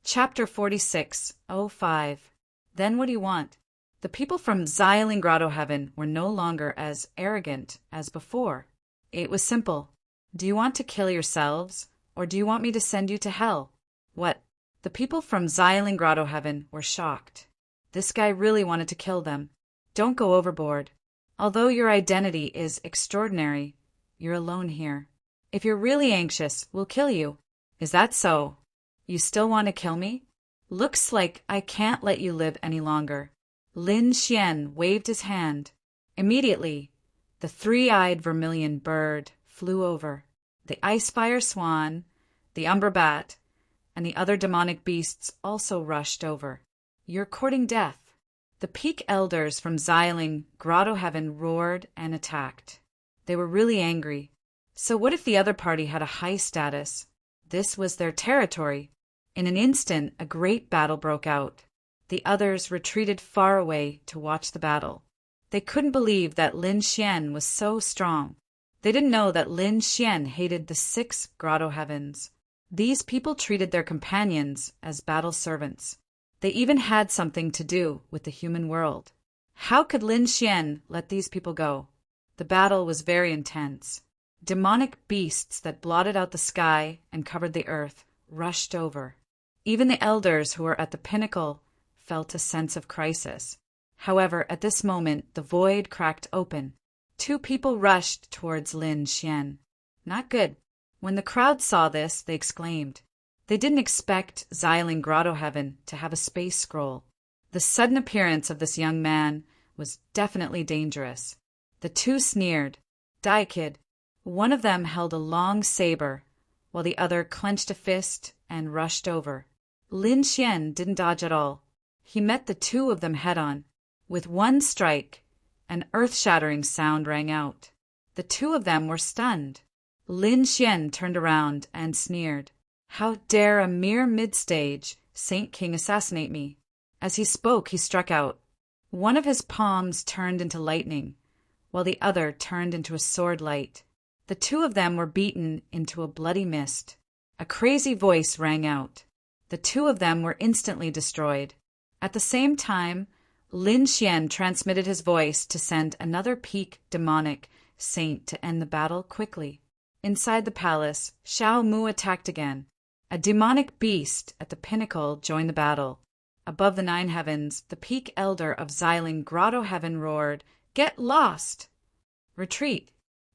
Chapter 46:05. Then what do you want? The people from Xiling Grotto Heaven were no longer as arrogant as before. It was simple. Do you want to kill yourselves, or do you want me to send you to hell? What? The people from Xiling Grotto Heaven were shocked. This guy really wanted to kill them. Don't go overboard. Although your identity is extraordinary, you're alone here. If you're really anxious, we'll kill you. Is that so? You still want to kill me? Looks like I can't let you live any longer. Lin Xian waved his hand. Immediately, the three-eyed vermilion bird flew over. The ice-fire swan, the umber bat, and the other demonic beasts also rushed over. You're courting death. The peak elders from Xiling Grotto Heaven roared and attacked. They were really angry. So what if the other party had a high status? This was their territory. In an instant, a great battle broke out. The others retreated far away to watch the battle. They couldn't believe that Lin Xian was so strong. They didn't know that Lin Xian hated the 6 Grotto Heavens. These people treated their companions as battle servants. They even had something to do with the human world. How could Lin Xian let these people go? The battle was very intense. Demonic beasts that blotted out the sky and covered the earth rushed over. Even the elders who were at the pinnacle felt a sense of crisis. However, at this moment, the void cracked open. 2 people rushed towards Lin Xian. Not good. When the crowd saw this, they exclaimed. They didn't expect Xiling Grotto Heaven to have a space scroll. The sudden appearance of this young man was definitely dangerous. The 2 sneered. Die, kid. One of them held a long saber, while the other clenched a fist and rushed over. Lin Xian didn't dodge at all. He met the 2 of them head-on. With one strike, an earth-shattering sound rang out. The 2 of them were stunned. Lin Xian turned around and sneered. How dare a mere mid-stage Saint King assassinate me? As he spoke, he struck out. One of his palms turned into lightning, while the other turned into a sword light. The 2 of them were beaten into a bloody mist. A crazy voice rang out. The 2 of them were instantly destroyed. At the same time, Lin Xian transmitted his voice to send another peak demonic saint to end the battle quickly. Inside the palace, Xiao Mu attacked again. A demonic beast at the pinnacle joined the battle. Above the 9 heavens, the peak elder of Xiling Grotto Heaven roared, "Get lost! Retreat!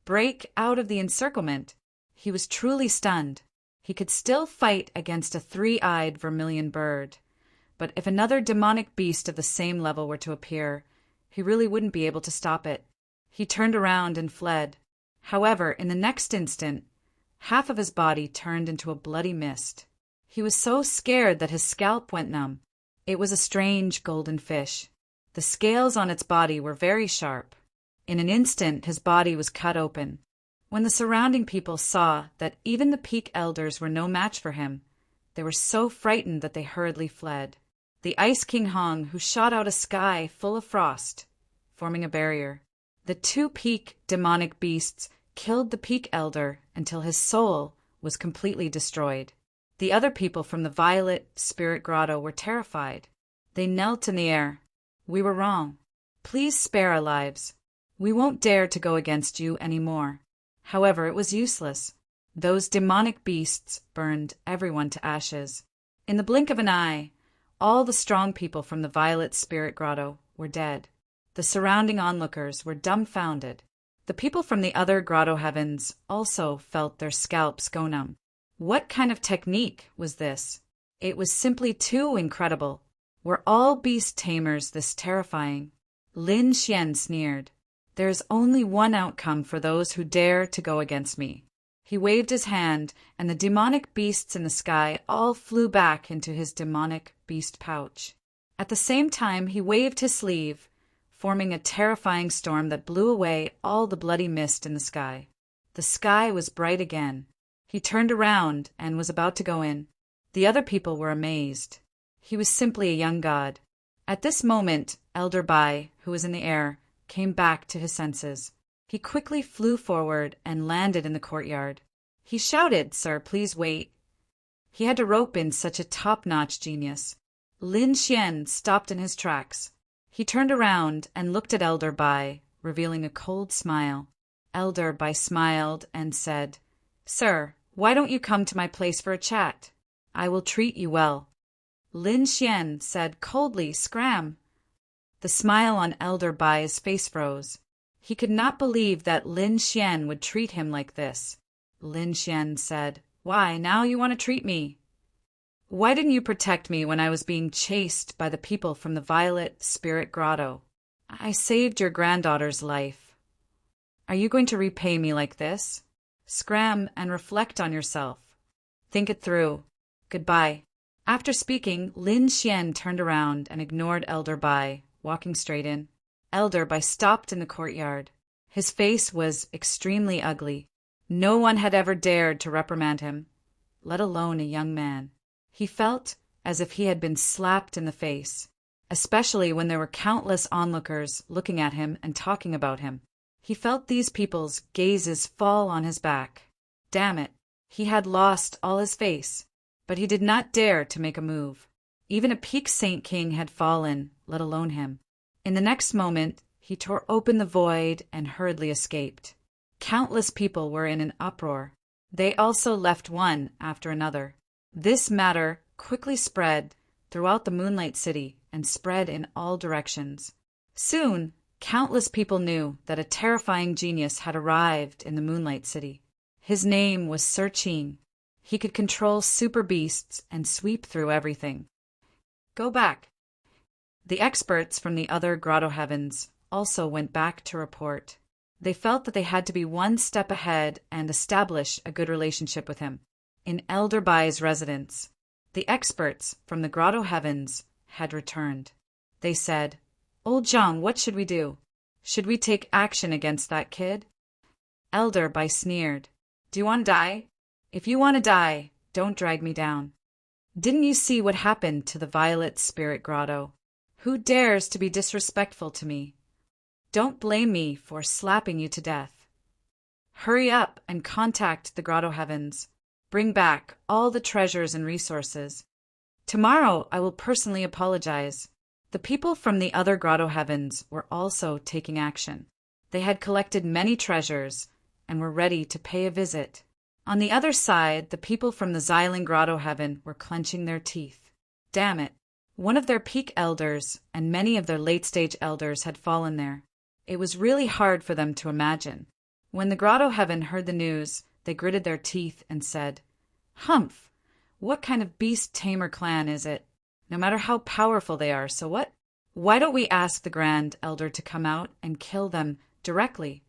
Break out of the encirclement!" He was truly stunned. He could still fight against a 3-eyed vermilion bird. But if another demonic beast of the same level were to appear, he really wouldn't be able to stop it. He turned around and fled. However, in the next instant, half of his body turned into a bloody mist. He was so scared that his scalp went numb. It was a strange golden fish. The scales on its body were very sharp. In an instant, his body was cut open. When the surrounding people saw that even the peak elders were no match for him, they were so frightened that they hurriedly fled. The Ice King Hong, who shot out a sky full of frost, forming a barrier. The 2 peak demonic beasts killed the peak elder until his soul was completely destroyed. The other people from the Violet Spirit Grotto were terrified. They knelt in the air. We were wrong. Please spare our lives. We won't dare to go against you any more. However, it was useless. Those demonic beasts burned everyone to ashes. In the blink of an eye, all the strong people from the Violet Spirit Grotto were dead. The surrounding onlookers were dumbfounded. The people from the other Grotto Heavens also felt their scalps go numb. What kind of technique was this? It was simply too incredible. Were all beast tamers this terrifying? Lin Xian sneered. There is only one outcome for those who dare to go against me. He waved his hand, and the demonic beasts in the sky all flew back into his demonic beast pouch. At the same time, he waved his sleeve, forming a terrifying storm that blew away all the bloody mist in the sky. The sky was bright again. He turned around and was about to go in. The other people were amazed. He was simply a young god. At this moment, Elder Bai, who was in the air, came back to his senses. He quickly flew forward and landed in the courtyard. He shouted, "Sir, please wait." He had to rope in such a top-notch genius. Lin Xian stopped in his tracks. He turned around and looked at Elder Bai, revealing a cold smile. Elder Bai smiled and said, "Sir, why don't you come to my place for a chat? I will treat you well." Lin Xian said coldly, "Scram." The smile on Elder Bai's face froze. He could not believe that Lin Xian would treat him like this. Lin Xian said, "Why, now you want to treat me? Why didn't you protect me when I was being chased by the people from the Violet Spirit Grotto? I saved your granddaughter's life. Are you going to repay me like this? Scram and reflect on yourself. Think it through. Goodbye." After speaking, Lin Xian turned around and ignored Elder Bai, walking straight in. Elder Bai stopped in the courtyard. His face was extremely ugly. No one had ever dared to reprimand him, let alone a young man. He felt as if he had been slapped in the face, especially when there were countless onlookers looking at him and talking about him. He felt these people's gazes fall on his back. Damn it, he had lost all his face, but he did not dare to make a move. Even a peak Saint King had fallen, let alone him. In the next moment, he tore open the void and hurriedly escaped. Countless people were in an uproar. They also left one after another. This matter quickly spread throughout the Moonlight City and spread in all directions. Soon, countless people knew that a terrifying genius had arrived in the Moonlight City. His name was Sir Qing. He could control super beasts and sweep through everything. Go back. The experts from the other grotto heavens also went back to report. They felt that they had to be one step ahead and establish a good relationship with him. In Elder Bai's residence, the experts from the grotto heavens had returned. They said, "Old Zhang, what should we do? Should we take action against that kid?" Elder Bai sneered. "Do you want to die? If you want to die, don't drag me down. Didn't you see what happened to the Violet Spirit Grotto? Who dares to be disrespectful to me? Don't blame me for slapping you to death. Hurry up and contact the grotto heavens. Bring back all the treasures and resources. Tomorrow I will personally apologize." The people from the other grotto heavens were also taking action. They had collected many treasures and were ready to pay a visit. On the other side, the people from the Xiling Grotto Heaven were clenching their teeth. Damn it! One of their peak elders and many of their late-stage elders had fallen there. It was really hard for them to imagine. When the Grotto Heaven heard the news, they gritted their teeth and said, "Humph! What kind of beast tamer clan is it? No matter how powerful they are, so what? Why don't we ask the Grand Elder to come out and kill them directly?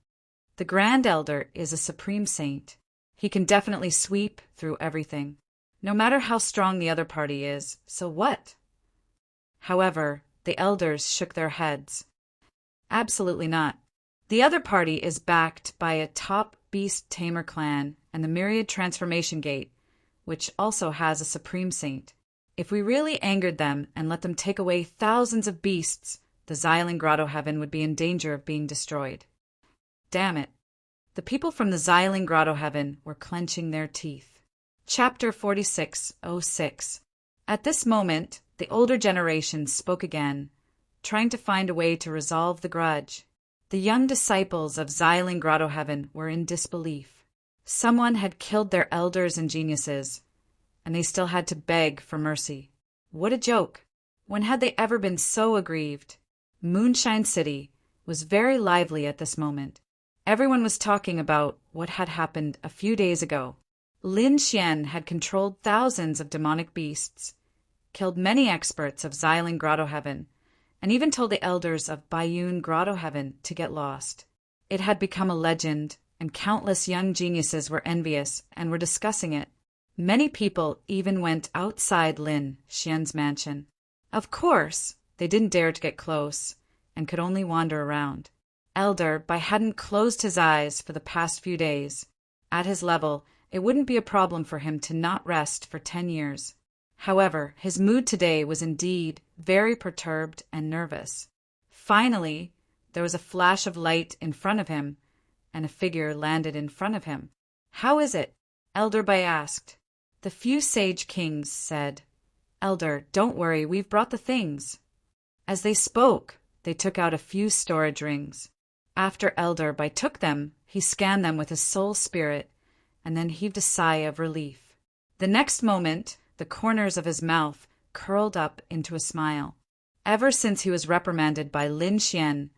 The Grand Elder is a supreme saint. He can definitely sweep through everything, no matter how strong the other party is, so what?" However, the elders shook their heads. Absolutely not. The other party is backed by a top beast tamer clan and the Myriad Transformation Gate, which also has a supreme saint. If we really angered them and let them take away thousands of beasts, the Xiling Grotto Heaven would be in danger of being destroyed. Damn it. The people from the Xiling Grotto Heaven were clenching their teeth. Chapter 46:06. At this moment, the older generation spoke again, trying to find a way to resolve the grudge. The young disciples of Xiling Grotto Heaven were in disbelief. Someone had killed their elders and geniuses, and they still had to beg for mercy. What a joke! When had they ever been so aggrieved? Moonshine City was very lively at this moment. Everyone was talking about what had happened a few days ago. Lin Xian had controlled thousands of demonic beasts, killed many experts of Xiling Grotto Heaven, and even told the elders of Baiyun Grotto Heaven to get lost. It had become a legend, and countless young geniuses were envious and were discussing it. Many people even went outside Lin Xian's mansion. Of course, they didn't dare to get close and could only wander around. Elder Bai hadn't closed his eyes for the past few days. At his level, it wouldn't be a problem for him to not rest for 10 years. However, his mood today was indeed very perturbed and nervous. Finally, there was a flash of light in front of him, and a figure landed in front of him. "How is it?" Elder Bai asked. The few sage kings said, "Elder, don't worry, we've brought the things." As they spoke, they took out a few storage rings. After Elder took them, he scanned them with his soul spirit, and then heaved a sigh of relief. The next moment, the corners of his mouth curled up into a smile. Ever since he was reprimanded by Lin Xian,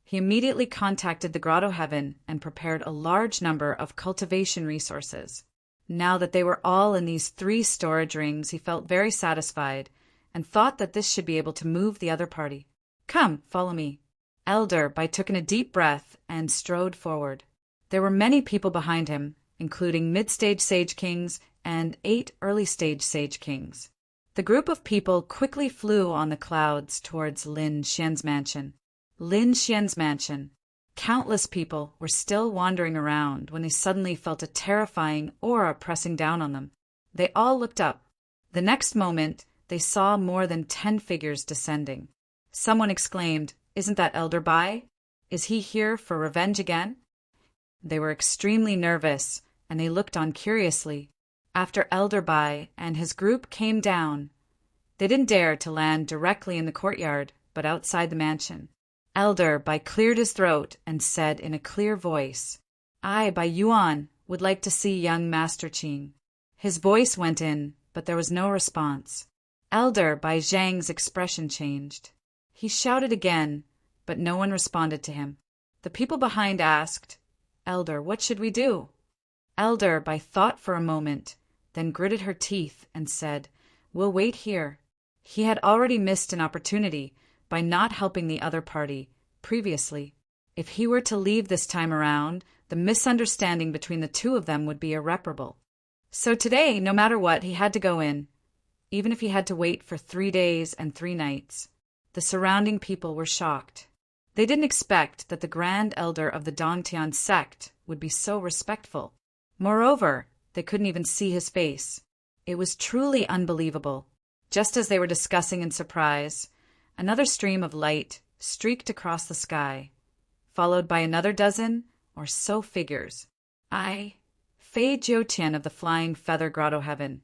he immediately contacted the Grotto Heaven and prepared a large number of cultivation resources. Now that they were all in these 3 storage rings, he felt very satisfied and thought that this should be able to move the other party. "Come, follow me." Elder took in a deep breath and strode forward. There were many people behind him, including mid-stage Sage Kings and 8 early-stage Sage Kings. The group of people quickly flew on the clouds towards Lin Xian's mansion. Lin Xian's mansion. Countless people were still wandering around when they suddenly felt a terrifying aura pressing down on them. They all looked up. The next moment, they saw more than 10 figures descending. Someone exclaimed, "Isn't that Elder Bai? Is he here for revenge again?" They were extremely nervous, and they looked on curiously. After Elder Bai and his group came down, they didn't dare to land directly in the courtyard, but outside the mansion. Elder Bai cleared his throat and said in a clear voice, "I, Bai Yuan, would like to see young Master Qing." His voice went in, but there was no response. Elder Bai Zhang's expression changed. He shouted again, but no one responded to him. The people behind asked, "Elder, what should we do?" Elder Bai thought for a moment, then gritted her teeth and said, "We'll wait here." He had already missed an opportunity by not helping the other party previously. If he were to leave this time around, the misunderstanding between the two of them would be irreparable. So today, no matter what, he had to go in, even if he had to wait for 3 days and 3 nights. The surrounding people were shocked. They didn't expect that the Grand Elder of the Dongtian sect would be so respectful. Moreover, they couldn't even see his face. It was truly unbelievable. Just as they were discussing in surprise, another stream of light streaked across the sky, followed by another dozen or so figures. Fei Jiutian of the Flying Feather Grotto Heaven,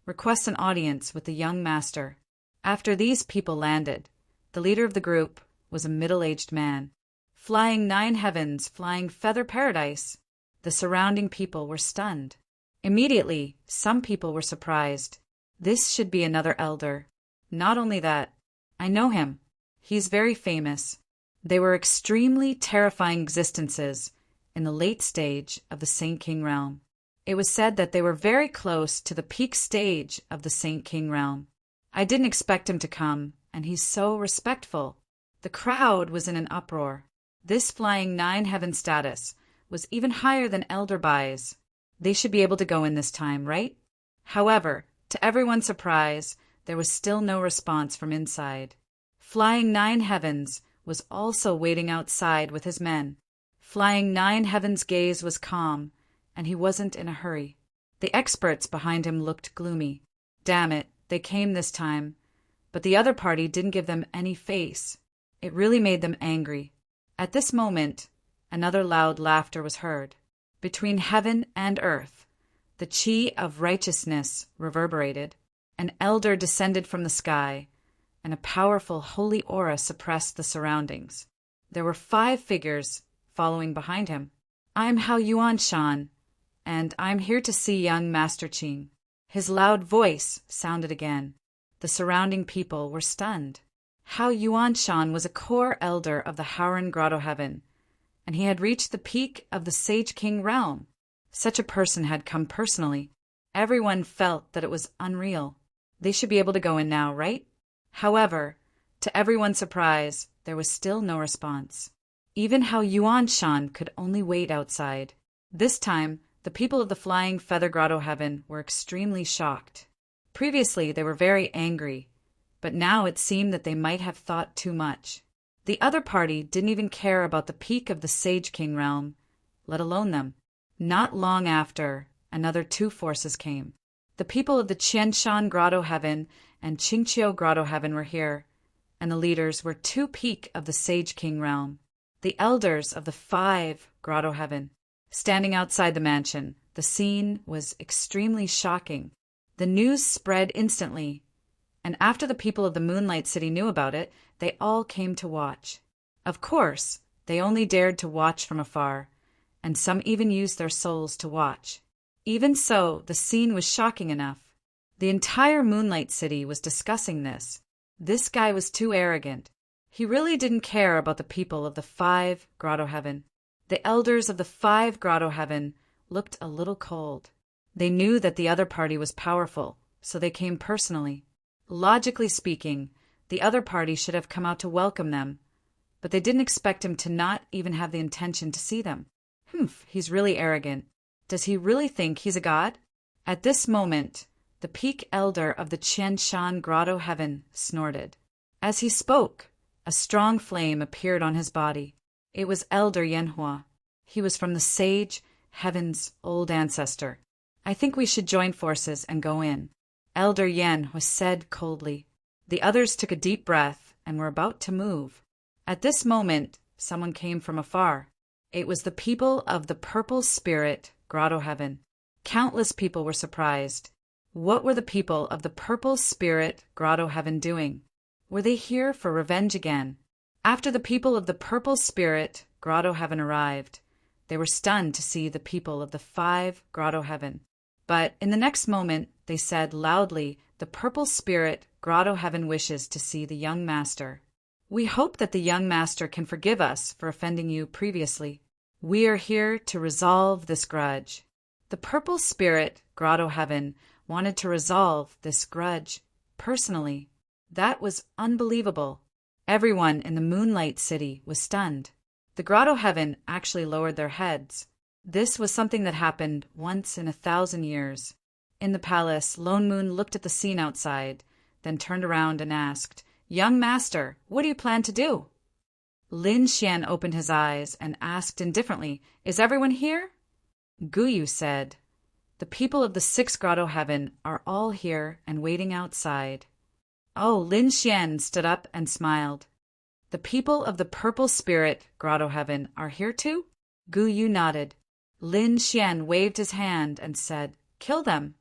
requests an audience with the young master. After these people landed, the leader of the group was a middle-aged man. Flying 9 heavens, flying feather paradise. The surrounding people were stunned. Immediately, some people were surprised. This should be another elder. Not only that, I know him. He's very famous. They were extremely terrifying existences in the late stage of the Saint King realm. It was said that they were very close to the peak stage of the Saint King realm. I didn't expect him to come, and he's so respectful. The crowd was in an uproar. This flying 9 heaven status was even higher than Elder Bai's. They should be able to go in this time, right? However, to everyone's surprise, there was still no response from inside. Flying 9 heavens was also waiting outside with his men. Flying 9 heavens' gaze was calm, and he wasn't in a hurry. The experts behind him looked gloomy. Damn it, they came this time. But the other party didn't give them any face. It really made them angry. At this moment, another loud laughter was heard. Between heaven and earth, the chi of righteousness reverberated. An elder descended from the sky, and a powerful holy aura suppressed the surroundings. There were 5 figures following behind him. "I'm Hao Yuan Shan, and I'm here to see young Master Qing." His loud voice sounded again. The surrounding people were stunned. Hao Yuan Shan was a core elder of the Howren Grotto Heaven, and he had reached the peak of the Sage King realm. Such a person had come personally. Everyone felt that it was unreal. They should be able to go in now, right? However, to everyone's surprise, there was still no response. Even Hao Yuan Shan could only wait outside. This time, the people of the Flying Feather Grotto Heaven were extremely shocked. Previously, they were very angry, but now it seemed that they might have thought too much. The other party didn't even care about the peak of the Sage King realm, let alone them. Not long after, another 2 forces came. The people of the Qianshan Grotto Heaven and Qingqiu Grotto Heaven were here, and the leaders were 2 peak of the Sage King realm. The elders of the 5 Grotto Heaven. Standing outside the mansion, the scene was extremely shocking. The news spread instantly, and after the people of the Moonlight City knew about it, they all came to watch. Of course, they only dared to watch from afar, and some even used their souls to watch. Even so, the scene was shocking enough. The entire Moonlight City was discussing this. This guy was too arrogant. He really didn't care about the people of the 5 Grotto Heaven. The elders of the 5 Grotto Heaven looked a little cold. They knew that the other party was powerful, so they came personally. Logically speaking, the other party should have come out to welcome them, but they didn't expect him to not even have the intention to see them. He's really arrogant. Does he really think he's a god? At this moment, the peak elder of the Qianshan Grotto Heaven snorted. As he spoke, a strong flame appeared on his body. It was Elder Yanhua. He was from the sage Heaven's old ancestor. I think we should join forces and go in, Elder Yan was said coldly. The others took a deep breath and were about to move. At this moment, someone came from afar. It was the people of the Purple Spirit Grotto Heaven. Countless people were surprised. What were the people of the Purple Spirit Grotto Heaven doing? Were they here for revenge again? After the people of the Purple Spirit Grotto Heaven arrived, they were stunned to see the people of the 5 Grotto Heaven. But in the next moment, they said loudly, "The Purple Spirit Grotto Heaven wishes to see the young master. We hope that the young master can forgive us for offending you previously. We are here to resolve this grudge." The Purple Spirit Grotto Heaven wanted to resolve this grudge personally. That was unbelievable. Everyone in the Moonlight City was stunned. The Grotto Heaven actually lowered their heads. This was something that happened once in 1,000 years. In the palace, Lone Moon looked at the scene outside, then turned around and asked, "Young master, what do you plan to do?" Lin Xian opened his eyes and asked indifferently, "Is everyone here?" Guyu said, "The people of the 6 Grotto Heaven are all here and waiting outside." Oh, Lin Xian stood up and smiled. "The people of the Purple Spirit Grotto Heaven are here too?" Guyu nodded. Lin Xian waved his hand and said, "Kill them."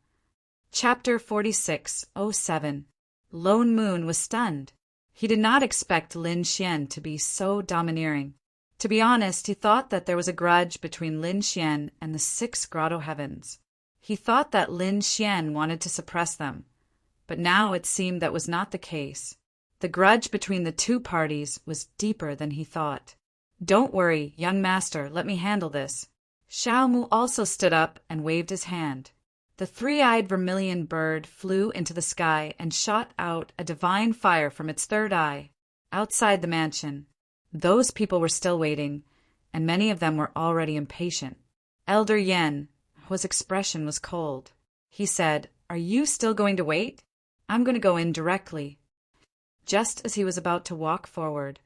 Chapter 46:07. Lone Moon was stunned. He did not expect Lin Xian to be so domineering. To be honest, he thought that there was a grudge between Lin Xian and the 6 Grotto Heavens. He thought that Lin Xian wanted to suppress them. But now it seemed that was not the case. The grudge between the two parties was deeper than he thought. "Don't worry, young master, let me handle this." Xiao Mu also stood up and waved his hand. The 3-eyed vermilion bird flew into the sky and shot out a divine fire from its 3rd eye. Outside the mansion, those people were still waiting, and many of them were already impatient. Elder Yan, whose expression was cold, he said, "Are you still going to wait? I'm going to go in directly." Just as he was about to walk forward,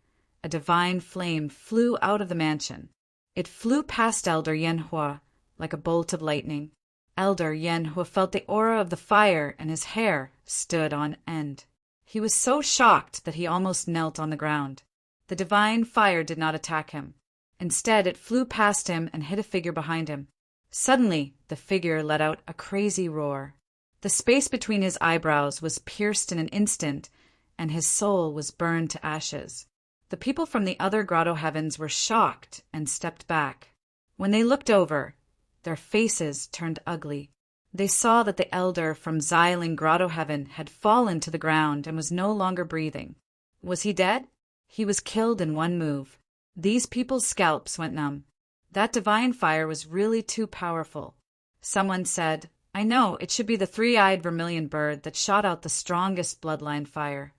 a divine flame flew out of the mansion. It flew past Elder Yanhua like a bolt of lightning. Elder Yanhua felt the aura of the fire and his hair stood on end. He was so shocked that he almost knelt on the ground. The divine fire did not attack him. Instead, it flew past him and hit a figure behind him. Suddenly, the figure let out a crazy roar. The space between his eyebrows was pierced in an instant, and his soul was burned to ashes. The people from the other Grotto Heavens were shocked and stepped back. When they looked over, their faces turned ugly. They saw that the elder from Xiling Grotto Heaven had fallen to the ground and was no longer breathing. Was he dead? He was killed in one move. These people's scalps went numb. That divine fire was really too powerful. Someone said, "I know, it should be the 3-eyed vermilion bird that shot out the strongest bloodline fire."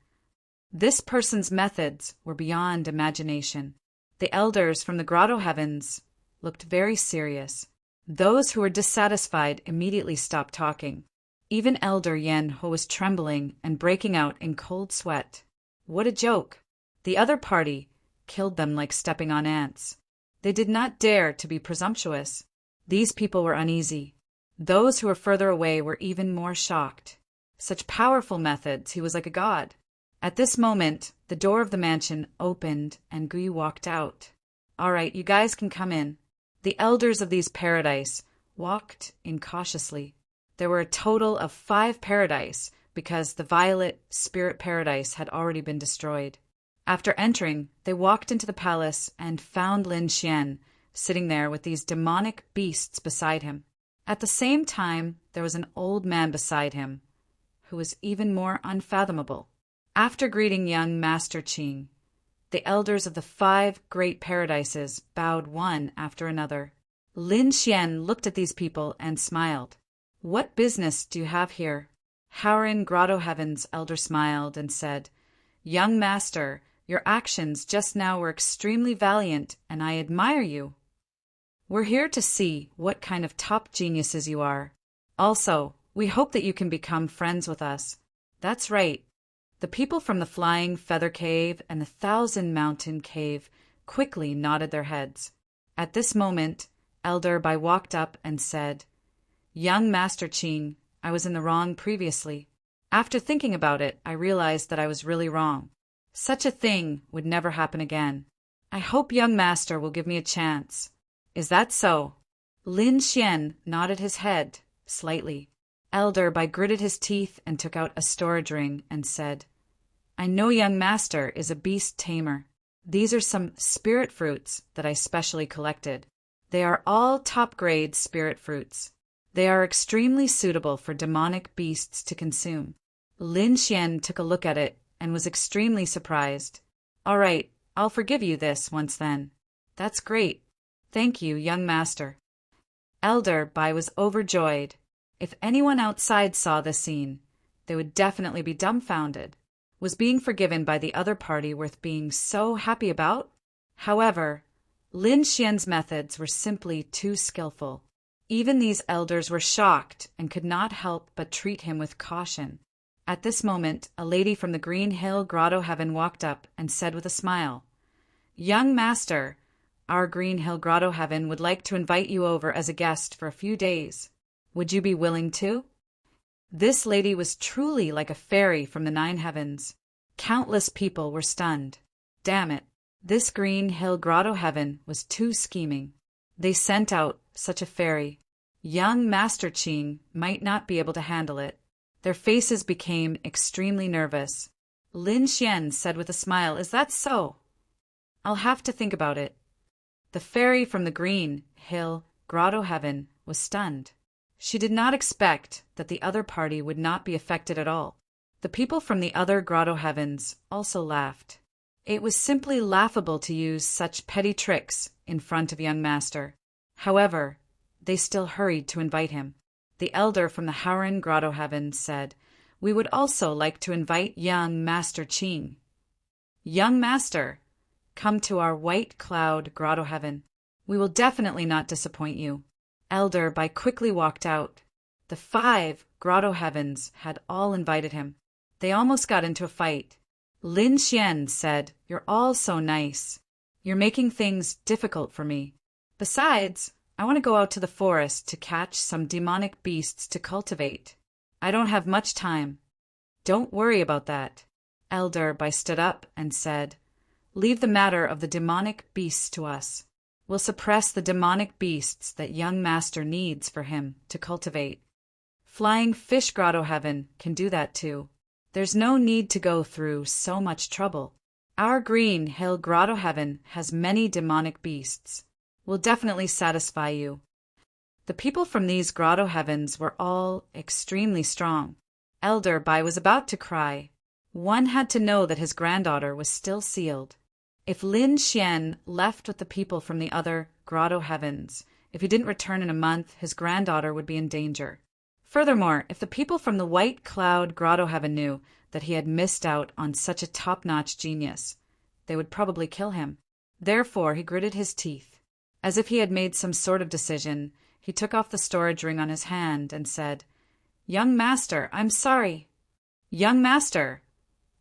This person's methods were beyond imagination. The elders from the Grotto Heavens looked very serious. Those who were dissatisfied immediately stopped talking. Even Elder Yan, who was trembling and breaking out in cold sweat. What a joke! The other party killed them like stepping on ants. They did not dare to be presumptuous. These people were uneasy. Those who were further away were even more shocked. Such powerful methods, he was like a god. At this moment, the door of the mansion opened and Guy walked out. "All right, you guys can come in." The elders of these paradise walked in cautiously. There were a total of 5 paradise because the violet spirit paradise had already been destroyed. After entering, they walked into the palace and found Lin Xian sitting there with these demonic beasts beside him. At the same time, there was an old man beside him, who was even more unfathomable. After greeting young Master Qing, the elders of the 5 great paradises bowed one after another. Lin Xian looked at these people and smiled. "What business do you have here?" Howrin Grotto Heaven's elder smiled and said, "Young master, your actions just now were extremely valiant, and I admire you. We're here to see what kind of top geniuses you are. Also, we hope that you can become friends with us." "That's right." The people from the Flying Feather Cave and the Thousand Mountain Cave quickly nodded their heads. At this moment, Elder Bai walked up and said, "Young Master Qing, I was in the wrong previously. After thinking about it, I realized that I was really wrong. Such a thing would never happen again. I hope young master will give me a chance." "Is that so?" Lin Xian nodded his head slightly. Elder Bai gritted his teeth and took out a storage ring and said, "I know young master is a beast tamer. These are some spirit fruits that I specially collected. They are all top-grade spirit fruits. They are extremely suitable for demonic beasts to consume." Lin Xian took a look at it and was extremely surprised. "All right, I'll forgive you this once then." "That's great. Thank you, young master." Elder Bai was overjoyed. If anyone outside saw this scene, they would definitely be dumbfounded. Was being forgiven by the other party worth being so happy about? However, Lin Xian's methods were simply too skillful. Even these elders were shocked and could not help but treat him with caution. At this moment, a lady from the Green Hill Grotto Heaven walked up and said with a smile, "Young master, our Green Hill Grotto Heaven would like to invite you over as a guest for a few days. Would you be willing to?" This lady was truly like a fairy from the 9 heavens. Countless people were stunned. Damn it, this Green Hill Grotto Heaven was too scheming. They sent out such a fairy. Young Master Qing might not be able to handle it. Their faces became extremely nervous. Lin Xian said with a smile, "Is that so? I'll have to think about it." The fairy from the Green Hill Grotto Heaven was stunned. She did not expect that the other party would not be affected at all. The people from the other Grotto Heavens also laughed. It was simply laughable to use such petty tricks in front of young master. However, they still hurried to invite him. The elder from the Howrin Grotto Heaven said, "We would also like to invite young Master Qing. Young master, come to our White Cloud Grotto Heaven. We will definitely not disappoint you." Elder Bai quickly walked out. The 5 Grotto Heavens had all invited him. They almost got into a fight. Lin Xian said, "You're all so nice. You're making things difficult for me. Besides, I want to go out to the forest to catch some demonic beasts to cultivate. I don't have much time." "Don't worry about that." Elder Bai stood up and said, "Leave the matter of the demonic beasts to us. We'll suppress the demonic beasts that young master needs for him to cultivate. Flying Fish Grotto Heaven can do that too. There's no need to go through so much trouble. Our Green Hill Grotto Heaven has many demonic beasts. We'll definitely satisfy you." The people from these Grotto Heavens were all extremely strong. Elder Bai was about to cry. One had to know that his granddaughter was still sealed. If Lin Xian left with the people from the other Grotto Heavens, if he didn't return in a month, his granddaughter would be in danger. Furthermore, if the people from the White Cloud Grotto Heaven knew that he had missed out on such a top-notch genius, they would probably kill him. Therefore, he gritted his teeth. As if he had made some sort of decision, he took off the storage ring on his hand and said, "Young master, I'm sorry. Young master,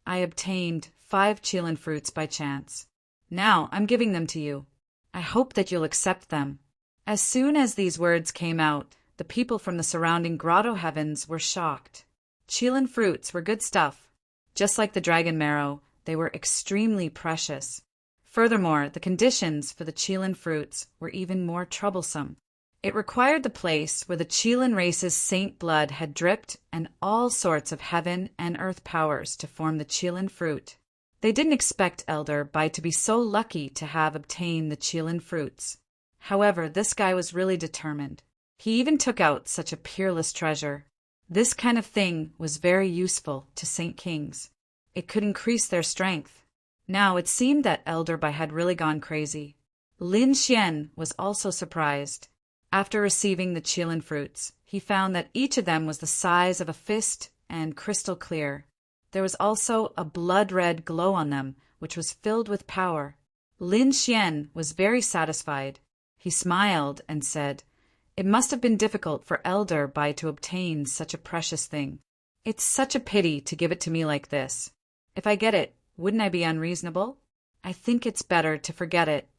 I obtained 5 Qilin fruits by chance. Now I'm giving them to you. I hope that you'll accept them." As soon as these words came out, the people from the surrounding Grotto Heavens were shocked. Qilin fruits were good stuff. Just like the dragon marrow, they were extremely precious. Furthermore, the conditions for the Qilin fruits were even more troublesome. It required the place where the Qilin race's saint blood had dripped and all sorts of heaven and earth powers to form the Qilin fruit. They didn't expect Elder Bai to be so lucky to have obtained the Qilin fruits. However, this guy was really determined. He even took out such a peerless treasure. This kind of thing was very useful to Saint Kings. It could increase their strength. Now it seemed that Elder Bai had really gone crazy. Lin Xian was also surprised. After receiving the Qilin fruits, he found that each of them was the size of a fist and crystal clear. There was also a blood-red glow on them, which was filled with power. Lin Xian was very satisfied. He smiled and said, "It must have been difficult for Elder Bai to obtain such a precious thing. It's such a pity to give it to me like this. If I get it, wouldn't I be unreasonable? I think it's better to forget it."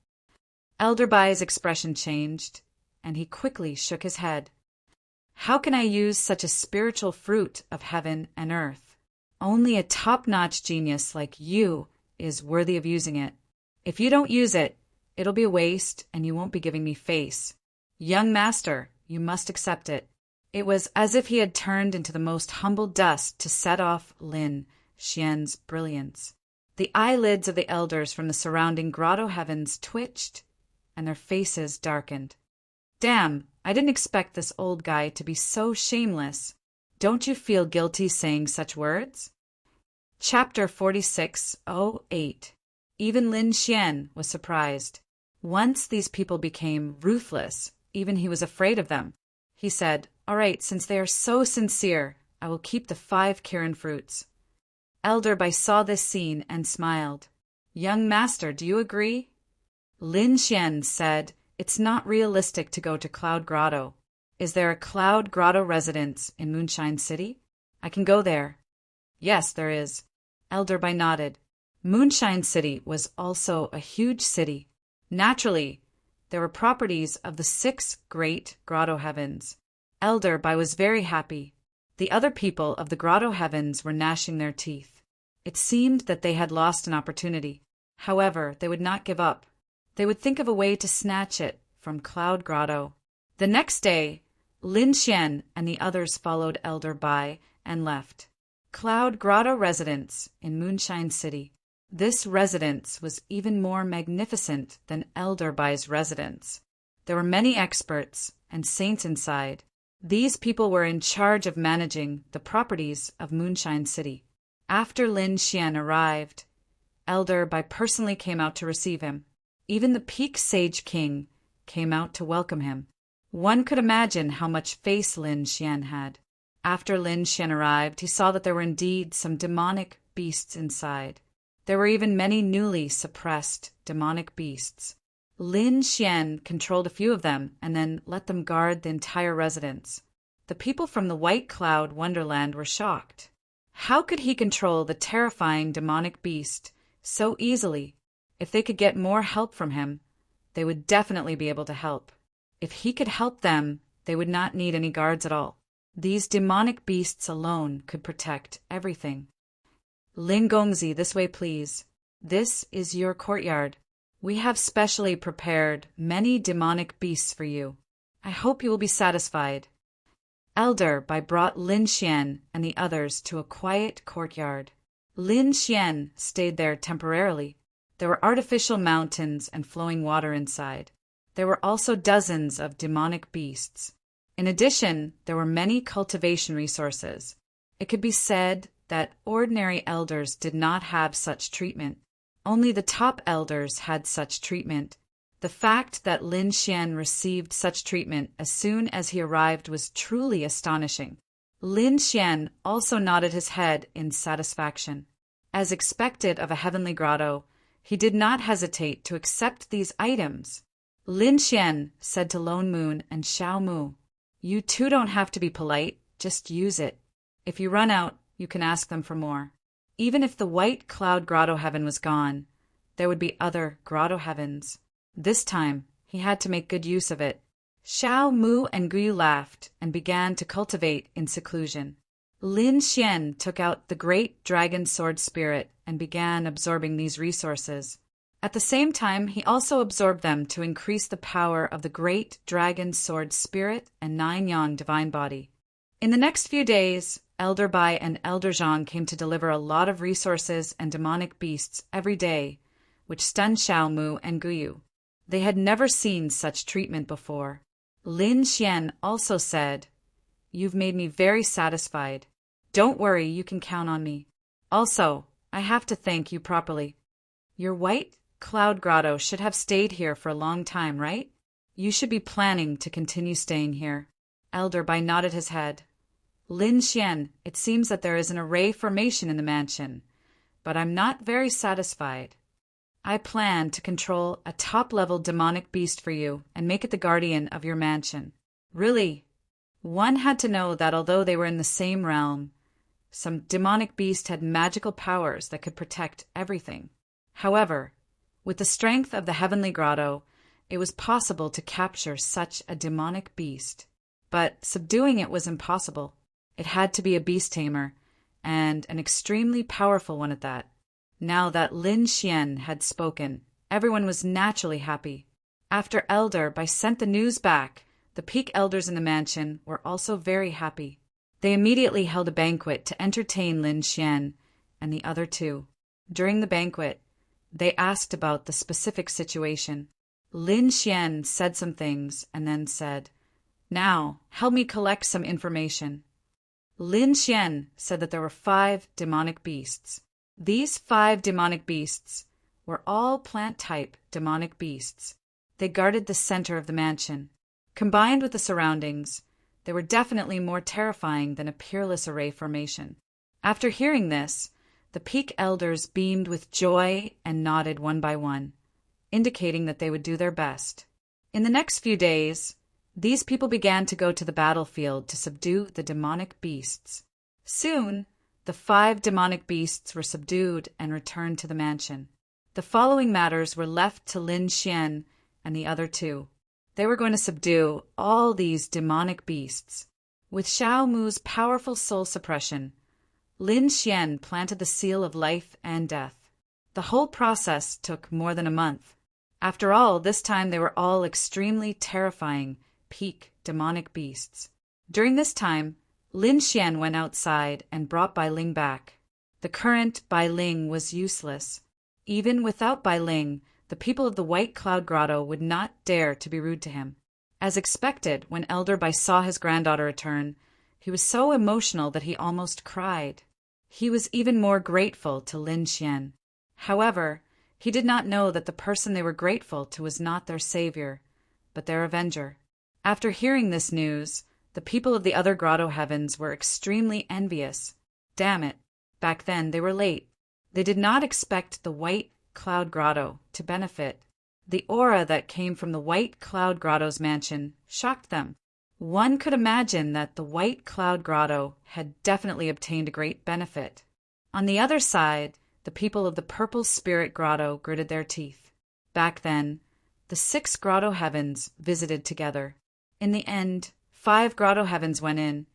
Elder Bai's expression changed, and he quickly shook his head. "How can I use such a spiritual fruit of heaven and earth? Only a top-notch genius like you is worthy of using it. If you don't use it, it'll be a waste and you won't be giving me face. Young master, you must accept it." It was as if he had turned into the most humble dust to set off Lin Xian's brilliance. The eyelids of the elders from the surrounding grotto heavens twitched, and their faces darkened. "Damn, I didn't expect this old guy to be so shameless. Don't you feel guilty saying such words?" Chapter 46:08. Even Lin Xian was surprised. Once these people became ruthless, even he was afraid of them. He said, "All right, since they are so sincere, I will keep the 5 Kirin fruits." Elder Bai saw this scene and smiled. "Young master, do you agree?" Lin Xian said, "It's not realistic to go to Cloud Grotto. Is there a Cloud Grotto residence in Moonshine City? I can go there." "Yes, there is." Elder Bai nodded. Moonshine City was also a huge city. Naturally, there were properties of the 6 great grotto heavens. Elder Bai was very happy. The other people of the grotto heavens were gnashing their teeth. It seemed that they had lost an opportunity. However, they would not give up. They would think of a way to snatch it from Cloud Grotto. The next day, Lin Xian and the others followed Elder Bai and left. Cloud Grotto residence in Moonshine City. This residence was even more magnificent than Elder Bai's residence. There were many experts and saints inside. These people were in charge of managing the properties of Moonshine City. After Lin Xian arrived, Elder Bai personally came out to receive him. Even the Peak Sage King came out to welcome him. One could imagine how much face Lin Xian had. After Lin Xian arrived, he saw that there were indeed some demonic beasts inside. There were even many newly suppressed demonic beasts. Lin Xian controlled a few of them and then let them guard the entire residence. The people from the White Cloud Wonderland were shocked. How could he control the terrifying demonic beast so easily? If they could get more help from him, they would definitely be able to help. If he could help them, they would not need any guards at all. These demonic beasts alone could protect everything. "Ling Gongzi, this way please. This is your courtyard. We have specially prepared many demonic beasts for you. I hope you will be satisfied." Elder Bai brought Lin Xian and the others to a quiet courtyard. Lin Xian stayed there temporarily. There were artificial mountains and flowing water inside. There were also dozens of demonic beasts. In addition, there were many cultivation resources. It could be said that ordinary elders did not have such treatment. Only the top elders had such treatment. The fact that Lin Xian received such treatment as soon as he arrived was truly astonishing. Lin Xian also nodded his head in satisfaction. As expected of a heavenly grotto, he did not hesitate to accept these items. Lin Xian said to Lone Moon and Xiao Mu, "You two don't have to be polite, just use it. If you run out, you can ask them for more." Even if the White Cloud Grotto Heaven was gone, there would be other grotto heavens. This time, he had to make good use of it. Xiao Mu and Guyu laughed and began to cultivate in seclusion. Lin Xian took out the great dragon sword spirit and began absorbing these resources. At the same time, he also absorbed them to increase the power of the great dragon sword spirit and 9 yang divine body. In the next few days, Elder Bai and Elder Zhang came to deliver a lot of resources and demonic beasts every day, which stunned Xiao Mu and Guyu. They had never seen such treatment before. Lin Xian also said, "You've made me very satisfied. Don't worry, you can count on me. Also, I have to thank you properly. Your white cloud grotto should have stayed here for a long time, right? You should be planning to continue staying here." Elder Bai nodded his head. "Lin Xian, it seems that there is an array formation in the mansion, but I'm not very satisfied. I plan to control a top-level demonic beast for you and make it the guardian of your mansion." Really? One had to know that although they were in the same realm, some demonic beast had magical powers that could protect everything. However, with the strength of the heavenly grotto, it was possible to capture such a demonic beast. But subduing it was impossible. It had to be a beast tamer, and an extremely powerful one at that. Now that Lin Xian had spoken, everyone was naturally happy. After Elder Bai sent the news back, the peak elders in the mansion were also very happy. They immediately held a banquet to entertain Lin Xian and the other two. During the banquet, they asked about the specific situation. Lin Xian said some things and then said, "Now, help me collect some information." Lin Xian said that there were 5 demonic beasts. These 5 demonic beasts were all plant-type demonic beasts. They guarded the center of the mansion. Combined with the surroundings, they were definitely more terrifying than a peerless array formation. After hearing this, the peak elders beamed with joy and nodded one by one, indicating that they would do their best. In the next few days, these people began to go to the battlefield to subdue the demonic beasts. Soon, the 5 demonic beasts were subdued and returned to the mansion. The following matters were left to Lin Xian and the other 2. They were going to subdue all these demonic beasts. With Xiao Mu's powerful soul suppression, Lin Xian planted the seal of life and death. The whole process took more than a month. After all, this time they were all extremely terrifying, peak demonic beasts. During this time, Lin Xian went outside and brought Bai Ling back. The current Bai Ling was useless. Even without Bai Ling, the people of the White Cloud Grotto would not dare to be rude to him. As expected, when Elder Bai saw his granddaughter return, he was so emotional that he almost cried. He was even more grateful to Lin Xian. However, he did not know that the person they were grateful to was not their savior, but their avenger. After hearing this news, the people of the other grotto heavens were extremely envious. Damn it, back then they were late. They did not expect the White Cloud Grotto to benefit. The aura that came from the White Cloud Grotto's mansion shocked them. One could imagine that the White Cloud Grotto had definitely obtained a great benefit. On the other side, the people of the Purple Spirit Grotto gritted their teeth. Back then, the 6 grotto heavens visited together. In the end, 5 grotto heavens went in,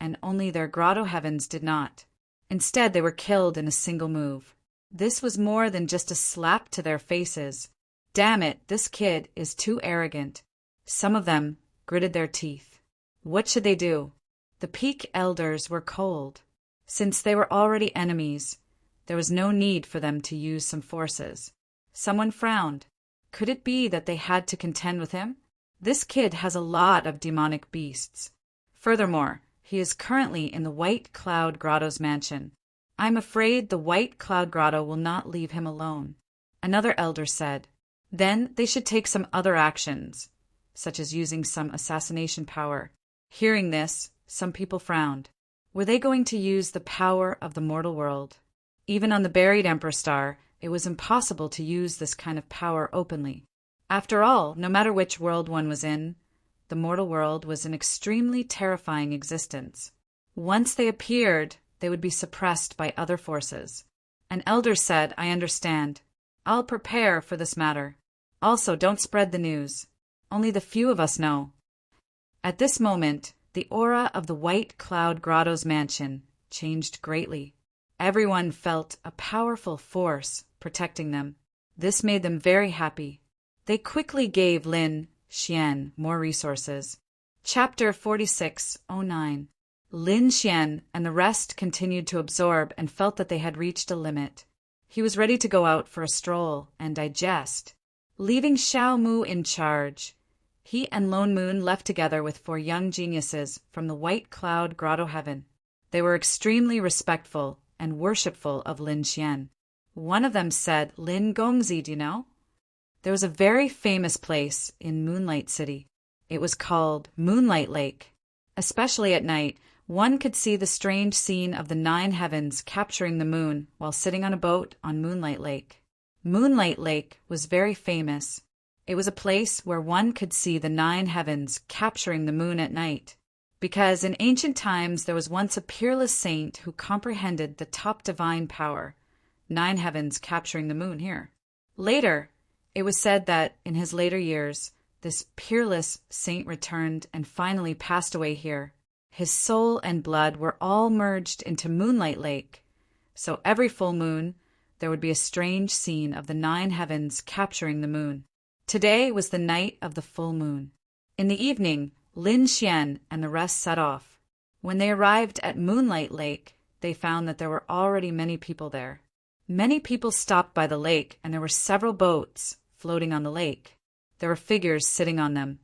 and only their grotto heavens did not. Instead, they were killed in a single move. This was more than just a slap to their faces. Damn it, this kid is too arrogant. Some of them gritted their teeth. What should they do? The peak elders were cold. Since they were already enemies, there was no need for them to use some forces. Someone frowned. Could it be that they had to contend with him? This kid has a lot of demonic beasts. Furthermore, he is currently in the White Cloud Grotto's mansion. I'm afraid the White Cloud Grotto will not leave him alone. Another elder said. Then they should take some other actions, such as using some assassination power. Hearing this, some people frowned. Were they going to use the power of the mortal world? Even on the buried Emperor Star, it was impossible to use this kind of power openly. After all, no matter which world one was in, the mortal world was an extremely terrifying existence. Once they appeared, they would be suppressed by other forces. An elder said, I understand. I'll prepare for this matter. Also, don't spread the news. Only the few of us know. At this moment, the aura of the White Cloud Grotto's mansion changed greatly. Everyone felt a powerful force protecting them. This made them very happy. They quickly gave Lin Xian more resources. Chapter 46:09. Lin Xian and the rest continued to absorb and felt that they had reached a limit. He was ready to go out for a stroll and digest. Leaving Xiao Mu in charge, he and Lone Moon left together with 4 young geniuses from the White Cloud Grotto Heaven. They were extremely respectful and worshipful of Lin Xian. One of them said, "Lin Gongzi, do you know?" There was a very famous place in Moonlight City. It was called Moonlight Lake. Especially at night, one could see the strange scene of the 9 heavens capturing the moon while sitting on a boat on Moonlight Lake. Moonlight Lake was very famous. It was a place where one could see the 9 heavens capturing the moon at night, because in ancient times there was once a peerless saint who comprehended the top divine power, 9 heavens capturing the moon here. Later, it was said that in his later years, this peerless saint returned and finally passed away here. His soul and blood were all merged into Moonlight Lake, so every full moon there would be a strange scene of the 9 heavens capturing the moon. Today was the night of the full moon. In the evening, Lin Xian and the rest set off. When they arrived at Moonlight Lake, they found that there were already many people there. Many people stopped by the lake, and there were several boats floating on the lake. There were figures sitting on them,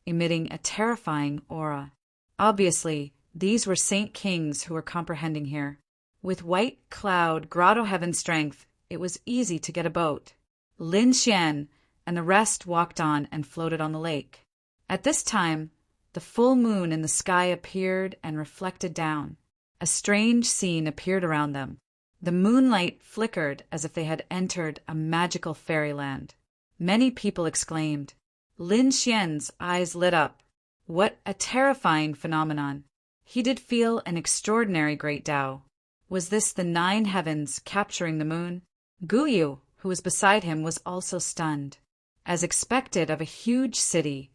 emitting a terrifying aura. Obviously, these were Saint Kings who were comprehending here. With White Cloud Grotto Heaven strength, it was easy to get a boat. Lin Xian and the rest walked on and floated on the lake. At this time, the full moon in the sky appeared and reflected down. A strange scene appeared around them. The moonlight flickered as if they had entered a magical fairyland. Many people exclaimed. Lin Xian's eyes lit up. What a terrifying phenomenon! He did feel an extraordinary great Tao. Was this the 9 heavens capturing the moon? Guyu, who was beside him, was also stunned. As expected of a huge city,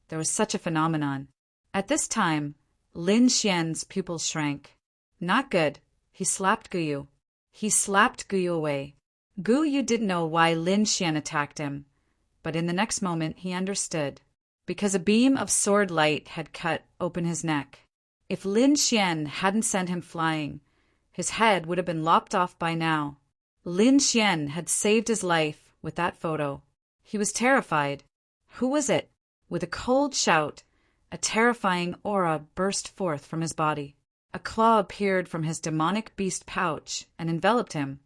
there was such a phenomenon. At this time, Lin Xian's pupils shrank. Not good. He slapped Guyu. He slapped Guyu away. Guyu didn't know why Lin Xian attacked him, but in the next moment he understood. Because a beam of sword light had cut open his neck. If Lin Xian hadn't sent him flying, his head would have been lopped off by now. Lin Xian had saved his life with that photo. He was terrified. Who was it? With a cold shout, a terrifying aura burst forth from his body. A claw appeared from his demonic beast pouch and enveloped him,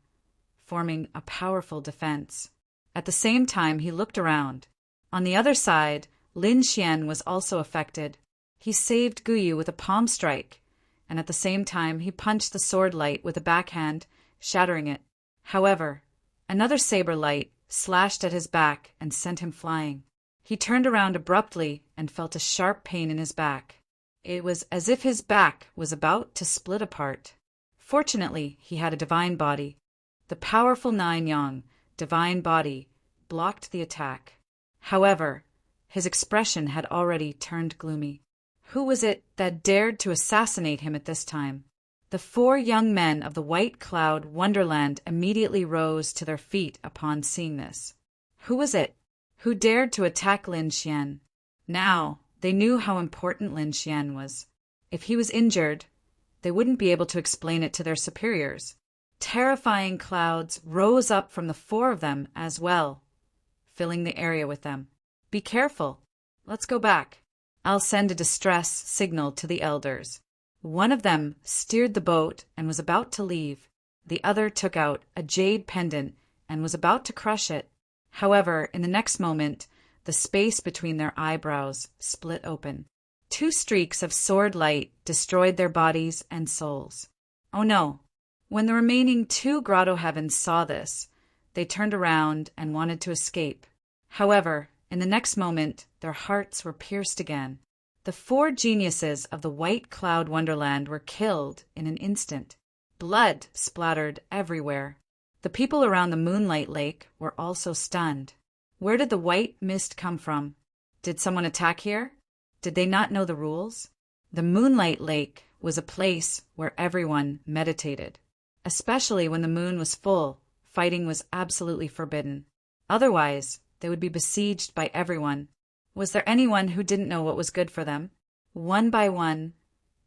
forming a powerful defense. At the same time, he looked around. On the other side, Lin Xian was also affected. He saved Guyu with a palm strike, and at the same time he punched the sword light with a backhand, shattering it. However, another saber light slashed at his back and sent him flying. He turned around abruptly and felt a sharp pain in his back. It was as if his back was about to split apart. Fortunately, he had a divine body. The powerful 9 Yang, divine body, blocked the attack. However, his expression had already turned gloomy. Who was it that dared to assassinate him at this time? The 4 young men of the White Cloud Wonderland immediately rose to their feet upon seeing this. Who was it? Who dared to attack Lin Xian? Now, they knew how important Lin Xian was. If he was injured, they wouldn't be able to explain it to their superiors. Terrifying clouds rose up from the 4 of them as well, filling the area with them. Be careful. Let's go back. I'll send a distress signal to the elders. One of them steered the boat and was about to leave. The other took out a jade pendant and was about to crush it. However, in the next moment, the space between their eyebrows split open. 2 streaks of sword light destroyed their bodies and souls. Oh no! When the remaining 2 grotto heavens saw this, they turned around and wanted to escape. However, in the next moment, their hearts were pierced again. The 4 geniuses of the White Cloud Wonderland were killed in an instant. Blood splattered everywhere. The people around the Moonlight Lake were also stunned. Where did the white mist come from? Did someone attack here? Did they not know the rules? The Moonlight Lake was a place where everyone meditated. Especially when the moon was full, fighting was absolutely forbidden. Otherwise, they would be besieged by everyone. Was there anyone who didn't know what was good for them? One by one,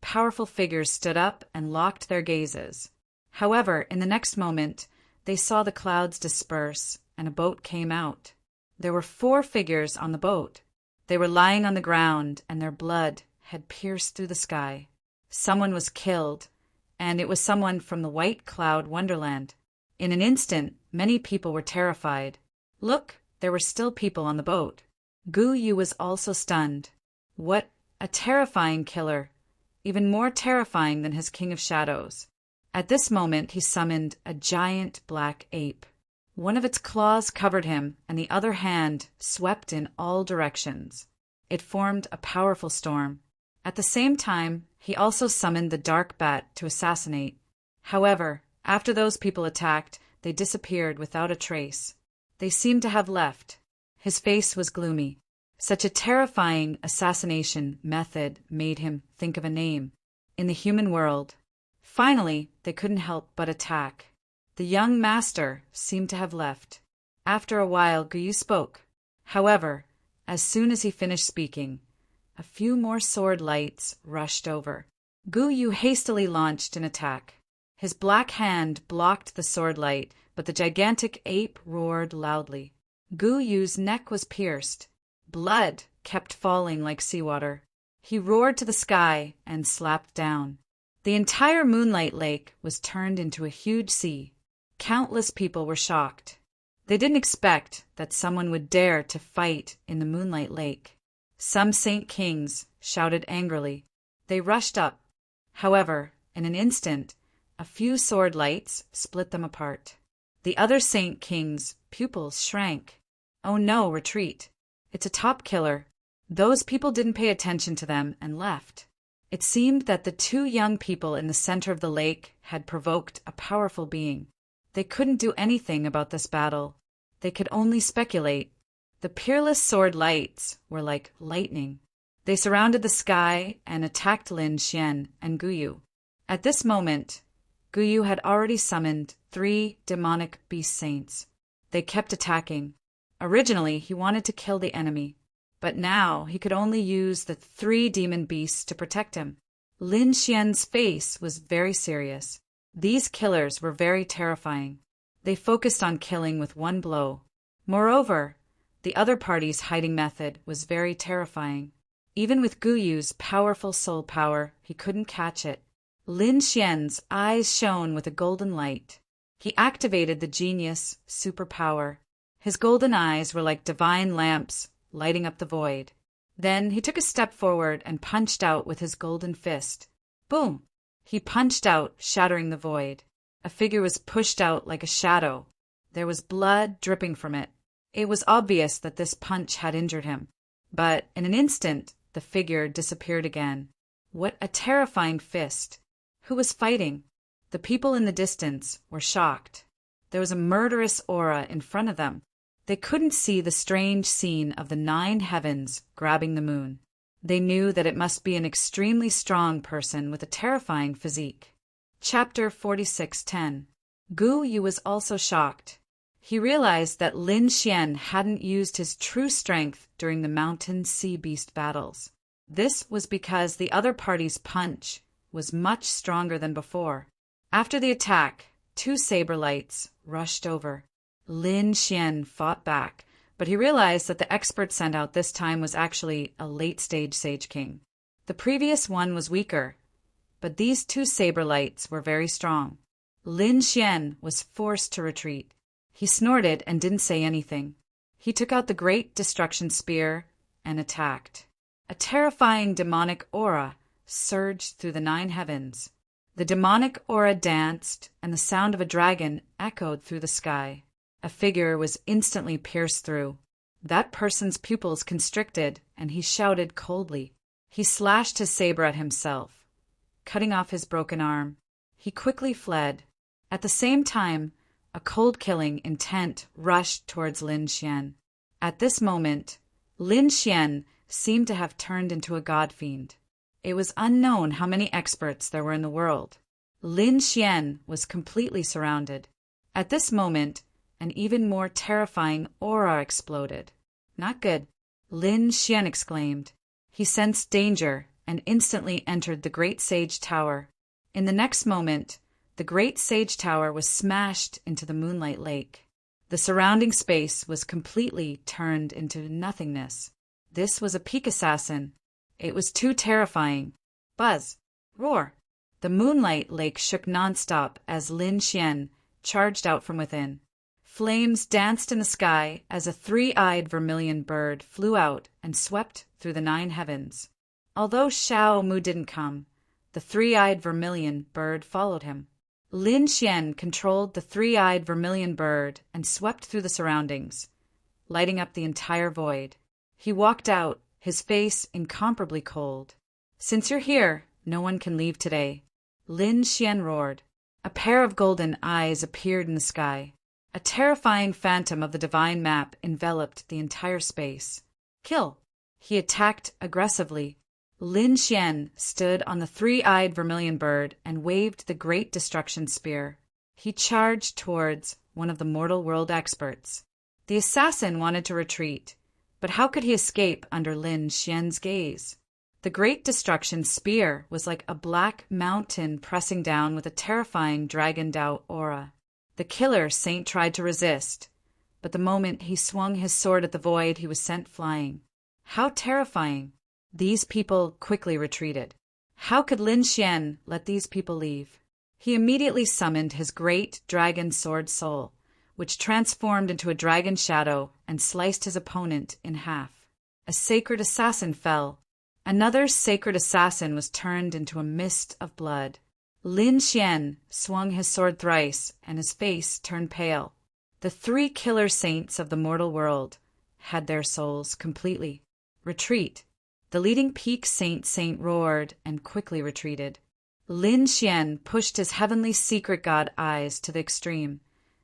powerful figures stood up and locked their gazes. However, in the next moment, they saw the clouds disperse and a boat came out. There were 4 figures on the boat. They were lying on the ground and their blood had pierced through the sky. Someone was killed, and it was someone from the white cloud wonderland. In an instant, many people were terrified. Look, there were still people on the boat. Gu Yu was also stunned. What a terrifying killer, even more terrifying than his King of Shadows. At this moment, he summoned a giant black ape. One of its claws covered him, and the other hand swept in all directions. It formed a powerful storm. At the same time, he also summoned the dark bat to assassinate. However, after those people attacked, they disappeared without a trace. They seemed to have left. His face was gloomy. Such a terrifying assassination method made him think of a name in the human world. Finally, they couldn't help but attack. The young master seemed to have left. After a while, Gu Yu spoke. However, as soon as he finished speaking, a few more sword lights rushed over. Gu Yu hastily launched an attack. His black hand blocked the sword light, but the gigantic ape roared loudly. Gu Yu's neck was pierced. Blood kept falling like seawater. He roared to the sky and slapped down. The entire Moonlight Lake was turned into a huge sea. Countless people were shocked. They didn't expect that someone would dare to fight in the Moonlight Lake. Some Saint Kings shouted angrily. They rushed up. However, in an instant, a few sword lights split them apart. The other Saint King's pupils shrank. Oh no, retreat. It's a top killer. Those people didn't pay attention to them and left. It seemed that the 2 young people in the center of the lake had provoked a powerful being. They couldn't do anything about this battle. They could only speculate. The peerless sword lights were like lightning. They surrounded the sky and attacked Lin Xian and Gu Yu. At this moment, Gu Yu had already summoned 3 demonic beast saints. They kept attacking. Originally, he wanted to kill the enemy, but now he could only use the 3 demon beasts to protect him. Lin Xian's face was very serious. These killers were very terrifying. They focused on killing with one blow. Moreover, the other party's hiding method was very terrifying. Even with Gu Yu's powerful soul power, he couldn't catch it. Lin Xian's eyes shone with a golden light. He activated the genius superpower. His golden eyes were like divine lamps, lighting up the void. Then he took a step forward and punched out with his golden fist. Boom! He punched out, shattering the void. A figure was pushed out like a shadow. There was blood dripping from it. It was obvious that this punch had injured him. But in an instant, the figure disappeared again. What a terrifying fist! Who was fighting? The people in the distance were shocked. There was a murderous aura in front of them. They couldn't see the strange scene of the 9 heavens grabbing the moon. They knew that it must be an extremely strong person with a terrifying physique. Chapter 46:10. Gu Yu was also shocked. He realized that Lin Xian hadn't used his true strength during the mountain sea beast battles. This was because the other party's punch was much stronger than before. After the attack, 2 saber lights rushed over. Lin Xian fought back, but he realized that the expert sent out this time was actually a late-stage Sage King. The previous one was weaker, but these 2 saber lights were very strong. Lin Xian was forced to retreat. He snorted and didn't say anything. He took out the Great Destruction Spear and attacked. A terrifying demonic aura surged through the 9 heavens. The demonic aura danced, and the sound of a dragon echoed through the sky. A figure was instantly pierced through. That person's pupils constricted, and he shouted coldly. He slashed his saber at himself, cutting off his broken arm. He quickly fled. At the same time, a cold-killing intent rushed towards Lin Xian. At this moment, Lin Xian seemed to have turned into a god-fiend. It was unknown how many experts there were in the world. Lin Xian was completely surrounded. At this moment, an even more terrifying aura exploded. Not good, Lin Xian exclaimed. He sensed danger and instantly entered the Great Sage Tower. In the next moment, the Great Sage Tower was smashed into the Moonlight Lake. The surrounding space was completely turned into nothingness. This was a peak assassin. It was too terrifying. Buzz! Roar! The Moonlight Lake shook nonstop as Lin Xian charged out from within. Flames danced in the sky as a three-eyed vermilion bird flew out and swept through the 9 heavens. Although Xiao Mu didn't come, the three-eyed vermilion bird followed him. Lin Xian controlled the three-eyed vermilion bird and swept through the surroundings, lighting up the entire void. He walked out, his face incomparably cold. "Since you're here, no one can leave today," Lin Xian roared. A pair of golden eyes appeared in the sky. A terrifying phantom of the divine map enveloped the entire space. "Kill!" He attacked aggressively. Lin Xian stood on the three-eyed vermilion bird and waved the Great Destruction Spear. He charged towards one of the mortal world experts. The assassin wanted to retreat, but how could he escape under Lin Xian's gaze? The Great Destruction Spear was like a black mountain pressing down with a terrifying dragoned-out aura. The killer saint tried to resist, but the moment he swung his sword at the void, he was sent flying. How terrifying! These people quickly retreated. How could Lin Xian let these people leave? He immediately summoned his great dragon sword soul, which transformed into a dragon shadow and sliced his opponent in half. A sacred assassin fell. Another sacred assassin was turned into a mist of blood. Lin Xian swung his sword thrice, and his face turned pale. The 3 killer saints of the mortal world had their souls completely. Retreat! The leading peak saint roared and quickly retreated. Lin Xian pushed his heavenly secret god eyes to the extreme,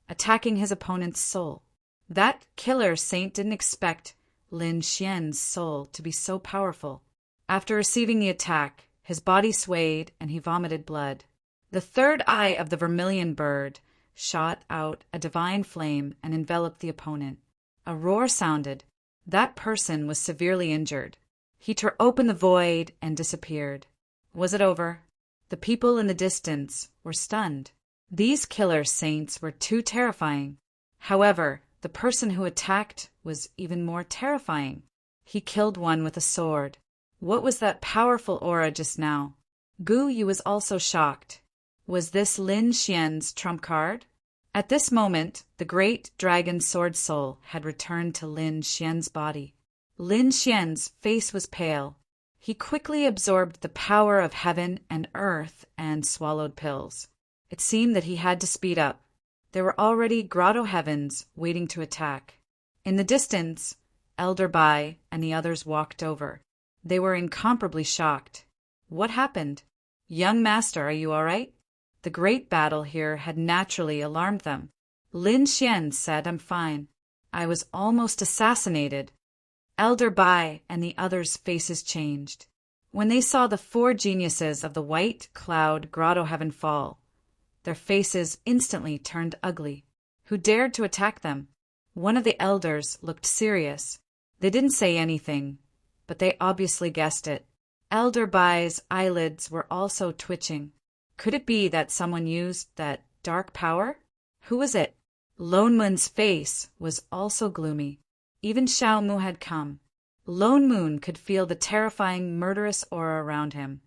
attacking his opponent's soul. That killer saint didn't expect Lin Xian's soul to be so powerful. After receiving the attack, his body swayed and he vomited blood. The third eye of the vermilion bird shot out a divine flame and enveloped the opponent. A roar sounded. That person was severely injured. He tore open the void and disappeared. Was it over? The people in the distance were stunned. These killer saints were too terrifying. However, the person who attacked was even more terrifying. He killed one with a sword. What was that powerful aura just now? Gu Yu was also shocked. Was this Lin Xian's trump card? At this moment, the great dragon sword soul had returned to Lin Xian's body. Lin Xian's face was pale. He quickly absorbed the power of heaven and earth and swallowed pills. It seemed that he had to speed up. There were already grotto heavens waiting to attack. In the distance, Elder Bai and the others walked over. They were incomparably shocked. What happened? Young master, are you all right? The great battle here had naturally alarmed them. Lin Xian said, "I'm fine. I was almost assassinated." Elder Bai and the others' faces changed. When they saw the 4 geniuses of the White Cloud Grotto Heaven fall, their faces instantly turned ugly. Who dared to attack them? One of the elders looked serious. They didn't say anything, but they obviously guessed it. Elder Bai's eyelids were also twitching. Could it be that someone used that dark power? Who was it? Lone Moon's face was also gloomy. Even Xiao Mu had come. Lone Moon could feel the terrifying murderous aura around him,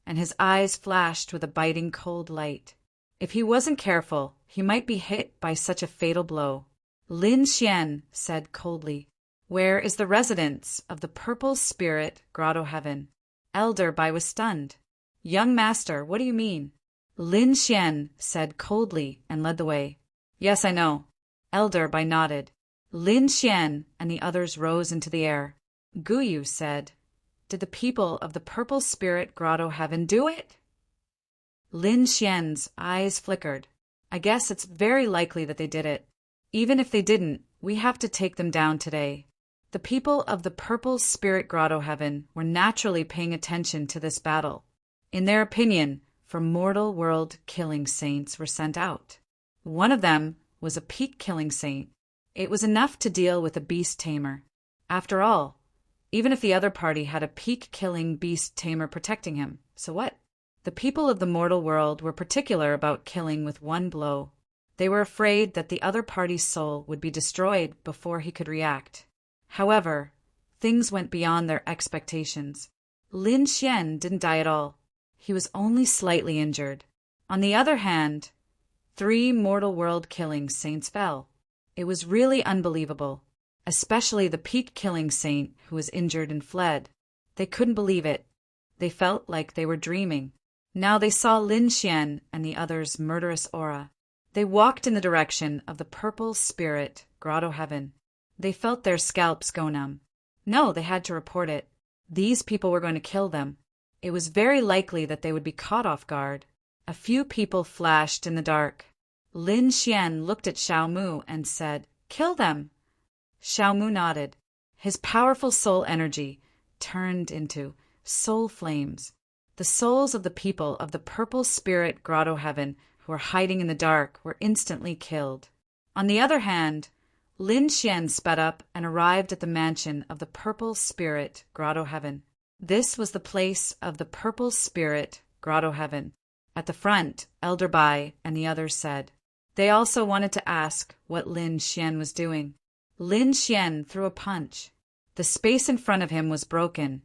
and his eyes flashed with a biting cold light. If he wasn't careful, he might be hit by such a fatal blow. Lin Xian said coldly, "Where is the residence of the Purple Spirit Grotto Heaven?" Elder Bai was stunned. "Young master, what do you mean?" Lin Xian said coldly and led the way. "Yes, I know." Elder Bai nodded. Lin Xian and the others rose into the air. Gu Yu said, "Did the people of the Purple Spirit Grotto Heaven do it?" Lin Xian's eyes flickered. "I guess it's very likely that they did it. Even if they didn't, we have to take them down today." The people of the Purple Spirit Grotto Heaven were naturally paying attention to this battle. In their opinion, for mortal world killing saints were sent out. One of them was a peak-killing saint. It was enough to deal with a beast tamer. After all, even if the other party had a peak-killing beast tamer protecting him, so what? The people of the mortal world were particular about killing with one blow. They were afraid that the other party's soul would be destroyed before he could react. However, things went beyond their expectations. Lin Xian didn't die at all. He was only slightly injured. On the other hand, 3 mortal world-killing saints fell. It was really unbelievable, especially the peak-killing saint who was injured and fled. They couldn't believe it. They felt like they were dreaming. Now they saw Lin Xian and the other's murderous aura. They walked in the direction of the purple spirit grotto heaven. They felt their scalps go numb. No, they had to report it. These people were going to kill them. It was very likely that they would be caught off guard. A few people flashed in the dark. Lin Xian looked at Xiao Mu and said, "Kill them." Xiao Mu nodded. His powerful soul energy turned into soul flames. The souls of the people of the purple spirit grotto heaven who were hiding in the dark were instantly killed. On the other hand, Lin Xian sped up and arrived at the mansion of the purple spirit grotto heaven. This was the place of the purple spirit grotto heaven. At the front, Elder Bai and the others said. They also wanted to ask what Lin Xian was doing. Lin Xian threw a punch. The space in front of him was broken,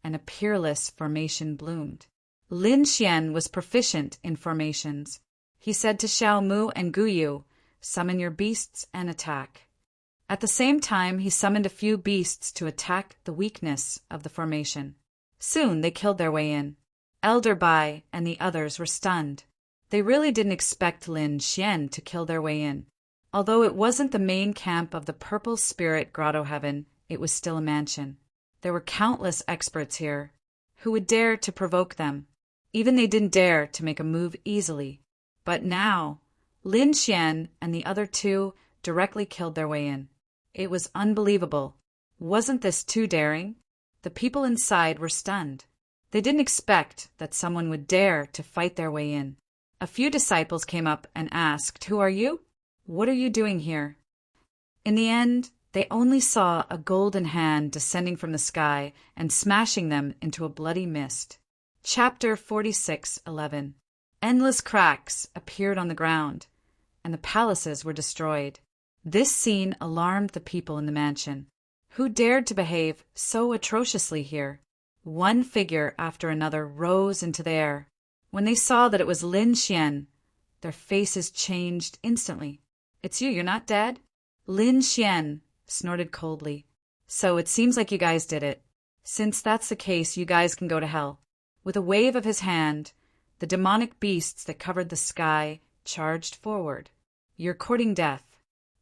and a peerless formation bloomed. Lin Xian was proficient in formations. He said to Xiao Mu and Gu Yu, "Summon your beasts and attack." At the same time, he summoned a few beasts to attack the weakness of the formation. Soon they killed their way in. Elder Bai and the others were stunned. They really didn't expect Lin Xian to kill their way in. Although it wasn't the main camp of the Purple Spirit Grotto Heaven, it was still a mansion. There were countless experts here. Who would dare to provoke them? Even they didn't dare to make a move easily. But now, Lin Xian and the other 2 directly killed their way in. It was unbelievable. Wasn't this too daring? The people inside were stunned. They didn't expect that someone would dare to fight their way in. A few disciples came up and asked, "Who are you? What are you doing here?" In the end, they only saw a golden hand descending from the sky and smashing them into a bloody mist. Chapter 46:11. Endless cracks appeared on the ground, and the palaces were destroyed. This scene alarmed the people in the mansion. Who dared to behave so atrociously here? One figure after another rose into the air. When they saw that it was Lin Xian, their faces changed instantly. "It's you're not dead?" Lin Xian snorted coldly. "So it seems like you guys did it. Since that's the case, you guys can go to hell." With a wave of his hand, the demonic beasts that covered the sky charged forward. "You're courting death.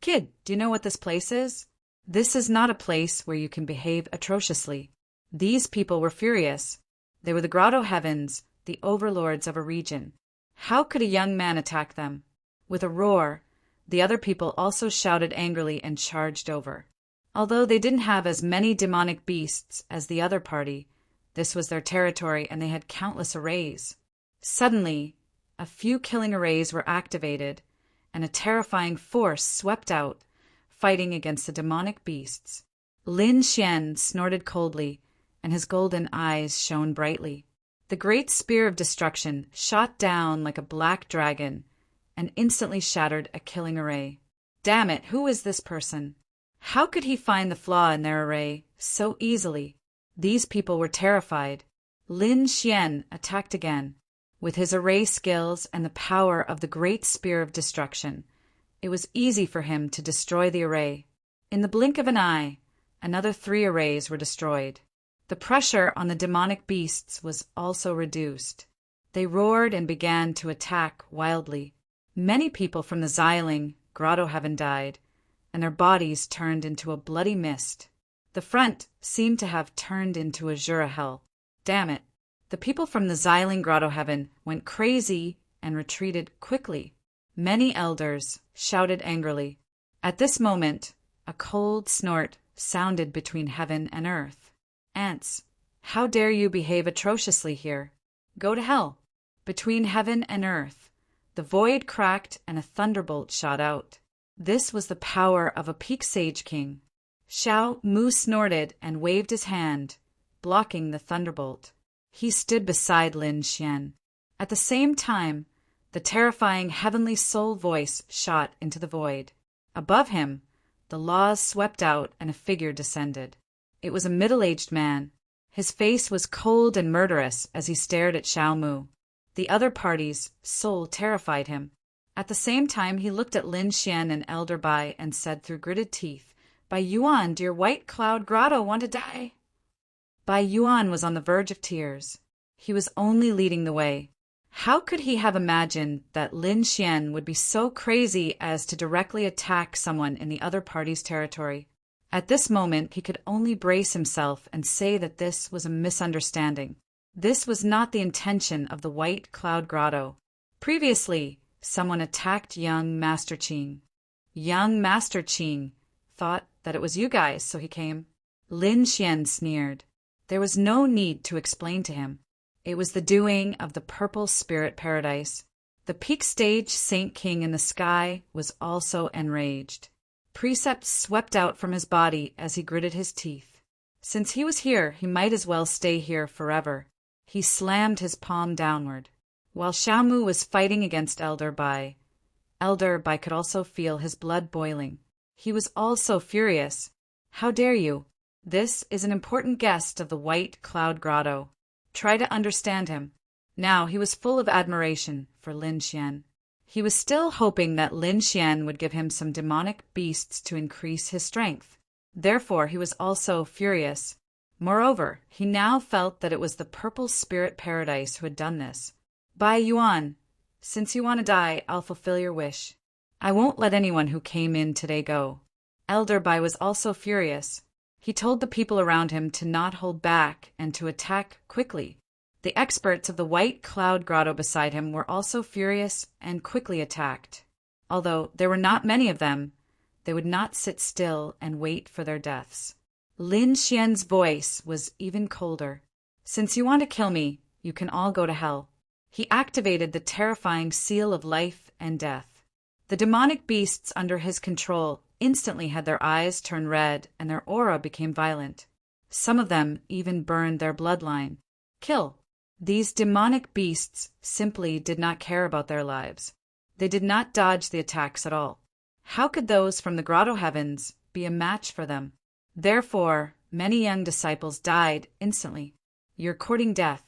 Kid, do you know what this place is? This is not a place where you can behave atrociously." These people were furious. They were the Grotto Heavens, the overlords of a region. How could a young man attack them? With a roar, the other people also shouted angrily and charged over. Although they didn't have as many demonic beasts as the other party, this was their territory and they had countless arrays. Suddenly, a few killing arrays were activated, and a terrifying force swept out, fighting against the demonic beasts. Lin Xian snorted coldly, and his golden eyes shone brightly. The great spear of destruction shot down like a black dragon and instantly shattered a killing array. Damn it, who is this person? How could he find the flaw in their array so easily? These people were terrified. Lin Xian attacked again. With his array skills and the power of the great spear of destruction, it was easy for him to destroy the array. In the blink of an eye, another 3 arrays were destroyed. The pressure on the demonic beasts was also reduced. They roared and began to attack wildly. Many people from the Xiling Grotto Heaven died, and their bodies turned into a bloody mist. The front seemed to have turned into a Jura hell. Damn it. The people from the Xiling Grotto Heaven went crazy and retreated quickly. Many elders shouted angrily. At this moment, a cold snort sounded between heaven and earth. "Ants, how dare you behave atrociously here? Go to hell." Between heaven and earth, the void cracked and a thunderbolt shot out. This was the power of a peak sage king. Xiao Mu snorted and waved his hand, blocking the thunderbolt. He stood beside Lin Xian. At the same time, the terrifying heavenly soul voice shot into the void. Above him, the laws swept out and a figure descended. It was a middle-aged man. His face was cold and murderous as he stared at Xiao Mu. The other party's soul terrified him. At the same time, he looked at Lin Xian and Elder Bai and said through gritted teeth, "Bai Yuan, dear White Cloud Grotto, want to die?" Bai Yuan was on the verge of tears. He was only leading the way. How could he have imagined that Lin Xian would be so crazy as to directly attack someone in the other party's territory? At this moment, he could only brace himself and say that this was a misunderstanding. This was not the intention of the White Cloud Grotto. Previously, someone attacked young Master Qing. Young Master Qing thought that it was you guys, so he came. Lin Xian sneered. There was no need to explain to him. It was the doing of the Purple Spirit Paradise. The peak stage Saint King in the sky was also enraged. Precepts swept out from his body as he gritted his teeth. Since he was here, he might as well stay here forever. He slammed his palm downward. While Xiao Mu was fighting against Elder Bai could also feel his blood boiling. He was also furious. How dare you? This is an important guest of the White Cloud Grotto. Try to understand him. Now he was full of admiration for Lin Xian. He was still hoping that Lin Xian would give him some demonic beasts to increase his strength. Therefore, he was also furious. Moreover, he now felt that it was the Purple Spirit Paradise who had done this. Bai Yuan, since you want to die, I'll fulfill your wish. I won't let anyone who came in today go. Elder Bai was also furious. He told the people around him to not hold back and to attack quickly. The experts of the White Cloud Grotto beside him were also furious and quickly attacked. Although there were not many of them, they would not sit still and wait for their deaths. Lin Xian's voice was even colder. Since you want to kill me, you can all go to hell. He activated the terrifying seal of life and death. The demonic beasts under his control instantly had their eyes turn red and their aura became violent. Some of them even burned their bloodline. Kill. These demonic beasts simply did not care about their lives. They did not dodge the attacks at all. How could those from the grotto heavens be a match for them? Therefore, many young disciples died instantly. You're courting death.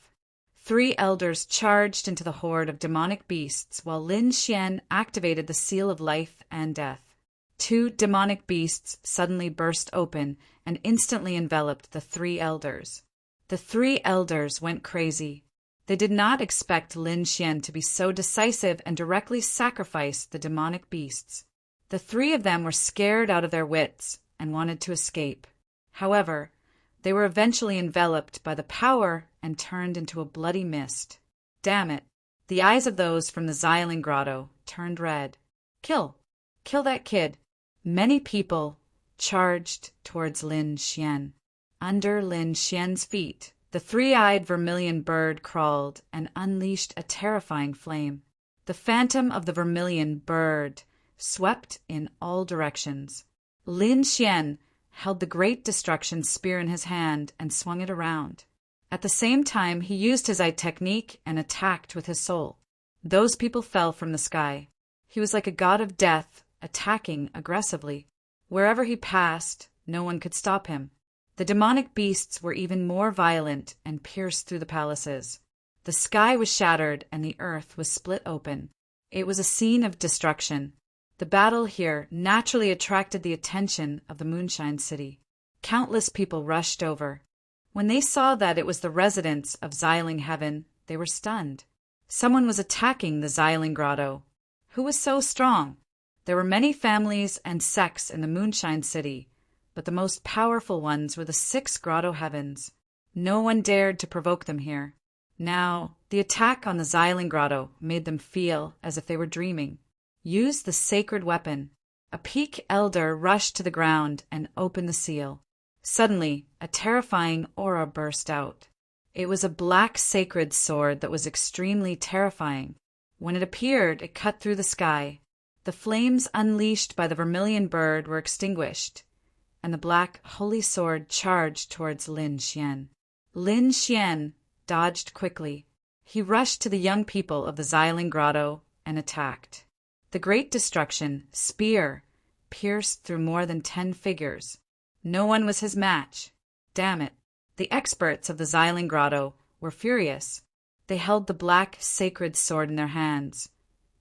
3 elders charged into the horde of demonic beasts while Lin Xian activated the seal of life and death. 2 demonic beasts suddenly burst open and instantly enveloped the 3 elders. The 3 elders went crazy. They did not expect Lin Xian to be so decisive and directly sacrifice the demonic beasts. The 3 of them were scared out of their wits and wanted to escape. However, they were eventually enveloped by the power and turned into a bloody mist. Damn it! The eyes of those from the Xialing Grotto turned red. Kill! Kill that kid! Many people charged towards Lin Xian. Under Lin Xian's feet, the 3-eyed vermilion bird crawled and unleashed a terrifying flame. The phantom of the vermilion bird swept in all directions. Lin Xian held the great destruction spear in his hand and swung it around. At the same time, he used his eye technique and attacked with his soul. Those people fell from the sky. He was like a god of death, attacking aggressively. Wherever he passed, no one could stop him. The demonic beasts were even more violent and pierced through the palaces. The sky was shattered and the earth was split open. It was a scene of destruction. The battle here naturally attracted the attention of the Moonshine City. Countless people rushed over. When they saw that it was the residents of Xialing Heaven, they were stunned. Someone was attacking the Xialing Grotto. Who was so strong? There were many families and sects in the Moonshine City, but the most powerful ones were the 6 grotto heavens. No one dared to provoke them here. Now, the attack on the Xialing Grotto made them feel as if they were dreaming. Use the sacred weapon. A peak elder rushed to the ground and opened the seal. Suddenly, a terrifying aura burst out. It was a black sacred sword that was extremely terrifying. When it appeared, it cut through the sky. The The flames unleashed by the vermilion bird were extinguished, and the black holy sword charged towards Lin Xian. Lin Xian dodged quickly. He rushed to the young people of the Xiling Grotto and attacked. The great destruction, spear, pierced through more than 10 figures. No one was his match. Damn it. The experts of the Xiling Grotto were furious. They held the black sacred sword in their hands,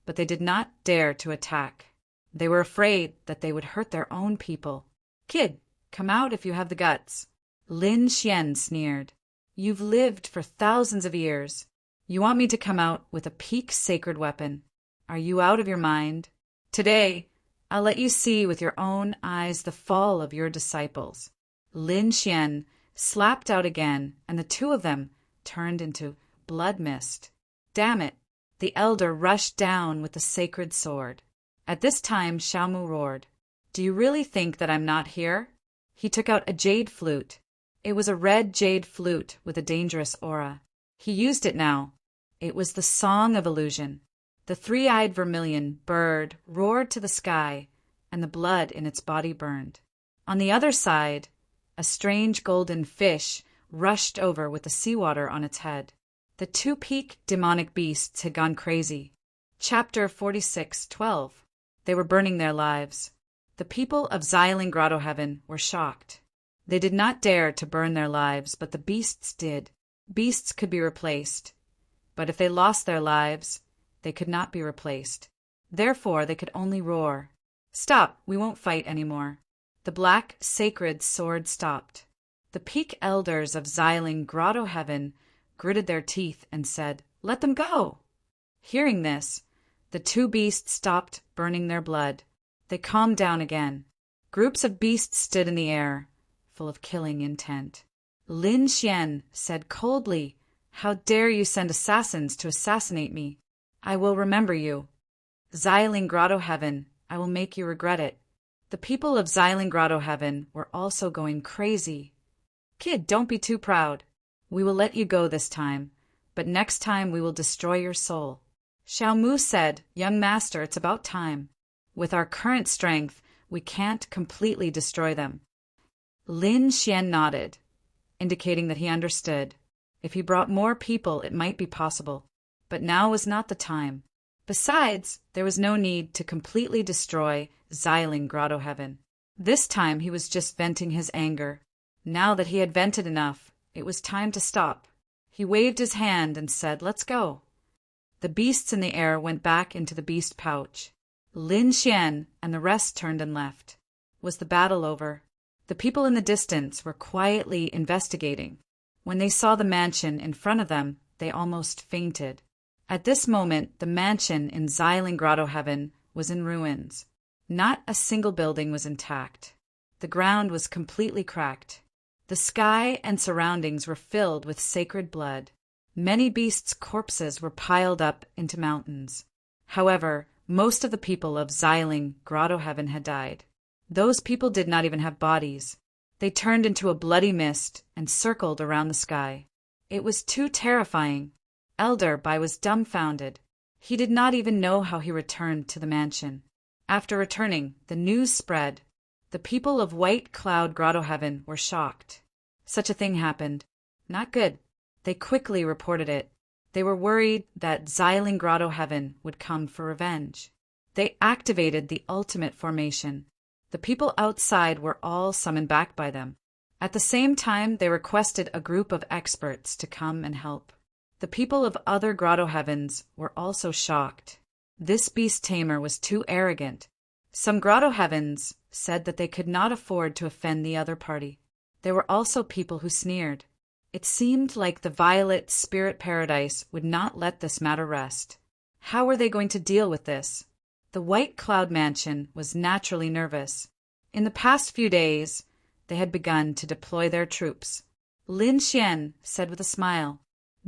but they did not dare to attack. They were afraid that they would hurt their own people. Kid, come out if you have the guts. Lin Xian sneered. You've lived for thousands of years. You want me to come out with a peak sacred weapon. Are you out of your mind? Today, I'll let you see with your own eyes the fall of your disciples. Lin Xian slapped out again, and the two of them turned into blood mist. Damn it! The elder rushed down with the sacred sword. At this time, Xiaomu roared, Do you really think that I'm not here? He took out a jade flute. It was a red jade flute with a dangerous aura. He used it now. It was the song of illusion. The three-eyed vermilion bird roared to the sky, and the blood in its body burned. On the other side, a strange golden fish rushed over with the seawater on its head. The two-peak demonic beasts had gone crazy. Chapter 46:12. They were burning their lives. The people of Xiling Grotto Heaven were shocked. They did not dare to burn their lives, but the beasts did. Beasts could be replaced, but if they lost their lives, they could not be replaced. Therefore, they could only roar. Stop, we won't fight anymore. The black sacred sword stopped. The peak elders of Xiling Grotto Heaven gritted their teeth and said, Let them go! Hearing this, the two beasts stopped burning their blood. They calmed down again. Groups of beasts stood in the air, full of killing intent. Lin Xian said coldly, How dare you send assassins to assassinate me? I will remember you. Xiling Grotto Heaven, I will make you regret it. The people of Xiling Grotto Heaven were also going crazy. Kid, don't be too proud. We will let you go this time, but next time we will destroy your soul. Xiaomu said, Young master, it's about time. With our current strength, we can't completely destroy them. Lin Xian nodded, indicating that he understood. If he brought more people, it might be possible. But now was not the time. Besides, there was no need to completely destroy Xiling Grotto Heaven. This time he was just venting his anger. Now that he had vented enough, it was time to stop. He waved his hand and said, Let's go. The beasts in the air went back into the beast pouch. Lin Xian and the rest turned and left. Was the battle over? The people in the distance were quietly investigating. When they saw the mansion in front of them, they almost fainted. At this moment, the mansion in Xiling Grotto Heaven was in ruins. Not a single building was intact. The ground was completely cracked. The sky and surroundings were filled with sacred blood. Many beasts' corpses were piled up into mountains. However, most of the people of Xiling Grotto Heaven had died. Those people did not even have bodies. They turned into a bloody mist and circled around the sky. It was too terrifying. Elder Bai was dumbfounded. He did not even know how he returned to the mansion. After returning, the news spread. The people of White Cloud Grotto Heaven were shocked. Such a thing happened. Not good. They quickly reported it. They were worried that Xiling Grotto Heaven would come for revenge. They activated the ultimate formation. The people outside were all summoned back by them. At the same time, they requested a group of experts to come and help. The people of other Grotto Heavens were also shocked. This beast tamer was too arrogant. Some Grotto Heavens said that they could not afford to offend the other party. There were also people who sneered. It seemed like the Violet Spirit Paradise would not let this matter rest. How were they going to deal with this? The White Cloud Mansion was naturally nervous. In the past few days, they had begun to deploy their troops. Lin Xian said with a smile,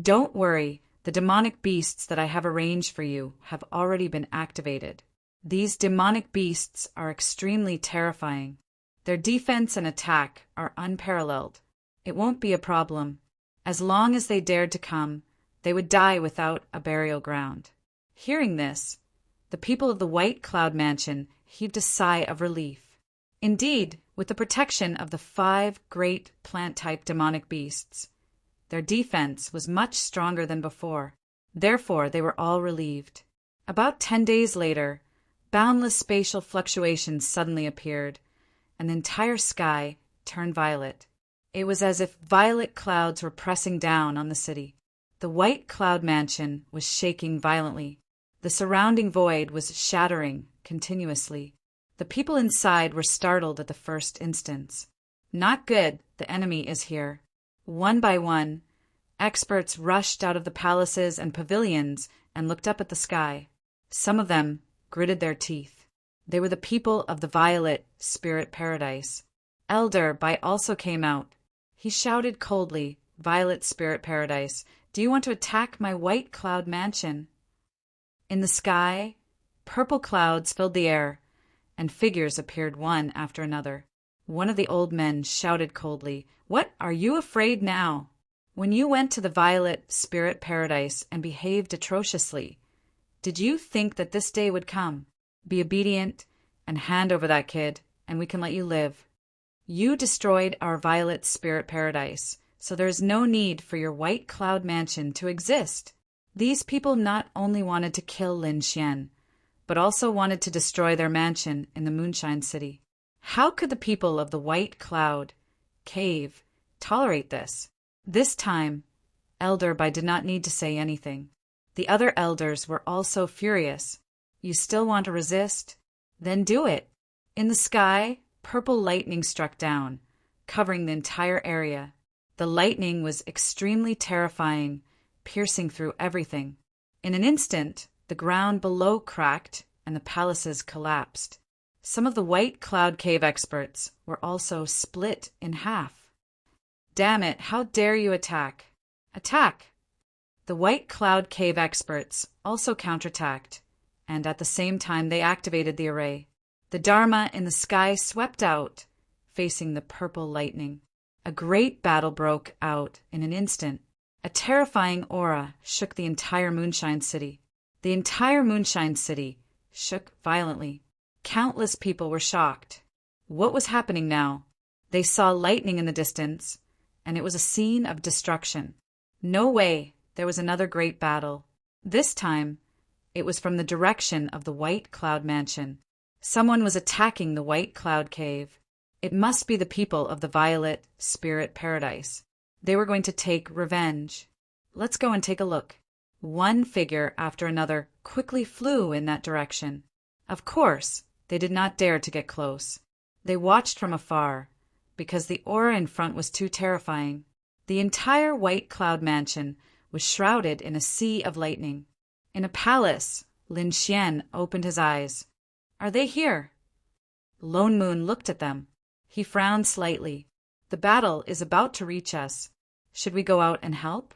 Don't worry, the demonic beasts that I have arranged for you have already been activated. These demonic beasts are extremely terrifying. Their defense and attack are unparalleled. It won't be a problem. As long as they dared to come, they would die without a burial ground. Hearing this, The people of the White Cloud Mansion heaved a sigh of relief. Indeed, with the protection of the 5 great plant-type demonic beasts, their defense was much stronger than before. Therefore, they were all relieved. About 10 days later, boundless spatial fluctuations suddenly appeared, and the entire sky turned violet. It was as if violet clouds were pressing down on the city. The White Cloud Mansion was shaking violently. The surrounding void was shattering continuously. The people inside were startled at the first instance. Not good, the enemy is here. One by one, experts rushed out of the palaces and pavilions and looked up at the sky. Some of them gritted their teeth. They were the people of the Violet Spirit Paradise. Elder Bai also came out. He shouted coldly, "Violet Spirit Paradise, do you want to attack my White Cloud Mansion?" In the sky, purple clouds filled the air, and figures appeared one after another. One of the old men shouted coldly, "What are you afraid now? When you went to the Violet Spirit Paradise and behaved atrociously, did you think that this day would come? Be obedient and hand over that kid, and we can let you live. You destroyed our Violet Spirit Paradise, so there is no need for your White Cloud Mansion to exist." These people not only wanted to kill Lin Xian, but also wanted to destroy their mansion in the Moonshine City. How could the people of the White Cloud Cave tolerate this? This time, Elder Bai did not need to say anything. The other elders were also furious. You still want to resist? Then do it. In the sky, purple lightning struck down, covering the entire area. The lightning was extremely terrifying, piercing through everything. In an instant, the ground below cracked and the palaces collapsed. Some of the White Cloud Cave experts were also split in half. "Damn it, how dare you attack? Attack!" The White Cloud Cave experts also counterattacked, and at the same time they activated the array. The Dharma in the sky swept out, facing the purple lightning. A great battle broke out in an instant. A terrifying aura shook the entire Moonshine City. The entire Moonshine City shook violently. Countless people were shocked. What was happening now? They saw lightning in the distance, and it was a scene of destruction. No way, there was another great battle. This time, it was from the direction of the White Cloud Mansion. Someone was attacking the White Cloud Cave. It must be the people of the Violet Spirit Paradise. They were going to take revenge. Let's go and take a look. One figure after another quickly flew in that direction. Of course, they did not dare to get close. They watched from afar, because the aura in front was too terrifying. The entire White Cloud Mansion was shrouded in a sea of lightning. In a palace, Lin Xian opened his eyes. "Are they here?" Lone Moon looked at them. He frowned slightly. "The battle is about to reach us. Should we go out and help?"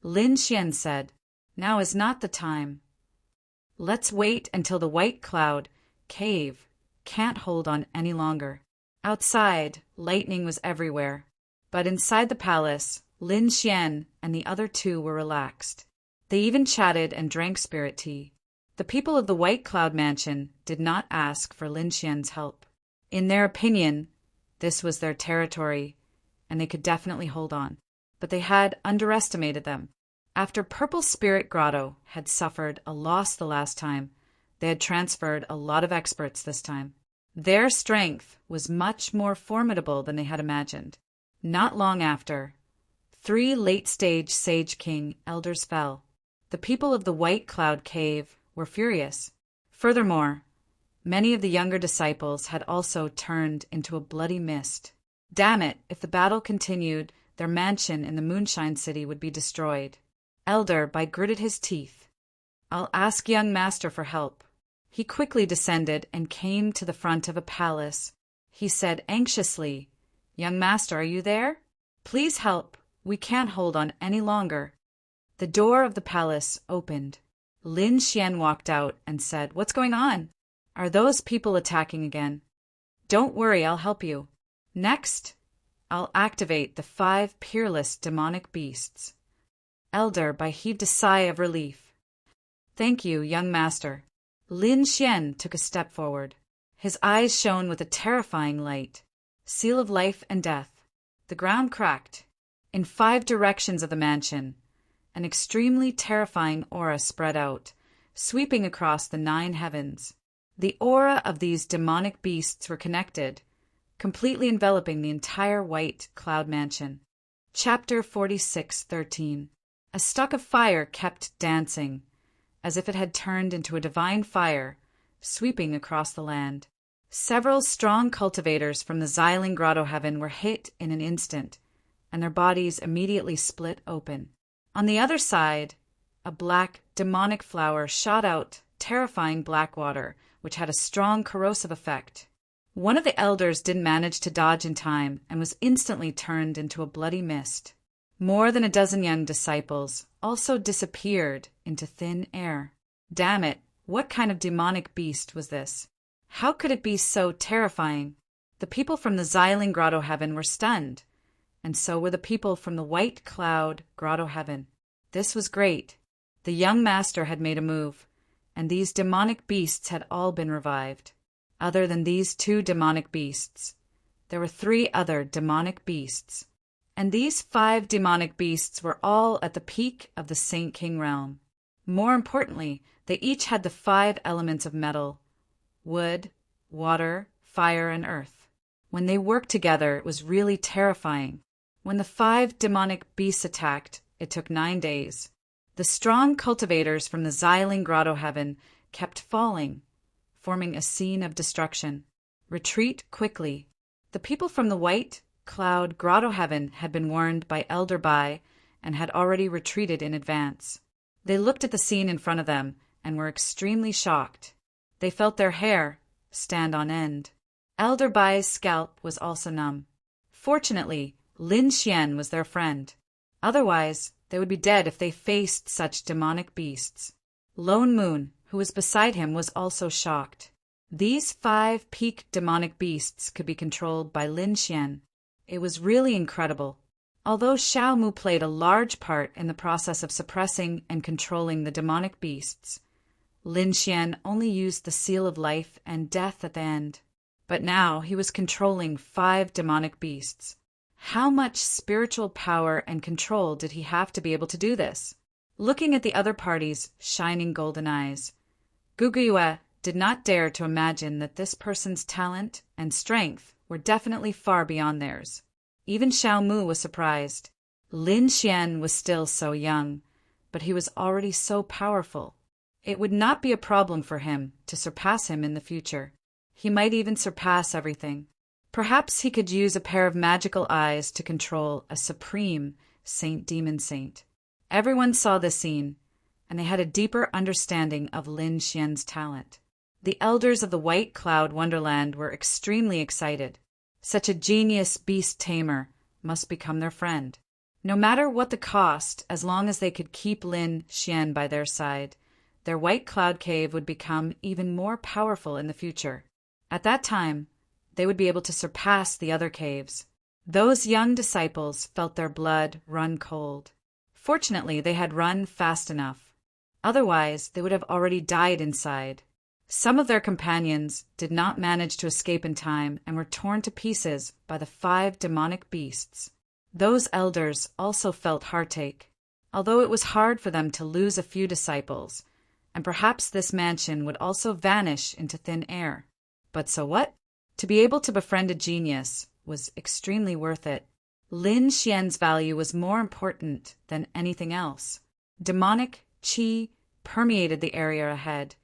Lin Xian said, "Now is not the time. Let's wait until the White Cloud Cave can't hold on any longer." Outside, lightning was everywhere. But inside the palace, Lin Xian and the other two were relaxed. They even chatted and drank spirit tea. The people of the White Cloud Mansion did not ask for Lin Xian's help. In their opinion, this was their territory, and they could definitely hold on. But they had underestimated them. After Purple Spirit Grotto had suffered a loss the last time, they had transferred a lot of experts this time. Their strength was much more formidable than they had imagined. Not long after, 3 late-stage Sage King elders fell. The people of the White Cloud Cave were furious. Furthermore, many of the younger disciples had also turned into a bloody mist. Damn it, if the battle continued, their mansion in the Moonshine City would be destroyed. Elder Bai gritted his teeth. "I'll ask young master for help." He quickly descended and came to the front of a palace. He said anxiously, "Young master, are you there? Please help. We can't hold on any longer." The door of the palace opened. Lin Xian walked out and said, "What's going on? Are those people attacking again?" "Don't worry, I'll help you. Next, I'll activate the 5 peerless demonic beasts." Elder Bai heaved a sigh of relief. "Thank you, young master." Lin Xian took a step forward. His eyes shone with a terrifying light. Seal of life and death. The ground cracked. In 5 directions of the mansion, an extremely terrifying aura spread out, sweeping across the 9 heavens. The aura of these demonic beasts were connected, completely enveloping the entire white cloud mansion. Chapter 46:13. A stalk of fire kept dancing, as if it had turned into a divine fire, sweeping across the land. Several strong cultivators from the Xiling Grotto heaven were hit in an instant, and their bodies immediately split open. On the other side, a black, demonic flower shot out terrifying black water, which had a strong corrosive effect. One of the elders didn't manage to dodge in time and was instantly turned into a bloody mist. More than a dozen young disciples also disappeared into thin air. Damn it, what kind of demonic beast was this? How could it be so terrifying? The people from the Xiling Grotto heaven were stunned, and so were the people from the White Cloud Grotto heaven. This was great. The young master had made a move, and these demonic beasts had all been revived. Other than these 2 demonic beasts, there were 3 other demonic beasts, and these 5 demonic beasts were all at the peak of the Saint King realm. More importantly, they each had the 5 elements of metal: wood, water, fire, and earth. When they worked together, it was really terrifying. When the 5 demonic beasts attacked, it took 9 days. The strong cultivators from the Xiling Grotto heaven kept falling, forming a scene of destruction. Retreat quickly. The people from the White Cloud Grotto heaven had been warned by Elder Bai and had already retreated in advance. They looked at the scene in front of them and were extremely shocked. They felt their hair stand on end. Elder Bai's scalp was also numb. Fortunately, Lin Xian was their friend. Otherwise, they would be dead if they faced such demonic beasts. Lone Moon, who was beside him, was also shocked. These 5 peak demonic beasts could be controlled by Lin Xian. It was really incredible. Although Xiao Mu played a large part in the process of suppressing and controlling the demonic beasts, Lin Xian only used the seal of life and death at the end. But now he was controlling 5 demonic beasts. How much spiritual power and control did he have to be able to do this? Looking at the other party's shining golden eyes, Guguyue did not dare to imagine that this person's talent and strength were definitely far beyond theirs. Even Xiao Mu was surprised. Lin Xian was still so young, but he was already so powerful. It would not be a problem for him to surpass him in the future. He might even surpass everything. Perhaps he could use a pair of magical eyes to control a supreme demon saint. Everyone saw this scene, and they had a deeper understanding of Lin Xian's talent. The elders of the White Cloud Wonderland were extremely excited. Such a genius beast tamer must become their friend. No matter what the cost, as long as they could keep Lin Xian by their side, their White Cloud Cave would become even more powerful in the future. At that time, they would be able to surpass the other caves. Those young disciples felt their blood run cold. Fortunately, they had run fast enough. Otherwise, they would have already died inside. Some of their companions did not manage to escape in time and were torn to pieces by the 5 demonic beasts. Those elders also felt heartache, although it was hard for them to lose a few disciples, and perhaps this mansion would also vanish into thin air. But so what? To be able to befriend a genius was extremely worth it. Lin Xian's value was more important than anything else. Demonic qi permeated the area ahead,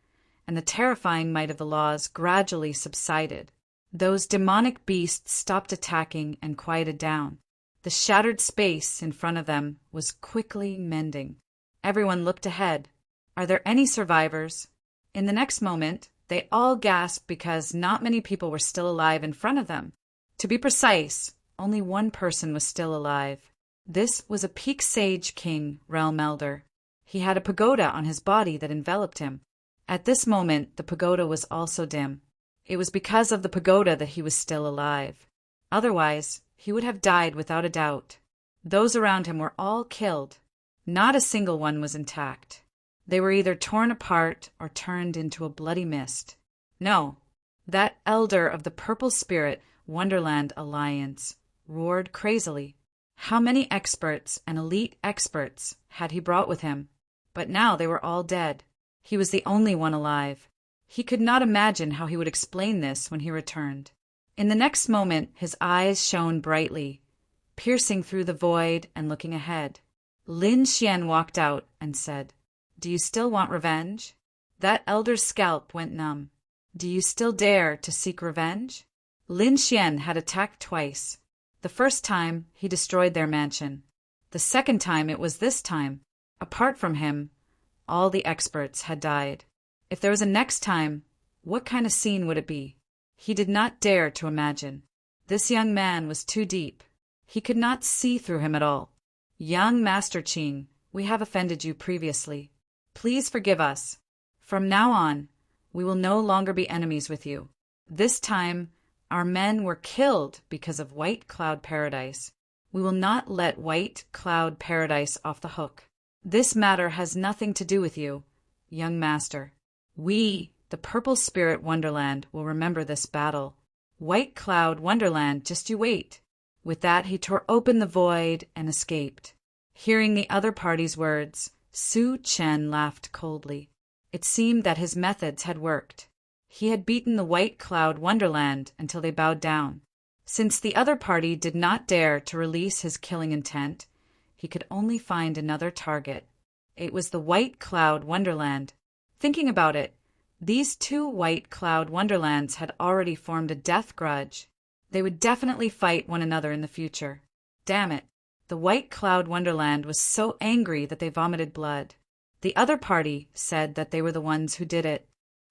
and the terrifying might of the laws gradually subsided. Those demonic beasts stopped attacking and quieted down. The shattered space in front of them was quickly mending. Everyone looked ahead. Are there any survivors? In the next moment, they all gasped because not many people were still alive in front of them. To be precise, only one person was still alive. This was a Peak Sage King Realm Elder. He had a pagoda on his body that enveloped him. At this moment, the pagoda was also dim. It was because of the pagoda that he was still alive. Otherwise, he would have died without a doubt. Those around him were all killed. Not a single one was intact. They were either torn apart or turned into a bloody mist. No, that elder of the Purple Spirit Wonderland Alliance roared crazily. How many experts and elite experts had he brought with him? But now they were all dead. He was the only one alive. He could not imagine how he would explain this when he returned. In the next moment his eyes shone brightly, piercing through the void and looking ahead. Lin Xian walked out and said, "Do you still want revenge?" That elder's scalp went numb. "Do you still dare to seek revenge?" Lin Xian had attacked twice. The first time, he destroyed their mansion. The second time, it was this time. Apart from him, all the experts had died. If there was a next time, what kind of scene would it be? He did not dare to imagine. This young man was too deep. He could not see through him at all. "Young Master Qing, we have offended you previously. Please forgive us. From now on, we will no longer be enemies with you. This time, our men were killed because of White Cloud Paradise. We will not let White Cloud Paradise off the hook. This matter has nothing to do with you, young master. We, the Purple Spirit Wonderland, will remember this battle. White Cloud Wonderland, just you wait." With that, he tore open the void and escaped. Hearing the other party's words, Su Chen laughed coldly. It seemed that his methods had worked. He had beaten the White Cloud Wonderland until they bowed down. Since the other party did not dare to release his killing intent, he could only find another target. It was the White Cloud Wonderland. Thinking about it, these two White Cloud Wonderlands had already formed a death grudge. They would definitely fight one another in the future. Damn it! The White Cloud Wonderland was so angry that they vomited blood. The other party said that they were the ones who did it.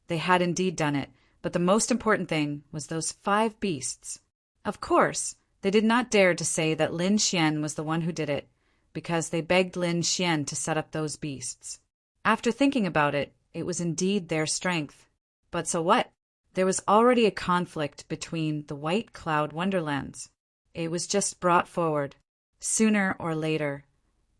They had indeed done it, but the most important thing was those 5 beasts. Of course, they did not dare to say that Lin Xian was the one who did it, because they begged Lin Xian to set up those beasts. After thinking about it, it was indeed their strength. But so what? There was already a conflict between the White Cloud Wonderlands. It was just brought forward. Sooner or later,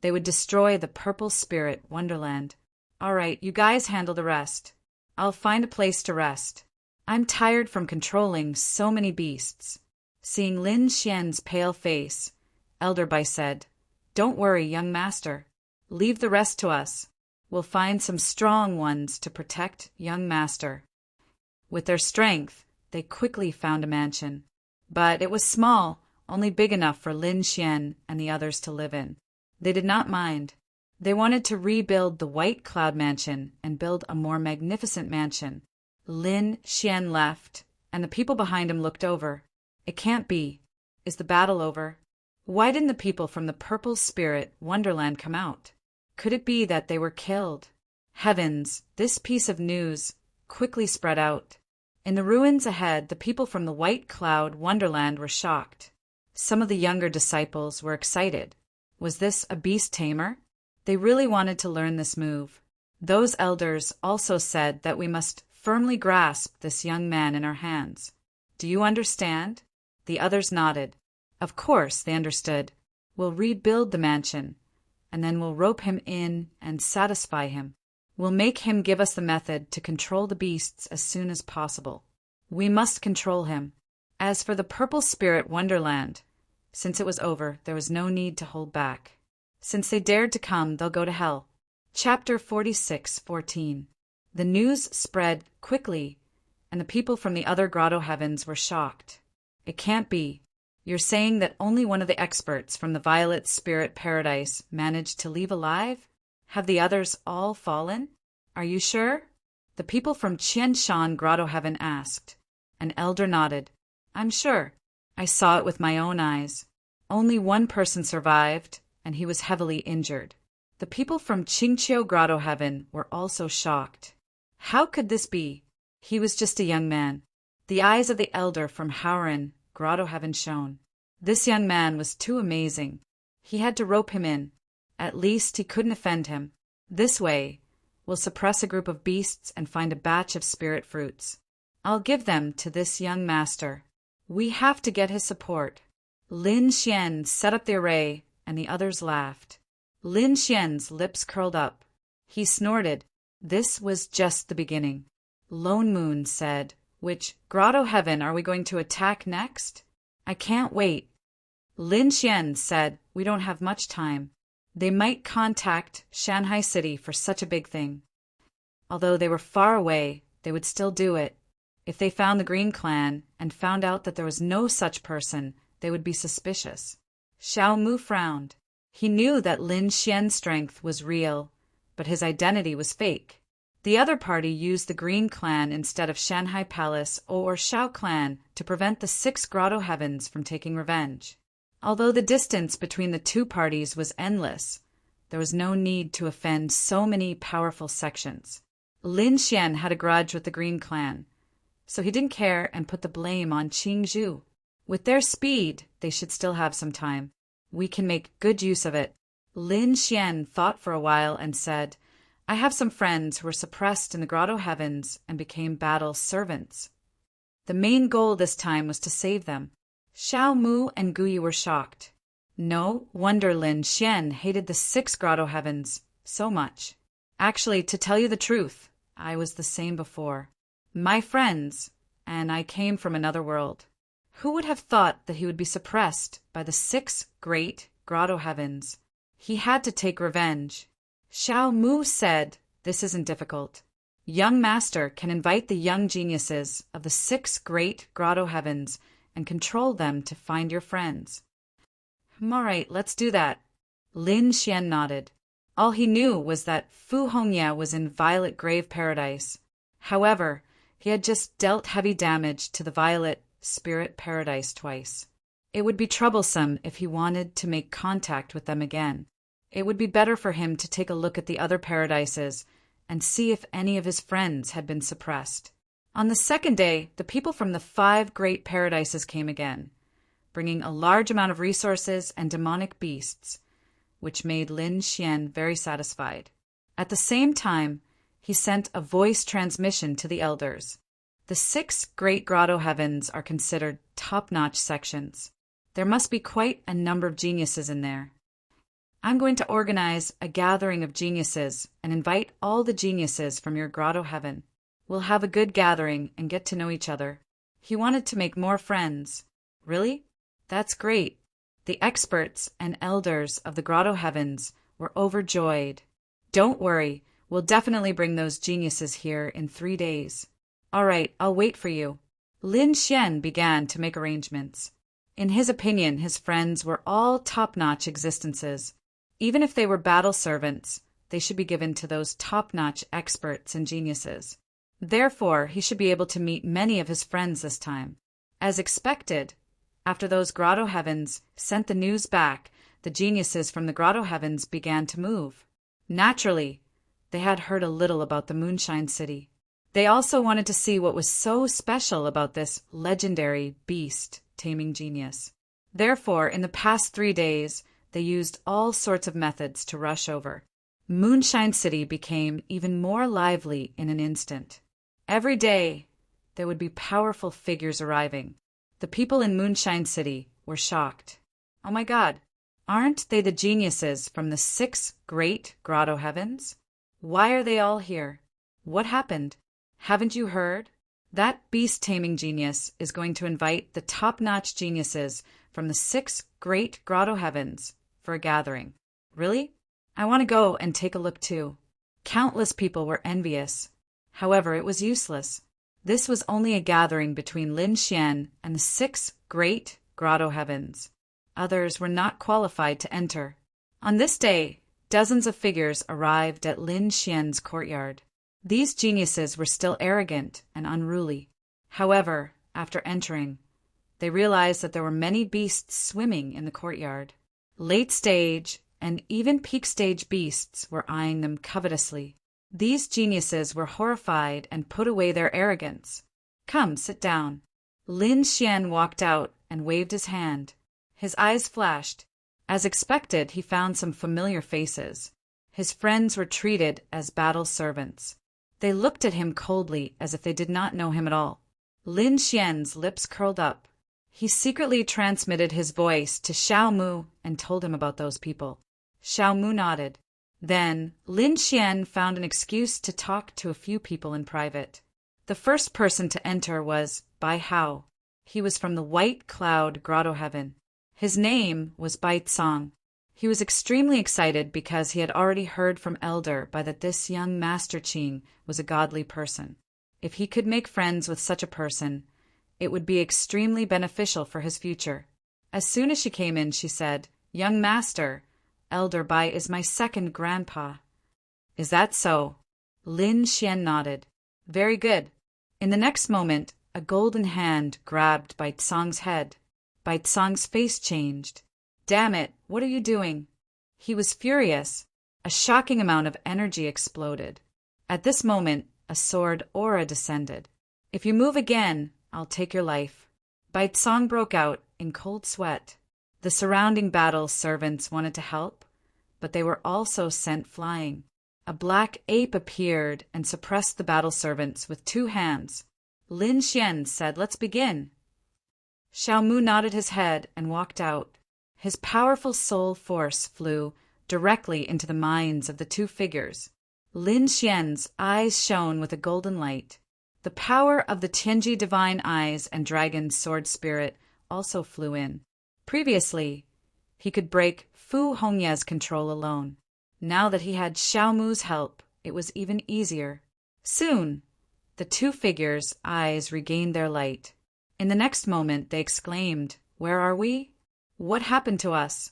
they would destroy the Purple Spirit Wonderland. All right, you guys handle the rest. I'll find a place to rest. I'm tired from controlling so many beasts. Seeing Lin Xian's pale face, Elder Bai said, "Don't worry, young master. Leave the rest to us. We'll find some strong ones to protect young master." With their strength, they quickly found a mansion. But it was small, only big enough for Lin Xian and the others to live in. They did not mind. They wanted to rebuild the White Cloud Mansion and build a more magnificent mansion. Lin Xian left, and the people behind him looked over. It can't be. Is the battle over? Why didn't the people from the Purple Spirit Wonderland come out? Could it be that they were killed? Heavens, this piece of news quickly spread out. In the ruins ahead, the people from the White Cloud Wonderland were shocked. Some of the younger disciples were excited. Was this a beast tamer? They really wanted to learn this move. Those elders also said that we must firmly grasp this young man in our hands. Do you understand? The others nodded. Of course, they understood. We'll rebuild the mansion, and then we'll rope him in and satisfy him. We'll make him give us the method to control the beasts as soon as possible. We must control him. As for the Purple Spirit Wonderland, since it was over, there was no need to hold back. Since they dared to come, they'll go to hell. Chapter 46:14. The news spread quickly, and the people from the other grotto heavens were shocked. It can't be. You're saying that only one of the experts from the Violet Spirit Paradise managed to leave alive? Have the others all fallen? Are you sure? The people from Qianshan Grotto Heaven asked. An elder nodded. I'm sure. I saw it with my own eyes. Only one person survived, and he was heavily injured. The people from Qingqiu Grotto Heaven were also shocked. How could this be? He was just a young man. The eyes of the elder from Howren Grotto Heaven shone. This young man was too amazing. He had to rope him in. At least he couldn't offend him. This way, we'll suppress a group of beasts and find a batch of spirit fruits. I'll give them to this young master. We have to get his support. Lin Xian set up the array, and the others laughed. Lin Xian's lips curled up. He snorted. This was just the beginning. Lone Moon said, "Which grotto heaven are we going to attack next? I can't wait." Lin Xian said, "We don't have much time. They might contact Shanghai City for such a big thing. Although they were far away, they would still do it. If they found the Green Clan and found out that there was no such person, they would be suspicious." Xiao Mu frowned. He knew that Lin Xian's strength was real, but his identity was fake. The other party used the Green Clan instead of Shanghai Palace or Shao Clan to prevent the 6 grotto heavens from taking revenge. Although the distance between the two parties was endless, there was no need to offend so many powerful sections. Lin Xian had a grudge with the Green Clan, so he didn't care and put the blame on Qing Zhu. With their speed, they should still have some time. We can make good use of it. Lin Xian thought for a while and said, "I have some friends who were suppressed in the grotto heavens and became battle servants." The main goal this time was to save them. Xiao Mu and Guyi were shocked. No wonder Lin Xian hated the 6 grotto heavens so much. Actually, to tell you the truth, I was the same before. My friends, and I came from another world. Who would have thought that he would be suppressed by the 6 great grotto heavens? He had to take revenge. Xiao Mu said, "This isn't difficult. Young Master can invite the young geniuses of the 6 great grotto heavens and control them to find your friends." "All right, let's do that." Lin Xian nodded. All he knew was that Fu Hongya was in Violet Grave Paradise. However, he had just dealt heavy damage to the Violet Spirit Paradise twice. It would be troublesome if he wanted to make contact with them again. It would be better for him to take a look at the other paradises and see if any of his friends had been suppressed. On the second day, the people from the 5 great paradises came again, bringing a large amount of resources and demonic beasts, which made Lin Xian very satisfied. At the same time, he sent a voice transmission to the elders. The 6 great grotto heavens are considered top-notch sections. There must be quite a number of geniuses in there. I'm going to organize a gathering of geniuses and invite all the geniuses from your grotto heaven. We'll have a good gathering and get to know each other. He wanted to make more friends. Really? That's great. The experts and elders of the grotto heavens were overjoyed. Don't worry, we'll definitely bring those geniuses here in 3 days. All right, I'll wait for you. Lin Xian began to make arrangements. In his opinion, his friends were all top-notch existences. Even if they were battle servants, they should be given to those top-notch experts and geniuses. Therefore, he should be able to meet many of his friends this time. As expected, after those grotto heavens sent the news back, the geniuses from the grotto heavens began to move. Naturally, they had heard a little about the Moonshine City. They also wanted to see what was so special about this legendary beast-taming genius. Therefore, in the past 3 days, they used all sorts of methods to rush over. Moonshine City became even more lively in an instant. Every day, there would be powerful figures arriving. The people in Moonshine City were shocked. Oh my God, aren't they the geniuses from the 6 great grotto heavens? Why are they all here? What happened? Haven't you heard? That beast-taming genius is going to invite the top-notch geniuses from the 6 great grotto heavens for a gathering. Really? I want to go and take a look too. Countless people were envious. However, it was useless. This was only a gathering between Lin Xian and the 6 great grotto heavens. Others were not qualified to enter. On this day, dozens of figures arrived at Lin Xian's courtyard. These geniuses were still arrogant and unruly. However, after entering, they realized that there were many beasts swimming in the courtyard. Late stage and even peak stage beasts were eyeing them covetously. These geniuses were horrified and put away their arrogance. "Come, sit down." Lin Xian walked out and waved his hand. His eyes flashed. As expected, he found some familiar faces. His friends were treated as battle servants. They looked at him coldly as if they did not know him at all. Lin Xian's lips curled up. He secretly transmitted his voice to Xiao Mu and told him about those people. Xiao Mu nodded. Then Lin Xian found an excuse to talk to a few people in private. The first person to enter was Bai Hao. He was from the White Cloud Grotto Heaven. His name was Bai Tsong. He was extremely excited because he had already heard from Elder Bai that this young Master Qing was a godly person. If he could make friends with such a person, it would be extremely beneficial for his future. As soon as she came in, she said, "Young Master, Elder Bai is my second grandpa." "Is that so?" Lin Xian nodded. "Very good." In the next moment, a golden hand grabbed Bai Tsong's head. Bai Tsong's face changed. "Damn it, what are you doing?" He was furious. A shocking amount of energy exploded. At this moment, a sword aura descended. "If you move again, I'll take your life." Bai Tsong broke out in cold sweat. The surrounding battle servants wanted to help, but they were also sent flying. A black ape appeared and suppressed the battle servants with 2 hands. Lin Xian said, "Let's begin." Xiao Mu nodded his head and walked out. His powerful soul force flew directly into the minds of the 2 figures. Lin Xian's eyes shone with a golden light. The power of the Tianji divine eyes and dragon sword spirit also flew in. Previously, he could break Fu Hongya's control alone. Now that he had Xiao Mu's help, it was even easier. Soon, the 2 figures' eyes regained their light. In the next moment, they exclaimed, "Where are we? What happened to us?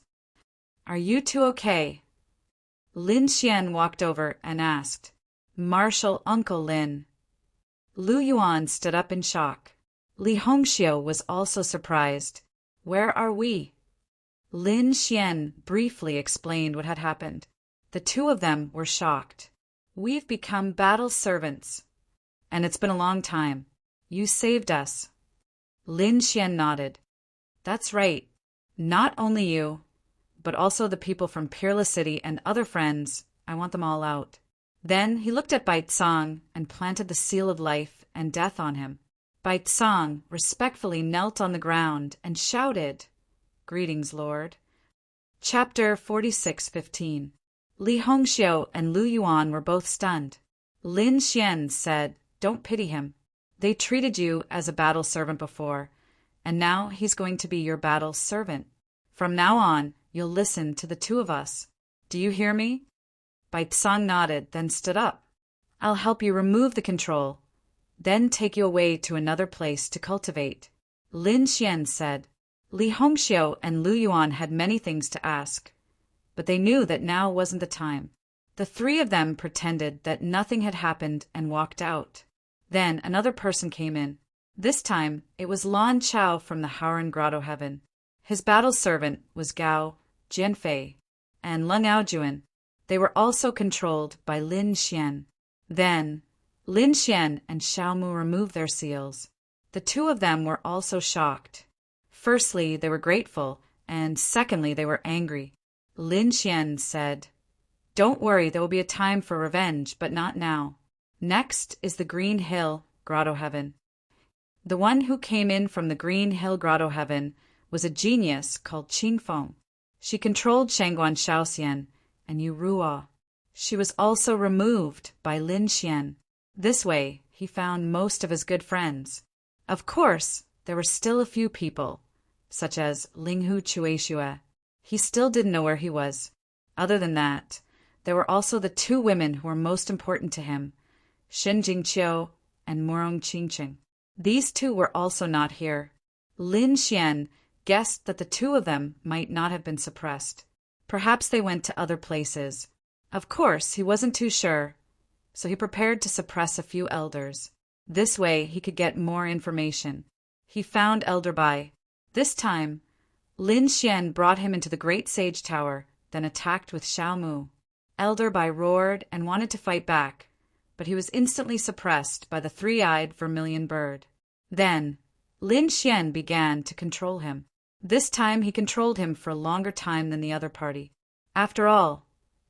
Are you 2 okay?" Lin Xian walked over and asked, "Marshal Uncle Lin." Lu Yuan stood up in shock. Li Hongxiu was also surprised. "Where are we?" Lin Xian briefly explained what had happened. The 2 of them were shocked. "We've become battle servants. And it's been a long time. You saved us." Lin Xian nodded. "That's right. Not only you, but also the people from Peerless City and other friends. I want them all out." Then he looked at Bai Tsong and planted the seal of life and death on him. Bai Tsong respectfully knelt on the ground and shouted, "Greetings, Lord." Chapter 46:15. Li Hongxiu and Lu Yuan were both stunned. Lin Xian said, "Don't pity him. They treated you as a battle servant before, and now he's going to be your battle servant. From now on, you'll listen to the 2 of us. Do you hear me?" Bai Tsong nodded, then stood up. "I'll help you remove the control, then take you away to another place to cultivate." Lin Xian said. Li Hongxiu and Lu Yuan had many things to ask, but they knew that now wasn't the time. The 3 of them pretended that nothing had happened and walked out. Then another person came in. This time, it was Lan Chao from the Howren Grotto Heaven. His battle servant was Gao, Jianfei, and Leng Aojuan. They were also controlled by Lin Xian. Then, Lin Xian and Xiao Mu removed their seals. The 2 of them were also shocked. Firstly, they were grateful, and secondly, they were angry. Lin Xian said, "Don't worry, there will be a time for revenge, but not now. Next is the Green Hill Grotto Heaven." The one who came in from the Green Hill Grotto Heaven was a genius called Qing Feng. She controlled Shangguan Shaoxian and Yu Ruo. She was also removed by Lin Xian. This way, he found most of his good friends. Of course, there were still a few people, such as Linghu Chueshua. He still didn't know where he was. Other than that, there were also the 2 women who were most important to him, Shen Jingqiu and Murong Qingqing. These 2 were also not here. Lin Xian guessed that the 2 of them might not have been suppressed. Perhaps they went to other places. Of course, he wasn't too sure, so he prepared to suppress a few elders. This way, he could get more information. He found Elder Bai. This time, Lin Xian brought him into the Great Sage Tower, then attacked with Xiao Mu. Elder Bai roared and wanted to fight back, but he was instantly suppressed by the 3-eyed vermilion bird. Then, Lin Xian began to control him. This time he controlled him for a longer time than the other party. After all,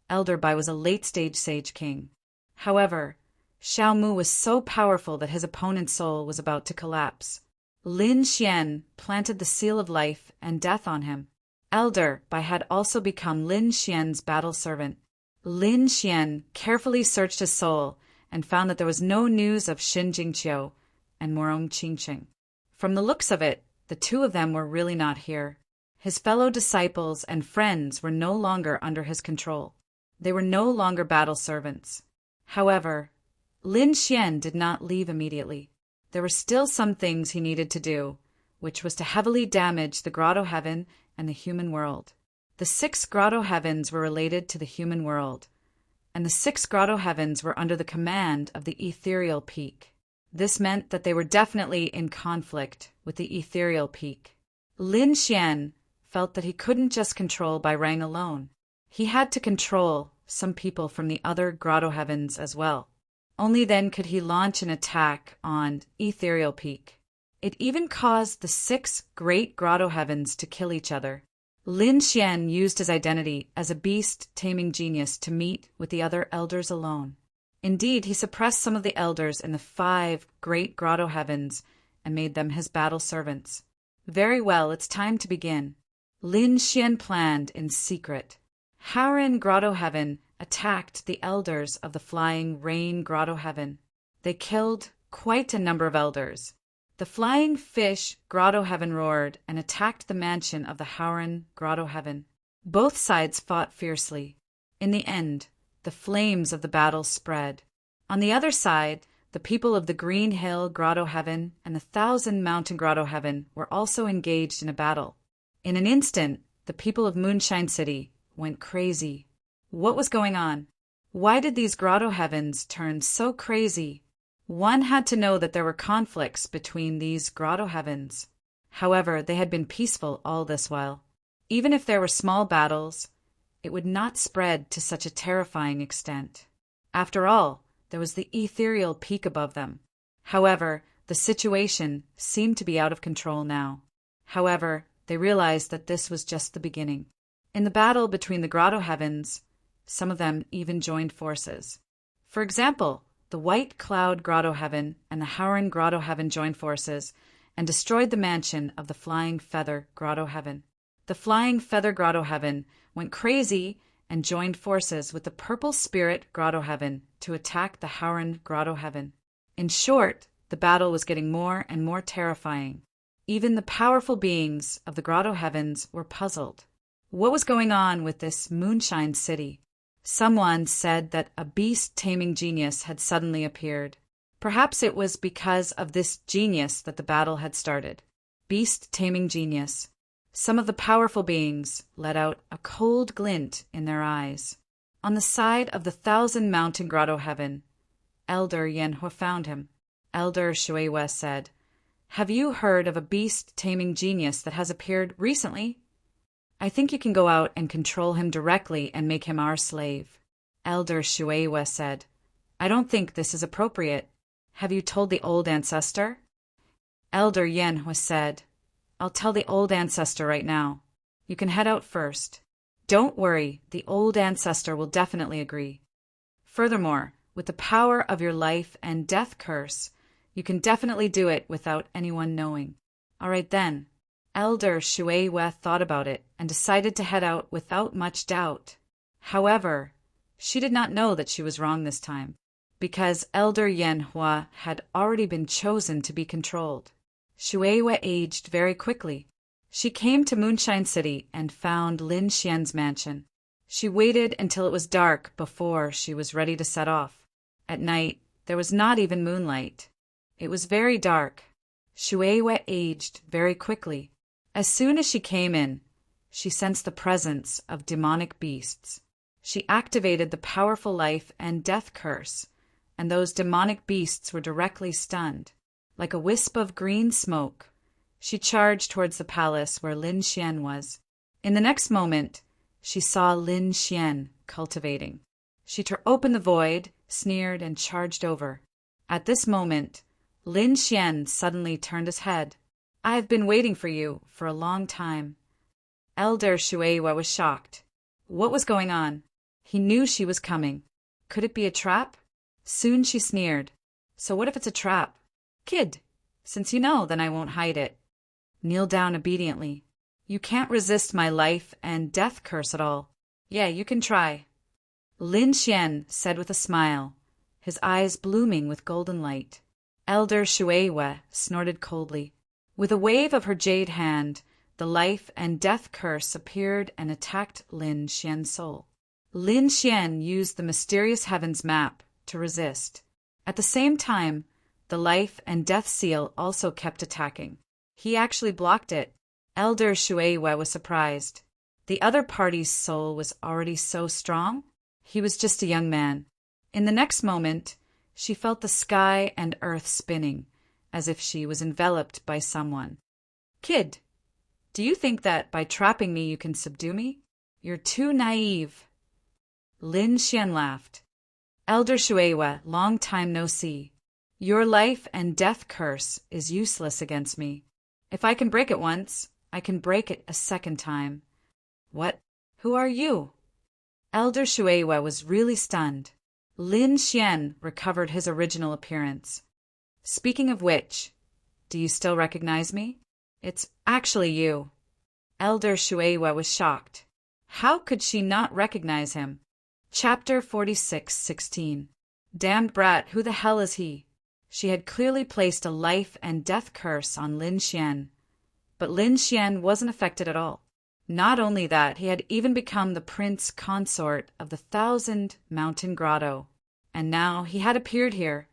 Elder Bai was a late-stage Sage King. However, Xiao Mu was so powerful that his opponent's soul was about to collapse. Lin Xian planted the seal of life and death on him. Elder Bai had also become Lin Xian's battle servant. Lin Xian carefully searched his soul and found that there was no news of Xin Jingqiu and Morong Qingqing. From the looks of it, the two of them were really not here. His fellow disciples and friends were no longer under his control. They were no longer battle servants. However, Lin Xian did not leave immediately. There were still some things he needed to do, which was to heavily damage the grotto heaven and the human world. The 6 grotto heavens were related to the human world, and the 6 grotto heavens were under the command of the ethereal peak. This meant that they were definitely in conflict with the ethereal peak. Lin Xian felt that he couldn't just control Bai Rang alone. He had to control some people from the other grotto heavens as well. Only then could he launch an attack on ethereal peak. It even caused the 6 great grotto heavens to kill each other. Lin Xian used his identity as a beast-taming genius to meet with the other elders alone. Indeed, he suppressed some of the elders in the 5 great grotto heavens and made them his battle servants. Very well, it's time to begin. Lin Xian planned in secret. Howren Grotto Heaven attacked the elders of the Flying Rain Grotto Heaven. They killed quite a number of elders. The Flying Fish Grotto Heaven roared and attacked the mansion of the Howren Grotto Heaven. Both sides fought fiercely. In the end, the flames of the battle spread. On the other side, the people of the Green Hill Grotto Heaven and the Thousand Mountain Grotto Heaven were also engaged in a battle. In an instant, the people of Moonshine City went crazy. What was going on? Why did these grotto heavens turn so crazy? One had to know that there were conflicts between these grotto heavens. However, they had been peaceful all this while. Even if there were small battles, it would not spread to such a terrifying extent. After all, there was the ethereal peak above them. However, the situation seemed to be out of control now. However, they realized that this was just the beginning. In the battle between the grotto heavens, some of them even joined forces. For example, the White Cloud Grotto Heaven and the Howren Grotto Heaven joined forces and destroyed the mansion of the Flying Feather Grotto Heaven. The Flying Feather Grotto Heaven went crazy and joined forces with the Purple Spirit Grotto Heaven to attack the Howren Grotto Heaven. In short, the battle was getting more and more terrifying. Even the powerful beings of the grotto heavens were puzzled. What was going on with this Moonshine City? Someone said that a beast-taming genius had suddenly appeared. Perhaps it was because of this genius that the battle had started. Beast-taming genius. Some of the powerful beings let out a cold glint in their eyes. On the side of the Thousand Mountain Grotto Heaven, Elder Yanhua found him. Elder Shuiwa said, "Have you heard of a beast-taming genius that has appeared recently? I think you can go out and control him directly and make him our slave." Elder Shuiwa said, "I don't think this is appropriate. Have you told the old ancestor?" Elder Yanhua said, "I'll tell the old ancestor right now. You can head out first. Don't worry, the old ancestor will definitely agree. Furthermore, with the power of your life and death curse, you can definitely do it without anyone knowing." All right then. Elder Shuiwa thought about it and decided to head out without much doubt. However, she did not know that she was wrong this time, because Elder Yanhua had already been chosen to be controlled. Shuiwa aged very quickly. She came to Moonshine City and found Lin Xian's mansion. She waited until it was dark before she was ready to set off. At night, there was not even moonlight. It was very dark. Shuiwa aged very quickly. As soon as she came in, she sensed the presence of demonic beasts. She activated the powerful life and death curse, and those demonic beasts were directly stunned. Like a wisp of green smoke, she charged towards the palace where Lin Xian was. In the next moment, she saw Lin Xian cultivating. She tore open the void, sneered, and charged over. At this moment, Lin Xian suddenly turned his head. "I have been waiting for you for a long time." Elder Shuiwa was shocked. What was going on? He knew she was coming. Could it be a trap? Soon she sneered. "So what if it's a trap?" "Kid, since you know, then I won't hide it." "Kneel down obediently. You can't resist my life and death curse at all." "Yeah, you can try." Lin Xian said with a smile, his eyes blooming with golden light. Elder Shuiwe snorted coldly. With a wave of her jade hand, the life and death curse appeared and attacked Lin Xian's soul. Lin Xian used the mysterious heavens map to resist. At the same time, the life and death seal also kept attacking. He actually blocked it. Elder Shuiwe was surprised. The other party's soul was already so strong. He was just a young man. In the next moment, she felt the sky and earth spinning, as if she was enveloped by someone. Kid, do you think that by trapping me you can subdue me? You're too naive. Lin Xian laughed. Elder Shuiwe, long time no see. Your life and death curse is useless against me. If I can break it once, I can break it a second time. What? Who are you? Elder Shuiwe was really stunned. Lin Xian recovered his original appearance. Speaking of which, do you still recognize me? It's actually you. Elder Shuiwe was shocked. How could she not recognize him? Chapter 46:16. Damned brat, who the hell is he? She had clearly placed a life and death curse on Lin Xian. But Lin Xian wasn't affected at all. Not only that, he had even become the prince consort of the 1,000 Mountain Grotto. And now he had appeared here,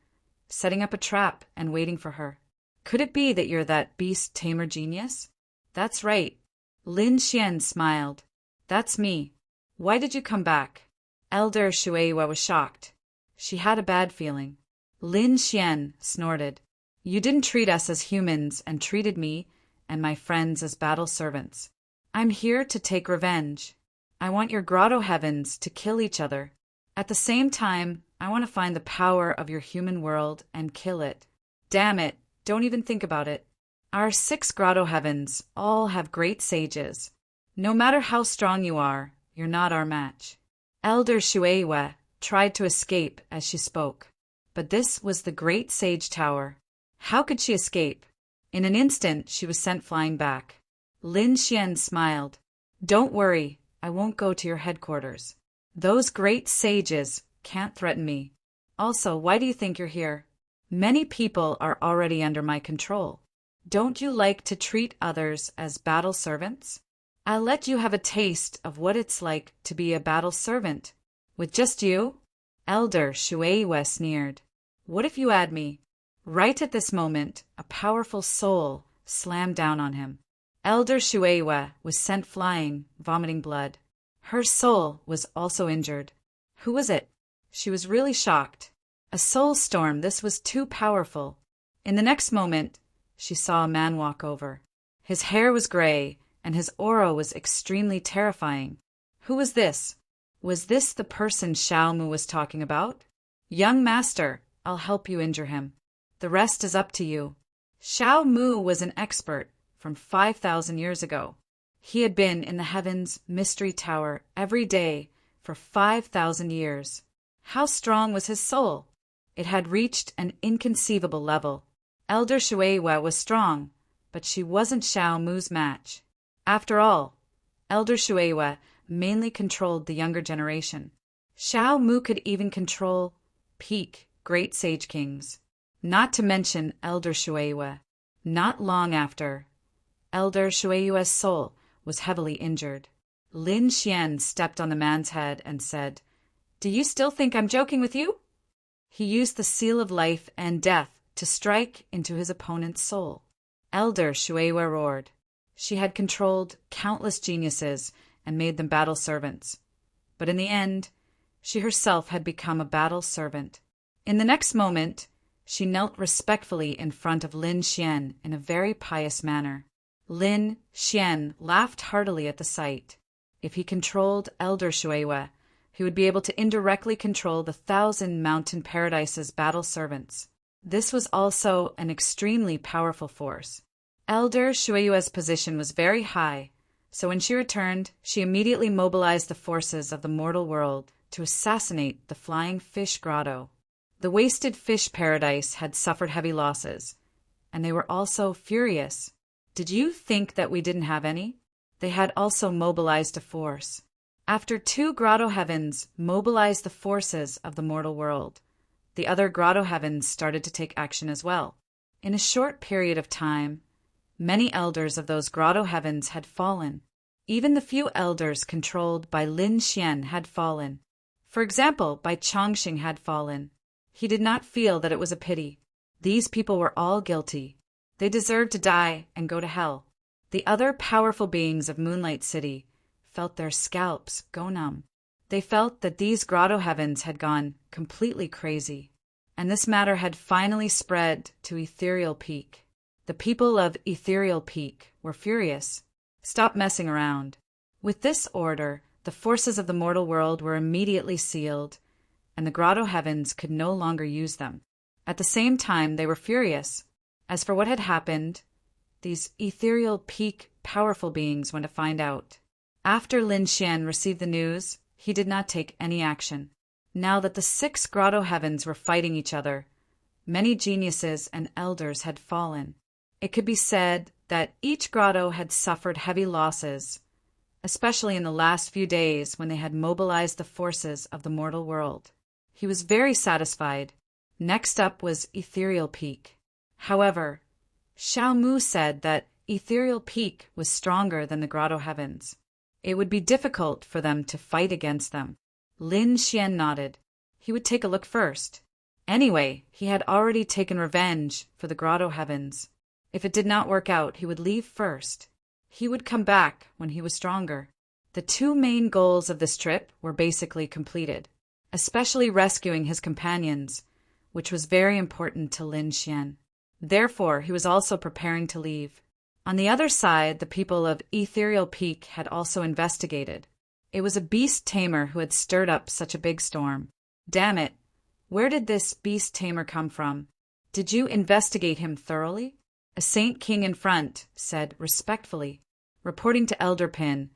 setting up a trap and waiting for her. Could it be that you're that beast tamer genius? That's right. Lin Xian smiled. That's me. Why did you come back? Elder Shuiwe was shocked. She had a bad feeling. Lin Xian snorted. You didn't treat us as humans and treated me and my friends as battle servants. I'm here to take revenge. I want your grotto heavens to kill each other. At the same time, I want to find the power of your human world and kill it. Damn it, don't even think about it. Our 6 grotto heavens all have great sages. No matter how strong you are, you're not our match. Elder Shuiwe tried to escape as she spoke, but this was the great sage tower. How could she escape? In an instant, she was sent flying back. Lin Xian smiled. Don't worry, I won't go to your headquarters. Those great sages can't threaten me. Also, why do you think you're here? Many people are already under my control. Don't you like to treat others as battle servants? I'll let you have a taste of what it's like to be a battle servant. With just you? Elder Shuiwe sneered. What if you add me? Right at this moment, a powerful soul slammed down on him. Elder Shuiwe was sent flying, vomiting blood. Her soul was also injured. Who was it? She was really shocked. A soul storm, this was too powerful. In the next moment, she saw a man walk over. His hair was gray, and his aura was extremely terrifying. Who was this? Was this the person Xiao Mu was talking about? Young master, I'll help you injure him. The rest is up to you. Xiao Mu was an expert from 5,000 years ago. He had been in the Heavens Mystery Tower every day for 5,000 years. How strong was his soul? It had reached an inconceivable level. Elder Shuiwe was strong, but she wasn't Xiao Mu's match. After all, Elder Shuiwe mainly controlled the younger generation. Xiao Mu could even control peak great sage kings. Not to mention Elder Shuiwe. Not long after, Elder Shuiwe's soul was heavily injured. Lin Xian stepped on the man's head and said, Do you still think I'm joking with you? He used the seal of life and death to strike into his opponent's soul. Elder Shuiwe roared. She had controlled countless geniuses and made them battle servants. But in the end, she herself had become a battle servant. In the next moment, she knelt respectfully in front of Lin Xian in a very pious manner. Lin Xian laughed heartily at the sight. If he controlled Elder Shuiwe, he would be able to indirectly control the 1,000 Mountain Paradise's battle servants. This was also an extremely powerful force. Elder Shuiwe's position was very high, so when she returned, she immediately mobilized the forces of the mortal world to assassinate the Flying Fish Grotto. The wasted fish paradise had suffered heavy losses, and they were also furious. Did you think that we didn't have any? They had also mobilized a force. After two grotto heavens mobilized the forces of the mortal world, the other grotto heavens started to take action as well. In a short period of time, many elders of those grotto heavens had fallen. Even the few elders controlled by Lin Xian had fallen. For example, Bai Chongxing had fallen. He did not feel that it was a pity. These people were all guilty. They deserved to die and go to hell. The other powerful beings of Moonlight City felt their scalps go numb. They felt that these grotto heavens had gone completely crazy, and this matter had finally spread to Ethereal Peak. The people of Ethereal Peak were furious. Stop messing around. With this order, the forces of the mortal world were immediately sealed, and the grotto heavens could no longer use them. At the same time, they were furious. As for what had happened, these Ethereal Peak powerful beings went to find out. After Lin Xian received the news, he did not take any action. Now that the 6 grotto heavens were fighting each other, many geniuses and elders had fallen. It could be said that each grotto had suffered heavy losses, especially in the last few days when they had mobilized the forces of the mortal world. He was very satisfied. Next up was Ethereal Peak. However, Xiao Mu said that Ethereal Peak was stronger than the grotto heavens. It would be difficult for them to fight against them. Lin Xian nodded. He would take a look first. Anyway, he had already taken revenge for the grotto heavens. If it did not work out, he would leave first. He would come back when he was stronger. The 2 main goals of this trip were basically completed, especially rescuing his companions, which was very important to Lin Xian. Therefore, he was also preparing to leave. On the other side, the people of Ethereal Peak had also investigated. It was a beast tamer who had stirred up such a big storm. Damn it! Where did this beast tamer come from? Did you investigate him thoroughly? A Saint King in front said respectfully. Reporting to Elder Pin,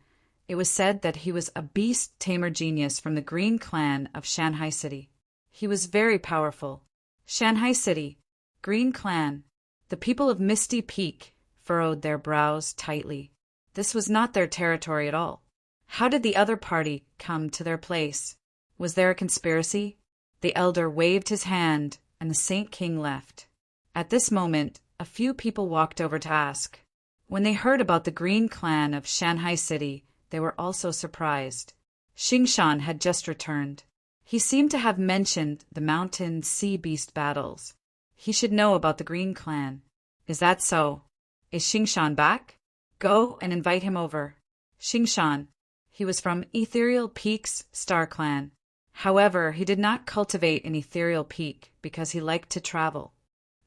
it was said that he was a beast tamer genius from the Green Clan of Shanghai City. He was very powerful. Shanghai City, Green Clan. The people of Misty Peak furrowed their brows tightly. This was not their territory at all. How did the other party come to their place? Was there a conspiracy? The elder waved his hand, and the Saint King left. At this moment, a few people walked over to ask. When they heard about the Green Clan of Shanghai City, they were also surprised. Xingshan had just returned. He seemed to have mentioned the mountain sea beast battles. He should know about the Green Clan. Is that so? Is Xingshan back? Go and invite him over. Xingshan. He was from Ethereal Peak's Star Clan. However, he did not cultivate an Ethereal Peak because he liked to travel.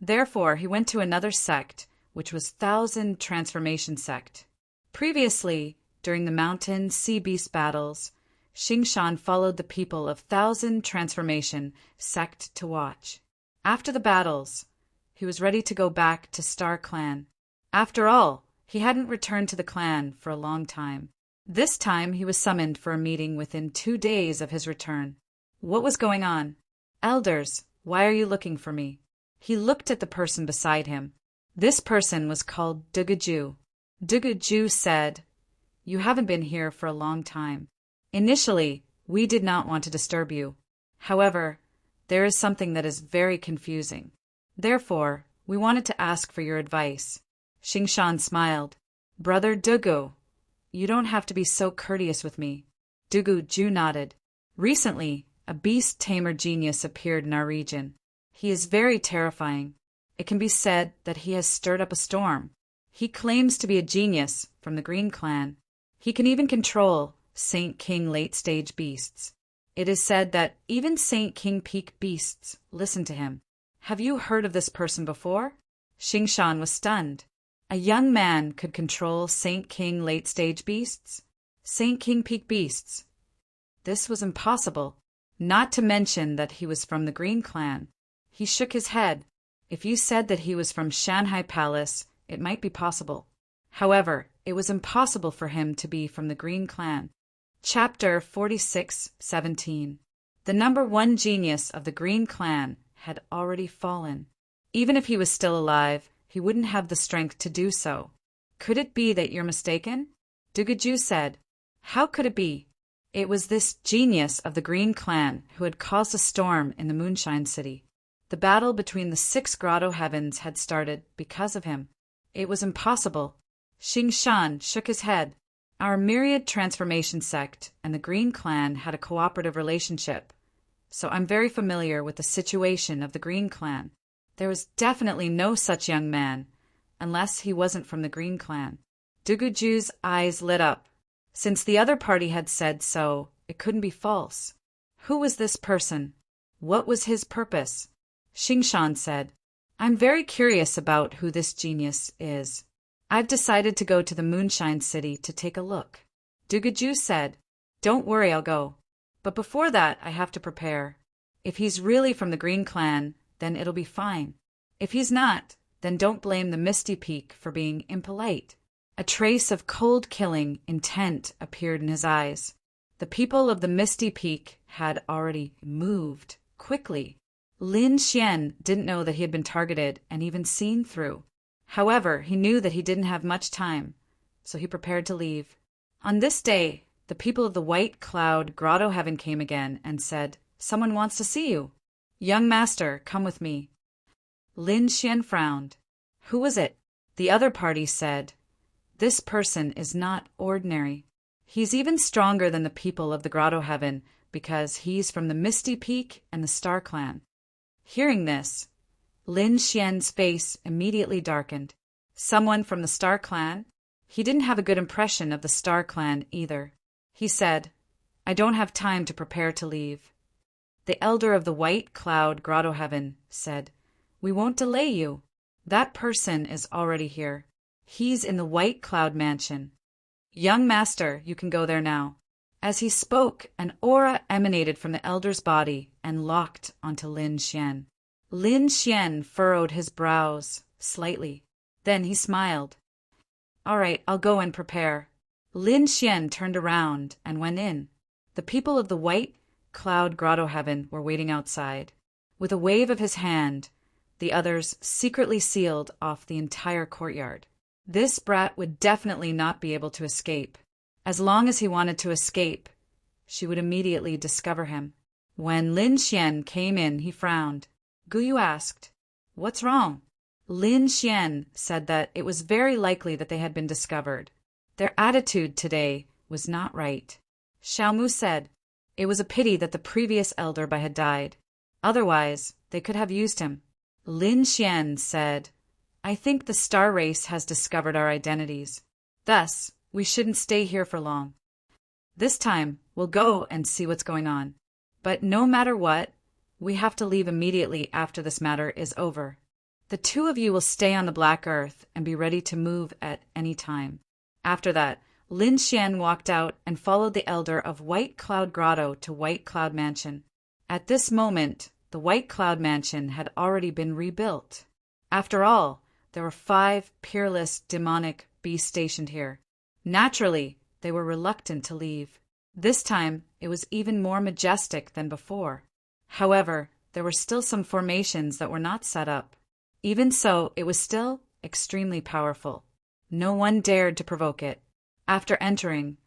Therefore, he went to another sect, which was Thousand Transformation Sect. Previously, during the mountain sea beast battles, Xingshan followed the people of Thousand Transformation Sect to watch. After the battles, he was ready to go back to Star Clan. After all, he hadn't returned to the clan for a long time. This time he was summoned for a meeting within 2 days of his return. What was going on? Elders, why are you looking for me? He looked at the person beside him. This person was called Dugaju. Dugaju said, "You haven't been here for a long time. Initially, we did not want to disturb you. However, there is something that is very confusing. Therefore, we wanted to ask for your advice." Xingshan smiled. "Brother Dugu, you don't have to be so courteous with me." Dugaju nodded. "Recently, a beast tamer genius appeared in our region. He is very terrifying. It can be said that he has stirred up a storm. He claims to be a genius from the Green Clan. He can even control Saint King late-stage beasts. It is said that even Saint King Peak beasts listen to him. Have you heard of this person before?" Xingshan was stunned. A young man could control Saint King late-stage beasts? Saint King Peak beasts? This was impossible. Not to mention that he was from the Green Clan. He shook his head. If you said that he was from Shanghai Palace, it might be possible. However, it was impossible for him to be from the Green Clan. Chapter 46:17. The number 1 genius of the Green Clan had already fallen. Even if he was still alive, he wouldn't have the strength to do so. Could it be that you're mistaken? Dugaju said. How could it be? It was this genius of the Green Clan who had caused a storm in the Moonshine City. The battle between the 6 grotto heavens had started because of him. It was impossible. Xing Shan shook his head. Our myriad transformation sect and the Green Clan had a cooperative relationship, so I'm very familiar with the situation of the Green Clan. There was definitely no such young man, unless he wasn't from the Green Clan. Duguju's eyes lit up. Since the other party had said so, it couldn't be false. Who was this person? What was his purpose? Xingshan said, I'm very curious about who this genius is. I've decided to go to the Moonshine City to take a look. Duguju said, Don't worry, I'll go. But before that, I have to prepare. If he's really from the Green Clan, then it'll be fine. If he's not, then don't blame the Misty Peak for being impolite. A trace of cold killing intent appeared in his eyes. The people of the Misty Peak had already moved quickly. Lin Xian didn't know that he had been targeted and even seen through. However, he knew that he didn't have much time, so he prepared to leave. On this day, the people of the White Cloud Grotto Heaven came again and said, Someone wants to see you. Young master, come with me. Lin Xian frowned. Who was it? The other party said, This person is not ordinary. He's even stronger than the people of the Grotto Heaven because he's from the Misty Peak and the Star Clan. Hearing this, Lin Xian's face immediately darkened. Someone from the Star Clan? He didn't have a good impression of the Star Clan either. He said, I don't have time to prepare to leave. The elder of the White Cloud Grotto Heaven said, We won't delay you. That person is already here. He's in the White Cloud Mansion. Young master, you can go there now. As he spoke, an aura emanated from the elder's body and locked onto Lin Xian. Lin Xian furrowed his brows slightly. Then he smiled. All right, I'll go and prepare. Lin Xian turned around and went in. The people of the White Cloud Grotto Heaven were waiting outside. With a wave of his hand, the others secretly sealed off the entire courtyard. This brat would definitely not be able to escape. As long as he wanted to escape, she would immediately discover him. When Lin Xian came in, he frowned. Guyu asked, What's wrong? Lin Xian said that it was very likely that they had been discovered. Their attitude today was not right. Xiaomu said, It was a pity that the previous elder had died. Otherwise, they could have used him. Lin Xian said, I think the star race has discovered our identities. Thus, we shouldn't stay here for long. This time, we'll go and see what's going on. But no matter what, we have to leave immediately after this matter is over. The 2 of you will stay on the Black Earth and be ready to move at any time. After that, Lin Xian walked out and followed the elder of White Cloud Grotto to White Cloud Mansion. At this moment, the White Cloud Mansion had already been rebuilt. After all, there were 5 peerless demonic beasts stationed here. Naturally, they were reluctant to leave. This time, it was even more majestic than before. However, there were still some formations that were not set up. Even so, it was still extremely powerful. No one dared to provoke it. After entering,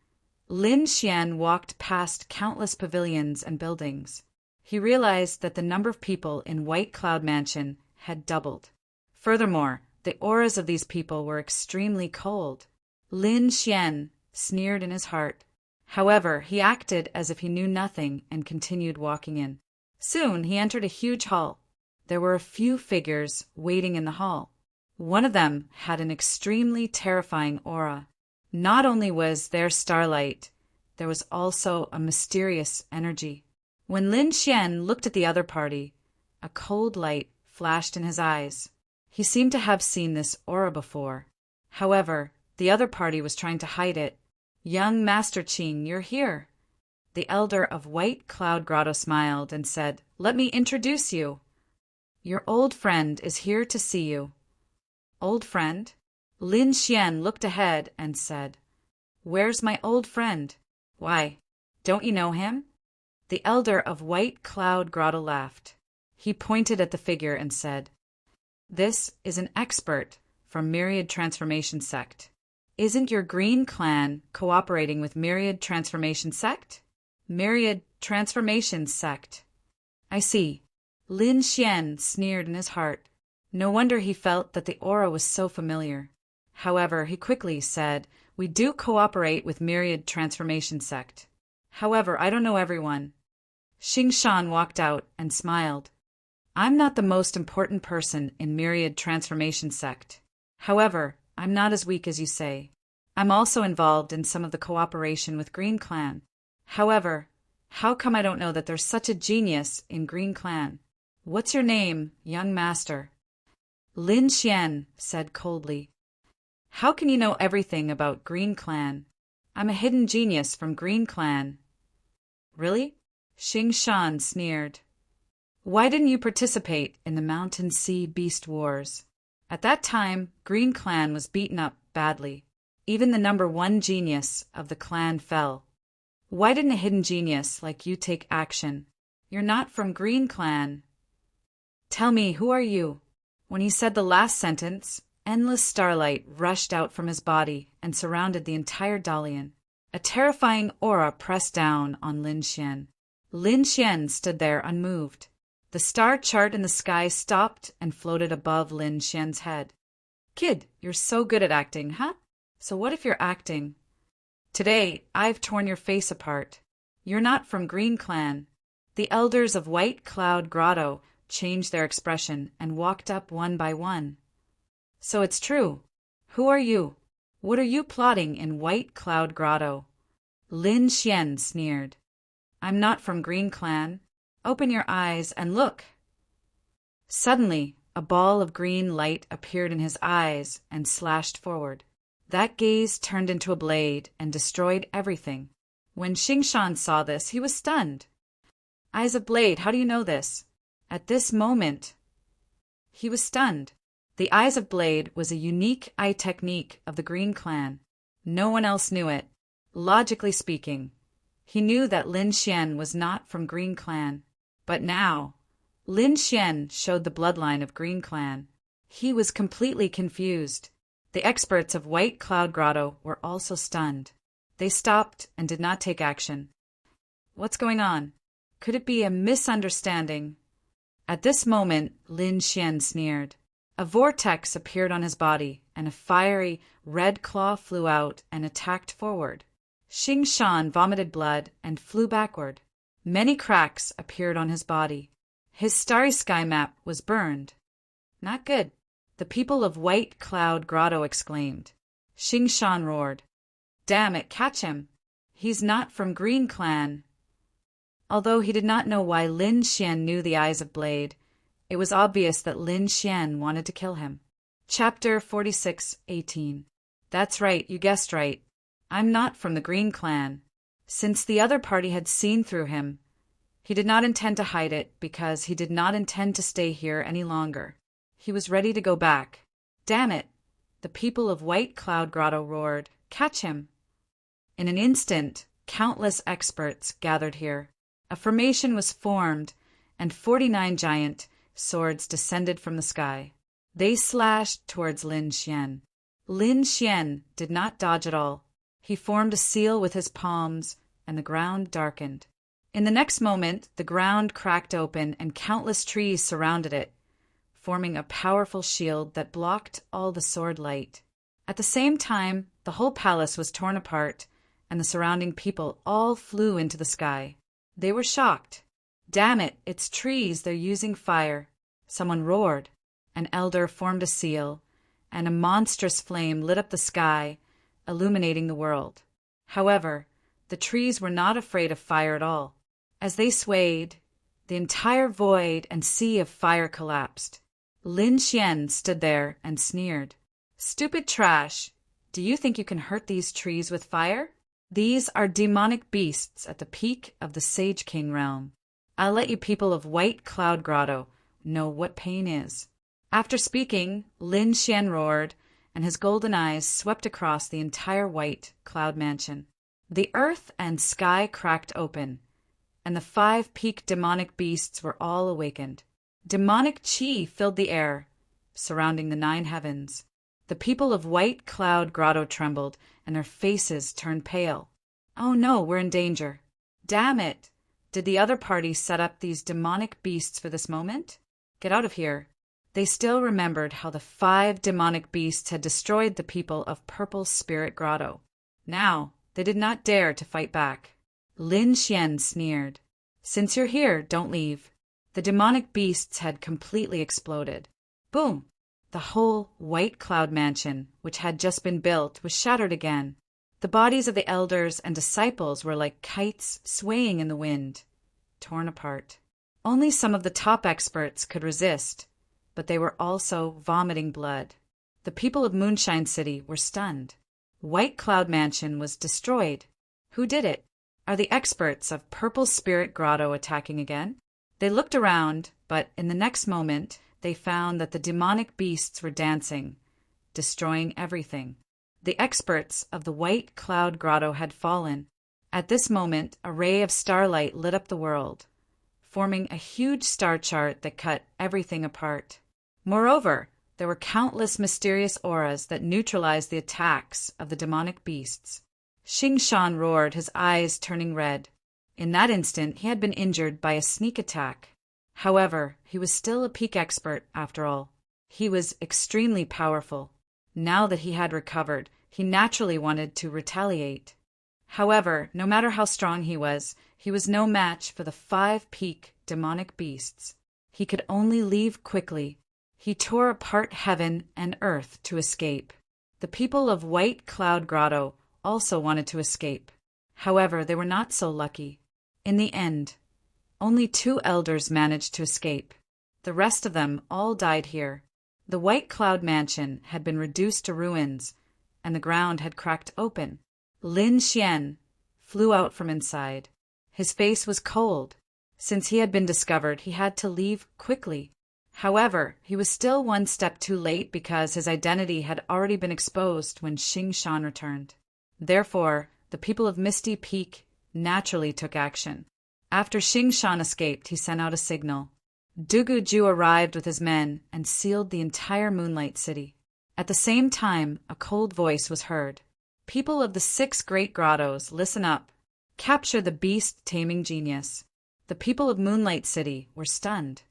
Lin Xian walked past countless pavilions and buildings. He realized that the number of people in White Cloud Mansion had doubled. Furthermore, the auras of these people were extremely cold. Lin Xian sneered in his heart. However, he acted as if he knew nothing and continued walking in. Soon he entered a huge hall. There were a few figures waiting in the hall. One of them had an extremely terrifying aura. Not only was there starlight, there was also a mysterious energy. When Lin Xian looked at the other party, a cold light flashed in his eyes. He seemed to have seen this aura before. However, the other party was trying to hide it. Young Master Qing, you're here. The elder of White Cloud Grotto smiled and said, Let me introduce you. Your old friend is here to see you. Old friend? Lin Xian looked ahead and said, Where's my old friend? Why, don't you know him? The elder of White Cloud Grotto laughed. He pointed at the figure and said, This is an expert from Myriad Transformation Sect. Isn't your Green Clan cooperating with Myriad Transformation Sect? Myriad Transformation Sect. I see. Lin Xian sneered in his heart. No wonder he felt that the aura was so familiar. However, he quickly said, "We do cooperate with Myriad Transformation Sect. However, I don't know everyone." Xing Shan walked out and smiled. "I'm not the most important person in Myriad Transformation Sect. However, I'm not as weak as you say. I'm also involved in some of the cooperation with Green Clan. However, how come I don't know that there's such a genius in Green Clan? What's your name, young master?" Lin Xian said coldly. "How can you know everything about Green Clan? I'm a hidden genius from Green Clan." "Really?" Xing Shan sneered. "Why didn't you participate in the Mountain Sea Beast Wars? At that time, Green Clan was beaten up badly. Even the #1 genius of the clan fell. Why didn't a hidden genius like you take action? You're not from Green Clan. Tell me, who are you?" When he said the last sentence, endless starlight rushed out from his body and surrounded the entire Dalian. A terrifying aura pressed down on Lin Xian. Lin Xian stood there unmoved. The star chart in the sky stopped and floated above Lin Xian's head. "Kid, you're so good at acting, huh? So what if you're acting? Today, I've torn your face apart. You're not from Green Clan." The elders of White Cloud Grotto changed their expression and walked up one by one. "So it's true. Who are you? What are you plotting in White Cloud Grotto?" Lin Xian sneered. "I'm not from Green Clan. Open your eyes and look." Suddenly, a ball of green light appeared in his eyes and slashed forward. That gaze turned into a blade and destroyed everything. When Xing Shan saw this, he was stunned. "Eyes of blade, how do you know this?" At this moment, he was stunned. The Eyes of Blade was a unique eye technique of the Green Clan. No one else knew it. Logically speaking, he knew that Lin Xian was not from Green Clan. But now, Lin Xian showed the bloodline of Green Clan. He was completely confused. The experts of White Cloud Grotto were also stunned. They stopped and did not take action. What's going on? Could it be a misunderstanding? At this moment, Lin Xian sneered. A vortex appeared on his body, and a fiery red claw flew out and attacked forward. Xing Shan vomited blood and flew backward. Many cracks appeared on his body. His starry sky map was burned. "Not good," the people of White Cloud Grotto exclaimed. Xing Shan roared. "Damn it, catch him! He's not from Green Clan." Although he did not know why Lin Xian knew the Eyes of Blade, it was obvious that Lin Xian wanted to kill him. Chapter 46:18. That's right, you guessed right. I'm not from the Green Clan. Since the other party had seen through him, he did not intend to hide it because he did not intend to stay here any longer. He was ready to go back. "Damn it!" the people of White Cloud Grotto roared. "Catch him!" In an instant, countless experts gathered here. A formation was formed, and 49 giant swords descended from the sky. They slashed towards Lin Xian. Lin Xian did not dodge at all. He formed a seal with his palms, and the ground darkened. In the next moment, the ground cracked open and countless trees surrounded it, forming a powerful shield that blocked all the sword light. At the same time, the whole palace was torn apart, and the surrounding people all flew into the sky. They were shocked. "Damn it, it's trees, they're using fire." Someone roared. An elder formed a seal, and a monstrous flame lit up the sky, illuminating the world. However, the trees were not afraid of fire at all. As they swayed, the entire void and sea of fire collapsed. Lin Xian stood there and sneered. "Stupid trash! Do you think you can hurt these trees with fire? These are demonic beasts at the peak of the Sage King realm. I'll let you people of White Cloud Grotto know what pain is." After speaking, Lin Xian roared, and his golden eyes swept across the entire White Cloud Mansion. The earth and sky cracked open, and the 5 peak demonic beasts were all awakened. Demonic chi filled the air, surrounding the 9 heavens. The people of White Cloud Grotto trembled, and their faces turned pale. "Oh no, we're in danger." Damn it! Did the other party set up these demonic beasts for this moment? Get out of here. They still remembered how the 5 demonic beasts had destroyed the people of Purple Spirit Grotto. Now, they did not dare to fight back. Lin Xian sneered. Since you're here, don't leave. The demonic beasts had completely exploded. Boom! The whole White Cloud Mansion, which had just been built, was shattered again. The bodies of the elders and disciples were like kites swaying in the wind, torn apart. Only some of the top experts could resist, but they were also vomiting blood. The people of Moonshine City were stunned. White Cloud Mansion was destroyed. Who did it? Are the experts of Purple Spirit Grotto attacking again? They looked around, but in the next moment, they found that the demonic beasts were dancing, destroying everything. The experts of the White Cloud Grotto had fallen. At this moment, a ray of starlight lit up the world, forming a huge star chart that cut everything apart. Moreover, there were countless mysterious auras that neutralized the attacks of the demonic beasts. Xing Shan roared, his eyes turning red. In that instant, he had been injured by a sneak attack. However, he was still a peak expert after all. He was extremely powerful. Now that he had recovered, he naturally wanted to retaliate. However, no matter how strong he was no match for the 5 peak demonic beasts. He could only leave quickly. He tore apart heaven and earth to escape. The people of White Cloud Grotto also wanted to escape. However, they were not so lucky. In the end, only 2 elders managed to escape. The rest of them all died here. The White Cloud Mansion had been reduced to ruins, and the ground had cracked open. Lin Xian flew out from inside. His face was cold. Since he had been discovered, he had to leave quickly. However, he was still one step too late because his identity had already been exposed when Xing Shan returned. Therefore, the people of Misty Peak naturally took action. After Xing Shan escaped, he sent out a signal. Dugu Ju arrived with his men and sealed the entire Moonlight City. At the same time, a cold voice was heard. People of the 6 great grottos, listen up. Capture the beast-taming genius. The people of Moonlight City were stunned.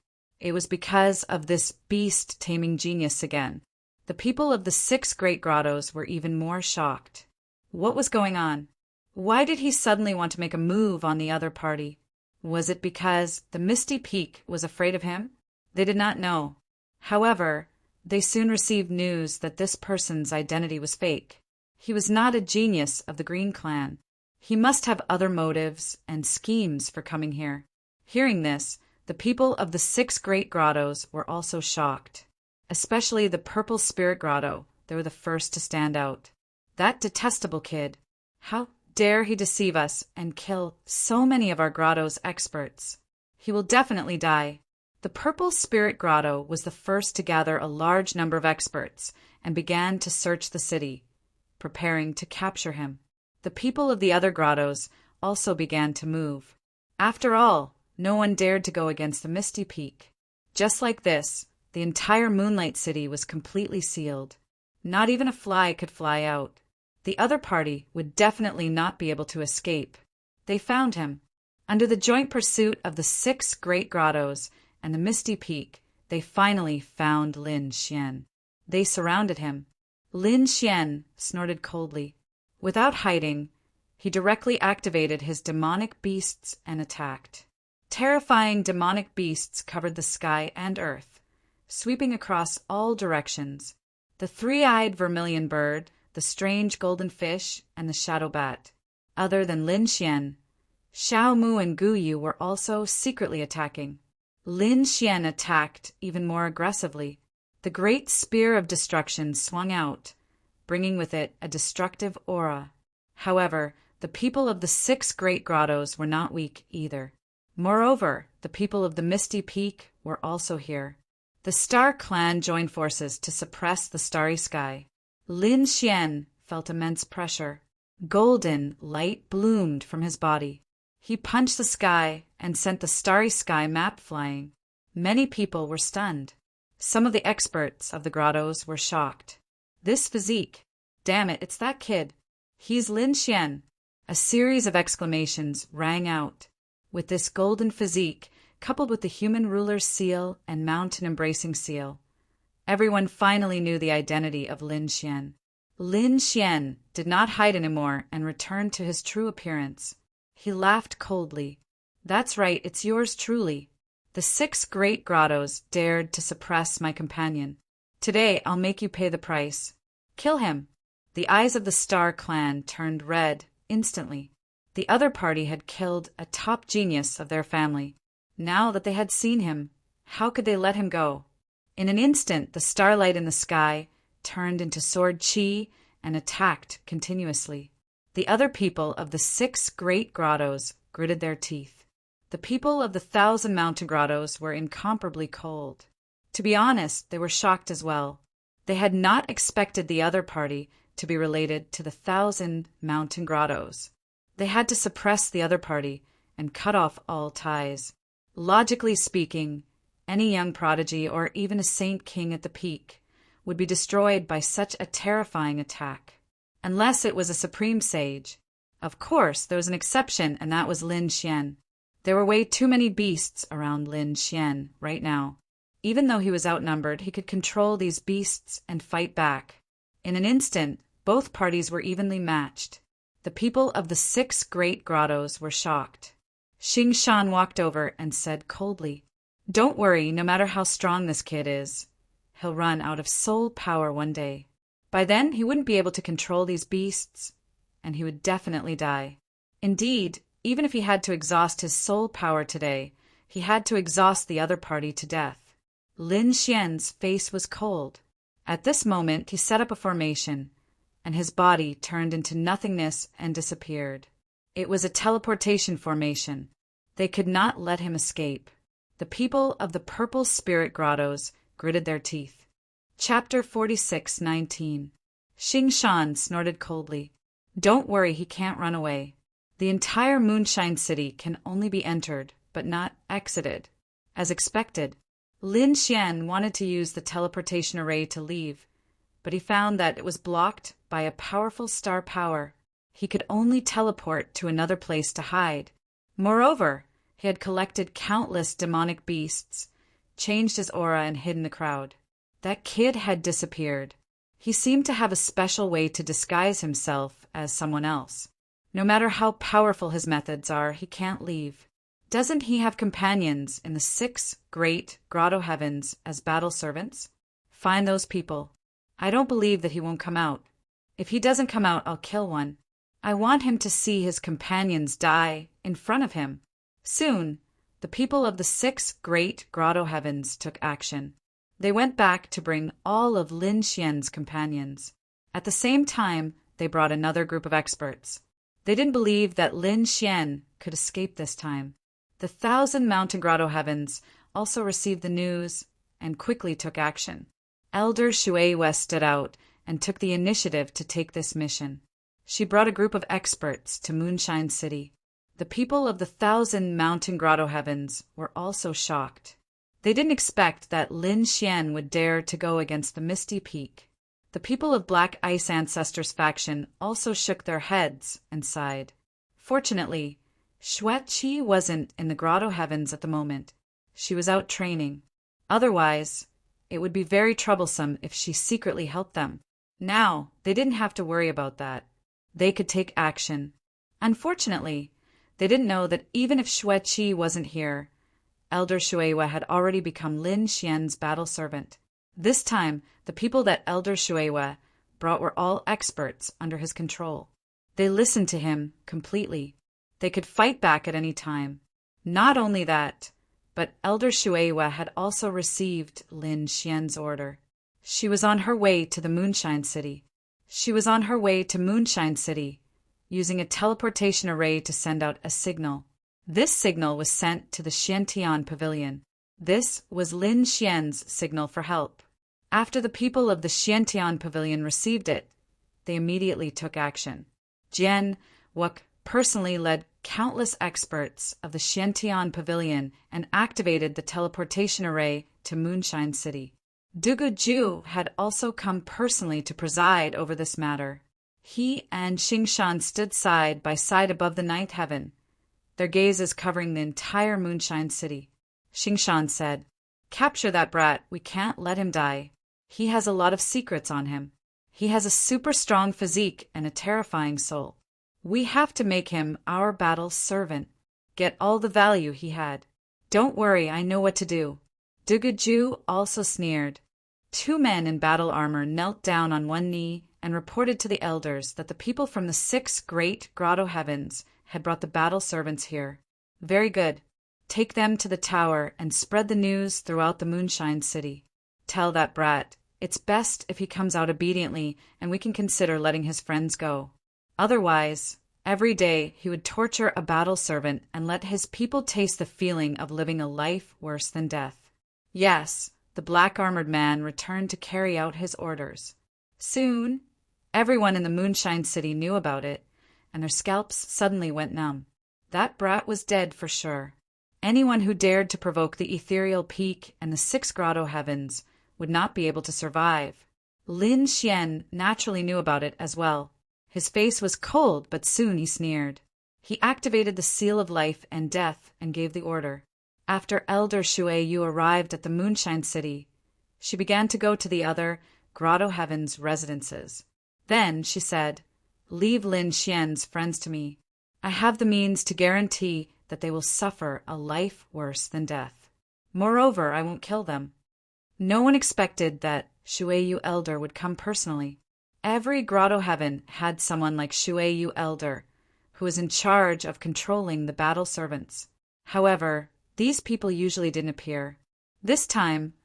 It was because of this beast-taming genius again. The people of the 6 great grottos were even more shocked. What was going on? Why did he suddenly want to make a move on the other party? Was it because the Misty Peak was afraid of him? They did not know. However, they soon received news that this person's identity was fake. He was not a genius of the Green Clan. He must have other motives and schemes for coming here. Hearing this, the people of the 6 great grottos were also shocked. Especially the Purple Spirit Grotto. They were the first to stand out. That detestable kid. How dare he deceive us and kill so many of our grotto's experts? He will definitely die. The Purple Spirit Grotto was the first to gather a large number of experts and began to search the city, preparing to capture him. The people of the other grottos also began to move. After all, no one dared to go against the Misty Peak. Just like this, the entire Moonlight City was completely sealed. Not even a fly could fly out. The other party would definitely not be able to escape. They found him. Under the joint pursuit of the 6 great grottos and the Misty Peak, they finally found Lin Xian. They surrounded him. Lin Xian snorted coldly. Without hiding, he directly activated his demonic beasts and attacked. Terrifying demonic beasts covered the sky and earth, sweeping across all directions. The 3-eyed vermilion bird, the strange golden fish, and the shadow bat. Other than Lin Xian, Xiao Mu and Gu Yu were also secretly attacking. Lin Xian attacked even more aggressively. The great spear of destruction swung out, bringing with it a destructive aura. However, the people of the 6 great grottos were not weak either. Moreover, the people of the Misty Peak were also here. The Star Clan joined forces to suppress the starry sky. Lin Xian felt immense pressure. Golden light bloomed from his body. He punched the sky and sent the starry sky map flying. Many people were stunned. Some of the experts of the grottos were shocked. This physique. Damn it, it's that kid. He's Lin Xian. A series of exclamations rang out. With this golden physique, coupled with the human ruler's seal and mountain-embracing seal, everyone finally knew the identity of Lin Xian. Lin Xian did not hide anymore and returned to his true appearance. He laughed coldly. "That's right, it's yours truly. The 6 great grottos dared to suppress my companion. Today I'll make you pay the price. Kill him." The eyes of the Star Clan turned red instantly. The other party had killed a top genius of their family. Now that they had seen him, how could they let him go? In an instant, the starlight in the sky turned into sword chi and attacked continuously. The other people of the 6 great grottos gritted their teeth. The people of the 1,000 mountain grottos were incomparably cold. To be honest, they were shocked as well. They had not expected the other party to be related to the 1,000 mountain grottos. They had to suppress the other party and cut off all ties. Logically speaking, any young prodigy or even a saint king at the peak would be destroyed by such a terrifying attack, unless it was a supreme sage. Of course, there was an exception, and that was Lin Xian. There were way too many beasts around Lin Xian right now. Even though he was outnumbered, he could control these beasts and fight back. In an instant, both parties were evenly matched. The people of the 6 great grottos were shocked. Xing Shan walked over and said coldly, "Don't worry, no matter how strong this kid is, he'll run out of soul power one day. By then, he wouldn't be able to control these beasts, and he would definitely die. Indeed, even if he had to exhaust his soul power today, he had to exhaust the other party to death." Lin Xian's face was cold. At this moment, he set up a formation, and his body turned into nothingness and disappeared. It was a teleportation formation. They could not let him escape. The people of the Purple Spirit Grottos gritted their teeth. Chapter 46:19. Xing Shan snorted coldly. "Don't worry, he can't run away. The entire Moonshine City can only be entered, but not exited. As expected, Lin Xian wanted to use the teleportation array to leave, but he found that it was blocked by a powerful star power. He could only teleport to another place to hide. Moreover, he had collected countless demonic beasts, changed his aura, and hid in the crowd. That kid had disappeared. He seemed to have a special way to disguise himself as someone else. No matter how powerful his methods are, he can't leave. Doesn't he have companions in the 6 great grotto heavens as battle servants? Find those people. I don't believe that he won't come out. If he doesn't come out, I'll kill one. I want him to see his companions die in front of him." Soon, the people of the 6 great grotto heavens took action. They went back to bring all of Lin Xian's companions. At the same time, they brought another group of experts. They didn't believe that Lin Xian could escape this time. The 1,000 mountain grotto heavens also received the news and quickly took action. Elder Shuei stood out and took the initiative to take this mission. She brought a group of experts to Moonshine City. The people of the 1,000 mountain grotto heavens were also shocked. They didn't expect that Lin Xian would dare to go against the Misty Peak. The people of Black Ice Ancestors faction also shook their heads and sighed. Fortunately, Xueqi wasn't in the grotto heavens at the moment. She was out training. Otherwise, it would be very troublesome if she secretly helped them. Now, they didn't have to worry about that. They could take action. Unfortunately, they didn't know that even if Xueqi wasn't here, Elder Shuei had already become Lin Xian's battle servant. This time, the people that Elder Shuei brought were all experts under his control. They listened to him completely. They could fight back at any time. Not only that, but Elder Shuei had also received Lin Xian's order. She was on her way to the Moonshine City. Using a teleportation array to send out a signal. This signal was sent to the Xiantian Pavilion. This was Lin Xian's signal for help. After the people of the Xiantian Pavilion received it, they immediately took action. Jian Wuk personally led countless experts of the Xiantian Pavilion and activated the teleportation array to Moonshine City. Dugu Ju had also come personally to preside over this matter. He and Xingshan stood side by side above the ninth heaven, their gazes covering the entire Moonshine City. Xingshan said, "Capture that brat, we can't let him die. He has a lot of secrets on him. He has a super strong physique and a terrifying soul. We have to make him our battle servant, get all the value he had." "Don't worry, I know what to do." Dugaju also sneered. Two men in battle armor knelt down on one knee and reported to the elders that the people from the 6 great grotto heavens had brought the battle servants here. "Very good. Take them to the tower and spread the news throughout the Moonshine City. Tell that brat, it's best if he comes out obediently and we can consider letting his friends go. Otherwise, every day he would torture a battle servant and let his people taste the feeling of living a life worse than death." Yes, the black-armored man returned to carry out his orders. Soon, everyone in the Moonshine City knew about it, and their scalps suddenly went numb. That brat was dead for sure. Anyone who dared to provoke the ethereal peak and the 6 grotto heavens would not be able to survive. Lin Xian naturally knew about it as well. His face was cold, but soon he sneered. He activated the seal of life and death and gave the order. After Elder Shuei-yu arrived at the Moonshine City, she began to go to the other Grotto Heavens residences. Then she said, "Leave Lin Xian's friends to me. I have the means to guarantee that they will suffer a life worse than death. Moreover, I won't kill them." No one expected that Shuei-yu Elder would come personally. Every Grotto Heaven had someone like Shuei-yu Elder, who was in charge of controlling the battle servants. However, these people usually didn't appear. This time,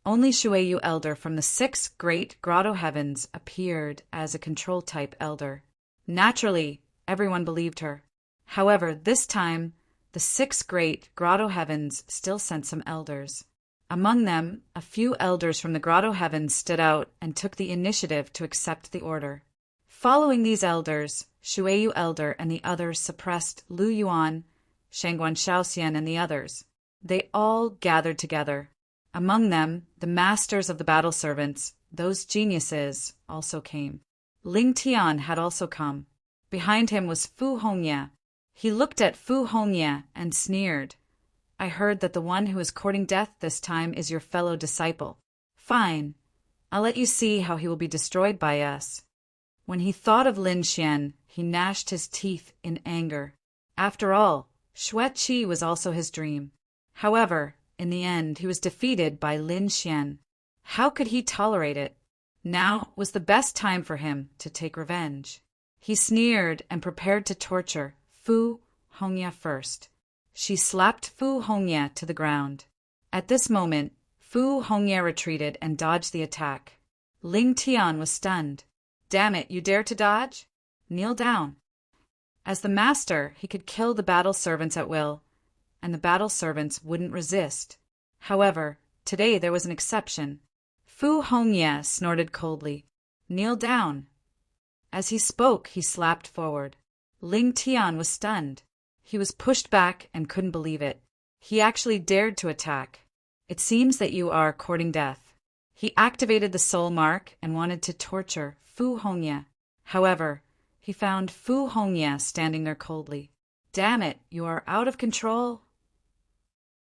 only Shuei-yu Elder from the 6 great Grotto Heavens appeared as a control-type elder. Naturally, everyone believed her. However, this time, the 6 great Grotto Heavens still sent some elders. Among them, a few elders from the Grotto Heavens stood out and took the initiative to accept the order. Following these elders, Shuei-yu Elder and the others suppressed Lu Yuan, Shangguan Shaoxian, and the others. They all gathered together. Among them, the masters of the battle servants, those geniuses, also came. Ling Tian had also come. Behind him was Fu Hongye. He looked at Fu Hongye and sneered. "I heard that the one who is courting death this time is your fellow disciple. Fine. I'll let you see how he will be destroyed by us." When he thought of Lin Xian, he gnashed his teeth in anger. After all, Xueqi was also his dream. However, in the end, he was defeated by Lin Xian. How could he tolerate it? Now was the best time for him to take revenge. He sneered and prepared to torture Fu Hongye first. She slapped Fu Hongye to the ground. At this moment, Fu Hongye retreated and dodged the attack. Ling Tian was stunned. "Damn it, you dare to dodge? Kneel down." As the master, he could kill the battle servants at will, and the battle servants wouldn't resist. However, today there was an exception. Fu Hongye snorted coldly. "Kneel down." As he spoke, he slapped forward. Ling Tian was stunned. He was pushed back and couldn't believe it. He actually dared to attack. "It seems that you are courting death." He activated the soul mark and wanted to torture Fu Hongye. However, he found Fu Hongye standing there coldly. "Damn it, you are out of control."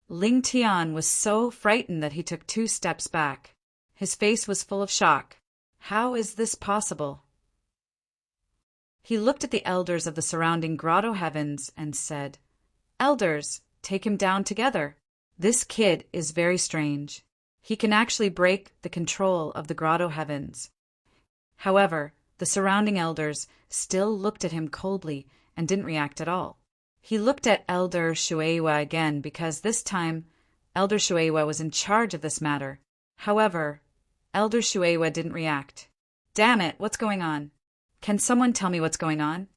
Ling Tian was so frightened that he took 2 steps back. His face was full of shock. How is this possible? He looked at the elders of the surrounding Grotto Heavens and said, "Elders, take him down together. This kid is very strange. He can actually break the control of the Grotto Heavens." However, the surrounding elders still looked at him coldly and didn't react at all. He looked at Elder Shuei-yu again because this time Elder Shuei-yu was in charge of this matter. However, Elder Shuei-yu didn't react. "Damn it, what's going on? Can someone tell me what's going on?"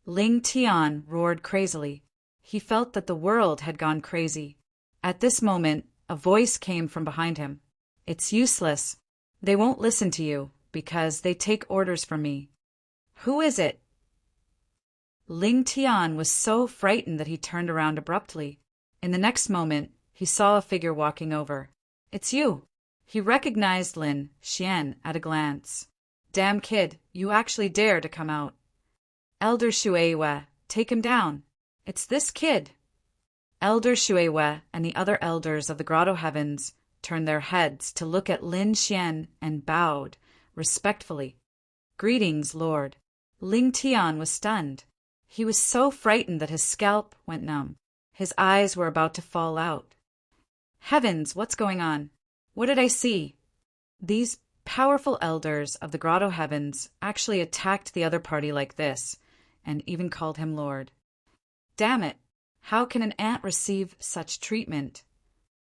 Ling Tian roared crazily. He felt that the world had gone crazy. At this moment, a voice came from behind him. "It's useless. They won't listen to you because they take orders from me." "Who is it?" Ling Tian was so frightened that he turned around abruptly. In the next moment, he saw a figure walking over. "It's you." He recognized Lin Xian at a glance. Damn kid, you actually dare to come out. Elder Shuewa, take him down. It's this kid. Elder Shuewa and the other elders of the Grotto Heavens turned their heads to look at Lin Xian and bowed respectfully. Greetings, Lord. Ling Tian was stunned. He was so frightened that his scalp went numb. His eyes were about to fall out. Heavens, what's going on? What did I see? These powerful elders of the Grotto Heavens actually attacked the other party like this, and even called him Lord. Damn it! How can an ant receive such treatment?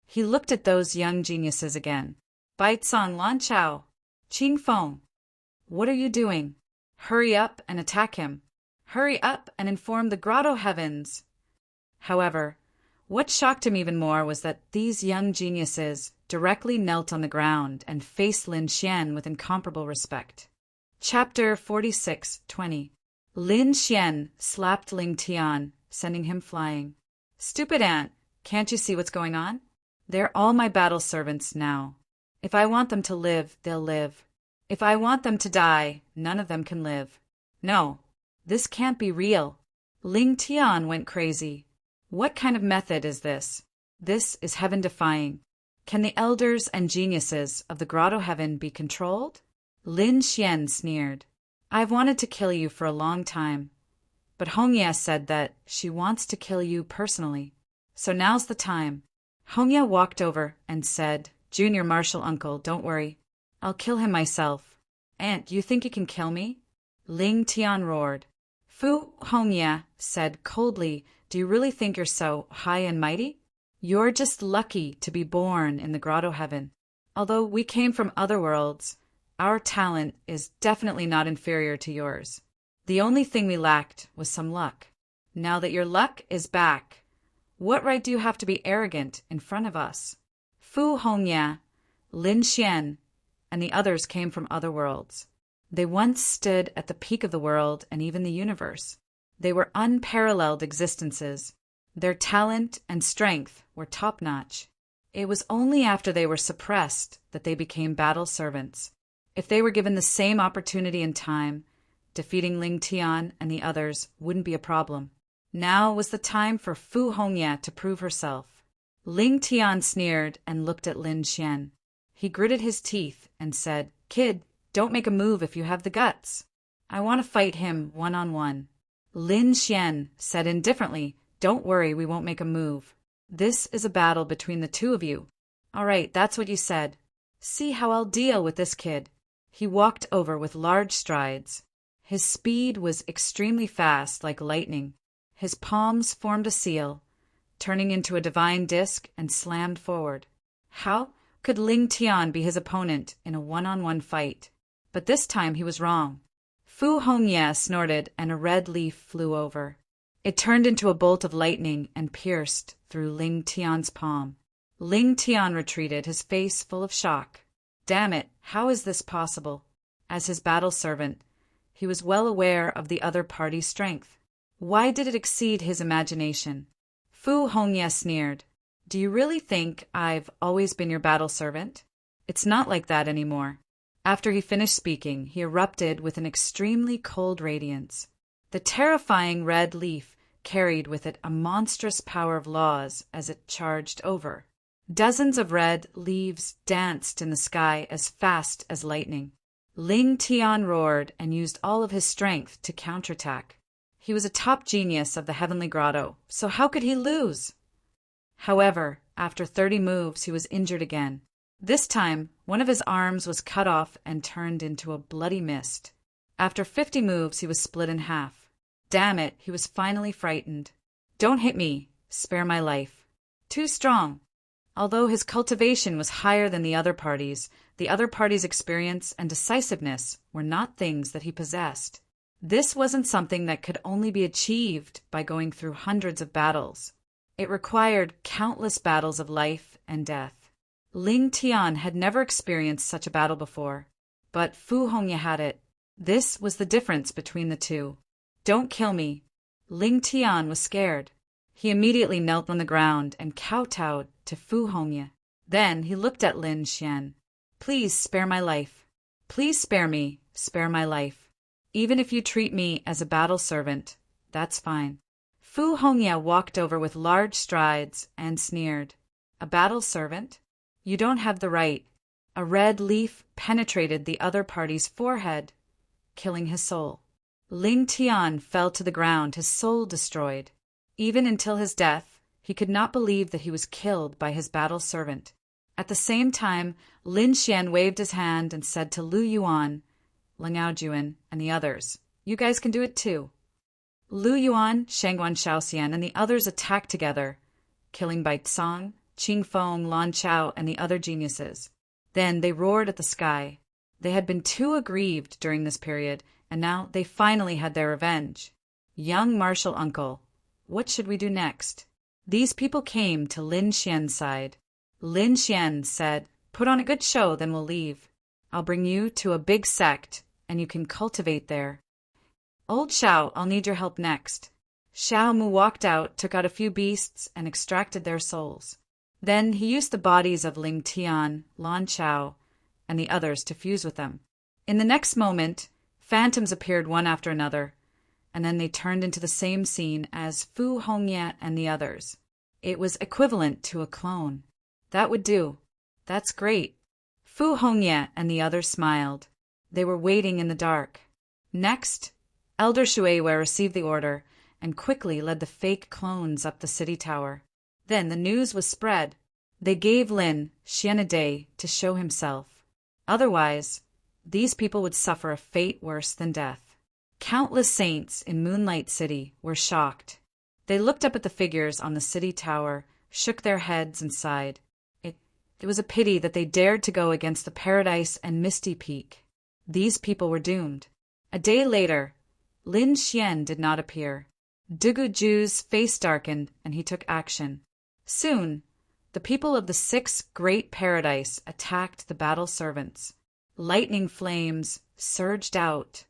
He looked at those young geniuses again. Bai Tsang Lan Chao, Qing Feng. What are you doing? Hurry up and attack him. Hurry up and inform the Grotto Heavens. However, what shocked him even more was that these young geniuses directly knelt on the ground and faced Lin Xian with incomparable respect. Chapter 46:20. Lin Xian slapped Ling Tian, sending him flying. Stupid ant, can't you see what's going on? They're all my battle servants now. If I want them to live, they'll live. If I want them to die, none of them can live. No, this can't be real. Ling Tian went crazy. What kind of method is this? This is heaven-defying. Can the elders and geniuses of the Grotto Heaven be controlled? Lin Xian sneered. I've wanted to kill you for a long time. But Hongya said that she wants to kill you personally. So now's the time. Hongya walked over and said, Junior Marshal Uncle, don't worry. I'll kill him myself. Aunt, you think you can kill me? Ling Tian roared. Fu Hongya said coldly, do you really think you're so high and mighty? You're just lucky to be born in the Grotto Heaven. Although we came from other worlds, our talent is definitely not inferior to yours. The only thing we lacked was some luck. Now that your luck is back, what right do you have to be arrogant in front of us? Fu Hongya, Lin Xian, and the others came from other worlds. They once stood at the peak of the world and even the universe. They were unparalleled existences. Their talent and strength were top-notch. It was only after they were suppressed that they became battle servants. If they were given the same opportunity and time, defeating Ling Tian and the others wouldn't be a problem. Now was the time for Fu Hongya to prove herself. Ling Tian sneered and looked at Lin Xian. He gritted his teeth and said, Kid, don't make a move if you have the guts. I want to fight him one-on-one. Lin Xian said indifferently, Don't worry, we won't make a move. This is a battle between the two of you. All right, that's what you said. See how I'll deal with this kid. He walked over with large strides. His speed was extremely fast, like lightning. His palms formed a seal, turning into a divine disc, and slammed forward. How could Ling Tian be his opponent in a one-on-one fight? But this time he was wrong. Fu Hongya snorted and a red leaf flew over. It turned into a bolt of lightning and pierced through Ling Tian's palm. Ling Tian retreated, his face full of shock. Damn it, how is this possible? As his battle servant, he was well aware of the other party's strength. Why did it exceed his imagination? Fu Hongya sneered. Do you really think I've always been your battle servant? It's not like that anymore. After he finished speaking, he erupted with an extremely cold radiance. The terrifying red leaf carried with it a monstrous power of laws as it charged over. Dozens of red leaves danced in the sky as fast as lightning. Ling Tian roared and used all of his strength to counterattack. He was a top genius of the Heavenly Grotto, so how could he lose? However, after 30 moves, he was injured again. This time, one of his arms was cut off and turned into a bloody mist. After 50 moves, he was split in half. Damn it, he was finally frightened. Don't hit me, spare my life. Too strong. Although his cultivation was higher than the other party's experience and decisiveness were not things that he possessed. This wasn't something that could only be achieved by going through hundreds of battles. It required countless battles of life and death. Ling Tian had never experienced such a battle before, but Fu Hongya had it. This was the difference between the two. Don't kill me. Ling Tian was scared. He immediately knelt on the ground and kowtowed to Fu Hongya. Then he looked at Lin Xian. Please spare my life. Please spare me, spare my life. Even if you treat me as a battle servant, that's fine. Fu Hongya walked over with large strides and sneered. A battle servant? You don't have the right. A red leaf penetrated the other party's forehead, killing his soul. Ling Tian fell to the ground, his soul destroyed. Even until his death, he could not believe that he was killed by his battle servant. At the same time, Lin Xian waved his hand and said to Lu Yuan, Ling Aojuan, and the others, "You guys can do it too." Lu Yuan, Shangguan Shaoxian, and the others attacked together, killing Bai Tsang, Qing Feng, Lan Chao, and the other geniuses. Then they roared at the sky. They had been too aggrieved during this period, and now they finally had their revenge. Young martial uncle, what should we do next? These people came to Lin Xian's side. Lin Xian said, "Put on a good show, then we'll leave. I'll bring you to a big sect, and you can cultivate there." "Old Xiao, I'll need your help next." Xiao Mu walked out, took out a few beasts, and extracted their souls. Then he used the bodies of Ling Tian, Lan Chao, and the others to fuse with them. In the next moment, phantoms appeared one after another, and then they turned into the same scene as Fu Hongye and the others. It was equivalent to a clone. That would do. That's great. Fu Hongye and the others smiled. They were waiting in the dark. Next, Elder Shuiwei received the order and quickly led the fake clones up the city tower. Then the news was spread. They gave Lin Xian a day to show himself. Otherwise, these people would suffer a fate worse than death. Countless saints in Moonlight City were shocked. They looked up at the figures on the city tower, shook their heads, and sighed. It was a pity that they dared to go against the Paradise and Misty Peak. These people were doomed. A day later, Lin Xian did not appear. Dugu Ju's face darkened, and he took action. Soon, the people of the 6th Great Paradise attacked the battle servants. Lightning flames surged out,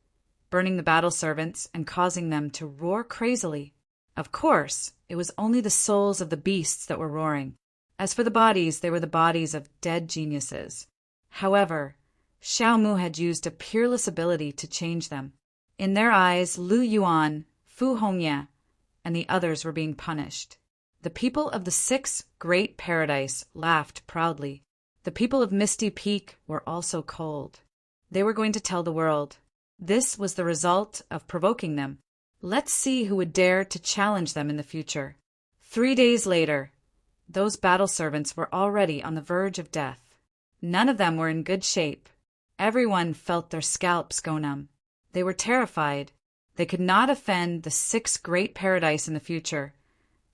burning the battle servants and causing them to roar crazily. Of course, it was only the souls of the beasts that were roaring. As for the bodies, they were the bodies of dead geniuses. However, Xiao Mu had used a peerless ability to change them. In their eyes, Lu Yuan, Fu Hongye, and the others were being punished. The people of the 6th Great Paradise laughed proudly. The people of Misty Peak were also cold. They were going to tell the world. This was the result of provoking them. Let's see who would dare to challenge them in the future. 3 days later, those battle servants were already on the verge of death. None of them were in good shape. Everyone felt their scalps go numb. They were terrified. They could not offend the 6th Great Paradise in the future,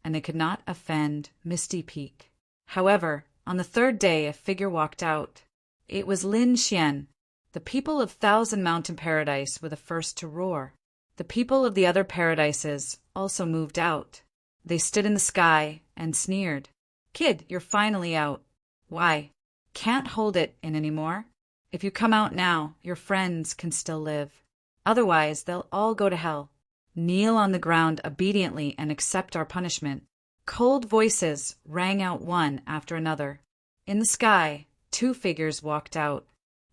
and they could not offend Misty Peak. However, on the 3rd day, a figure walked out. It was Lin Xian. The people of Thousand Mountain Paradise were the first to roar. The people of the other paradises also moved out. They stood in the sky and sneered. "Kid, you're finally out. Why? Can't hold it in anymore? If you come out now, your friends can still live. Otherwise, they'll all go to hell. Kneel on the ground obediently and accept our punishment." Cold voices rang out one after another. In the sky, 2 figures walked out.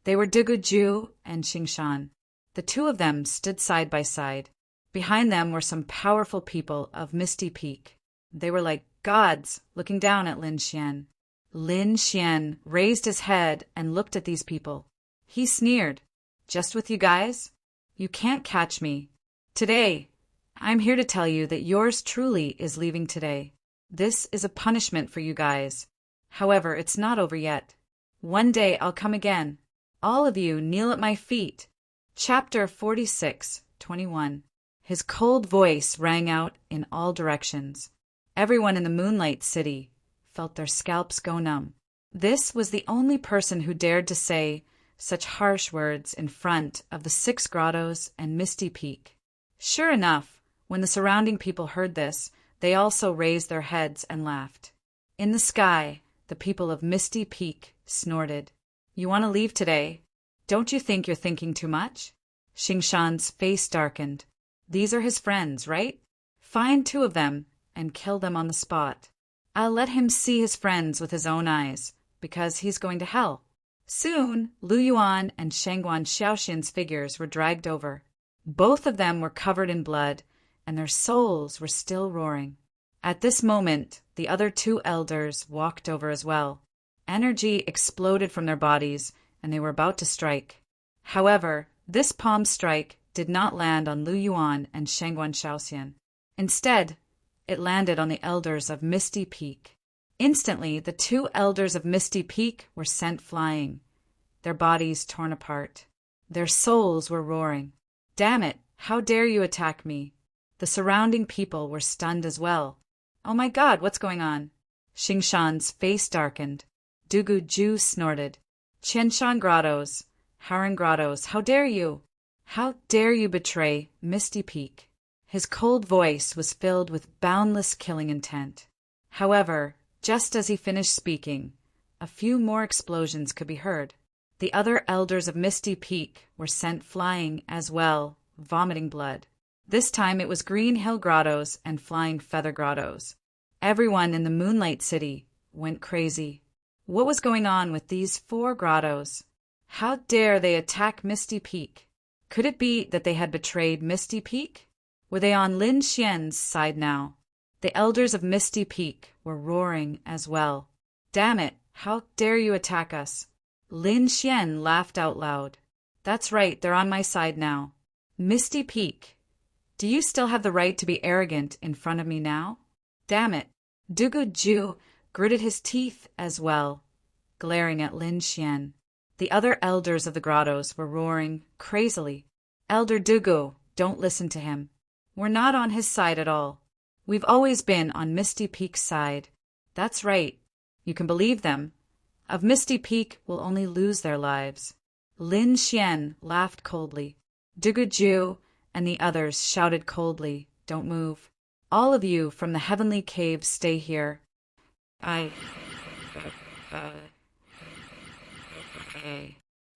They were Dugu Ju and Xingshan. The 2 of them stood side by side. Behind them were some powerful people of Misty Peak. They were like gods looking down at Lin Xian. Lin Xian raised his head and looked at these people. He sneered. "Just with you guys? You can't catch me. Today, I'm here to tell you that yours truly is leaving today. This is a punishment for you guys. However, it's not over yet. One day I'll come again. All of you kneel at my feet." Chapter 46:21. His cold voice rang out in all directions. Everyone in the Moonlight City felt their scalps go numb. This was the only person who dared to say such harsh words in front of the 6 grottos and Misty Peak. Sure enough, when the surrounding people heard this, they also raised their heads and laughed. In the sky, the people of Misty Peak snorted. "You want to leave today? Don't you think you're thinking too much?" Xingshan's face darkened. These are his friends, right? Find 2 of them and kill them on the spot. I'll let him see his friends with his own eyes, because he's going to hell. Soon, Lu Yuan and Shangguan Xiaoxian's figures were dragged over. Both of them were covered in blood, and their souls were still roaring. At this moment, the other two elders walked over as well. Energy exploded from their bodies, and they were about to strike. However, this palm strike did not land on Lu Yuan and Shangguan Xiaoxian. Instead, it landed on the elders of Misty Peak. Instantly, the two elders of Misty Peak were sent flying, their bodies torn apart. Their souls were roaring. "Damn it! How dare you attack me?" The surrounding people were stunned as well. "Oh my God, what's going on?" Xingshan's face darkened. Dugu Ju snorted. "Qianshan Grottos, Haran Grottos, how dare you? How dare you betray Misty Peak?" His cold voice was filled with boundless killing intent. However, just as he finished speaking, a few more explosions could be heard. The other elders of Misty Peak were sent flying as well, vomiting blood. This time it was Green Hill Grottos and Flying Feather Grottos. Everyone in the Moonlight City went crazy. What was going on with these 4 grottos? How dare they attack Misty Peak? Could it be that they had betrayed Misty Peak? Were they on Lin Xian's side now? The elders of Misty Peak were roaring as well. "Damn it! How dare you attack us?" Lin Xian laughed out loud. "That's right, they're on my side now. Misty Peak, do you still have the right to be arrogant in front of me now? Damn it!" Dugu Ju gritted his teeth as well, glaring at Lin Xian. The other elders of the grottos were roaring crazily. "Elder Dugu, don't listen to him. We're not on his side at all. We've always been on Misty Peak's side. That's right. You can believe them. Of Misty Peak will only lose their lives." Lin Xian laughed coldly. Dugu Ju and the others shouted coldly, "Don't move. All of you from the heavenly caves stay here."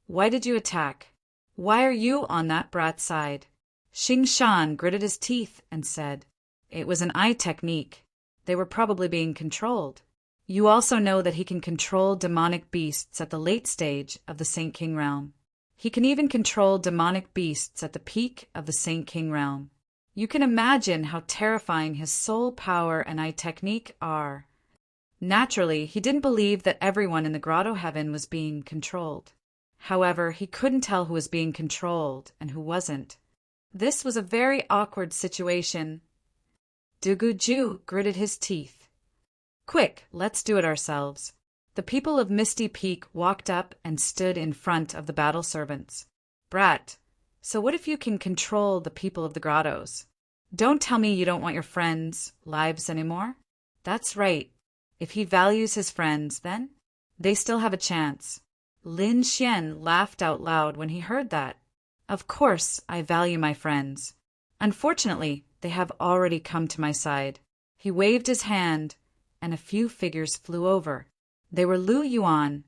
Why did you attack? Why are you on that brat's side? Xingshan gritted his teeth and said, "It was an eye technique. They were probably being controlled. You also know that he can control demonic beasts at the late stage of the Saint King realm. He can even control demonic beasts at the peak of the Saint King realm. You can imagine how terrifying his soul power and eye technique are." Naturally, he didn't believe that everyone in the grotto heaven was being controlled. However, he couldn't tell who was being controlled and who wasn't. This was a very awkward situation. Dugu Ju gritted his teeth. "Quick, let's do it ourselves." The people of Misty Peak walked up and stood in front of the battle servants. "Brat, so what if you can control the people of the grottos? Don't tell me you don't want your friends' lives anymore. That's right. If he values his friends, then they still have a chance." Lin Xian laughed out loud when he heard that. "Of course I value my friends. Unfortunately, they have already come to my side." He waved his hand, and a few figures flew over. They were Lu Yuan,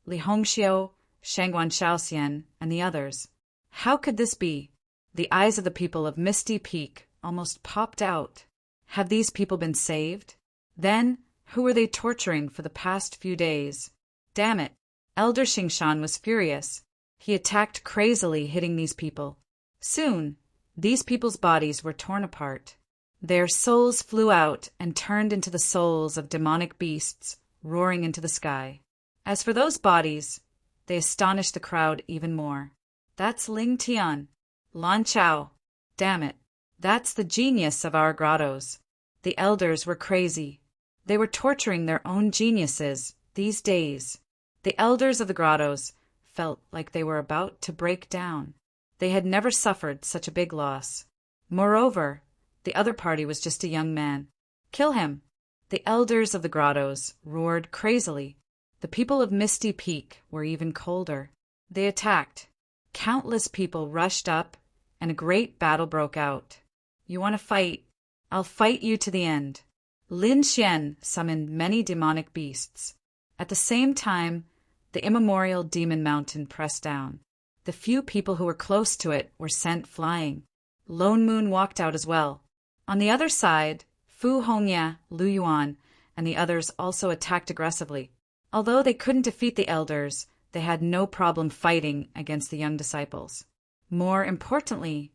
Li Hongxiu, Shangguan Xiaoxian, and the others. How could this be? The eyes of the people of Misty Peak almost popped out. Had these people been saved? Then, who were they torturing for the past few days? Damn it! Elder Xingshan was furious. He attacked crazily, hitting these people. Soon, these people's bodies were torn apart. Their souls flew out and turned into the souls of demonic beasts, roaring into the sky. As for those bodies, they astonished the crowd even more. "That's Ling Tian, Lan Chao. Damn it, that's the genius of our grottos." The elders were crazy. They were torturing their own geniuses these days. The elders of the grottos felt like they were about to break down. They had never suffered such a big loss. Moreover, the other party was just a young man. "Kill him!" The elders of the grottos roared crazily. The people of Misty Peak were even colder. They attacked. Countless people rushed up, and a great battle broke out. "You want to fight? I'll fight you to the end." Lin Xian summoned many demonic beasts. At the same time, the immemorial demon mountain pressed down. The few people who were close to it were sent flying. Lone Moon walked out as well. On the other side, Fu Hongya, Lu Yuan, and the others also attacked aggressively. Although they couldn't defeat the elders, they had no problem fighting against the young disciples. More importantly,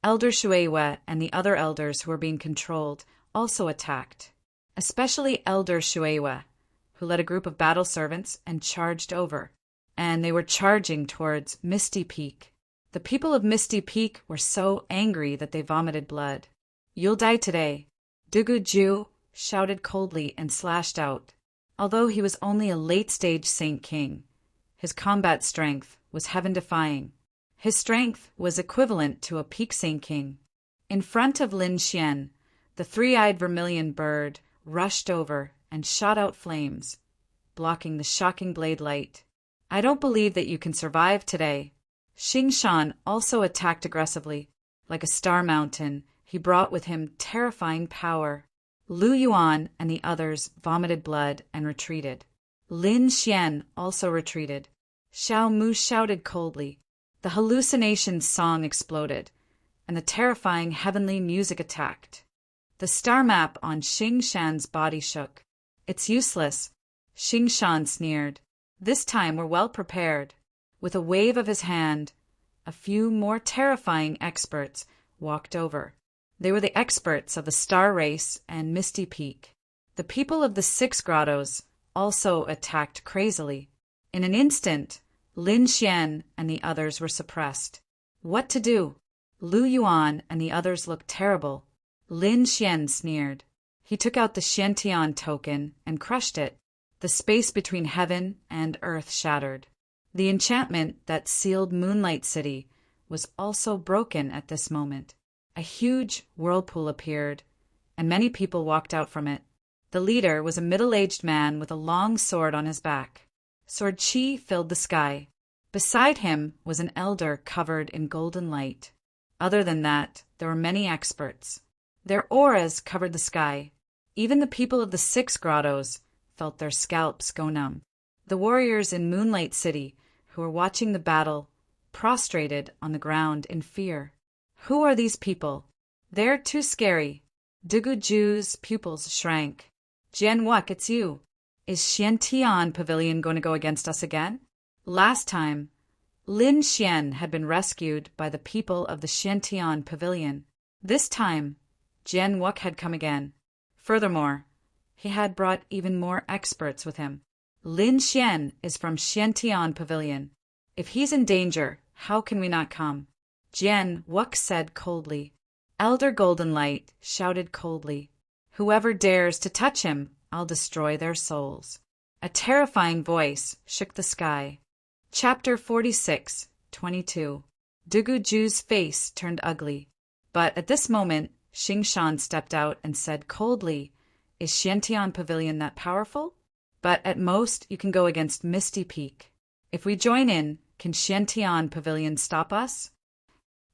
Elder Shuewa and the other elders who were being controlled also attacked, especially Elder Shuewa, who led a group of battle servants and charged over. And they were charging towards Misty Peak. The people of Misty Peak were so angry that they vomited blood. "You'll die today," Dugu Ju shouted coldly and slashed out. Although he was only a late-stage Saint King, his combat strength was heaven-defying. His strength was equivalent to a peak Saint King. In front of Lin Xian, the three-eyed vermilion bird rushed over and shot out flames, blocking the shocking blade light. "I don't believe that you can survive today." Xing Shan also attacked aggressively. Like a star mountain, he brought with him terrifying power. Lu Yuan and the others vomited blood and retreated. Lin Xian also retreated. Xiao Mu shouted coldly. The hallucination song exploded, and the terrifying heavenly music attacked. The star map on Xing Shan's body shook. "It's useless," Xing Shan sneered. "This time we're well prepared." With a wave of his hand, a few more terrifying experts walked over. They were the experts of the Star Race and Misty Peak. The people of the 6 grottos also attacked crazily. In an instant, Lin Xian and the others were suppressed. What to do? Lu Yuan and the others looked terrible. Lin Xian sneered. He took out the Xiantian token and crushed it. The space between heaven and earth shattered. The enchantment that sealed Moonlight City was also broken at this moment. A huge whirlpool appeared, and many people walked out from it. The leader was a middle-aged man with a long sword on his back. Sword chi filled the sky. Beside him was an elder covered in golden light. Other than that, there were many experts. Their auras covered the sky. Even the people of the 6 grottos felt their scalps go numb. The warriors in Moonlight City, who were watching the battle, prostrated on the ground in fear. Who are these people? They're too scary. Dugu Ju's pupils shrank. Jian Wuk, it's you. Is Xiantian Pavilion going to go against us again? Last time, Lin Xian had been rescued by the people of the Xiantian Pavilion. This time, Jian Wuk had come again. Furthermore, he had brought even more experts with him. Lin Xian is from Xiantian Pavilion. If he's in danger, how can we not come? Jian Wuk said coldly. Elder Golden Light shouted coldly. Whoever dares to touch him, I'll destroy their souls. A terrifying voice shook the sky. Chapter 46, 22. Dugu Ju's face turned ugly. But at this moment, Xing Shan stepped out and said coldly, Is Xiantian Pavilion that powerful? But at most, you can go against Misty Peak. If we join in, can Xiantian Pavilion stop us?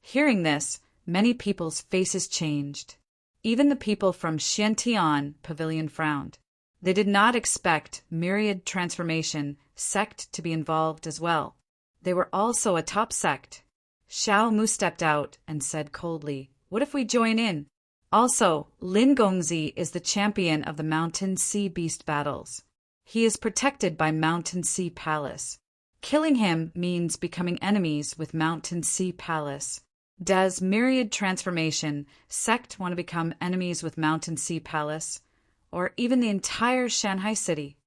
Hearing this, many people's faces changed. Even the people from Xiantian Pavilion frowned. They did not expect Myriad Transformation sect to be involved as well. They were also a top sect. Xiao Mu stepped out and said coldly, What if we join in? Also, Lin Gongzi is the champion of the Mountain Sea Beast battles. He is protected by Mountain Sea Palace. Killing him means becoming enemies with Mountain Sea Palace. Does Myriad Transformation sect want to become enemies with Mountain Sea Palace, or even the entire Shanghai city?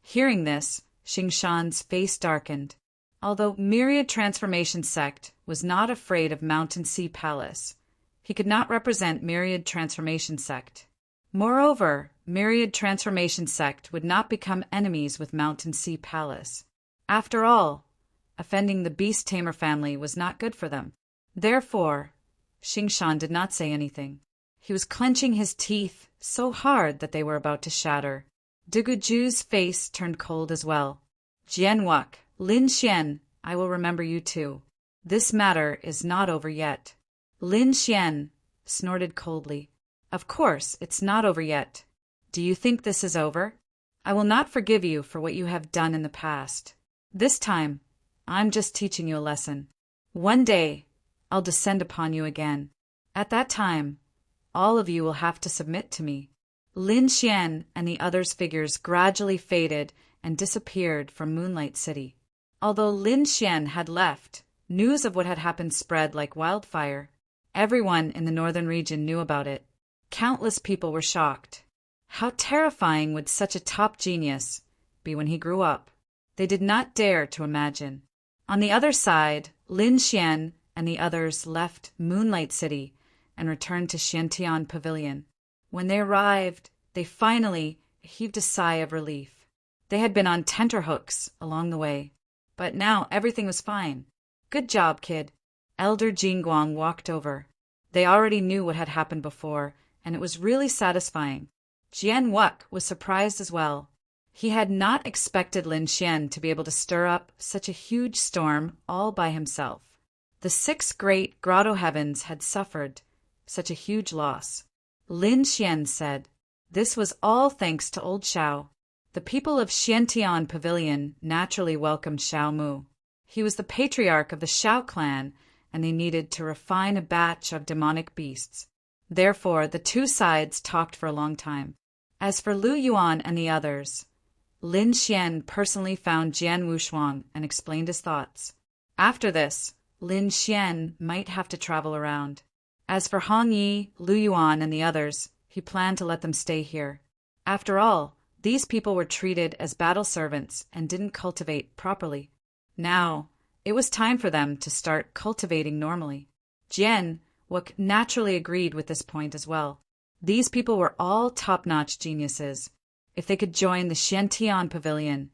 Hearing this, Xing Shan's face darkened. Although Myriad Transformation sect was not afraid of Mountain Sea Palace, he could not represent Myriad Transformation sect. Moreover, Myriad Transformation sect would not become enemies with Mountain Sea Palace. After all, offending the Beast Tamer family was not good for them. Therefore, Xing Shan did not say anything. He was clenching his teeth so hard that they were about to shatter. Dugu Ju's face turned cold as well. Jian Wuk, Lin Xian, I will remember you too. This matter is not over yet. Lin Xian snorted coldly. Of course, it's not over yet. Do you think this is over? I will not forgive you for what you have done in the past. This time, I'm just teaching you a lesson. One day, I'll descend upon you again. At that time, all of you will have to submit to me. Lin Xian and the others' figures gradually faded and disappeared from Moonlight City. Although Lin Xian had left, news of what had happened spread like wildfire. Everyone in the northern region knew about it. Countless people were shocked. How terrifying would such a top genius be when he grew up? They did not dare to imagine. On the other side, Lin Xian and the others left Moonlight City and returned to Xiantian Pavilion. When they arrived, they finally heaved a sigh of relief. They had been on tenterhooks along the way, but now everything was fine. Good job, kid. Elder Jingguang walked over. They already knew what had happened before, and it was really satisfying. Jian Wuck was surprised as well. He had not expected Lin Xian to be able to stir up such a huge storm all by himself. The 6 great grotto heavens had suffered such a huge loss. Lin Xian said, "This was all thanks to old Xiao." The people of Xiantian Pavilion naturally welcomed Xiao Mu. He was the patriarch of the Xiao clan, and they needed to refine a batch of demonic beasts. Therefore, the two sides talked for a long time. As for Lu Yuan and the others, Lin Xian personally found Jian Wushuang and explained his thoughts. After this, Lin Xian might have to travel around. As for Hong Yi, Lu Yuan, and the others, he planned to let them stay here. After all, these people were treated as battle servants and didn't cultivate properly. Now, it was time for them to start cultivating normally. Jian Wuck naturally agreed with this point as well. These people were all top-notch geniuses. If they could join the Xiantian Pavilion,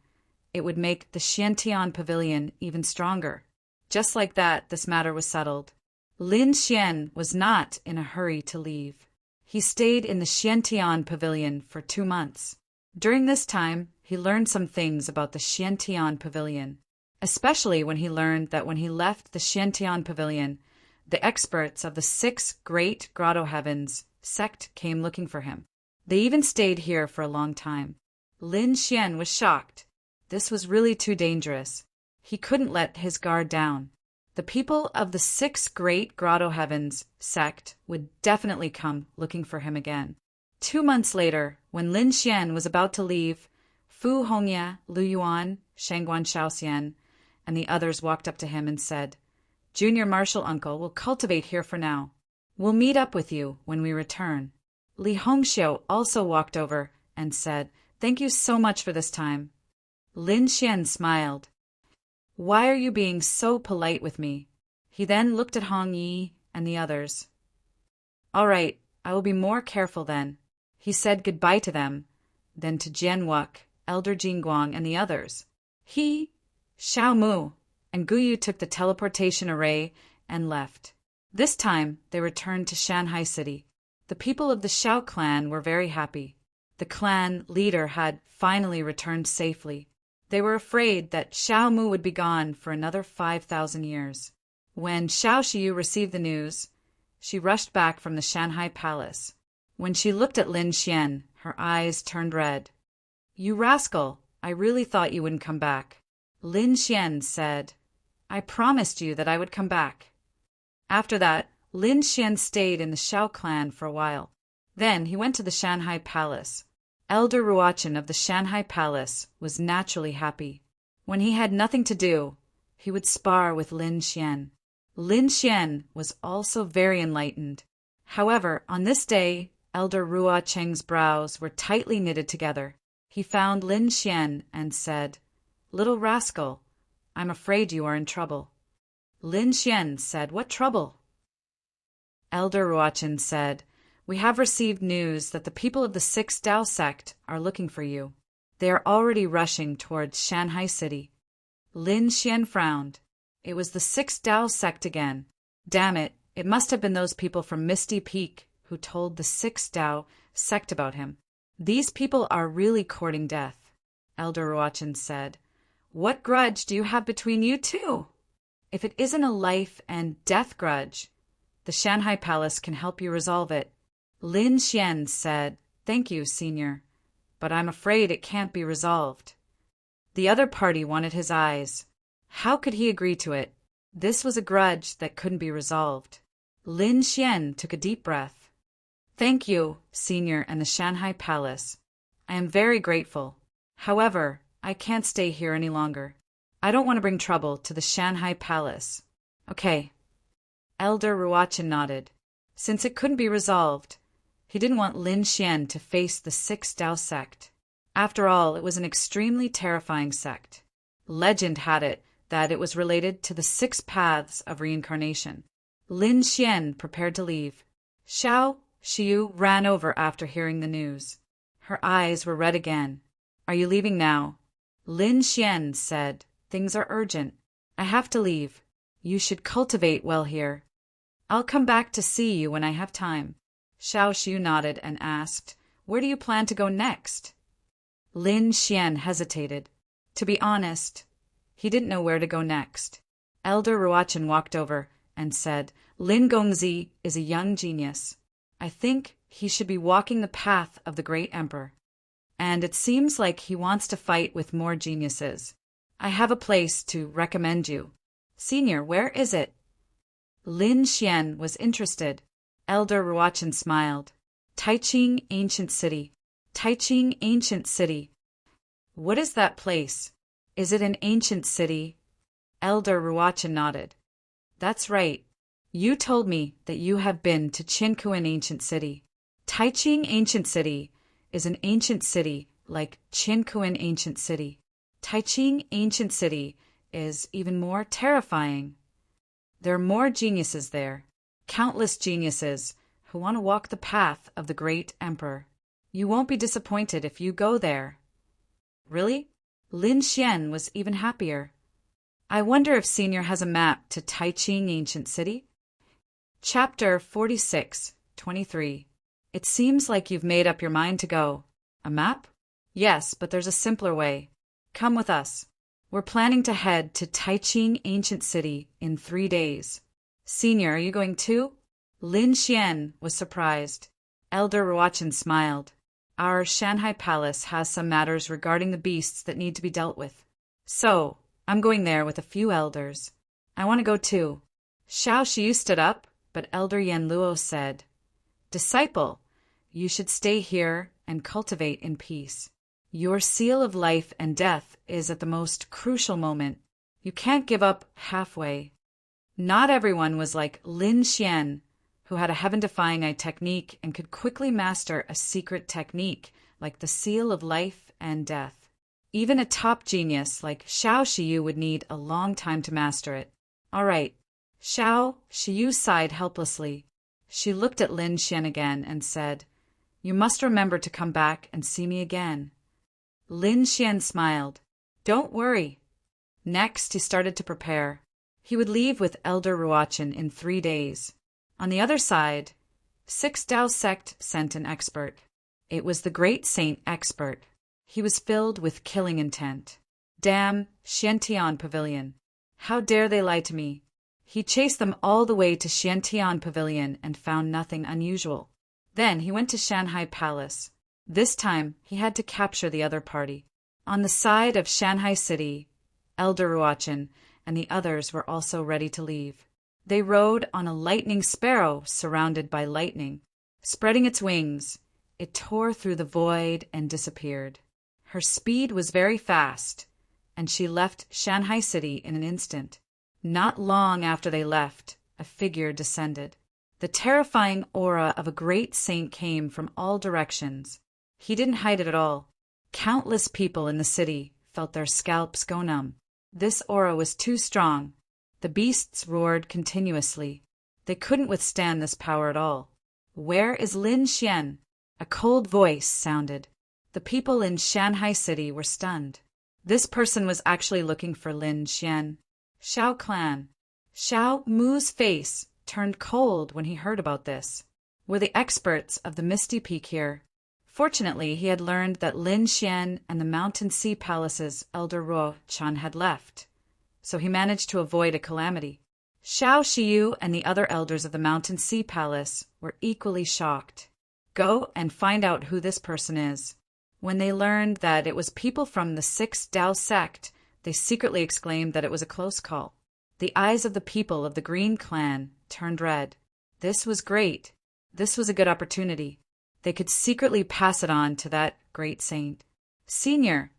it would make the Xiantian Pavilion even stronger. Just like that, this matter was settled. Lin Xian was not in a hurry to leave. He stayed in the Xiantian Pavilion for 2 months. During this time, he learned some things about the Xiantian Pavilion, especially when he learned that when he left the Xiantian Pavilion, the experts of the 6 great grotto heavens sect came looking for him. They even stayed here for a long time. Lin Xian was shocked. This was really too dangerous. He couldn't let his guard down. The people of the 6 great grotto heavens sect would definitely come looking for him again. 2 months later, when Lin Xian was about to leave, Fu Hongya, Lu Yuan, Shangguan Shaoxian, and the others walked up to him and said, "Junior Marshal Uncle will cultivate here for now. We'll meet up with you when we return." Li Hongxiu also walked over and said, "Thank you so much for this time." Lin Xian smiled. "Why are you being so polite with me?" He then looked at Hong Yi and the others. "All right, I will be more careful then." He said goodbye to them, then to Jian Wuck, Elder Jingguang, and the others. He, Xiao Mu, and Guyu took the teleportation array and left. This time, they returned to Shanghai City. The people of the Xiao clan were very happy. The clan leader had finally returned safely. They were afraid that Xiao Mu would be gone for another 5,000 years. When Xiao Shiyu received the news, she rushed back from the Shanghai palace. When she looked at Lin Xian, her eyes turned red. "You rascal, I really thought you wouldn't come back." Lin Xian said, "I promised you that I would come back." After that, Lin Xian stayed in the Xiao clan for a while. Then he went to the Shanghai palace. Elder Ruochen of the Shanghai palace was naturally happy. When he had nothing to do, he would spar with Lin Xian. Lin Xian was also very enlightened. However, on this day, Elder Ruocheng's brows were tightly knitted together. He found Lin Xian and said, "Little rascal, I'm afraid you are in trouble." Lin Xian said, "What trouble?" Elder Ruochen said, "We have received news that the people of the 6 Dao sect are looking for you. They are already rushing towards Shanghai City." Lin Xian frowned. It was the 6 Dao sect again. Damn it, it must have been those people from Misty Peak who told the 6 Dao sect about him. These people are really courting death. Elder Ruochen said, "What grudge do you have between you two? If it isn't a life and death grudge, the Shanghai Palace can help you resolve it." Lin Xian said, "Thank you, Senior, but I'm afraid it can't be resolved." The other party wanted his eyes. How could he agree to it? This was a grudge that couldn't be resolved. Lin Xian took a deep breath. "Thank you, Senior and the Shanghai Palace. I am very grateful. However, I can't stay here any longer. I don't want to bring trouble to the Shanghai Palace. Okay. Elder Ruachin nodded. Since it couldn't be resolved, he didn't want Lin Xian to face the Six Dao sect. After all, it was an extremely terrifying sect. Legend had it that it was related to the 6 paths of reincarnation. Lin Xian prepared to leave. Xiao Xiu ran over after hearing the news. Her eyes were red again. Are you leaving now? Lin Xian said, things are urgent. I have to leave. You should cultivate well here. I'll come back to see you when I have time. Xiao Xiu nodded and asked, where do you plan to go next? Lin Xian hesitated. To be honest, he didn't know where to go next. Elder Ruachin walked over and said, Lin Gongzi is a young genius. I think he should be walking the path of the great emperor. And it seems like he wants to fight with more geniuses. I have a place to recommend you. Senior, where is it? Lin Xian was interested. Elder Ruachin smiled. Taiching Ancient City. Taiching Ancient City. What is that place? Is it an ancient city? Elder Ruachin nodded. That's right. You told me that you have been to Qinkuan Ancient City. Taiching Ancient City is an ancient city like Qinkuan Ancient City. Taiching Ancient City is even more terrifying. There are more geniuses there, countless geniuses who want to walk the path of the great emperor. You won't be disappointed if you go there. Really? Lin Xian was even happier. I wonder if Senior has a map to Taiching Ancient City? Chapter 46-23. It seems like you've made up your mind to go. A map? Yes, but there's a simpler way. Come with us. We're planning to head to Taiching Ancient City in 3 days. Senior, are you going too? Lin Xian was surprised. Elder Ruachin smiled. Our Shanghai Palace has some matters regarding the beasts that need to be dealt with. So, I'm going there with a few elders. I want to go too. Xiao Xiu stood up, but Elder Yan Luo said, Disciple, you should stay here and cultivate in peace. Your seal of life and death is at the most crucial moment. You can't give up halfway. Not everyone was like Lin Xian, who had a heaven-defying technique and could quickly master a secret technique like the seal of life and death. Even a top genius like Xiao Xiu would need a long time to master it. All right. Xiao Xiu sighed helplessly. She looked at Lin Xian again and said, You must remember to come back and see me again. Lin Xian smiled. Don't worry. Next, he started to prepare. He would leave with Elder Ruachin in 3 days. On the other side, Six Dao sect sent an expert. It was the great Saint Expert. He was filled with killing intent. Damn Xiantian Pavilion. How dare they lie to me? He chased them all the way to Xiantian Pavilion and found nothing unusual. Then he went to Shanghai Palace. This time, he had to capture the other party. On the side of Shanghai City, Elder Ruachin and the others were also ready to leave. They rode on a lightning sparrow surrounded by lightning. Spreading its wings, it tore through the void and disappeared. Her speed was very fast, and she left Shanghai City in an instant. Not long after they left, a figure descended. The terrifying aura of a great saint came from all directions. He didn't hide it at all. Countless people in the city felt their scalps go numb. This aura was too strong. The beasts roared continuously. They couldn't withstand this power at all. Where is Lin Xian? A cold voice sounded. The people in Shanghai City were stunned. This person was actually looking for Lin Xian. Xiao Clan. Xiao Mu's face turned cold when he heard about this. Were the experts of the Misty Peak here? Fortunately, he had learned that Lin Xian and the Mountain Sea Palace's Elder Ruo-chan had left, so he managed to avoid a calamity. Xiao Xiu and the other elders of the Mountain Sea Palace were equally shocked. Go and find out who this person is. When they learned that it was people from the Six Dao sect, they secretly exclaimed that it was a close call. The eyes of the people of the Green Clan turned red. This was great. This was a good opportunity. They could secretly pass it on to that great saint. Senior,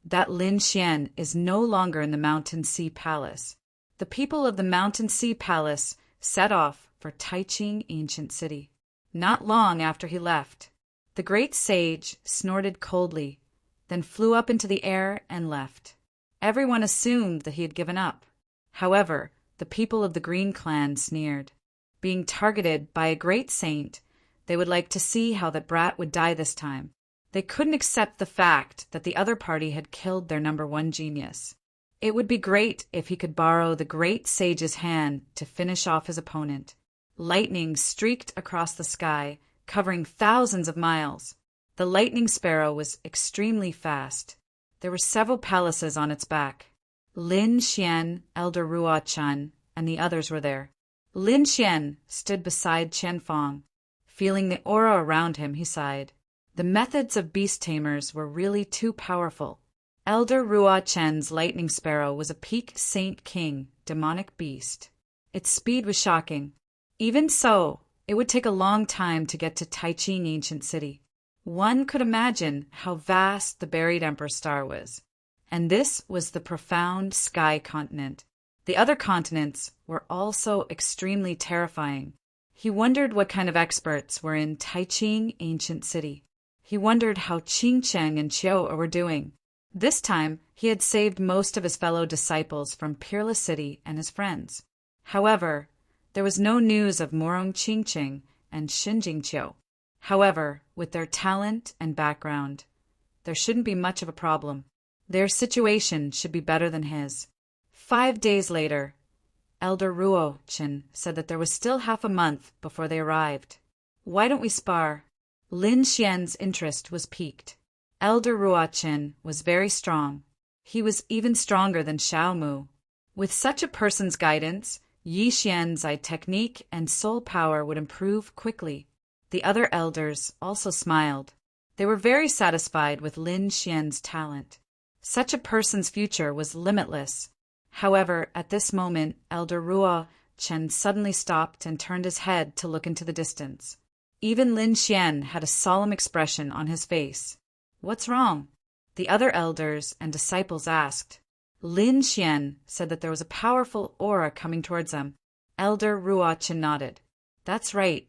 that Lin Xian is no longer in the Mountain Sea Palace. The people of the Mountain Sea Palace set off for Taiching Ancient City. Not long after he left, the great sage snorted coldly, then flew up into the air and left. Everyone assumed that he had given up. However, the people of the Green Clan sneered. Being targeted by a great saint, they would like to see how that brat would die this time. They couldn't accept the fact that the other party had killed their number one genius. It would be great if he could borrow the great sage's hand to finish off his opponent. Lightning streaked across the sky, covering thousands of miles. The lightning sparrow was extremely fast. There were several palaces on its back. Lin Xian, Elder Ruo Chen, and the others were there. Lin Xian stood beside Qian Fong. Feeling the aura around him, he sighed. The methods of beast tamers were really too powerful. Elder Ruo Chen's lightning sparrow was a peak Saint King, demonic beast. Its speed was shocking. Even so, it would take a long time to get to Taiching Ancient City. One could imagine how vast the buried Emperor Star was. And this was the profound Sky Continent. The other continents were also extremely terrifying. He wondered what kind of experts were in Taiching Ancient City. He wondered how Qingcheng and Qiu were doing. This time, he had saved most of his fellow disciples from Peerless City and his friends. However, there was no news of Morong Qingcheng and Xinjing Qiu. However, with their talent and background, there shouldn't be much of a problem. Their situation should be better than his. 5 days later, Elder Ruo Chen said that there was still half a month before they arrived. Why don't we spar? Lin Xian's interest was piqued. Elder Ruo Chen was very strong. He was even stronger than Xiao Mu. With such a person's guidance, Yi Xian's eye technique and soul power would improve quickly. The other elders also smiled. They were very satisfied with Lin Xian's talent. Such a person's future was limitless. However, at this moment, Elder Ruo Chen suddenly stopped and turned his head to look into the distance. Even Lin Xian had a solemn expression on his face. What's wrong? The other elders and disciples asked. Lin Xian said that there was a powerful aura coming towards them. Elder Ruo Chen nodded. That's right.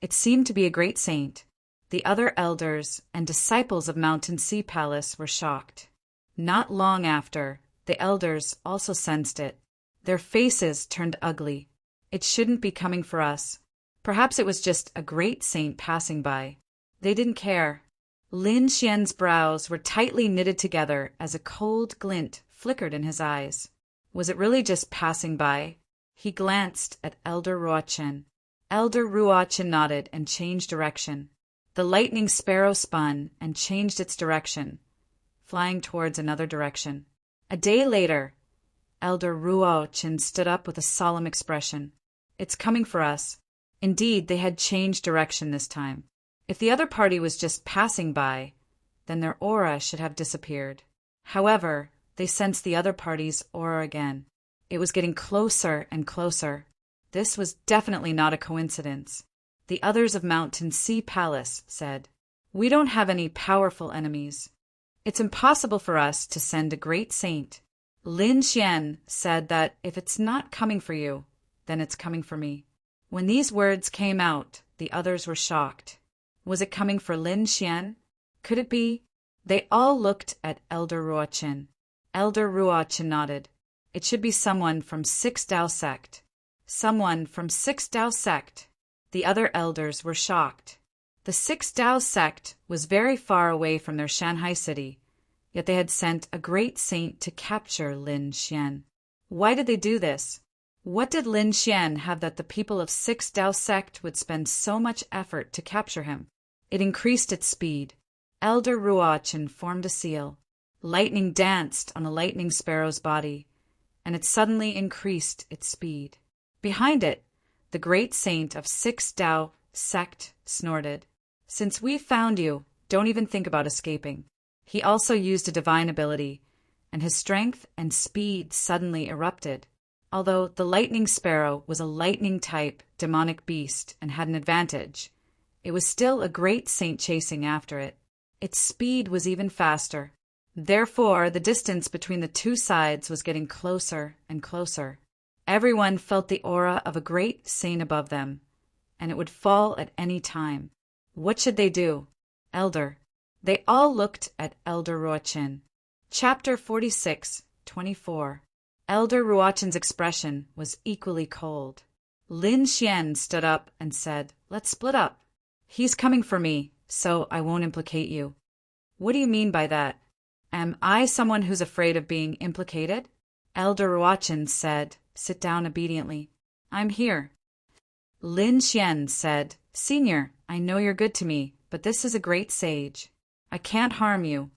It seemed to be a great saint. The other elders and disciples of Mountain Sea Palace were shocked. Not long after, the elders also sensed it. Their faces turned ugly. It shouldn't be coming for us. Perhaps it was just a great saint passing by. They didn't care. Lin Xian's brows were tightly knitted together as a cold glint flickered in his eyes. Was it really just passing by? He glanced at Elder Ruo Chen. Elder Ruo Chen nodded and changed direction. The lightning sparrow spun and changed its direction, flying towards another direction. A day later, Elder Ruo Chen stood up with a solemn expression. It's coming for us. Indeed, they had changed direction this time. If the other party was just passing by, then their aura should have disappeared. However, they sensed the other party's aura again. It was getting closer and closer. This was definitely not a coincidence. The others of Mountain Sea Palace said, "We don't have any powerful enemies. It's impossible for us to send a great saint." Lin Xian said that if it's not coming for you, then it's coming for me. When these words came out, the others were shocked. Was it coming for Lin Xian? Could it be? They all looked at Elder Ruo Chen. Elder Ruo Chen nodded. It should be someone from Six Dao Sect. Someone from Six Dao Sect. The other elders were shocked. The Six Dao Sect was very far away from their Shanghai city, yet they had sent a great saint to capture Lin Xian. Why did they do this? What did Lin Xian have that the people of Six Dao Sect would spend so much effort to capture him? It increased its speed. Elder Ruo Chen formed a seal. Lightning danced on a lightning sparrow's body, and it suddenly increased its speed. Behind it, the great saint of Six Dao Sect snorted. "Since we've found you, don't even think about escaping." He also used a divine ability, and his strength and speed suddenly erupted. Although the lightning sparrow was a lightning-type demonic beast and had an advantage, it was still a great saint chasing after it. Its speed was even faster. Therefore, the distance between the two sides was getting closer and closer. Everyone felt the aura of a great saint above them, and it would fall at any time. What should they do? Elder. They all looked at Elder Ruochin. Chapter 46:24. Elder Ruochin's expression was equally cold. Lin Xian stood up and said, "Let's split up. He's coming for me, so I won't implicate you." What do you mean by that? Am I someone who's afraid of being implicated? Elder Ruochin said, "Sit down obediently. I'm here." Lin Xian said, "Senior, I know you're good to me, but this is a great sage. I can't harm you.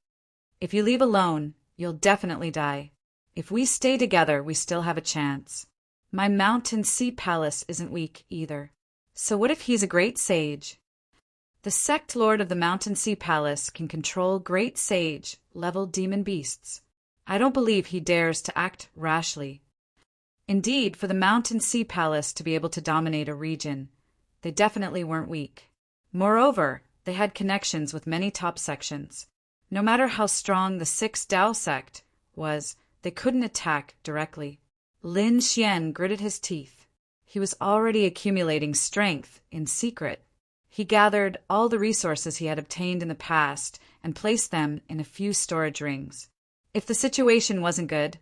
If you leave alone, you'll definitely die. If we stay together, we still have a chance. My mountain sea palace isn't weak either. So what if he's a great sage? The sect lord of the mountain sea palace can control great sage level demon beasts. I don't believe he dares to act rashly. Indeed, for the mountain sea palace to be able to dominate a region, they definitely weren't weak. Moreover, they had connections with many top sections. No matter how strong the Six Dao sect was, they couldn't attack directly. Lin Xian gritted his teeth. He was already accumulating strength in secret. He gathered all the resources he had obtained in the past and placed them in a few storage rings. If the situation wasn't good,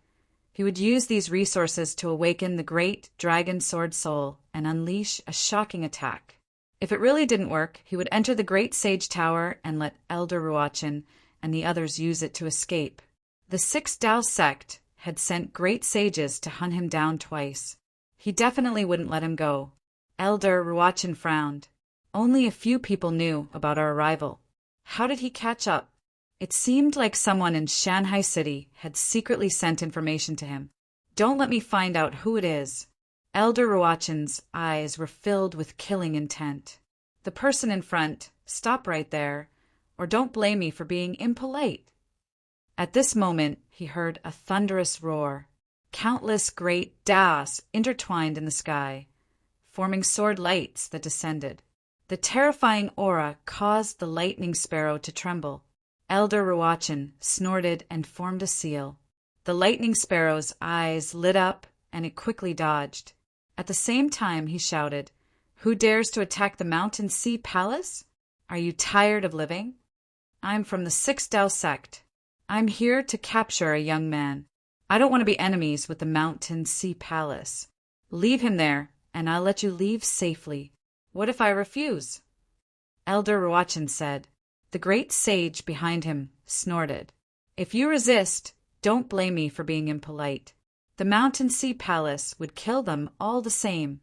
he would use these resources to awaken the great dragon sword soul and unleash a shocking attack. If it really didn't work, he would enter the great sage tower and let Elder Ruochin and the others use it to escape. The Six Dao sect had sent great sages to hunt him down twice. He definitely wouldn't let him go. Elder Ruochin frowned. Only a few people knew about our arrival. How did he catch up? It seemed like someone in Shanghai City had secretly sent information to him. Don't let me find out who it is. Elder Ruochin's eyes were filled with killing intent. The person in front, stop right there, or don't blame me for being impolite. At this moment, he heard a thunderous roar. Countless great daos intertwined in the sky, forming sword lights that descended. The terrifying aura caused the lightning sparrow to tremble. Elder Ruochin snorted and formed a seal. The lightning sparrow's eyes lit up, and it quickly dodged. At the same time, he shouted, "Who dares to attack the mountain sea palace? Are you tired of living? I'm from the Six Dao sect. I'm here to capture a young man. I don't want to be enemies with the mountain sea palace. Leave him there, and I'll let you leave safely. What if I refuse?" Elder Ruochin said. The great sage behind him snorted. "If you resist, don't blame me for being impolite. The mountain sea palace would kill them all the same.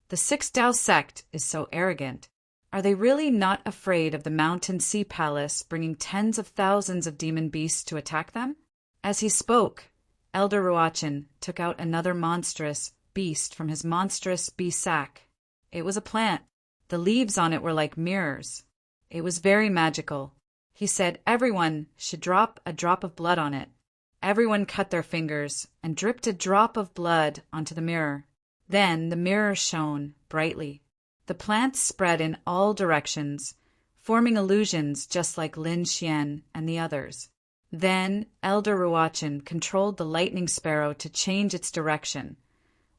The Six Dao sect is so arrogant. Are they really not afraid of the mountain sea palace bringing tens of thousands of demon beasts to attack them?" As he spoke, Elder Ruochin took out another monstrous beast from his monstrous bee sack. It was a plant. The leaves on it were like mirrors. It was very magical. He said everyone should drop a drop of blood on it. Everyone cut their fingers and dripped a drop of blood onto the mirror. Then the mirror shone brightly. The plants spread in all directions, forming illusions just like Lin Xian and the others. Then Elder Ruochin controlled the lightning sparrow to change its direction,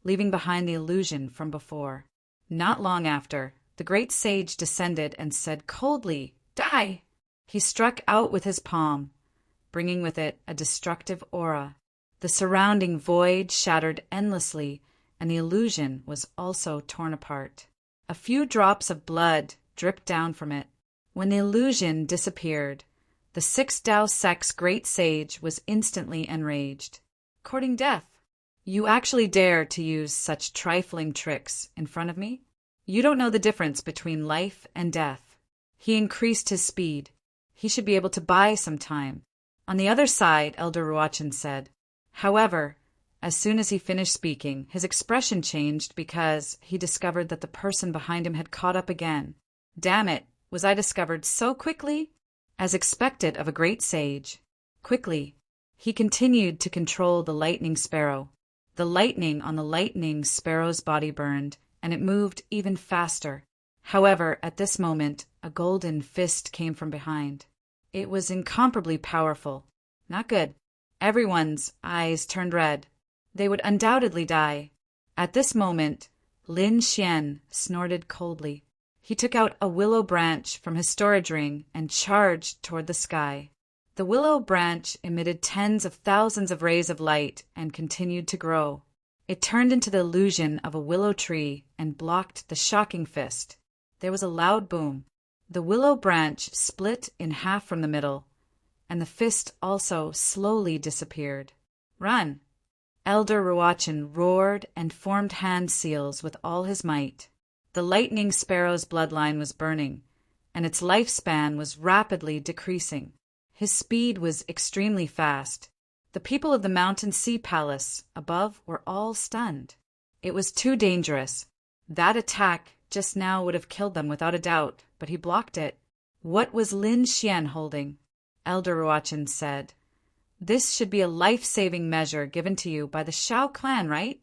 leaving behind the illusion from before. Not long after, the great sage descended and said coldly, "Die!" He struck out with his palm, bringing with it a destructive aura. The surrounding void shattered endlessly, and the illusion was also torn apart. A few drops of blood dripped down from it. When the illusion disappeared, the Six Dao sect's great sage was instantly enraged. "Courting death! You actually dare to use such trifling tricks in front of me? You don't know the difference between life and death." He increased his speed. He should be able to buy some time. On the other side, Elder Ruochin said. However, as soon as he finished speaking, his expression changed because he discovered that the person behind him had caught up again. Damn it, was I discovered so quickly? As expected of a great sage. Quickly, he continued to control the lightning sparrow. The lightning on the lightning sparrow's body burned, and it moved even faster. However, at this moment, a golden fist came from behind. It was incomparably powerful. Not good. Everyone's eyes turned red. They would undoubtedly die. At this moment, Lin Xian snorted coldly. He took out a willow branch from his storage ring and charged toward the sky. The willow branch emitted tens of thousands of rays of light and continued to grow. It turned into the illusion of a willow tree and blocked the shocking fist. There was a loud boom. The willow branch split in half from the middle, and the fist also slowly disappeared. Run! Elder Ruachin roared and formed hand seals with all his might. The lightning sparrow's bloodline was burning, and its lifespan was rapidly decreasing. His speed was extremely fast. The people of the Mountain Sea Palace above were all stunned. It was too dangerous. That attack just now would have killed them without a doubt, but he blocked it. What was Lin Xian holding? Elder Ruachin said. This should be a life-saving measure given to you by the Shao clan, right?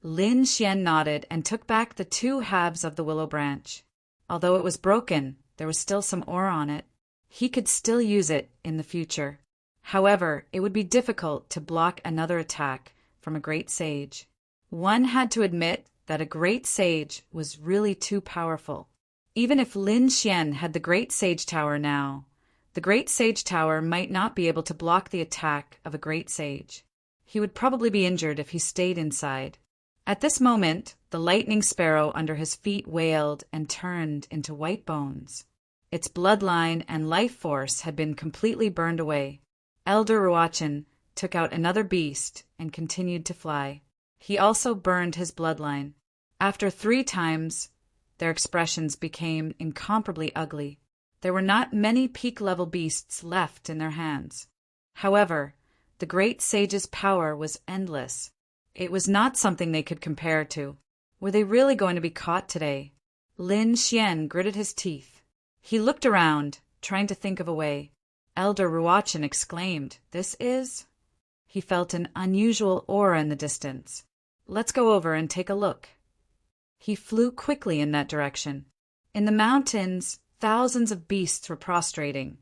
Lin Xian nodded and took back the two halves of the willow branch. Although it was broken, there was still some aura on it. He could still use it in the future. However, it would be difficult to block another attack from a great sage. One had to admit that a great sage was really too powerful. Even if Lin Xian had the Great Sage Tower now, the Great Sage Tower might not be able to block the attack of a great sage. He would probably be injured if he stayed inside. At this moment, the lightning sparrow under his feet wailed and turned into white bones. Its bloodline and life force had been completely burned away. Elder Ruachin took out another beast and continued to fly. He also burned his bloodline. After 3 times, their expressions became incomparably ugly. There were not many peak-level beasts left in their hands. However, the great sage's power was endless. It was not something they could compare to. Were they really going to be caught today? Lin Xian gritted his teeth. He looked around, trying to think of a way. Elder Ruachin exclaimed, "This is—" He felt an unusual aura in the distance. "Let's go over and take a look." He flew quickly in that direction. In the mountains, thousands of beasts were prostrating,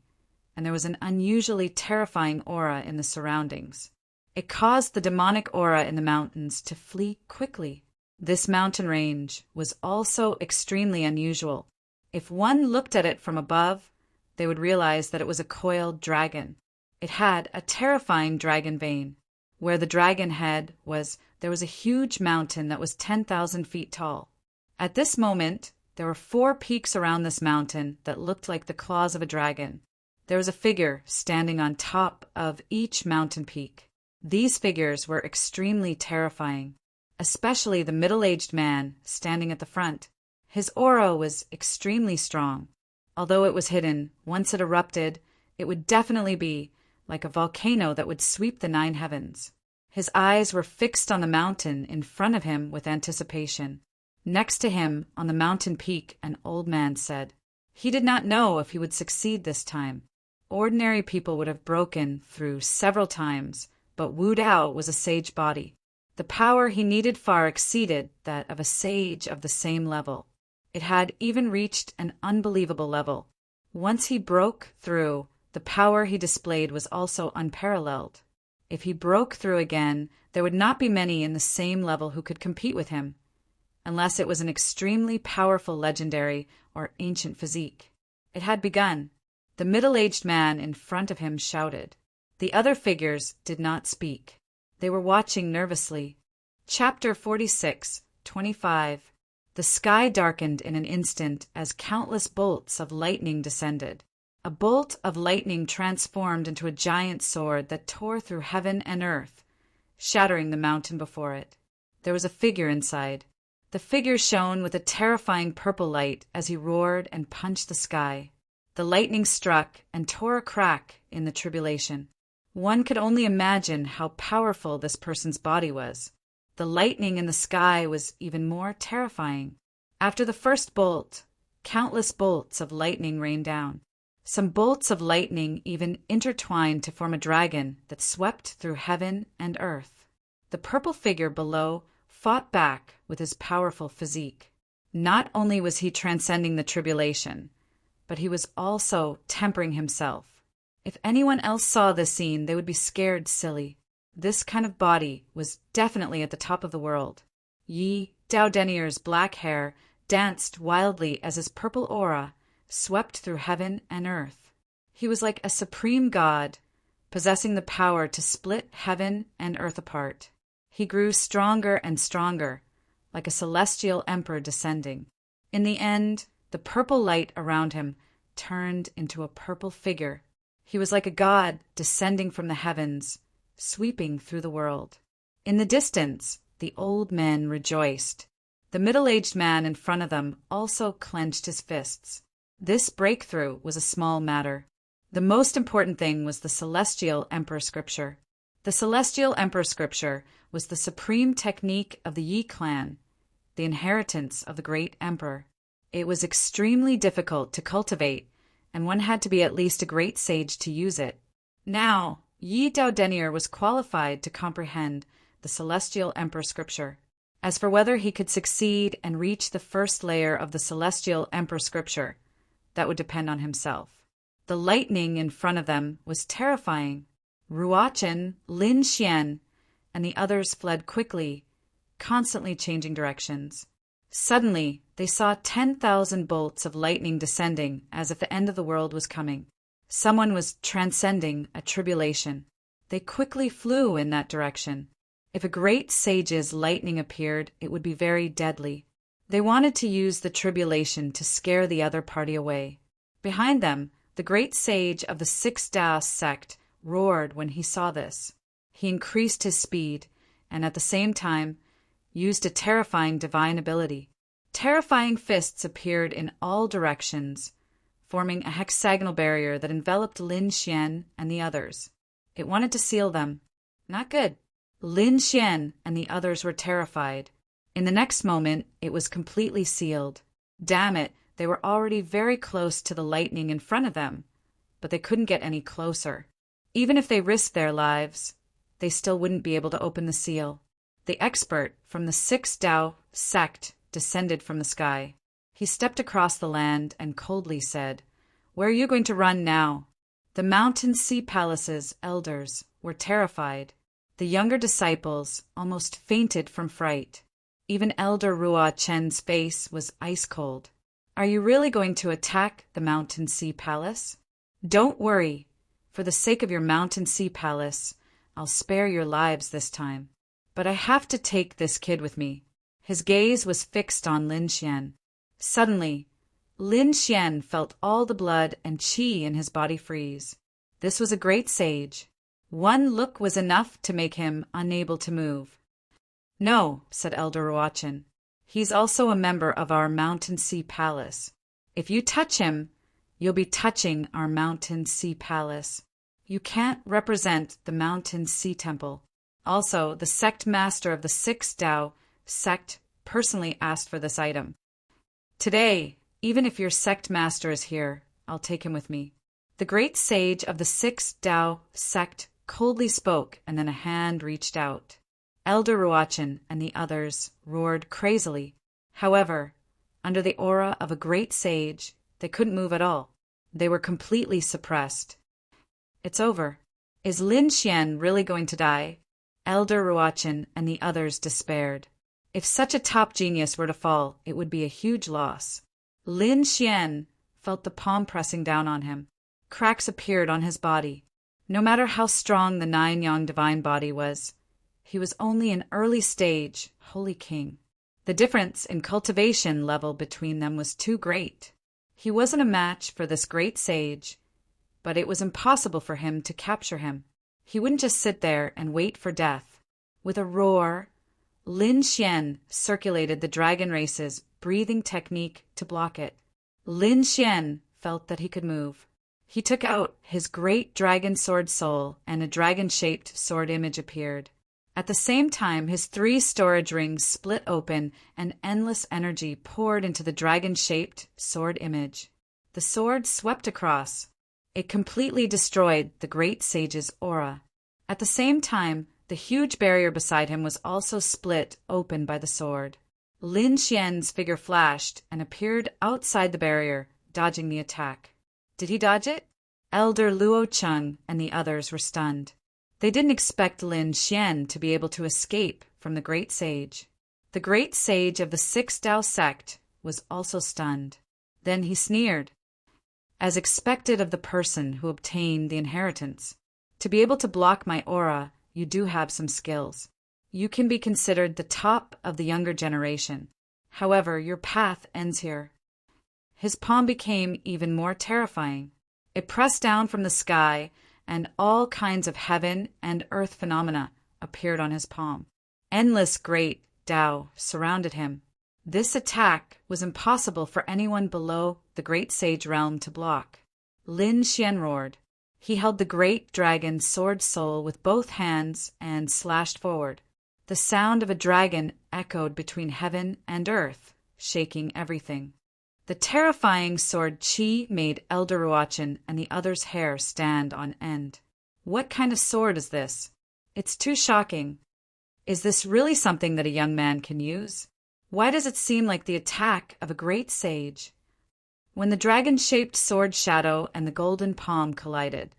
and there was an unusually terrifying aura in the surroundings. It caused the demonic aura in the mountains to flee quickly. This mountain range was also extremely unusual. If one looked at it from above, they would realize that it was a coiled dragon. It had a terrifying dragon vein. Where the dragon head was, there was a huge mountain that was 10,000 feet tall. At this moment, there were 4 peaks around this mountain that looked like the claws of a dragon. There was a figure standing on top of each mountain peak. These figures were extremely terrifying, especially the middle-aged man standing at the front. His aura was extremely strong. Although it was hidden, once it erupted, it would definitely be like a volcano that would sweep the 9 heavens. His eyes were fixed on the mountain in front of him with anticipation. Next to him, on the mountain peak, an old man said. He did not know if he would succeed this time. Ordinary people would have broken through several times, but Wu Dao was a sage body. The power he needed far exceeded that of a sage of the same level. It had even reached an unbelievable level. Once he broke through, the power he displayed was also unparalleled. If he broke through again, there would not be many in the same level who could compete with him, unless it was an extremely powerful legendary or ancient physique. It had begun. The middle-aged man in front of him shouted. The other figures did not speak. They were watching nervously. Chapter 46, 25. The sky darkened in an instant as countless bolts of lightning descended. A bolt of lightning transformed into a giant sword that tore through heaven and earth, shattering the mountain before it. There was a figure inside. The figure shone with a terrifying purple light as he roared and punched the sky. The lightning struck and tore a crack in the tribulation. One could only imagine how powerful this person's body was. The lightning in the sky was even more terrifying. After the first bolt, countless bolts of lightning rained down. Some bolts of lightning even intertwined to form a dragon that swept through heaven and earth. The purple figure below fought back with his powerful physique. Not only was he transcending the tribulation, but he was also tempering himself. If anyone else saw this scene, they would be scared silly. This kind of body was definitely at the top of the world. Yi Daodenier's black hair danced wildly as his purple aura swept through heaven and earth. He was like a supreme god, possessing the power to split heaven and earth apart. He grew stronger and stronger, like a celestial emperor descending. In the end, the purple light around him turned into a purple figure. He was like a god descending from the heavens, sweeping through the world. In the distance, the old men rejoiced. The middle-aged man in front of them also clenched his fists. This breakthrough was a small matter. The most important thing was the Celestial Emperor Scripture. The Celestial Emperor Scripture was the supreme technique of the Yi clan, the inheritance of the great emperor. It was extremely difficult to cultivate, and one had to be at least a great sage to use it. Now, Yi Daodenier was qualified to comprehend the Celestial Emperor Scripture. As for whether he could succeed and reach the first layer of the Celestial Emperor Scripture, that would depend on himself. The lightning in front of them was terrifying. Ruochen, Lin Xian, and the others fled quickly, constantly changing directions. Suddenly, they saw 10,000 bolts of lightning descending as if the end of the world was coming. Someone was transcending a tribulation. They quickly flew in that direction. If a great sage's lightning appeared, it would be very deadly. They wanted to use the tribulation to scare the other party away. Behind them, the great sage of the Six Dao sect roared when he saw this. He increased his speed, and at the same time, used a terrifying divine ability. Terrifying fists appeared in all directions, forming a hexagonal barrier that enveloped Lin Xian and the others. It wanted to seal them. Not good. Lin Xian and the others were terrified. In the next moment, it was completely sealed. Damn it, they were already very close to the lightning in front of them, but they couldn't get any closer. Even if they risked their lives, they still wouldn't be able to open the seal. The expert from the Six Dao sect descended from the sky. He stepped across the land and coldly said, "Where are you going to run now?" The Mountain Sea Palace's elders were terrified. The younger disciples almost fainted from fright. Even Elder Ruo Chen's face was ice-cold. "Are you really going to attack the Mountain Sea Palace?" "Don't worry. For the sake of your Mountain Sea Palace, I'll spare your lives this time. But I have to take this kid with me." His gaze was fixed on Lin Xian. Suddenly, Lin Xian felt all the blood and qi in his body freeze. This was a great sage. One look was enough to make him unable to move. "No," said Elder Ruochen. "He's also a member of our Mountain Sea Palace. If you touch him, you'll be touching our Mountain Sea Palace. You can't represent the Mountain Sea Temple." Also, the sect master of the Six Dao sect personally asked for this item. "Today, even if your sect master is here, I'll take him with me." The great sage of the Six Dao sect coldly spoke, and then a hand reached out. Elder Ruochen and the others roared crazily. However, under the aura of a great sage, they couldn't move at all. They were completely suppressed. "It's over. Is Lin Xian really going to die?" Elder Ruochen and the others despaired. If such a top genius were to fall, it would be a huge loss. Lin Xian felt the palm pressing down on him. Cracks appeared on his body. No matter how strong the nine-yang divine body was, he was only an early stage holy king. The difference in cultivation level between them was too great. He wasn't a match for this great sage, but it was impossible for him to capture him. He wouldn't just sit there and wait for death. With a roar, Lin Xian circulated the dragon race's breathing technique to block it. Lin Xian felt that he could move. He took out his great dragon sword soul, and a dragon-shaped sword image appeared. At the same time, his 3 storage rings split open, and endless energy poured into the dragon-shaped sword image. The sword swept across. It completely destroyed the great sage's aura. At the same time, the huge barrier beside him was also split open by the sword. Lin Xian's figure flashed and appeared outside the barrier, dodging the attack. Did he dodge it? Elder Luo Cheng and the others were stunned. They didn't expect Lin Xian to be able to escape from the great sage. The great sage of the Six Tao sect was also stunned. Then he sneered. As expected of the person who obtained the inheritance, to be able to block my aura, you do have some skills. You can be considered the top of the younger generation. However, your path ends here. His palm became even more terrifying. It pressed down from the sky, and all kinds of heaven and earth phenomena appeared on his palm. Endless great Tao surrounded him. This attack was impossible for anyone below the great sage realm to block. Lin Xian roared. He held the great dragon sword soul with both hands and slashed forward. The sound of a dragon echoed between heaven and earth, shaking everything. The terrifying sword Qi made Elder Ruochen and the others' hair stand on end. What kind of sword is this? It's too shocking. Is this really something that a young man can use? Why does it seem like the attack of a great sage? When the dragon-shaped sword shadow and the golden palm collided,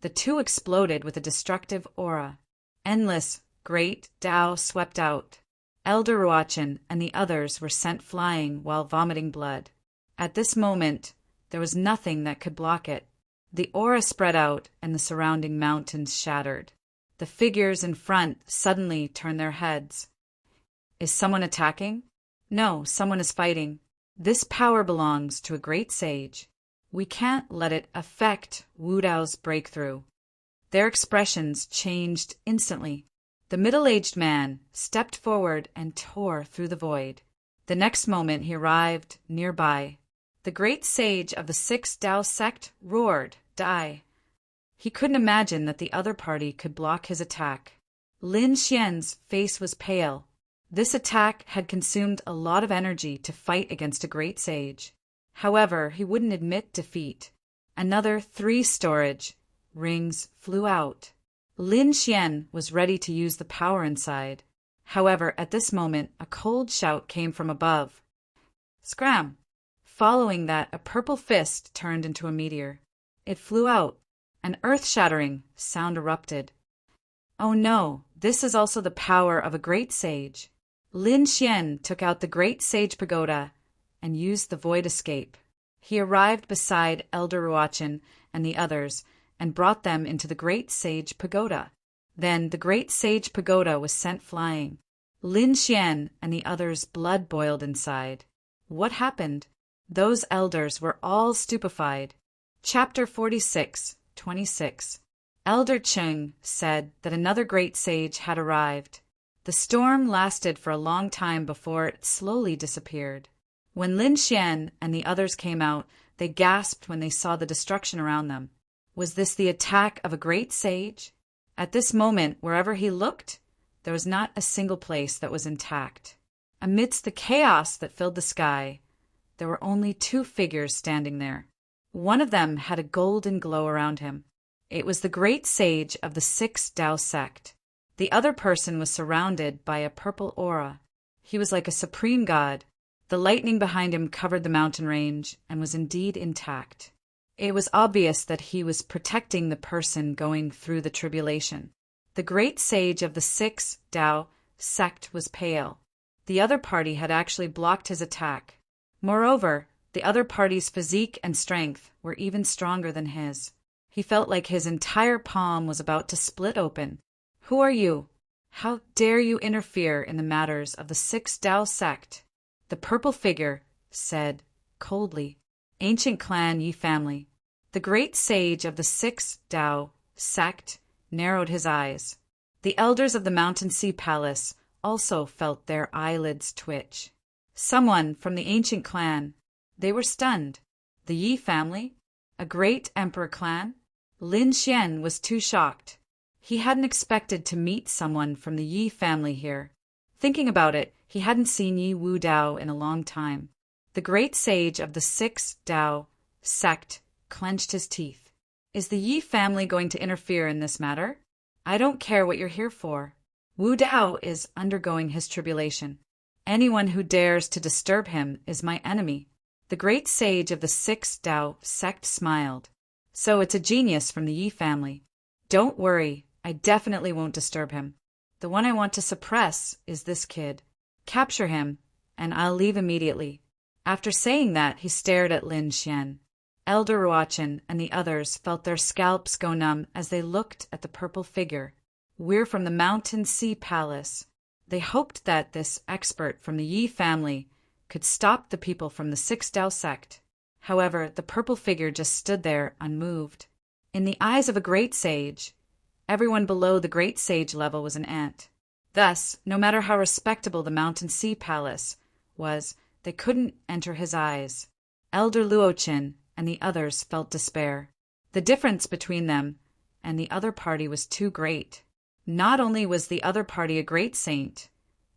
the two exploded with a destructive aura. Endless, great Tao swept out. Elder Ruochen and the others were sent flying while vomiting blood. At this moment, there was nothing that could block it. The aura spread out and the surrounding mountains shattered. The figures in front suddenly turned their heads. Is someone attacking? No, someone is fighting. This power belongs to a great sage. We can't let it affect Wu Dao's breakthrough. Their expressions changed instantly. The middle-aged man stepped forward and tore through the void. The next moment he arrived nearby. The great sage of the Six Tao sect roared, "Die!" He couldn't imagine that the other party could block his attack. Lin Xian's face was pale. This attack had consumed a lot of energy to fight against a great sage. However, he wouldn't admit defeat. Another 3 storage rings flew out. Lin Xian was ready to use the power inside. However, at this moment, a cold shout came from above. Scram! Following that, a purple fist turned into a meteor. It flew out. An earth-shattering sound erupted. Oh no, this is also the power of a great sage. Lin Xian took out the great sage pagoda and used the void escape. He arrived beside Elder Ruochen and the others and brought them into the great sage pagoda. Then the great sage pagoda was sent flying. Lin Xian and the others' blood boiled inside. What happened? Those elders were all stupefied. Chapter 46:26. Elder Cheng said that another great sage had arrived. The storm lasted for a long time before it slowly disappeared. When Lin Xian and the others came out, they gasped when they saw the destruction around them. Was this the attack of a great sage? At this moment, wherever he looked, there was not a single place that was intact. Amidst the chaos that filled the sky, there were only 2 figures standing there. One of them had a golden glow around him. It was the great sage of the Six Tao sect. The other person was surrounded by a purple aura. He was like a supreme god. The lightning behind him covered the mountain range and was indeed intact. It was obvious that he was protecting the person going through the tribulation. The great sage of the Six Tao sect was pale. The other party had actually blocked his attack. Moreover, the other party's physique and strength were even stronger than his. He felt like his entire palm was about to split open. Who are you? How dare you interfere in the matters of the Six Tao sect? The purple figure said coldly. Ancient clan Yi family. The great sage of the Six Tao sect narrowed his eyes. The elders of the Mountain Sea Palace also felt their eyelids twitch. Someone from the ancient clan. They were stunned. The Yi family? A great emperor clan? Lin Xian was too shocked. He hadn't expected to meet someone from the Yi family here. Thinking about it, he hadn't seen Yi Wu Dao in a long time. The great sage of the Six Tao sect clenched his teeth. Is the Yi family going to interfere in this matter? I don't care what you're here for. Wu Dao is undergoing his tribulation. Anyone who dares to disturb him is my enemy. The great sage of the Six Tao sect smiled. So it's a genius from the Yi family. Don't worry, I definitely won't disturb him. The one I want to suppress is this kid. Capture him, and I'll leave immediately. After saying that, he stared at Lin Xian. Elder Ruochen and the others felt their scalps go numb as they looked at the purple figure. We're from the Mountain Sea Palace. They hoped that this expert from the Yi family could stop the people from the Six Tao sect. However, the purple figure just stood there unmoved. In the eyes of a great sage, everyone below the great sage level was an ant. Thus, no matter how respectable the Mountain Sea Palace was, they couldn't enter his eyes. Elder Luochen and the others felt despair. The difference between them and the other party was too great. Not only was the other party a great saint,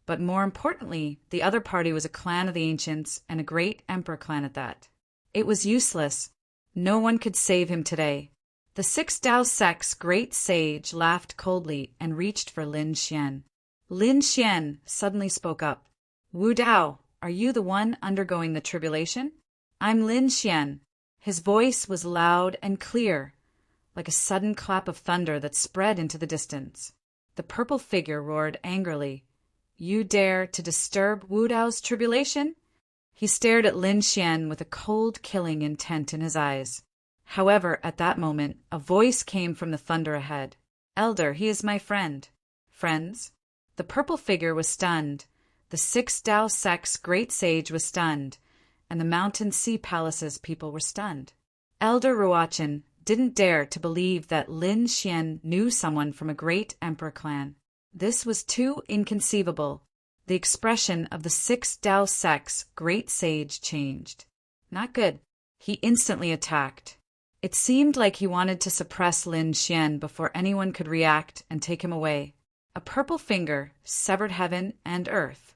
but more importantly, the other party was a clan of the ancients and a great emperor clan at that. It was useless. No one could save him today. The Six Tao sect's great sage laughed coldly and reached for Lin Xian. Lin Xian suddenly spoke up. Wu Dao, are you the one undergoing the tribulation? I'm Lin Xian. His voice was loud and clear, like a sudden clap of thunder that spread into the distance. The purple figure roared angrily. You dare to disturb Wu Dao's tribulation? He stared at Lin Xian with a cold, killing intent in his eyes. However, at that moment, a voice came from the thunder ahead. Elder, he is my friend. Friends? The purple figure was stunned. The Six Tao sect's great sage was stunned, and the Mountain Sea Palace's people were stunned. Elder Ruochen didn't dare to believe that Lin Xian knew someone from a great emperor clan. This was too inconceivable. The expression of the Six Tao sect's great sage changed. Not good. He instantly attacked. It seemed like he wanted to suppress Lin Xian before anyone could react and take him away. A purple finger severed heaven and earth,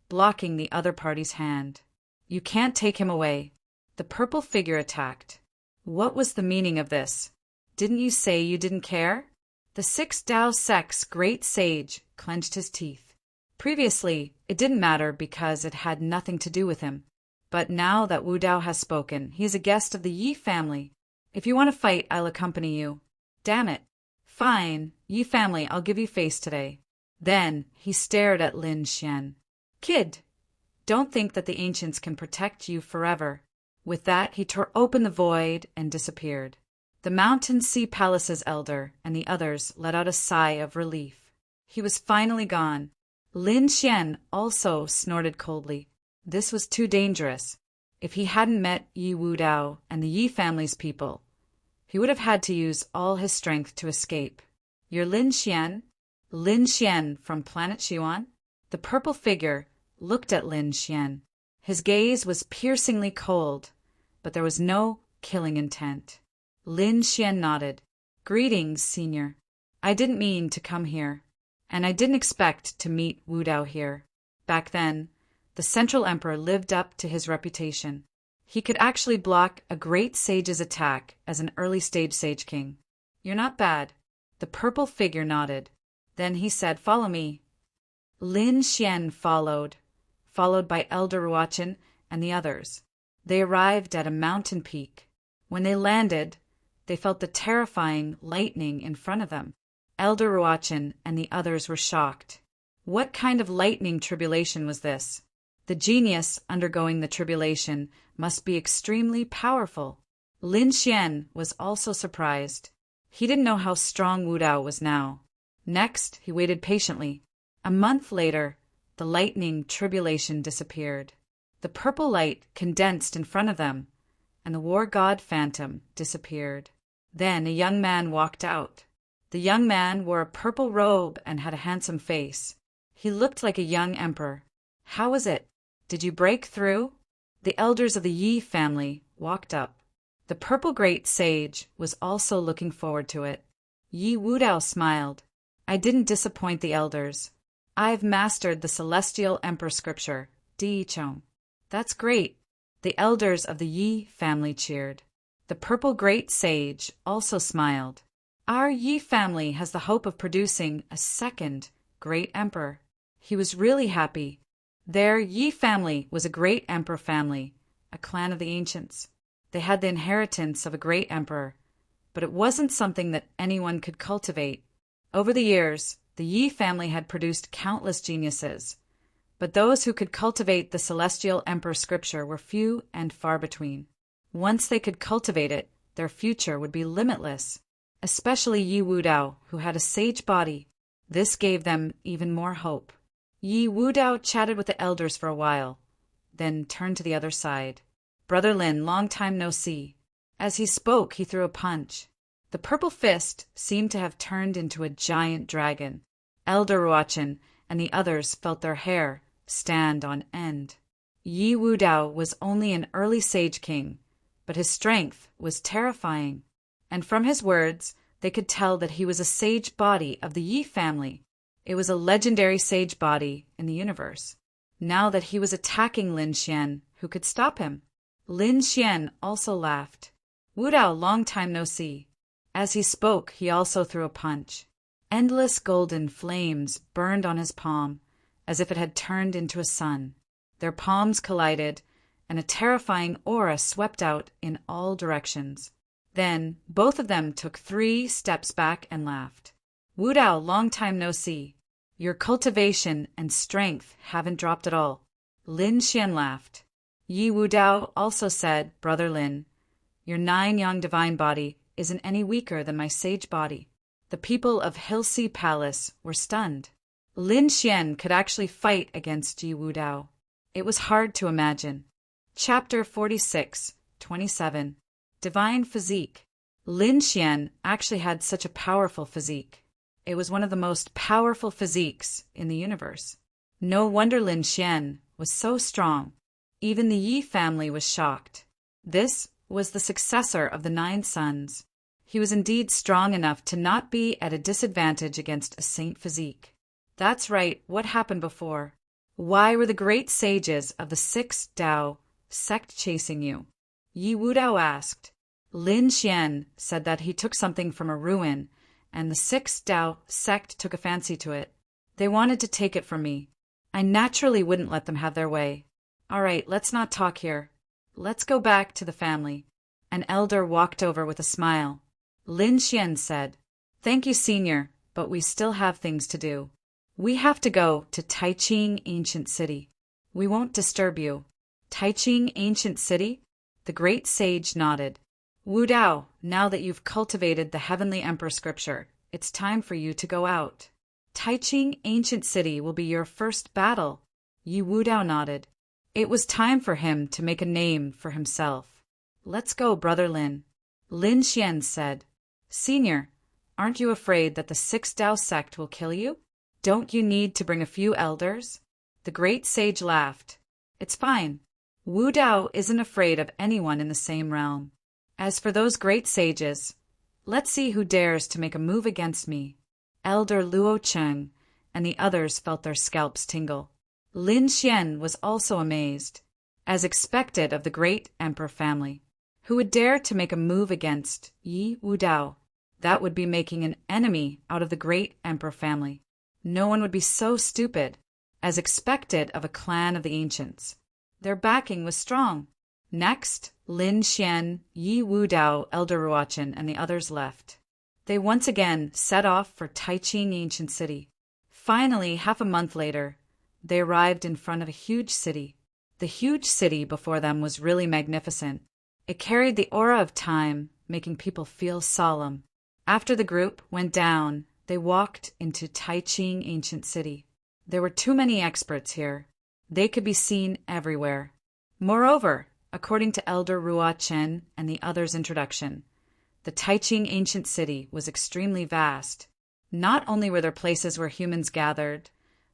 blocking the other party's hand. You can't take him away. The purple figure attacked. What was the meaning of this? Didn't you say you didn't care? The Six Tao sect's great sage clenched his teeth. Previously, it didn't matter because it had nothing to do with him. But now that Wu Dao has spoken, he is a guest of the Yi family. If you want to fight, I'll accompany you. Damn it. Fine, Yi family, I'll give you face today. Then he stared at Lin Xian. Kid, don't think that the ancients can protect you forever. With that, he tore open the void and disappeared. The Mountain Sea Palace's elder and the others let out a sigh of relief. He was finally gone. Lin Xian also snorted coldly. This was too dangerous. If he hadn't met Yi Wu Dao and the Yi family's people, he would have had to use all his strength to escape. You're Lin Xian? Lin Xian from planet Xiwan? The purple figure looked at Lin Xian. His gaze was piercingly cold, but there was no killing intent. Lin Xian nodded. Greetings, senior. I didn't mean to come here, and I didn't expect to meet Wu Dao here. Back then, the Central Emperor lived up to his reputation. He could actually block a great sage's attack as an early-stage sage king. You're not bad. The purple figure nodded. Then he said, follow me. Lin Xian followed by Elder Ruochen and the others. They arrived at a mountain peak. When they landed, they felt the terrifying lightning in front of them. Elder Ruochen and the others were shocked. What kind of lightning tribulation was this? The genius undergoing the tribulation must be extremely powerful. Lin Xian was also surprised. He didn't know how strong Wu Dao was now. Next, he waited patiently. A month later, the lightning tribulation disappeared. The purple light condensed in front of them, and the war god phantom disappeared. Then a young man walked out. The young man wore a purple robe and had a handsome face. He looked like a young emperor. How was it? Did you break through? The elders of the Yi family walked up. The purple great sage was also looking forward to it. Yi Wu Dao smiled. I didn't disappoint the elders. I've mastered the celestial emperor scripture, Deity. That's great. The elders of the Yi family cheered. The purple great sage also smiled. Our Yi family has the hope of producing a second great emperor. He was really happy. Their Yi family was a great emperor family, a clan of the ancients. They had the inheritance of a great emperor, but it wasn't something that anyone could cultivate. Over the years, the Yi family had produced countless geniuses, but those who could cultivate the celestial emperor scripture were few and far between. Once they could cultivate it, their future would be limitless, especially Yi Wudao, who had a sage body. This gave them even more hope. Yi Wudao chatted with the elders for a while, then turned to the other side. "Brother Lin, long time no see." As he spoke, he threw a punch. The purple fist seemed to have turned into a giant dragon. Elder Ruochen and the others felt their hair stand on end. Yi Wudao was only an early sage king, but his strength was terrifying. And from his words, they could tell that he was a sage body of the Yi family. It was a legendary sage body in the universe. Now that he was attacking Lin Xian, who could stop him? Lin Xian also laughed. "Wudao, long time no see." As he spoke, he also threw a punch. Endless golden flames burned on his palm, as if it had turned into a sun. Their palms collided, and a terrifying aura swept out in all directions. Then both of them took 3 steps back and laughed. "Wudao, long time no see. Your cultivation and strength haven't dropped at all." Lin Xian laughed. Yi Wudao also said, "Brother Lin, your 9-yang divine body isn't any weaker than my sage body." The people of Hilsea Palace were stunned. Lin Xian could actually fight against Yi Wudao. It was hard to imagine. Chapter 46:27 Divine Physique. Lin Xian actually had such a powerful physique. It was one of the most powerful physiques in the universe. No wonder Lin Xian was so strong. Even the Yi family was shocked. This was the successor of the 9 sons. He was indeed strong enough to not be at a disadvantage against a saint physique. That's right, what happened before? Why were the great sages of the 6 Dao sect chasing you? Yi Wudao asked. Lin Xian said that he took something from a ruin, and the 6 Dao sect took a fancy to it. They wanted to take it from me. I naturally wouldn't let them have their way. All right, let's not talk here. Let's go back to the family. An elder walked over with a smile. Lin Xian said, "Thank you, Senior, but we still have things to do. We have to go to Taiching Ancient City. We won't disturb you." Taiching Ancient City? The great sage nodded. "Wudao, now that you've cultivated the Heavenly Emperor Scripture, it's time for you to go out. Taiching Ancient City will be your first battle." Yi Wudao nodded. It was time for him to make a name for himself. "Let's go, Brother Lin." Lin Xian said, "Senior, aren't you afraid that the 6 Dao sect will kill you? Don't you need to bring a few elders?" The great sage laughed. "It's fine. Wudao isn't afraid of anyone in the same realm. As for those great sages, let's see who dares to make a move against me." Elder Luo Cheng and the others felt their scalps tingle. Lin Xian was also amazed, as expected of the great emperor family. Who would dare to make a move against Yi Wudao? That would be making an enemy out of the great emperor family. No one would be so stupid, as expected of a clan of the ancients. Their backing was strong. Next, Lin Xian, Yi Wudao, Elder Ruochen, and the others left. They once again set off for Taiching Ancient City. Finally, half a month later, they arrived in front of a huge city. The huge city before them was really magnificent. It carried the aura of time, making people feel solemn. After the group went down, they walked into Taiching Ancient City. There were too many experts here. They could be seen everywhere. Moreover, according to Elder Ruochen and the others' introduction, the Taiching Ancient City was extremely vast. Not only were there places where humans gathered,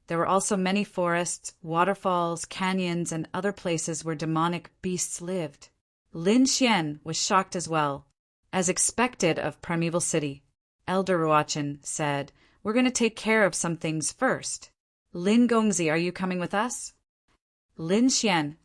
there were also many forests, waterfalls, canyons, and other places where demonic beasts lived. Lin Xian was shocked as well. As expected of Primeval City, Elder Ruochen said, "We're going to take care of some things first. Lin Gongzi, are you coming with us?" Lin Xian,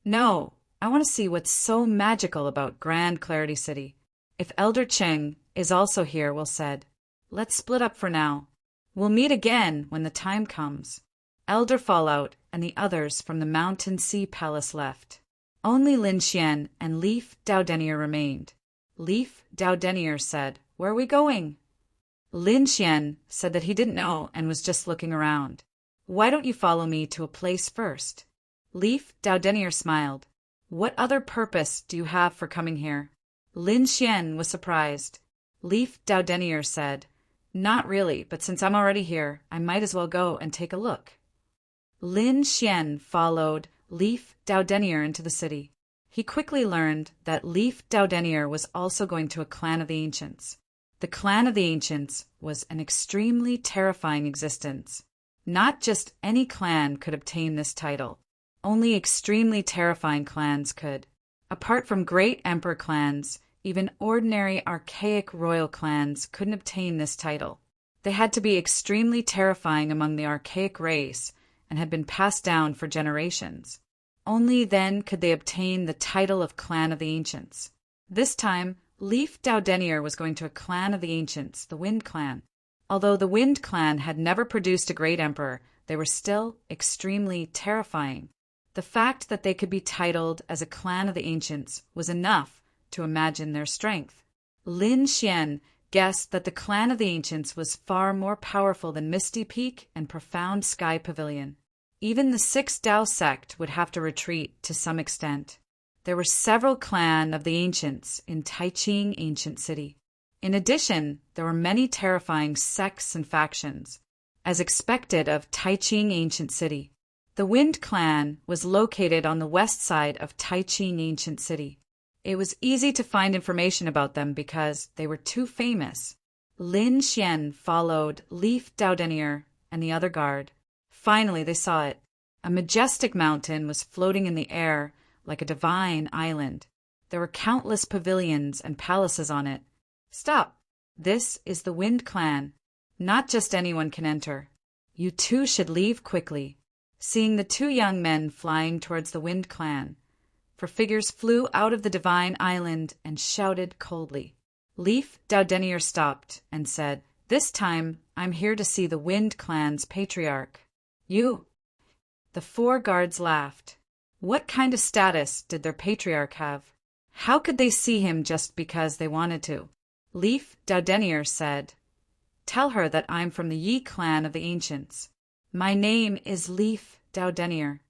"No, I want to see what's so magical about Grand Clarity City." If Elder Cheng is also here, Will said, "Let's split up for now. We'll meet again when the time comes." Elder Fallout and the others from the Mountain Sea Palace left. Only Lin Xian and Leaf Dowdenier remained. Leaf Dowdenier said, "Where are we going?" Lin Xian said that he didn't know and was just looking around. "Why don't you follow me to a place first?" Leaf Dowdenier smiled. "What other purpose do you have for coming here?" Lin Xian was surprised. Leaf Dowdenier said, "Not really, but since I'm already here, I might as well go and take a look." Lin Xian followed Leaf Dowdenier into the city. He quickly learned that Leaf Dowdenier was also going to a clan of the ancients. The clan of the ancients was an extremely terrifying existence. Not just any clan could obtain this title. Only extremely terrifying clans could. Apart from great emperor clans, even ordinary archaic royal clans couldn't obtain this title. They had to be extremely terrifying among the archaic race and had been passed down for generations. Only then could they obtain the title of Clan of the Ancients. This time, Leaf Dowdenier was going to a clan of the ancients, the Wind Clan. Although the Wind Clan had never produced a great emperor, they were still extremely terrifying. The fact that they could be titled as a clan of the ancients was enough to imagine their strength. Lin Xian guessed that the clan of the ancients was far more powerful than Misty Peak and Profound Sky Pavilion. Even the Six Dao sect would have to retreat to some extent. There were several clans of the ancients in Taiqing Ancient City. In addition, there were many terrifying sects and factions, as expected of Taiqing Ancient City. The Wind Clan was located on the west side of Taiqing Ancient City. It was easy to find information about them because they were too famous. Lin Xian followed Leaf Dowdenier and the other guard. Finally, they saw it. A majestic mountain was floating in the air like a divine island. There were countless pavilions and palaces on it. "Stop! This is the Wind Clan. Not just anyone can enter. You two should leave quickly." Seeing the two young men flying towards the Wind Clan, for figures flew out of the divine island and shouted coldly. Leaf Dowdenier stopped and said, "This time I'm here to see the Wind Clan's patriarch." "You?" The four guards laughed. What kind of status did their patriarch have? How could they see him just because they wanted to? Leaf Dowdenier said, "Tell her that I'm from the Yi clan of the ancients. My name is Leaf Dowdenier."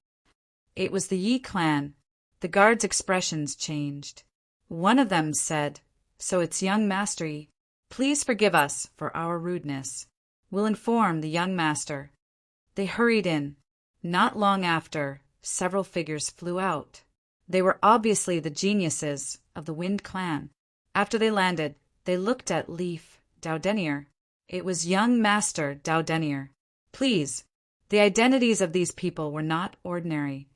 It was the Yi clan. The guards' expressions changed. One of them said, "So it's young Master Yi. Please forgive us for our rudeness. We'll inform the young master." They hurried in. Not long after, several figures flew out. They were obviously the geniuses of the Wind Clan. After they landed, they looked at Leaf Dowdenier. It was young Master Dowdenier. Please, the identities of these people were not ordinary,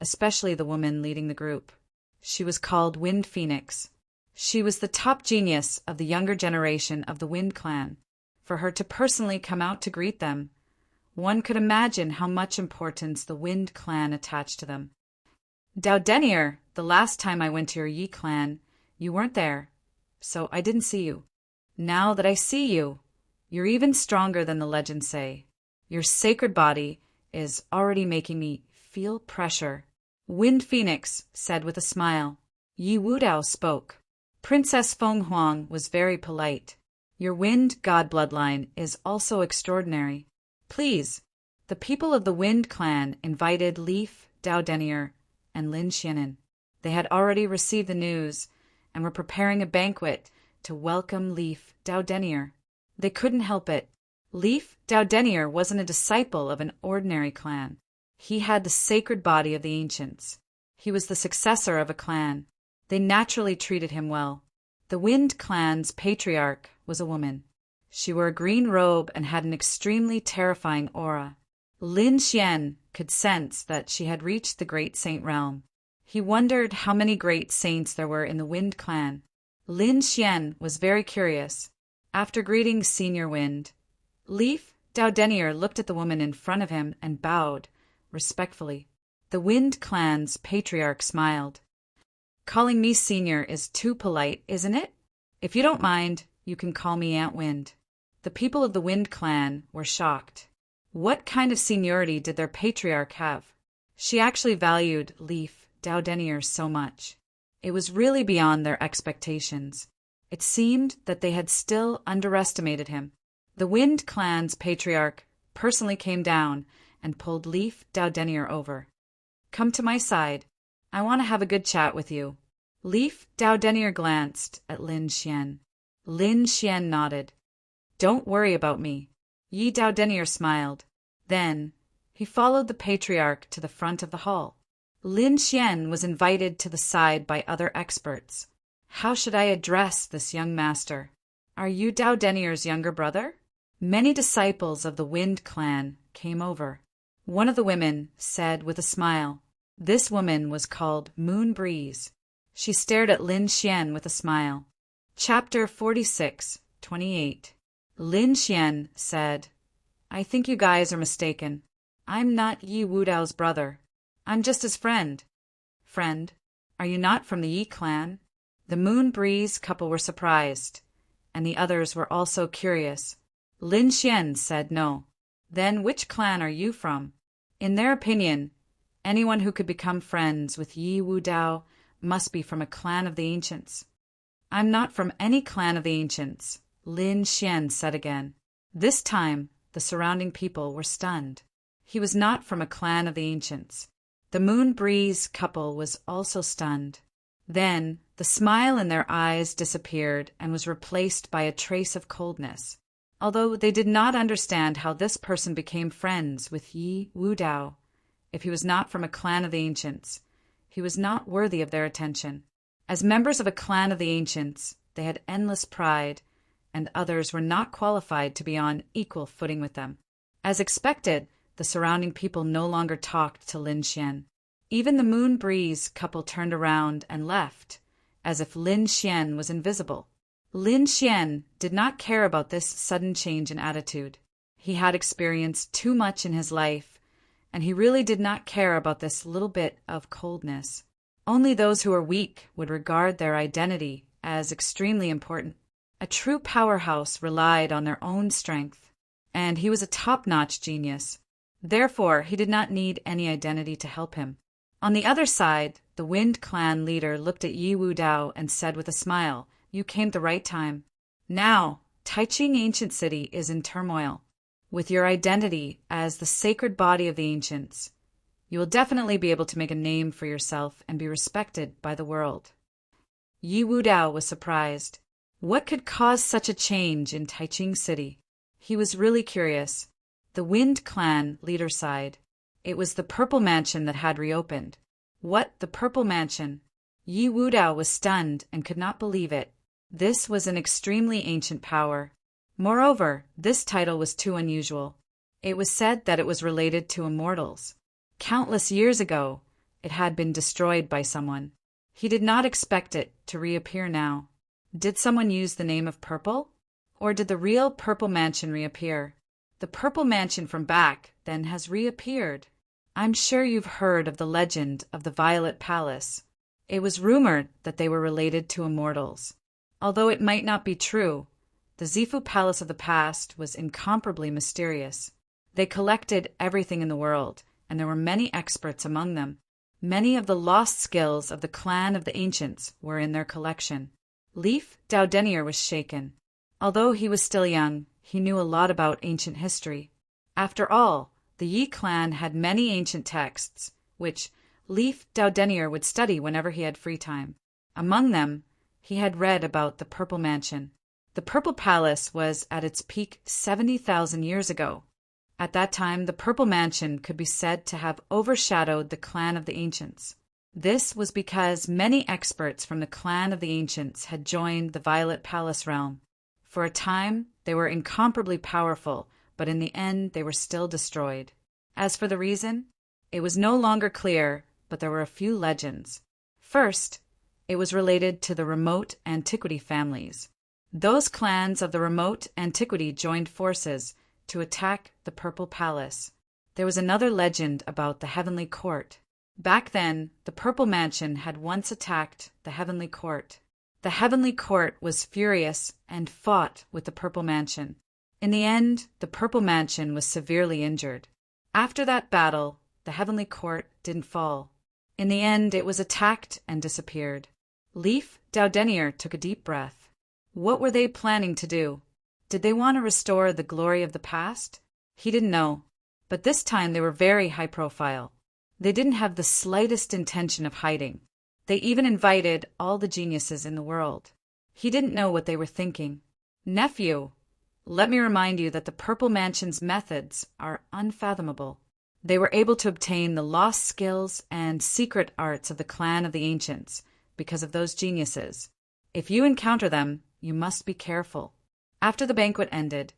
especially the woman leading the group. She was called Wind Phoenix. She was the top genius of the younger generation of the Wind Clan. For her to personally come out to greet them, one could imagine how much importance the Wind Clan attached to them. "Dowdenier, the last time I went to your Yi clan, you weren't there, so I didn't see you. Now that I see you, you're even stronger than the legends say. Your sacred body is already making me feel pressure." Wind Phoenix said with a smile. Yi Wudao spoke. "Princess Feng Huang was very polite. Your wind god bloodline is also extraordinary. Please." The people of the Wind Clan invited Leaf Dowdenier and Lin Xian. They had already received the news and were preparing a banquet to welcome Leaf Dowdenier. They couldn't help it. Leaf Dowdenier wasn't a disciple of an ordinary clan. He had the sacred body of the ancients. He was the successor of a clan. They naturally treated him well. The Wind Clan's patriarch was a woman. She wore a green robe and had an extremely terrifying aura. Lin Xian could sense that she had reached the Great Saint realm. He wondered how many great saints there were in the Wind Clan. Lin Xian was very curious. After greeting Senior Wind, Leaf Dowdenier looked at the woman in front of him and bowed respectfully. The Wind Clan's patriarch smiled. "Calling me Senior is too polite, isn't it? If you don't mind, you can call me Aunt Wind." The people of the Wind Clan were shocked. What kind of seniority did their patriarch have? She actually valued Leaf Dowdenier so much. It was really beyond their expectations. It seemed that they had still underestimated him. The Wind Clan's patriarch personally came down and pulled Leaf Dowdenier over. "Come to my side. I want to have a good chat with you." Leaf Dowdenier glanced at Lin Xian. Lin Xian nodded. "Don't worry about me." Yi Dowdenier smiled. Then he followed the patriarch to the front of the hall. Lin Xian was invited to the side by other experts. "How should I address this young master? Are you Dowdenier's younger brother?" Many disciples of the Wind Clan came over. One of the women said with a smile. This woman was called Moon Breeze. She stared at Lin Xian with a smile. Chapter 46:28. Lin Xian said, "I think you guys are mistaken. I'm not Yi Wudao's brother. I'm just his friend." "Friend? Are you not from the Yi clan?" The Moon Breeze couple were surprised, and the others were also curious. Lin Xian said no. "Then which clan are you from?" In their opinion, anyone who could become friends with Yi Wudao must be from a clan of the ancients. "I'm not from any clan of the ancients," Lin Xian said again. This time, the surrounding people were stunned. He was not from a clan of the ancients. The Moon Breeze couple was also stunned. Then, the smile in their eyes disappeared and was replaced by a trace of coldness. Although they did not understand how this person became friends with Yi Wudao, if he was not from a clan of the ancients, he was not worthy of their attention. As members of a clan of the ancients, they had endless pride, and others were not qualified to be on equal footing with them. As expected, the surrounding people no longer talked to Lin Xian. Even the Moon Breeze couple turned around and left, as if Lin Xian was invisible. Lin Xian did not care about this sudden change in attitude. He had experienced too much in his life, and he really did not care about this little bit of coldness. Only those who are weak would regard their identity as extremely important. A true powerhouse relied on their own strength, and he was a top-notch genius. Therefore, he did not need any identity to help him. On the other side, the Wind Clan leader looked at Yi Wudao and said with a smile, "You came at the right time. Now, Taiching Ancient City is in turmoil. With your identity as the sacred body of the ancients, you will definitely be able to make a name for yourself and be respected by the world." Yi Wudao was surprised. What could cause such a change in Taiching City? He was really curious. The Wind Clan leader sighed. It was the Purple Mansion that had reopened. What, the Purple Mansion? Yi Wudao was stunned and could not believe it. This was an extremely ancient power. Moreover, this title was too unusual. It was said that it was related to immortals. Countless years ago, it had been destroyed by someone. He did not expect it to reappear now. Did someone use the name of Purple? Or did the real Purple Mansion reappear? The Purple Mansion from back then has reappeared. I'm sure you've heard of the legend of the Violet Palace. It was rumored that they were related to immortals. Although it might not be true, the Zifu Palace of the past was incomparably mysterious. They collected everything in the world, and there were many experts among them. Many of the lost skills of the clan of the ancients were in their collection. Leaf Dowdenier was shaken. Although he was still young, he knew a lot about ancient history. After all, the Yi clan had many ancient texts, which Leaf Dowdenier would study whenever he had free time. Among them, he had read about the Purple Mansion. The Purple Palace was at its peak 70,000 years ago. At that time, the Purple Mansion could be said to have overshadowed the clan of the ancients. This was because many experts from the clan of the ancients had joined the Violet Palace realm. For a time, they were incomparably powerful, but in the end they were still destroyed. As for the reason, it was no longer clear, but there were a few legends. First, it was related to the remote antiquity families. Those clans of the remote antiquity joined forces to attack the Purple Palace. There was another legend about the Heavenly Court. Back then, the Purple Mansion had once attacked the Heavenly Court. The Heavenly Court was furious and fought with the Purple Mansion. In the end, the Purple Mansion was severely injured. After that battle, the Heavenly Court didn't fall. In the end, it was attacked and disappeared. Leaf Dowdenier took a deep breath. What were they planning to do? Did they want to restore the glory of the past? He didn't know. But this time they were very high profile. They didn't have the slightest intention of hiding. They even invited all the geniuses in the world. He didn't know what they were thinking. Nephew, let me remind you that the Purple Mansion's methods are unfathomable. They were able to obtain the lost skills and secret arts of the clan of the ancients because of those geniuses. If you encounter them, you must be careful. After the banquet ended,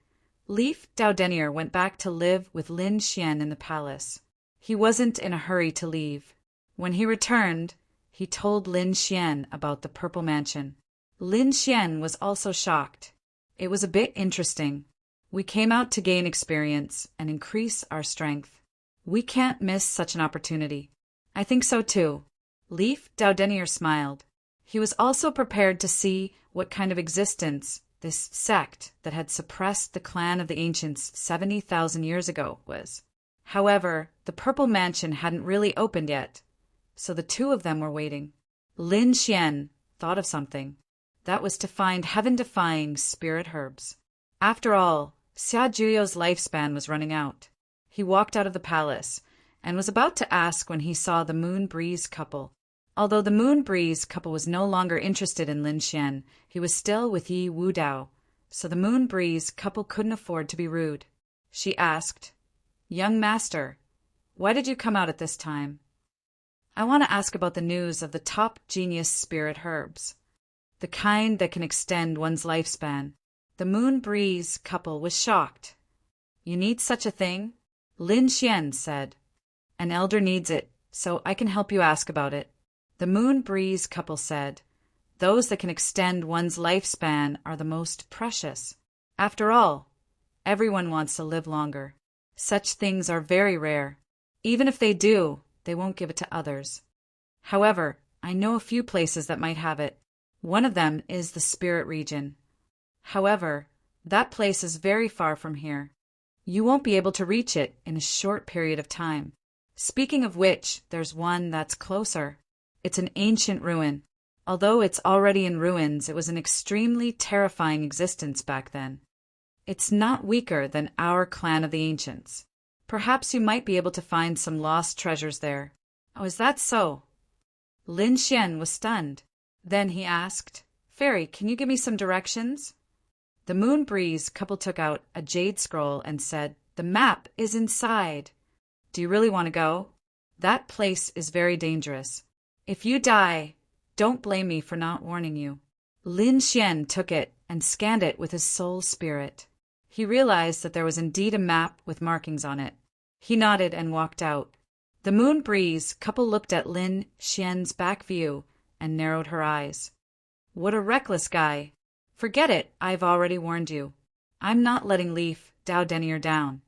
Leaf Doudenier went back to live with Lin Xian in the palace. He wasn't in a hurry to leave. When he returned, he told Lin Xian about the Purple Mansion. Lin Xian was also shocked. It was a bit interesting. We came out to gain experience and increase our strength. We can't miss such an opportunity. I think so too. Leaf Doudenier smiled. He was also prepared to see what kind of existence this sect that had suppressed the clan of the ancients 70,000 years ago was. However, the Purple Mansion hadn't really opened yet, so the two of them were waiting. Lin Xian thought of something. That was to find heaven-defying spirit herbs. After all, Xia Juyo's lifespan was running out. He walked out of the palace and was about to ask when he saw the Moon Breeze couple. Although the Moon Breeze couple was no longer interested in Lin Xian, he was still with Yi Wudao, so the Moon Breeze couple couldn't afford to be rude. She asked, "Young master, why did you come out at this time?" "I want to ask about the news of the top genius spirit herbs, the kind that can extend one's lifespan." The Moon Breeze couple was shocked. "You need such a thing?" Lin Xian said. "An elder needs it, so I can help you ask about it." The Moon Breeze couple said, "Those that can extend one's lifespan are the most precious. After all, everyone wants to live longer. Such things are very rare. Even if they do, they won't give it to others. However, I know a few places that might have it. One of them is the Spirit Region. However, that place is very far from here. You won't be able to reach it in a short period of time. Speaking of which, there's one that's closer. It's an ancient ruin. Although it's already in ruins, it was an extremely terrifying existence back then. It's not weaker than our clan of the ancients. Perhaps you might be able to find some lost treasures there." "Oh, is that so?" Lin Xian was stunned. Then he asked, "Fairy, can you give me some directions?" The Moon Breeze couple took out a jade scroll and said, "The map is inside. Do you really want to go? That place is very dangerous. If you die, don't blame me for not warning you." Lin Xian took it and scanned it with his soul spirit. He realized that there was indeed a map with markings on it. He nodded and walked out. The Moon Breeze couple looked at Lin Xian's back view and narrowed her eyes. "What a reckless guy. Forget it, I've already warned you. I'm not letting Leaf Doudenier down.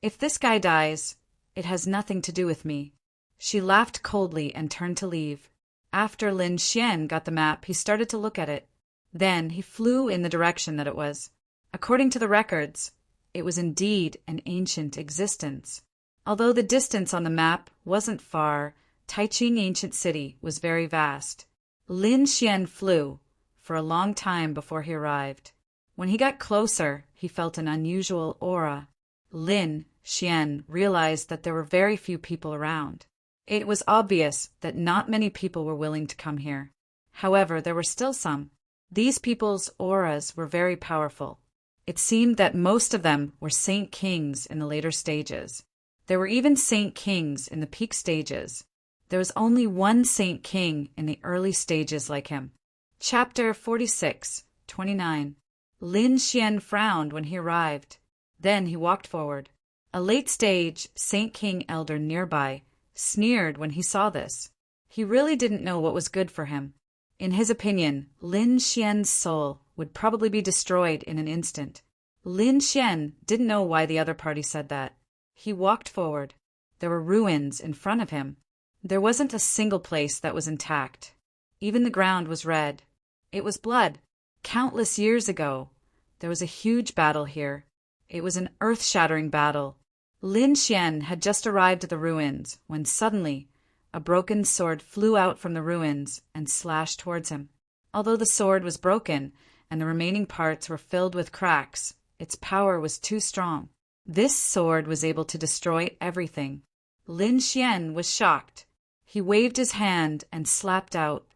If this guy dies, it has nothing to do with me." She laughed coldly and turned to leave. After Lin Xian got the map, he started to look at it. Then he flew in the direction that it was. According to the records, it was indeed an ancient existence. Although the distance on the map wasn't far, Taiching Ancient City was very vast. Lin Xian flew for a long time before he arrived. When he got closer, he felt an unusual aura. Lin Xian realized that there were very few people around. It was obvious that not many people were willing to come here. However, there were still some. These people's auras were very powerful. It seemed that most of them were Saint Kings in the later stages. There were even Saint Kings in the peak stages. There was only one Saint King in the early stages like him. Chapter 46:29. Lin Xian frowned when he arrived. Then he walked forward. A late-stage Saint King elder nearby sneered when he saw this. He really didn't know what was good for him. In his opinion, Lin Xian's soul would probably be destroyed in an instant. Lin Xian didn't know why the other party said that. He walked forward. There were ruins in front of him. There wasn't a single place that was intact. Even the ground was red. It was blood. Countless years ago, there was a huge battle here. It was an earth-shattering battle. Lin Xian had just arrived at the ruins when suddenly a broken sword flew out from the ruins and slashed towards him. Although the sword was broken and the remaining parts were filled with cracks. Its power was too strong. This sword was able to destroy everything. Lin Xian was shocked. He waved his hand and slapped out.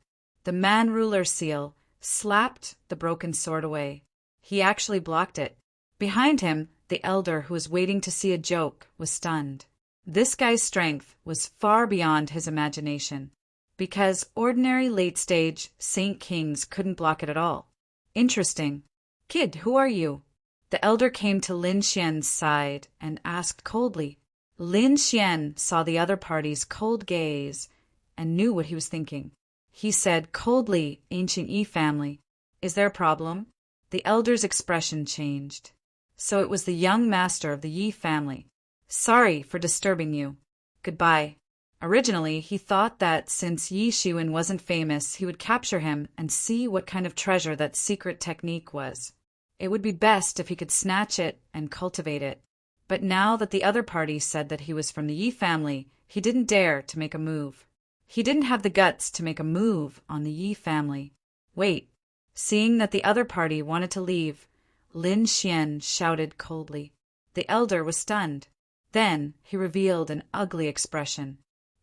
The man ruler seal slapped the broken sword away. He actually blocked it. Behind him, the elder who was waiting to see a joke was stunned. This guy's strength was far beyond his imagination, because ordinary late-stage Saint Kings couldn't block it at all. Interesting. Kid, who are you? The elder came to Lin Xian's side and asked coldly. Lin Xian saw the other party's cold gaze and knew what he was thinking. He said coldly, Ancient Yi family, is there a problem? The elder's expression changed. So it was the young master of the Yi family. Sorry for disturbing you. Goodbye. Originally, he thought that since Yi Shiwen wasn't famous, he would capture him and see what kind of treasure that secret technique was. It would be best if he could snatch it and cultivate it. But now that the other party said that he was from the Yi family, he didn't dare to make a move. He didn't have the guts to make a move on the Yi family. Wait. Seeing that the other party wanted to leave, Lin Xian shouted coldly. The elder was stunned. Then he revealed an ugly expression.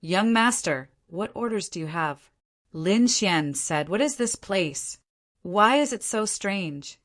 Young master, what orders do you have? Lin Xian said, What is this place? Why is it so strange?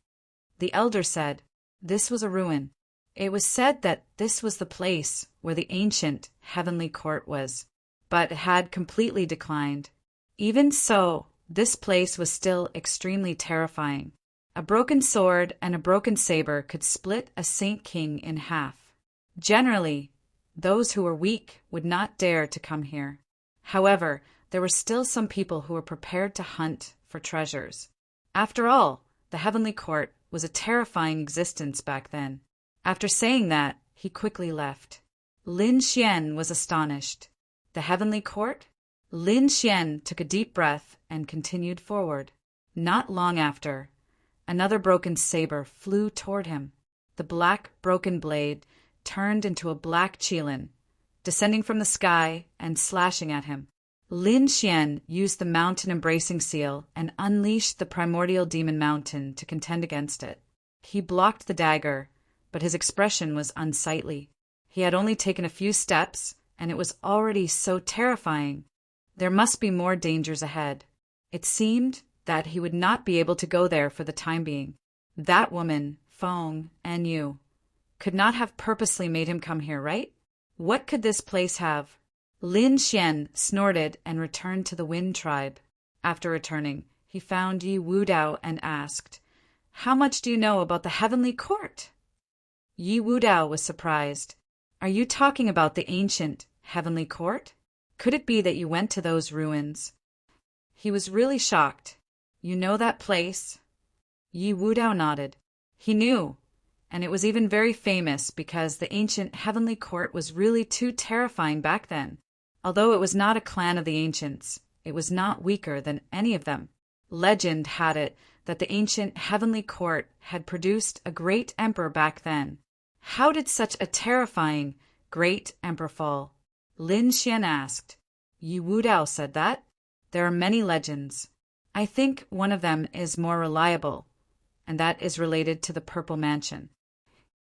The elder said, This was a ruin. It was said that this was the place where the ancient heavenly court was, but had completely declined. Even so, this place was still extremely terrifying. A broken sword and a broken saber could split a Saint King in half. Generally, those who were weak would not dare to come here. However, there were still some people who were prepared to hunt for treasures. After all, the heavenly court was a terrifying existence back then. After saying that, he quickly left. Lin Xian was astonished. The heavenly court? Lin Xian took a deep breath and continued forward. Not long after, another broken saber flew toward him. The black broken blade turned into a black qilin, descending from the sky and slashing at him. Lin Xian used the mountain embracing seal and unleashed the primordial demon mountain to contend against it. He blocked the dagger, but his expression was unsightly. He had only taken a few steps, and it was already so terrifying. There must be more dangers ahead. It seemed that he would not be able to go there for the time being. That woman, Feng, and you, could not have purposely made him come here, right? What could this place have? Lin Xian snorted and returned to the Wind tribe. After returning, he found Yi Wudao and asked, How much do you know about the heavenly court? Yi Wudao was surprised. Are you talking about the ancient heavenly court? Could it be that you went to those ruins? He was really shocked. You know that place? Yi Wudao nodded. He knew, and it was even very famous because the ancient heavenly court was really too terrifying back then. Although it was not a clan of the ancients, it was not weaker than any of them. Legend had it that the ancient heavenly court had produced a great emperor back then. How did such a terrifying great emperor fall? Lin Xian asked. Yi Wudao said that. There are many legends. I think one of them is more reliable, and that is related to the Purple Mansion.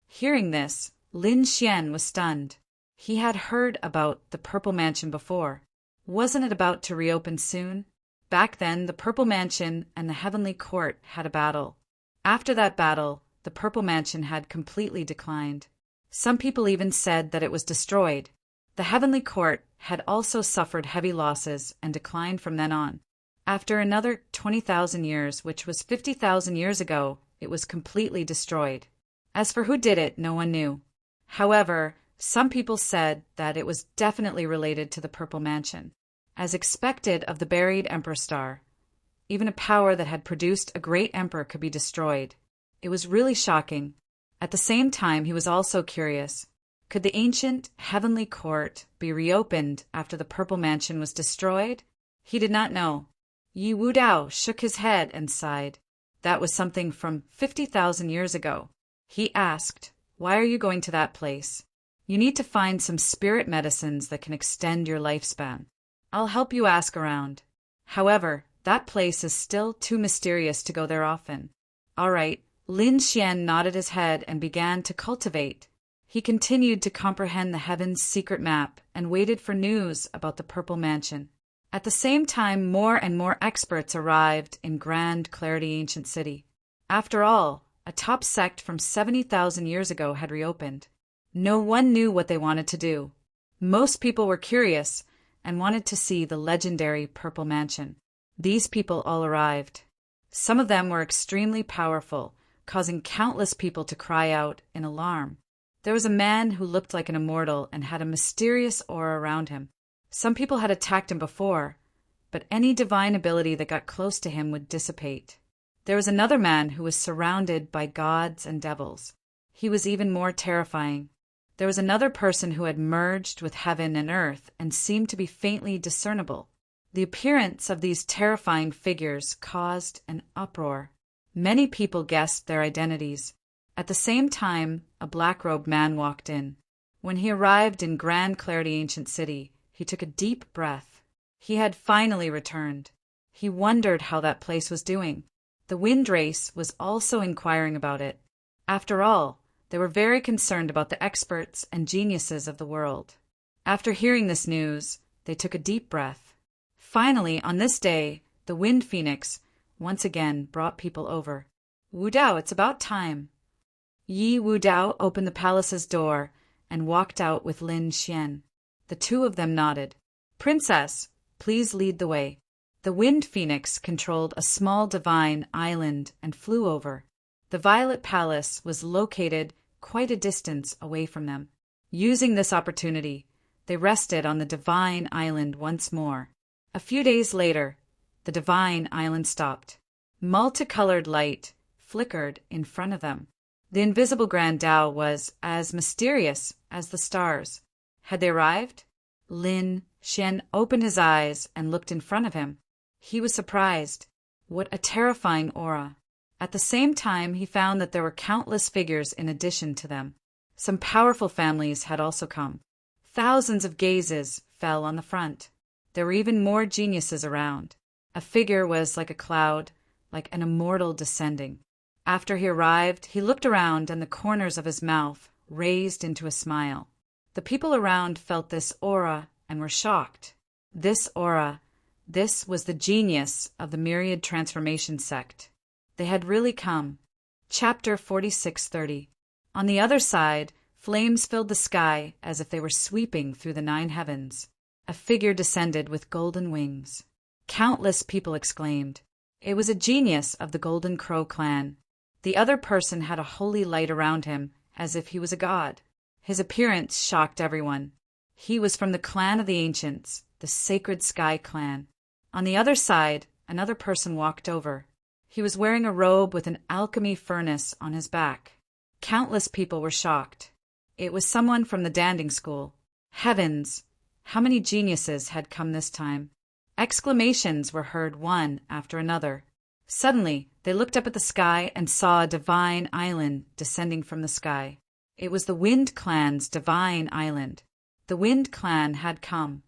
Hearing this, Lin Xian was stunned. He had heard about the Purple Mansion before. Wasn't it about to reopen soon? Back then, the Purple Mansion and the Heavenly Court had a battle. After that battle, the Purple Mansion had completely declined. Some people even said that it was destroyed. The Heavenly Court had also suffered heavy losses and declined from then on. After another 20,000 years, which was 50,000 years ago, it was completely destroyed. As for who did it, no one knew. However, some people said that it was definitely related to the Purple Mansion. As expected of the buried Emperor Star, even a power that had produced a great emperor could be destroyed. It was really shocking. At the same time, he was also curious. Could the ancient heavenly court be reopened after the Purple Mansion was destroyed? He did not know. Yi Wudao shook his head and sighed. That was something from 50,000 years ago. He asked, Why are you going to that place? You need to find some spirit medicines that can extend your lifespan. I'll help you ask around. However, that place is still too mysterious to go there often. All right. Lin Xian nodded his head and began to cultivate. He continued to comprehend the heaven's secret map and waited for news about the Purple Mansion. At the same time, more and more experts arrived in Grand Clarity Ancient City. After all, a top sect from 70,000 years ago had reopened. No one knew what they wanted to do. Most people were curious and wanted to see the legendary Purple Mansion. These people all arrived. Some of them were extremely powerful, causing countless people to cry out in alarm. There was a man who looked like an immortal and had a mysterious aura around him. Some people had attacked him before, but any divine ability that got close to him would dissipate. There was another man who was surrounded by gods and devils. He was even more terrifying. There was another person who had merged with heaven and earth and seemed to be faintly discernible. The appearance of these terrifying figures caused an uproar. Many people guessed their identities. At the same time, a black-robed man walked in. When he arrived in Grand Clarity Ancient City, he took a deep breath. He had finally returned. He wondered how that place was doing. The wind race was also inquiring about it. After all, they were very concerned about the experts and geniuses of the world. After hearing this news, they took a deep breath. Finally, on this day, the Wind Phoenix once again brought people over. Wu Dao, it's about time. Yi Wu Dao opened the palace's door and walked out with Lin Xian. The two of them nodded. Princess, please lead the way. The Wind Phoenix controlled a small divine island and flew over. The Violet Palace was located quite a distance away from them. Using this opportunity, they rested on the divine island once more. A few days later, the divine island stopped. Multicolored light flickered in front of them. The invisible Grand Tao was as mysterious as the stars. Had they arrived? Lin Xian opened his eyes and looked in front of him. He was surprised. What a terrifying aura. At the same time, he found that there were countless figures in addition to them. Some powerful families had also come. Thousands of gazes fell on the front. There were even more geniuses around. A figure was like a cloud, like an immortal descending. After he arrived, he looked around and the corners of his mouth raised into a smile. The people around felt this aura and were shocked. This aura, this was the genius of the Myriad Transformation sect. They had really come. Chapter 4630. On the other side, flames filled the sky as if they were sweeping through the 9 heavens. A figure descended with golden wings. Countless people exclaimed. It was a genius of the Golden Crow clan. The other person had a holy light around him, as if he was a god. His appearance shocked everyone. He was from the clan of the ancients, the Sacred Sky clan. On the other side, another person walked over. He was wearing a robe with an alchemy furnace on his back. Countless people were shocked. It was someone from the Danding School. Heavens! How many geniuses had come this time? Exclamations were heard one after another. Suddenly, they looked up at the sky and saw a divine island descending from the sky. It was the Wind Clan's divine island. The Wind Clan had come.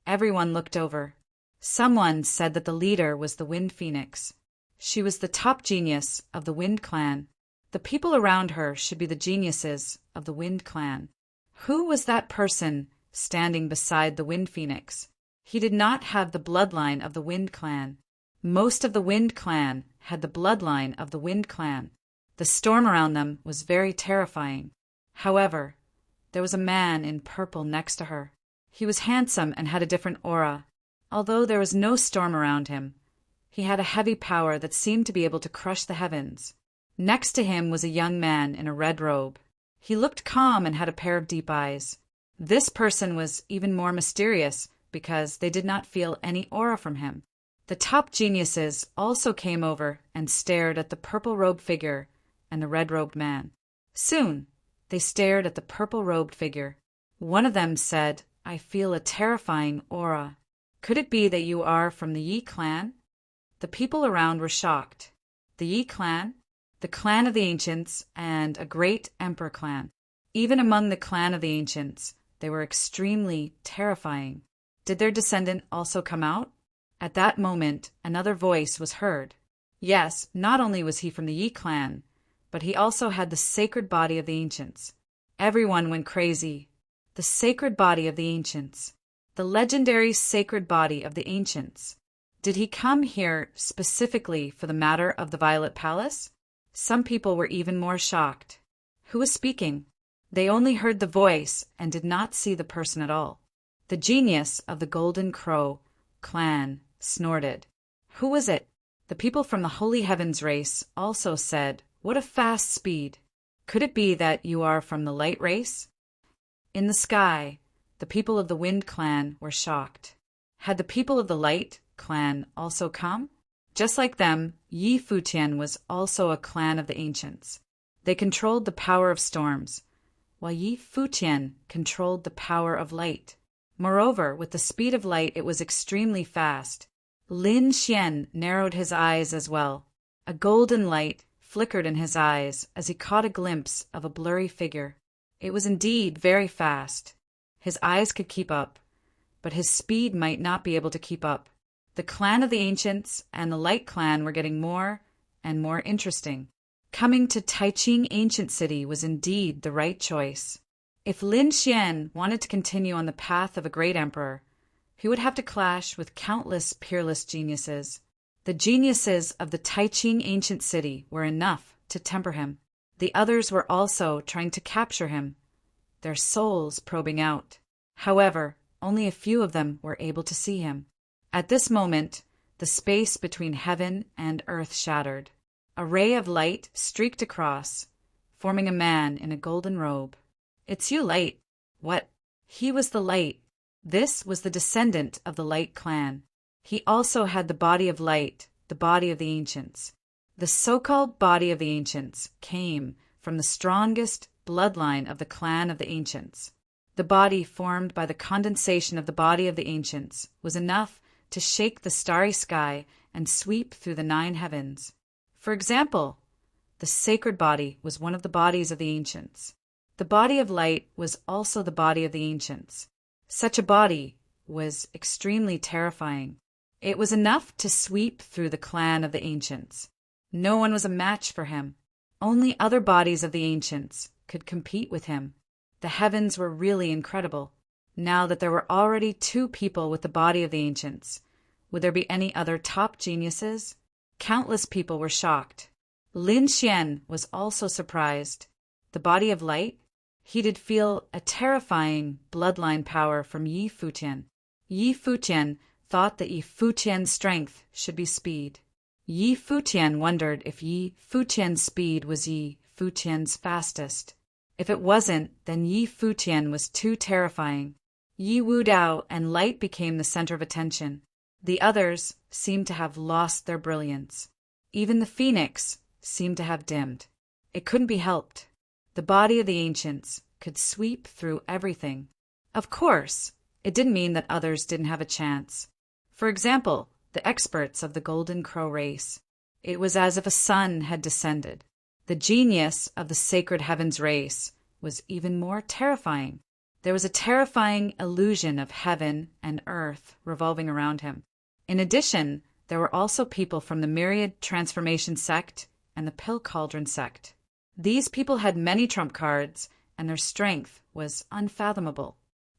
Everyone looked over. Someone said that the leader was the Wind Phoenix. She was the top genius of the Wind Clan. The people around her should be the geniuses of the Wind Clan. Who was that person standing beside the Wind Phoenix? He did not have the bloodline of the Wind Clan. Most of the Wind Clan had the bloodline of the Wind Clan. The storm around them was very terrifying. However, there was a man in purple next to her. He was handsome and had a different aura. Although there was no storm around him, he had a heavy power that seemed to be able to crush the heavens. Next to him was a young man in a red robe. He looked calm and had a pair of deep eyes. This person was even more mysterious because they did not feel any aura from him. The top geniuses also came over and stared at the purple-robed figure and the red-robed man. Soon, they stared at the purple-robed figure. One of them said, "I feel a terrifying aura. Could it be that you are from the Yi clan?" The people around were shocked. The Yi clan? The clan of the ancients and a great emperor clan. Even among the clan of the ancients, they were extremely terrifying. Did their descendant also come out? At that moment, another voice was heard. Yes, not only was he from the Yi clan, but he also had the sacred body of the ancients. Everyone went crazy. The sacred body of the ancients. The legendary sacred body of the ancients. Did he come here specifically for the matter of the Violet Palace? Some people were even more shocked. Who was speaking? They only heard the voice and did not see the person at all. The genius of the Golden Crow clan snorted. Who was it? The people from the Holy Heavens race also said, "What a fast speed! Could it be that you are from the Light race?" In the sky, the people of the Wind clan were shocked. Had the people of the Light clan also come? Just like them, Yi Futian was also a clan of the ancients. They controlled the power of storms, while Yi Futian controlled the power of light. Moreover, with the speed of light, it was extremely fast. Lin Xian narrowed his eyes as well. A golden light flickered in his eyes as he caught a glimpse of a blurry figure. It was indeed very fast. His eyes could keep up, but his speed might not be able to keep up. The clan of the ancients and the Light clan were getting more and more interesting. Coming to Taiqing Ancient City was indeed the right choice. If Lin Xian wanted to continue on the path of a great emperor, he would have to clash with countless peerless geniuses. The geniuses of the Taiqing Ancient City were enough to temper him. The others were also trying to capture him, their souls probing out. However, only a few of them were able to see him. At this moment, the space between heaven and earth shattered. A ray of light streaked across, forming a man in a golden robe. "It's you, Light." What? He was the Light. This was the descendant of the Light clan. He also had the body of light, the body of the ancients. The so-called body of the ancients came from the strongest bloodline of the clan of the ancients. The body formed by the condensation of the body of the ancients was enough to shake the starry sky and sweep through the 9 heavens. For example, the sacred body was one of the bodies of the ancients. The body of light was also the body of the ancients. Such a body was extremely terrifying. It was enough to sweep through the clan of the ancients. No one was a match for him. Only other bodies of the ancients could compete with him. The heavens were really incredible. Now that there were already 2 people with the body of the ancients, would there be any other top geniuses? Countless people were shocked. Lin Xian was also surprised. The body of light? He did feel a terrifying bloodline power from Yi Futian. Yi Futian thought that Yi Futian's strength should be speed. Yi Futian wondered if Yi Futian's speed was Yi Futian's fastest. If it wasn't, then Yi Futian was too terrifying. Yi Wudao and light became the center of attention. The others seemed to have lost their brilliance. Even the phoenix seemed to have dimmed. It couldn't be helped. The body of the ancients could sweep through everything. Of course, it didn't mean that others didn't have a chance. For example, the experts of the Golden Crow race. It was as if a sun had descended. The genius of the Sacred Heavens race was even more terrifying. There was a terrifying illusion of heaven and earth revolving around him. In addition, there were also people from the Myriad Transformation sect and the Pill Cauldron sect. These people had many trump cards, and their strength was unfathomable.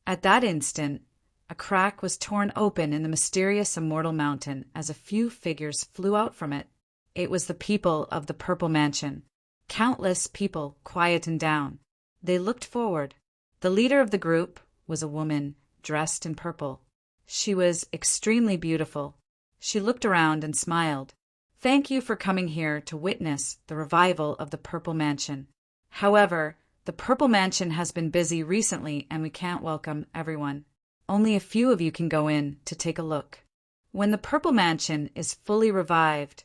At that instant, a crack was torn open in the mysterious immortal mountain as a few figures flew out from it. It was the people of the Purple Mansion. Countless people quietened down. They looked forward. The leader of the group was a woman dressed in purple. She was extremely beautiful. She looked around and smiled. "Thank you for coming here to witness the revival of the Purple Mansion. However, the Purple Mansion has been busy recently and we can't welcome everyone. Only a few of you can go in to take a look. When the Purple Mansion is fully revived,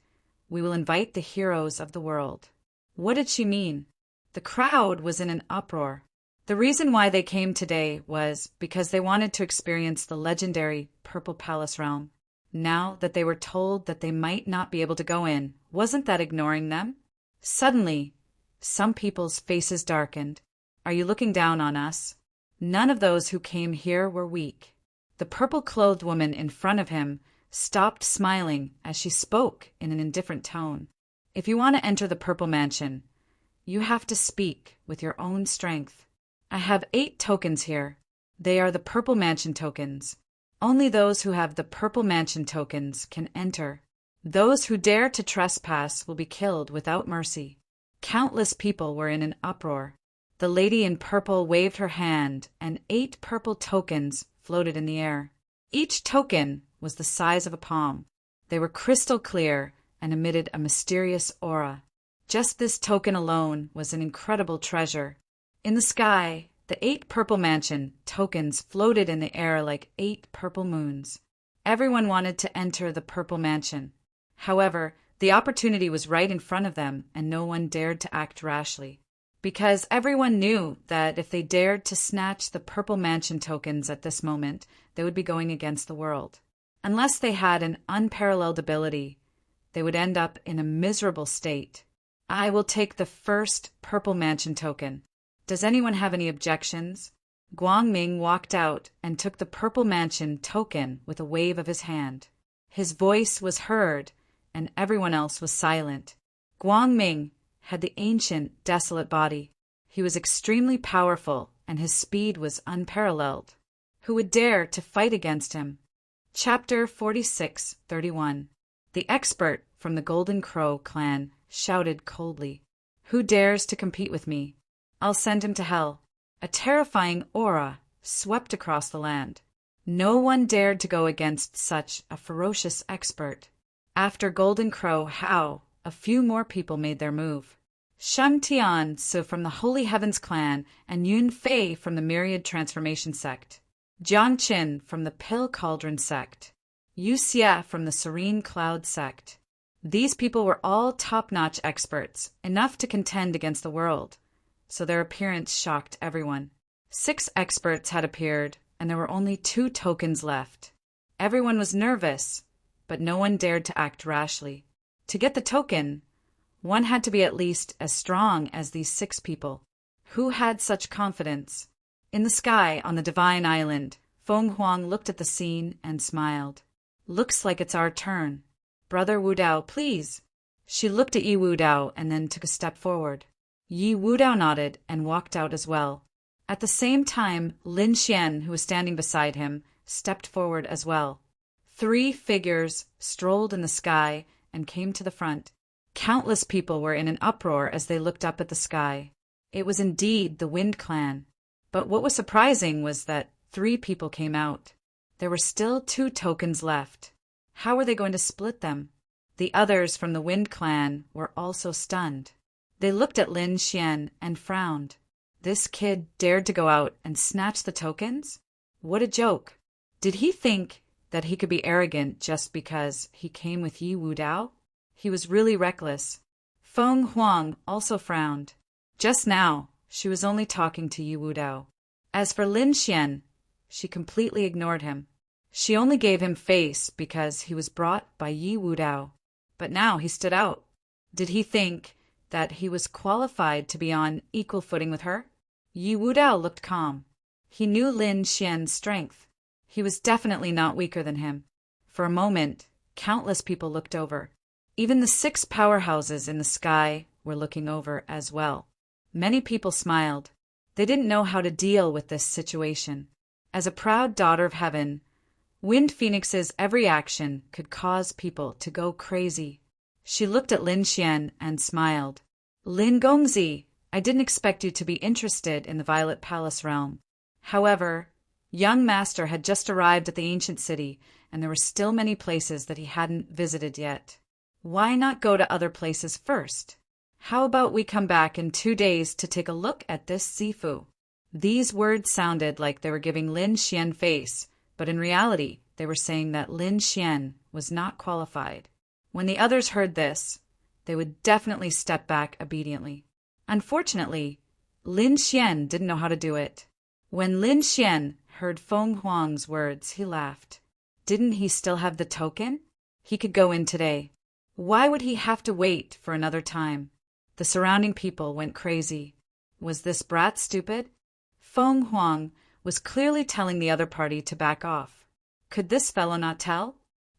we will invite the heroes of the world." What did she mean? The crowd was in an uproar. The reason why they came today was because they wanted to experience the legendary Purple Palace realm. Now that they were told that they might not be able to go in, wasn't that ignoring them? Suddenly, some people's faces darkened. "Are you looking down on us?" None of those who came here were weak. The purple-clothed woman in front of him stopped smiling as she spoke in an indifferent tone. If you want to enter the Purple Mansion, you have to speak with your own strength. I have 8 tokens here. They are the Purple Mansion tokens. Only those who have the Purple Mansion tokens can enter. Those who dare to trespass will be killed without mercy. Countless people were in an uproar. The lady in purple waved her hand, and 8 purple tokens floated in the air. Each token was the size of a palm. They were crystal clear and emitted a mysterious aura. Just this token alone was an incredible treasure. In the sky, the 8 Purple Mansion tokens floated in the air like 8 purple moons. Everyone wanted to enter the Purple Mansion. However, the opportunity was right in front of them, and no one dared to act rashly. Because everyone knew that if they dared to snatch the Purple Mansion tokens at this moment, they would be going against the world. Unless they had an unparalleled ability, they would end up in a miserable state. I will take the first Purple Mansion token. Does anyone have any objections? Guangming walked out and took the Purple Mansion token with a wave of his hand. His voice was heard, and everyone else was silent. Guangming had the ancient, desolate body. He was extremely powerful, and his speed was unparalleled. Who would dare to fight against him? Chapter 46:31. The expert from the Golden Crow clan shouted coldly, "Who dares to compete with me? I'll send him to hell." A terrifying aura swept across the land. No one dared to go against such a ferocious expert. After Golden Crow Hao, a few more people made their move. Sheng Tian from the Holy Heavens clan, and Yun Fei from the Myriad Transformation sect. Jiang Qin from the Pill Cauldron sect. Yu Xie from the Serene Cloud sect. These people were all top-notch experts, enough to contend against the world, so their appearance shocked everyone. 6 experts had appeared, and there were only 2 tokens left. Everyone was nervous, but no one dared to act rashly. To get the token, one had to be at least as strong as these 6 people. Who had such confidence? In the sky on the Divine Island, Feng Huang looked at the scene and smiled. "Looks like it's our turn. Brother Wu Dao, please." She looked at Yi Wu Dao and then took a step forward. Yi Wu Dao nodded and walked out as well. At the same time, Lin Xian, who was standing beside him, stepped forward as well. 3 figures strolled in the sky and came to the front. Countless people were in an uproar as they looked up at the sky. It was indeed the Wind Clan. But what was surprising was that 3 people came out. There were still 2 tokens left. How were they going to split them? The others from the Wind Clan were also stunned. They looked at Lin Xian and frowned. This kid dared to go out and snatch the tokens? What a joke. Did he think that he could be arrogant just because he came with Yi Wu Dao? He was really reckless. Feng Huang also frowned. Just now, she was only talking to Yi Wu Dao. As for Lin Xian, she completely ignored him. She only gave him face because he was brought by Yi Wu Dao. But now he stood out. Did he think that he was qualified to be on equal footing with her? Yi Wu Dao looked calm. He knew Lin Xian's strength. He was definitely not weaker than him. For a moment, countless people looked over. Even the 6 powerhouses in the sky were looking over as well. Many people smiled. They didn't know how to deal with this situation. As a proud daughter of heaven, Wind Phoenix's every action could cause people to go crazy. She looked at Lin Xian and smiled. "Lin Gongzi, I didn't expect you to be interested in the Violet Palace realm." However, young Master had just arrived at the ancient city, and there were still many places that he hadn't visited yet. Why not go to other places first? How about we come back in 2 days to take a look at this Zifu? These words sounded like they were giving Lin Xian face, but in reality, they were saying that Lin Xian was not qualified. When the others heard this, they would definitely step back obediently. Unfortunately, Lin Xian didn't know how to do it. When Lin Xian heard Feng Huang's words, he laughed. Didn't he still have the token? He could go in today. Why would he have to wait for another time? The surrounding people went crazy. Was this brat stupid? Feng Huang was clearly telling the other party to back off. Could this fellow not tell?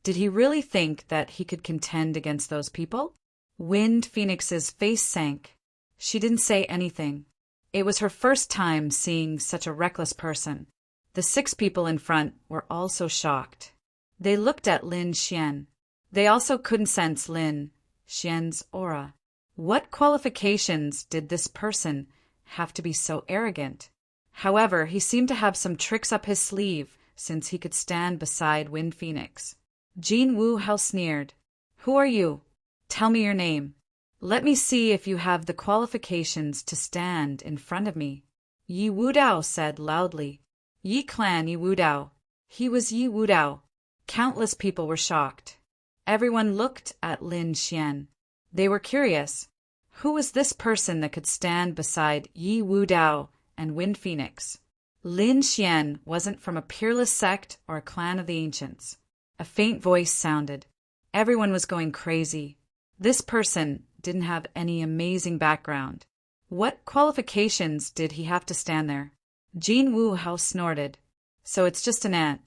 Did he really think that he could contend against those people? Wind Phoenix's face sank. She didn't say anything. It was her first time seeing such a reckless person. The 6 people in front were also shocked. They looked at Lin Xian. They also couldn't sense Lin Xian's aura. What qualifications did this person have to be so arrogant? However, he seemed to have some tricks up his sleeve since he could stand beside Wind Phoenix. Jin Wu Hao sneered. Who are you? Tell me your name. Let me see if you have the qualifications to stand in front of me. Yi Wudao said loudly. Yi Clan Yi Wudao. He was Yi Wudao. Countless people were shocked. Everyone looked at Lin Xian. They were curious. Who was this person that could stand beside Yi Wudao and Wind Phoenix? Lin Xian wasn't from a peerless sect or a clan of the ancients. A faint voice sounded. Everyone was going crazy. This person didn't have any amazing background. What qualifications did he have to stand there? Jin Wu Hao snorted. So it's just an ant.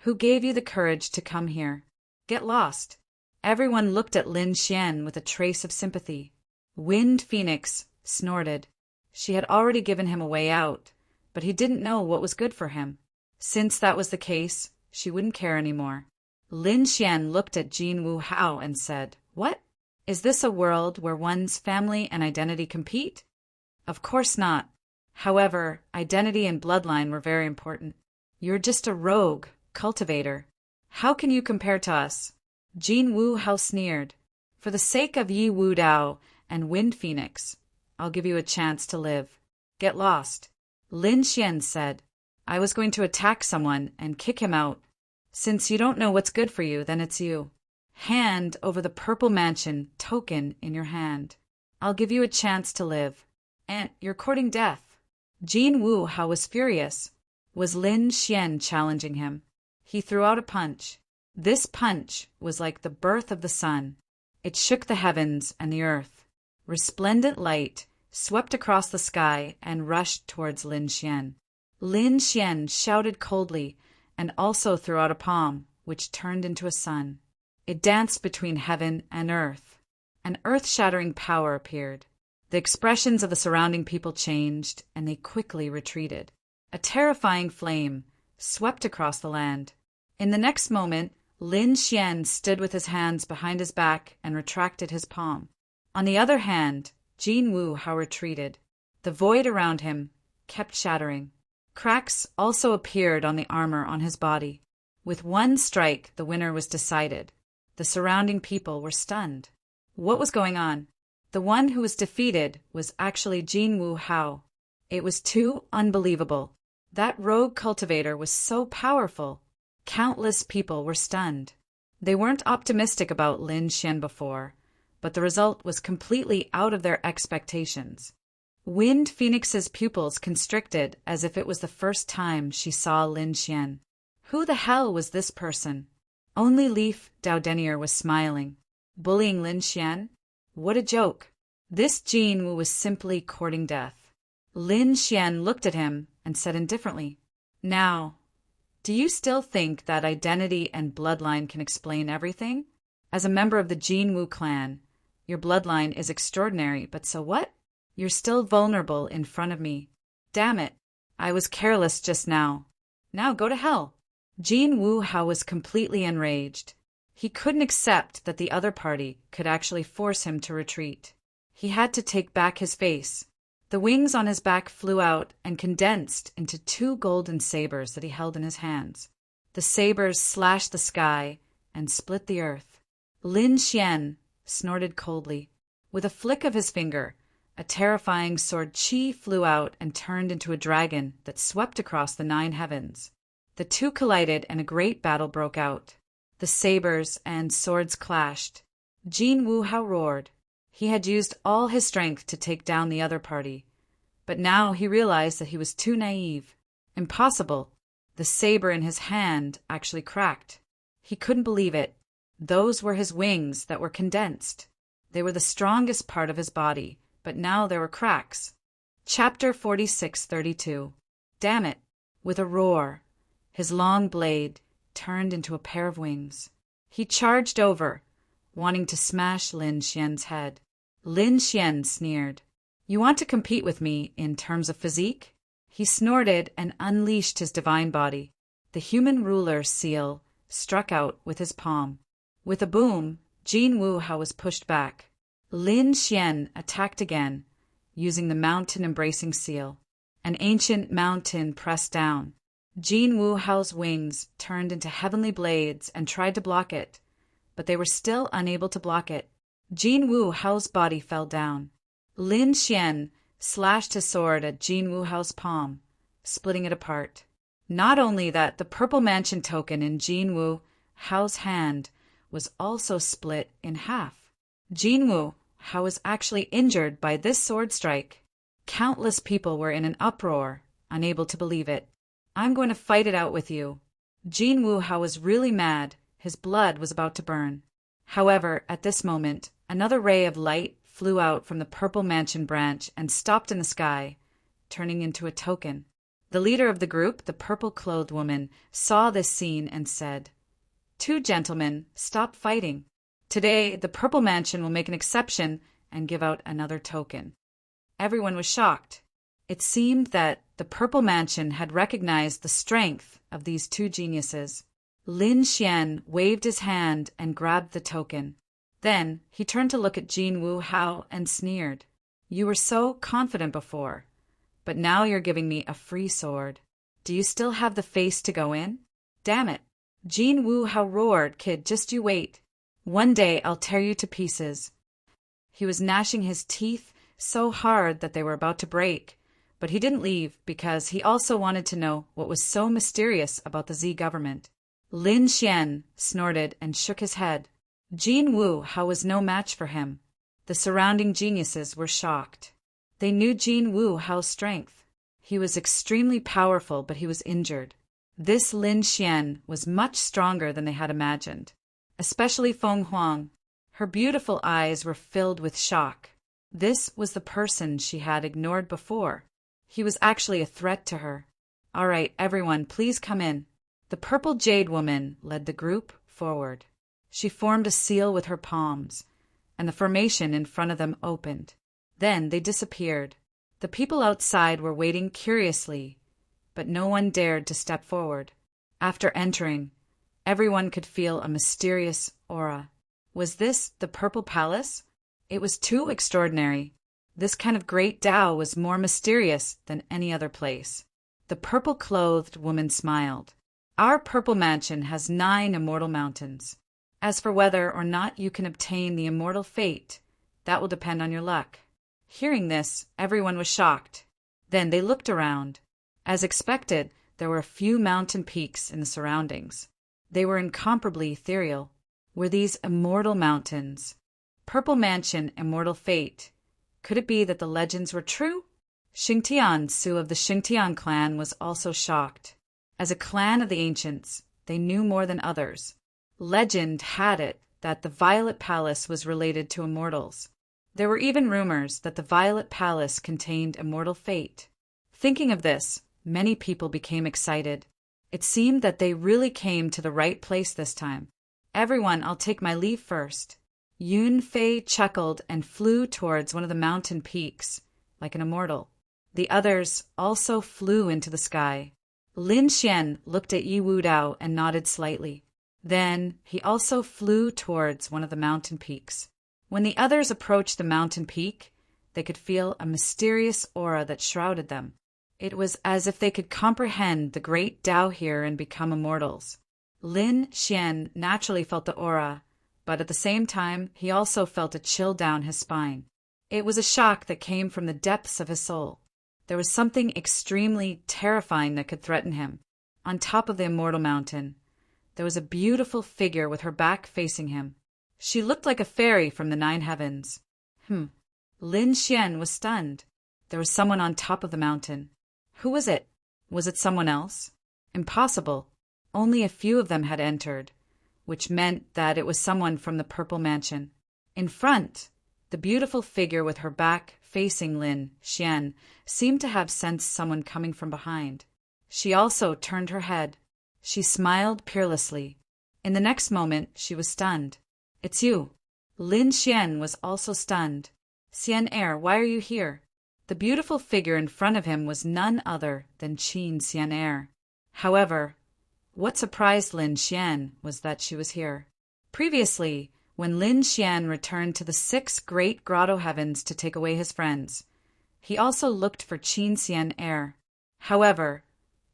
Who gave you the courage to come here? Get lost. Everyone looked at Lin Xian with a trace of sympathy. Wind Phoenix snorted. She had already given him a way out, but he didn't know what was good for him. Since that was the case, she wouldn't care anymore. Lin Xian looked at Jin Wu Hao and said, What? Is this a world where one's family and identity compete? Of course not. However, identity and bloodline were very important. You're just a rogue cultivator. How can you compare to us? Jin Wu Hao sneered. For the sake of Yi Wudao and Wind Phoenix, I'll give you a chance to live. Get lost. Lin Xian said. I was going to attack someone and kick him out. Since you don't know what's good for you, then it's you. Hand over the purple mansion token in your hand. I'll give you a chance to live. And you're courting death. Jin Wu Hao was furious. Was Lin Xian challenging him? He threw out a punch. This punch was like the birth of the sun. It shook the heavens and the earth. Resplendent light swept across the sky and rushed towards Lin Xian. Lin Xian shouted coldly and also threw out a palm, which turned into a sun. It danced between heaven and earth. An earth-shattering power appeared. The expressions of the surrounding people changed, and they quickly retreated. A terrifying flame swept across the land. In the next moment, Lin Xian stood with his hands behind his back and retracted his palm. On the other hand, Jin Wu Hao retreated. The void around him kept shattering. Cracks also appeared on the armor on his body. With one strike, the winner was decided. The surrounding people were stunned. What was going on? The one who was defeated was actually Jin Wu Hao. It was too unbelievable. That rogue cultivator was so powerful. Countless people were stunned. They weren't optimistic about Lin Xian before, but the result was completely out of their expectations. Wind Phoenix's pupils constricted as if it was the first time she saw Lin Xian. Who the hell was this person? Only Leaf Dowdenier was smiling. Bullying Lin Xian? What a joke. This Jin Wu was simply courting death. Lin Xian looked at him and said indifferently, Now, do you still think that identity and bloodline can explain everything? As a member of the Jin Wu clan, your bloodline is extraordinary, but so what? You're still vulnerable in front of me. Damn it. I was careless just now. Now go to hell. Jin Wu Hao was completely enraged. He couldn't accept that the other party could actually force him to retreat. He had to take back his face. The wings on his back flew out and condensed into 2 golden sabers that he held in his hands. The sabers slashed the sky and split the earth. Lin Xian snorted coldly. With a flick of his finger, a terrifying sword chi flew out and turned into a dragon that swept across the 9 heavens. The 2 collided and a great battle broke out. The sabers and swords clashed. Jin Wu Hao roared. He had used all his strength to take down the other party, but now he realized that he was too naive. Impossible. The saber in his hand actually cracked. He couldn't believe it. Those were his wings that were condensed. They were the strongest part of his body, but now there were cracks. Chapter 46:32. Damn it. With a roar, his long blade turned into a pair of wings. He charged over, wanting to smash Lin Xian's head. Lin Xian sneered. You want to compete with me in terms of physique? He snorted and unleashed his divine body. The human ruler seal struck out with his palm. With a boom, Jin Wuhao was pushed back. Lin Xian attacked again, using the mountain-embracing seal. An ancient mountain pressed down. Jin Wuhao's wings turned into heavenly blades and tried to block it, but they were still unable to block it. Jin Wuhao's body fell down. Lin Xian slashed his sword at Jin Wuhao's palm, splitting it apart. Not only that, the purple mansion token in Jin Wuhao's hand was also split in half. Jin Wuhao was actually injured by this sword strike. Countless people were in an uproar, unable to believe it. I'm going to fight it out with you. Jin Wuhao was really mad. His blood was about to burn. However, at this moment, another ray of light flew out from the purple mansion branch and stopped in the sky, turning into a token. The leader of the group, the purple-clothed woman, saw this scene and said, "Two gentlemen, stop fighting. Today, the purple mansion will make an exception and give out another token." Everyone was shocked. It seemed that the purple mansion had recognized the strength of these two geniuses. Lin Xian waved his hand and grabbed the token. Then he turned to look at Jin Wuhao and sneered. "You were so confident before, but now you're giving me a free sword. Do you still have the face to go in? Damn it." Jin Wuhao roared, "Kid, just you wait. One day I'll tear you to pieces." He was gnashing his teeth so hard that they were about to break, but he didn't leave because he also wanted to know what was so mysterious about the Z government. Lin Xian snorted and shook his head. Jin Wuhao was no match for him. The surrounding geniuses were shocked. They knew Jin Wuhao's strength. He was extremely powerful, but he was injured. This Lin Xian was much stronger than they had imagined, especially Feng Huang. Her beautiful eyes were filled with shock. This was the person she had ignored before. He was actually a threat to her. "All right, everyone, please come in." The purple jade woman led the group forward. She formed a seal with her palms, and the formation in front of them opened. Then they disappeared. The people outside were waiting curiously, but no one dared to step forward. After entering, everyone could feel a mysterious aura. Was this the Purple Palace? It was too extraordinary. This kind of great Tao was more mysterious than any other place. The purple-clothed woman smiled. "Our purple mansion has 9 immortal mountains. As for whether or not you can obtain the immortal fate, that will depend on your luck." Hearing this, everyone was shocked. Then they looked around. As expected, there were a few mountain peaks in the surroundings. They were incomparably ethereal. Were these immortal mountains? Purple Mansion, immortal fate. Could it be that the legends were true? Xingtian Su of the Xingtian clan was also shocked. As a clan of the ancients, they knew more than others. Legend had it that the Violet Palace was related to immortals. There were even rumors that the Violet Palace contained immortal fate. Thinking of this, many people became excited. It seemed that they really came to the right place this time. "Everyone, I'll take my leave first." Yun Fei chuckled and flew towards one of the mountain peaks, like an immortal. The others also flew into the sky. Lin Xian looked at Yi Wudao and nodded slightly. Then he also flew towards one of the mountain peaks. When the others approached the mountain peak, they could feel a mysterious aura that shrouded them. It was as if they could comprehend the great Tao here and become immortals. Lin Xian naturally felt the aura, but at the same time, he also felt a chill down his spine. It was a shock that came from the depths of his soul. There was something extremely terrifying that could threaten him. On top of the immortal mountain, there was a beautiful figure with her back facing him. She looked like a fairy from the 9 heavens. Lin Xian was stunned. There was someone on top of the mountain. Who was it? Was it someone else? Impossible. Only a few of them had entered, which meant that it was someone from the Purple Mansion. In front, the beautiful figure with her back facing Lin Xian seemed to have sensed someone coming from behind. She also turned her head. She smiled peerlessly. In the next moment, she was stunned. It's you. Lin Xian was also stunned. Xian Er, why are you here? The beautiful figure in front of him was none other than Qin Xian Er. However, what surprised Lin Xian was that she was here. Previously, when Lin Xian returned to the 6 great grotto heavens to take away his friends, he also looked for Qin Xian Er. However,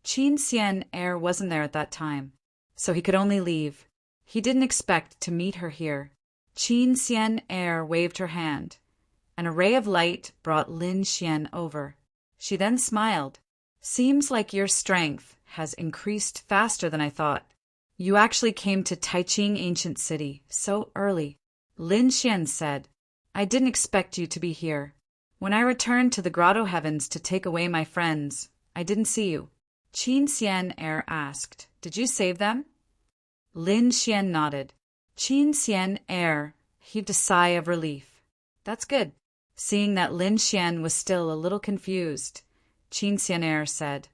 Qin Xian Er wasn't there at that time, so he could only leave. He didn't expect to meet her here. Qin Xian Er waved her hand. An ray of light brought Lin Xian over. She then smiled. Seems like your strength has increased faster than I thought. You actually came to Taiqing Ancient City so early. Lin Xian said, I didn't expect you to be here. When I returned to the grotto heavens to take away my friends, I didn't see you. Qin Xian Er asked, Did you save them? Lin Xian nodded. Qin Xian Er heaved a sigh of relief. That's good. Seeing that Lin Xian was still a little confused, Qin Xian Er said,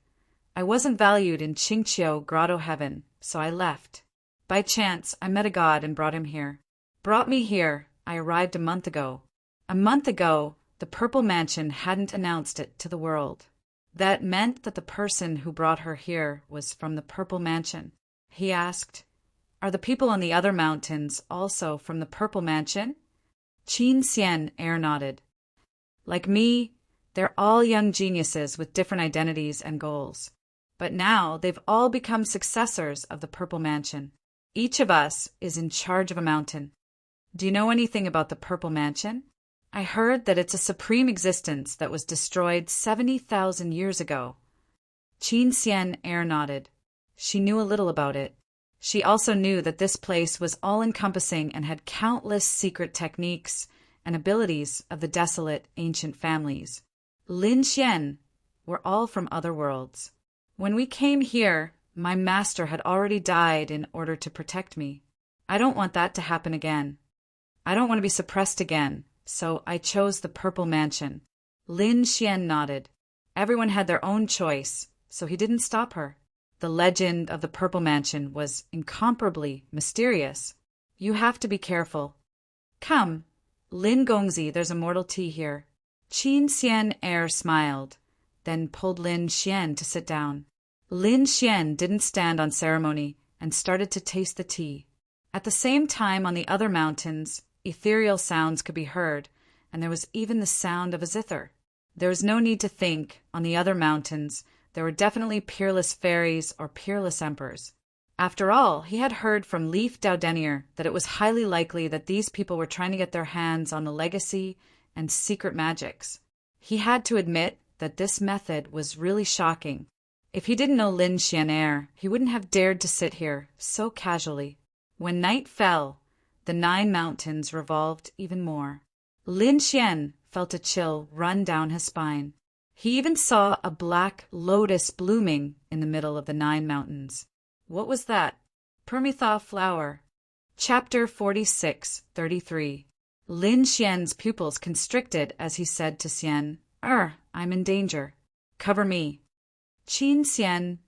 I wasn't valued in Qingqiu Grotto Heaven, so I left. By chance, I met a god and brought him here. Brought me here, I arrived a month ago. A month ago, the Purple Mansion hadn't announced it to the world. That meant that the person who brought her here was from the Purple Mansion. He asked, Are the people on the other mountains also from the Purple Mansion? Qin Xian Er nodded. Like me, they're all young geniuses with different identities and goals. But now they've all become successors of the Purple Mansion. Each of us is in charge of a mountain. Do you know anything about the Purple Mansion? I heard that it's a supreme existence that was destroyed 70,000 years ago. Qin Xian Er nodded. She knew a little about it. She also knew that this place was all-encompassing and had countless secret techniques and abilities of the desolate ancient families. Lin Xian were all from other worlds. When we came here, my master had already died in order to protect me. I don't want that to happen again. I don't want to be suppressed again, so I chose the Purple Mansion. Lin Xian nodded. Everyone had their own choice, so he didn't stop her. The legend of the Purple Mansion was incomparably mysterious. You have to be careful. Come, Lin Gongzi, there's immortal tea here. Qin Xian Er smiled, then pulled Lin Xian to sit down. Lin Xian didn't stand on ceremony and started to taste the tea. At the same time, on the other mountains, ethereal sounds could be heard, and there was even the sound of a zither. There was no need to think. On the other mountains, there were definitely peerless fairies or peerless emperors. After all, he had heard from Leaf Daudenier that it was highly likely that these people were trying to get their hands on the legacy and secret magics. He had to admit that this method was really shocking. If he didn't know Lin Xian Er, he wouldn't have dared to sit here so casually. When night fell, the 9 mountains revolved even more. Lin Xian felt a chill run down his spine. He even saw a black lotus blooming in the middle of the 9 mountains. What was that? Permetha flower. Chapter 46:33. Lin Xian's pupils constricted as he said to Xian, I'm in danger. Cover me. Qin Xian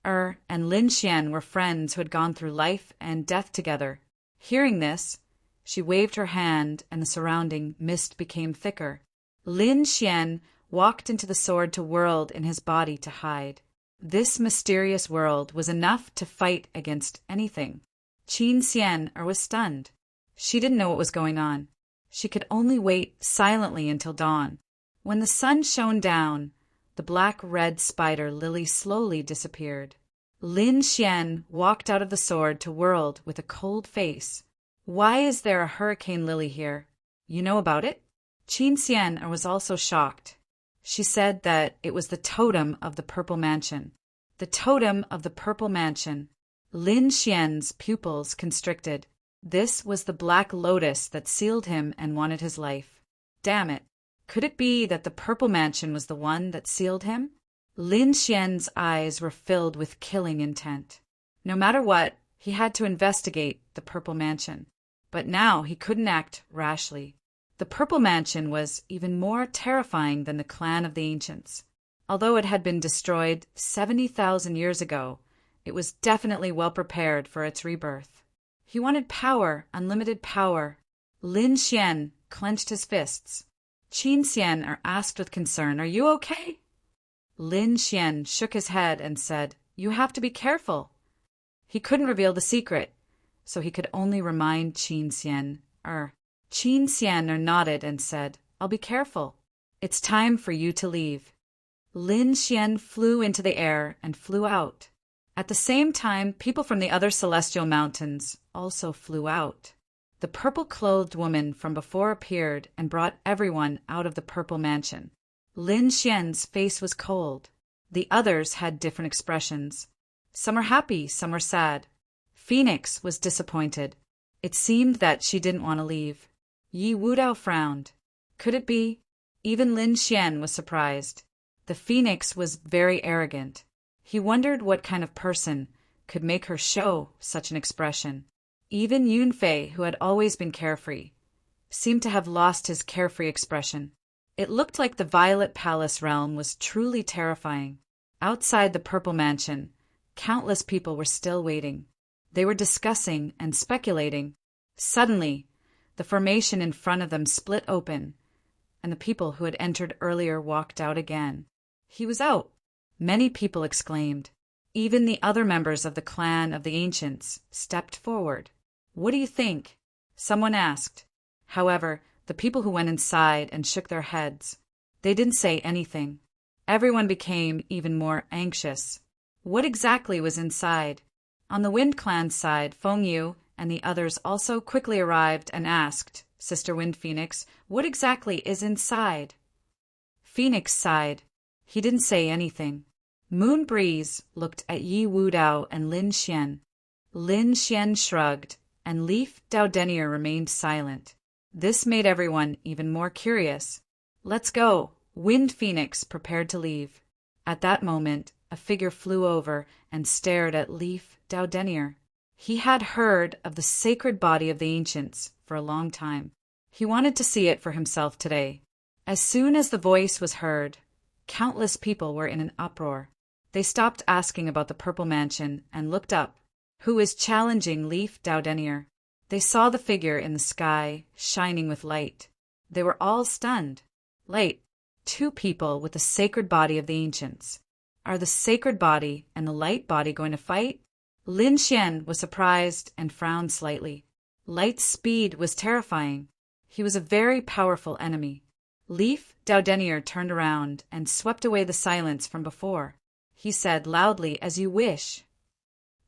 and Lin Xian were friends who had gone through life and death together. Hearing this, she waved her hand and the surrounding mist became thicker. Lin Xian walked into the sword-to world in his body to hide. This mysterious world was enough to fight against anything. Qin Xian was stunned. She didn't know what was going on. She could only wait silently until dawn. When the sun shone down, the black-red spider lily slowly disappeared. Lin Xian walked out of the sword-to world with a cold face. Why is there a hurricane lily here? You know about it? Qin Xian was also shocked. She said that it was the totem of the Purple Mansion. The totem of the Purple Mansion. Lin Xian's pupils constricted. This was the black lotus that sealed him and wanted his life. Damn it. Could it be that the Purple Mansion was the one that sealed him? Lin Xian's eyes were filled with killing intent. No matter what, he had to investigate the Purple Mansion. But now he couldn't act rashly. The Purple Mansion was even more terrifying than the clan of the ancients. Although it had been destroyed 70,000 years ago, it was definitely well prepared for its rebirth. He wanted power, unlimited power. Lin Xian clenched his fists. Qin Xian asked with concern, "Are you okay?" Lin Xian shook his head and said, "You have to be careful." He couldn't reveal the secret, so he could only remind Qin Xian. Qin Xian nodded and said, "I'll be careful. It's time for you to leave." Lin Xian flew into the air and flew out. At the same time, people from the other celestial mountains also flew out. The purple-clothed woman from before appeared and brought everyone out of the purple mansion. Lin Xian's face was cold. The others had different expressions. Some were happy, some were sad. Phoenix was disappointed. It seemed that she didn't want to leave. Yi Wudao frowned. Could it be? Even Lin Xian was surprised. The Phoenix was very arrogant. He wondered what kind of person could make her show such an expression. Even Yunfei, who had always been carefree, seemed to have lost his carefree expression. It looked like the Violet Palace realm was truly terrifying. Outside the Purple Mansion, countless people were still waiting. They were discussing and speculating. Suddenly, the formation in front of them split open, and the people who had entered earlier walked out again. He was out! Many people exclaimed. Even the other members of the clan of the ancients stepped forward. "What do you think?" someone asked. However, the people who went inside and shook their heads, they didn't say anything. Everyone became even more anxious. What exactly was inside? On the Wind Clan's side, Feng Yu and the others also quickly arrived and asked Sister Wind Phoenix, "What exactly is inside?" Phoenix sighed. He didn't say anything. Moon Breeze looked at Yi Wudao and Lin Xian. Lin Xian shrugged, and Leaf Dao Denier remained silent. This made everyone even more curious. "Let's go." Wind Phoenix prepared to leave. At that moment, a figure flew over and stared at Leaf Dao Denier. He had heard of the sacred body of the ancients for a long time. He wanted to see it for himself today. As soon as the voice was heard, countless people were in an uproar. They stopped asking about the Purple Mansion and looked up. Who is challenging Leaf Dao Denier? They saw the figure in the sky, shining with light. They were all stunned. Light. Two people with the sacred body of the ancients. Are the sacred body and the light body going to fight? Lin Xian was surprised and frowned slightly. Light's speed was terrifying. He was a very powerful enemy. Leaf Dao Denier turned around and swept away the silence from before. He said loudly, "As you wish."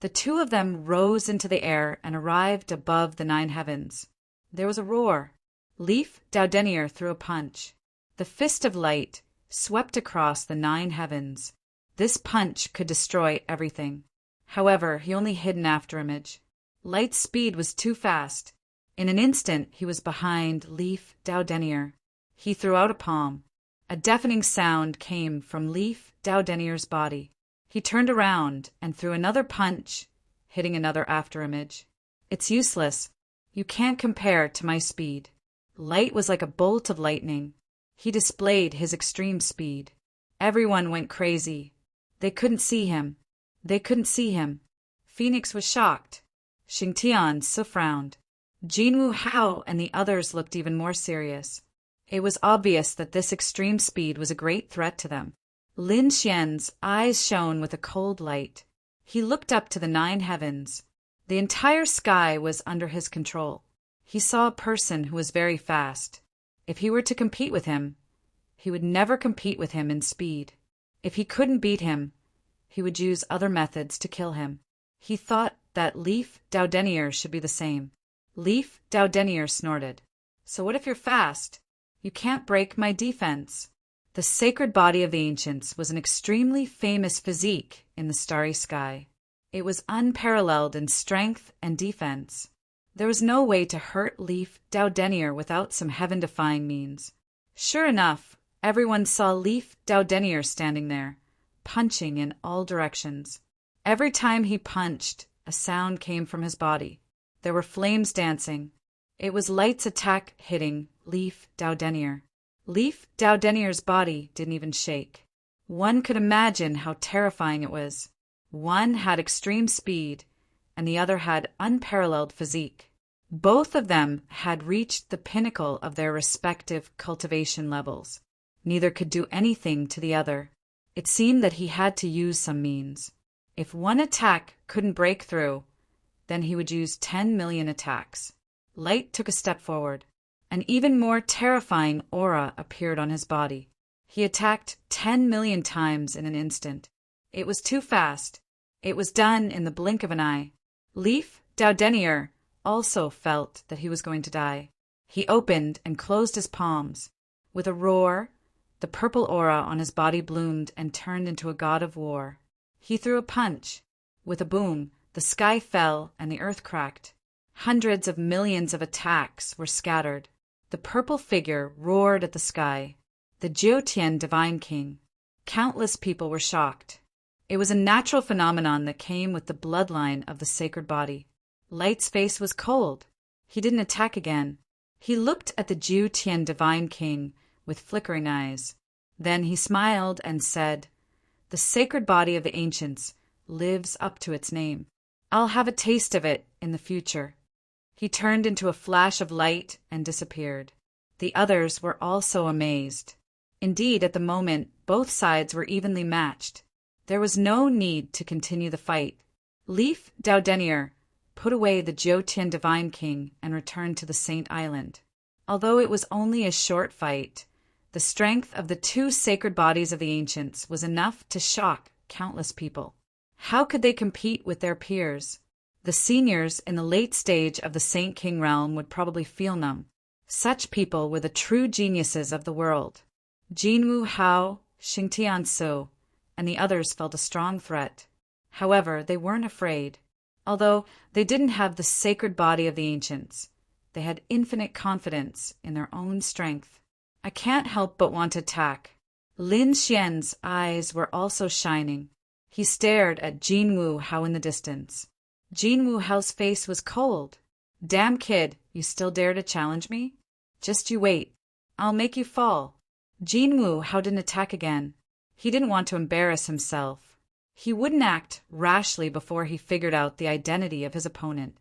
The two of them rose into the air and arrived above the 9 heavens. There was a roar. Leaf Dao Denier threw a punch. The fist of light swept across the 9 heavens. This punch could destroy everything. However, he only hid an afterimage. Light's speed was too fast. In an instant, he was behind Leaf Dao Denier. He threw out a palm. A deafening sound came from Leaf Dao Denier's body. He turned around and threw another punch, hitting another afterimage. "It's useless. You can't compare to my speed." Light was like a bolt of lightning. He displayed his extreme speed. Everyone went crazy. They couldn't see him. They couldn't see him. Phoenix was shocked. Xingtian frowned. Jinwu Hao and the others looked even more serious. It was obvious that this extreme speed was a great threat to them. Lin Xian's eyes shone with a cold light. He looked up to the 9 heavens. The entire sky was under his control. He saw a person who was very fast. If he were to compete with him, he would never compete with him in speed. If he couldn't beat him, he would use other methods to kill him. He thought that Leaf Dao Denier should be the same. Leaf Dao Denier snorted. "So what if you're fast? You can't break my defense." The sacred body of the ancients was an extremely famous physique in the starry sky. It was unparalleled in strength and defense. There was no way to hurt Leaf Dao Denier without some heaven-defying means. Sure enough, everyone saw Leaf Dao Denier standing there, punching in all directions. Every time he punched, a sound came from his body. There were flames dancing. It was Light's attack hitting Leaf Dao Denier. Leaf Dao Denier's body didn't even shake. One could imagine how terrifying it was. One had extreme speed, and the other had unparalleled physique. Both of them had reached the pinnacle of their respective cultivation levels. Neither could do anything to the other. It seemed that he had to use some means. If one attack couldn't break through, then he would use 10 million attacks. Light took a step forward. An even more terrifying aura appeared on his body. He attacked 10 million times in an instant. It was too fast. It was done in the blink of an eye. Leaf Daudenier also felt that he was going to die. He opened and closed his palms. With a roar, the purple aura on his body bloomed and turned into a god of war. He threw a punch. With a boom, the sky fell and the earth cracked. Hundreds of millions of attacks were scattered. The purple figure roared at the sky. The Jiutian Divine King. Countless people were shocked. It was a natural phenomenon that came with the bloodline of the sacred body. Light's face was cold. He didn't attack again. He looked at the Jiutian Divine King with flickering eyes. Then he smiled and said, "The sacred body of the ancients lives up to its name. I'll have a taste of it in the future." He turned into a flash of light and disappeared. The others were also amazed. Indeed, at the moment, both sides were evenly matched. There was no need to continue the fight. Leaf Daudenier put away the Jiutian Divine King and returned to the Saint Island. Although it was only a short fight, the strength of the two sacred bodies of the ancients was enough to shock countless people. How could they compete with their peers? The seniors in the late stage of the Saint King realm would probably feel numb. Such people were the true geniuses of the world. Jinwu Hao, Xingtian Su, and the others felt a strong threat. However, they weren't afraid. Although they didn't have the sacred body of the ancients, they had infinite confidence in their own strength. I can't help but want to attack. Lin Xian's eyes were also shining. He stared at Jinwu Hao in the distance. Jinwu Hao's face was cold. "Damn kid, you still dare to challenge me? Just you wait. I'll make you fall." Jinwu Hao didn't attack again. He didn't want to embarrass himself. He wouldn't act rashly before he figured out the identity of his opponent.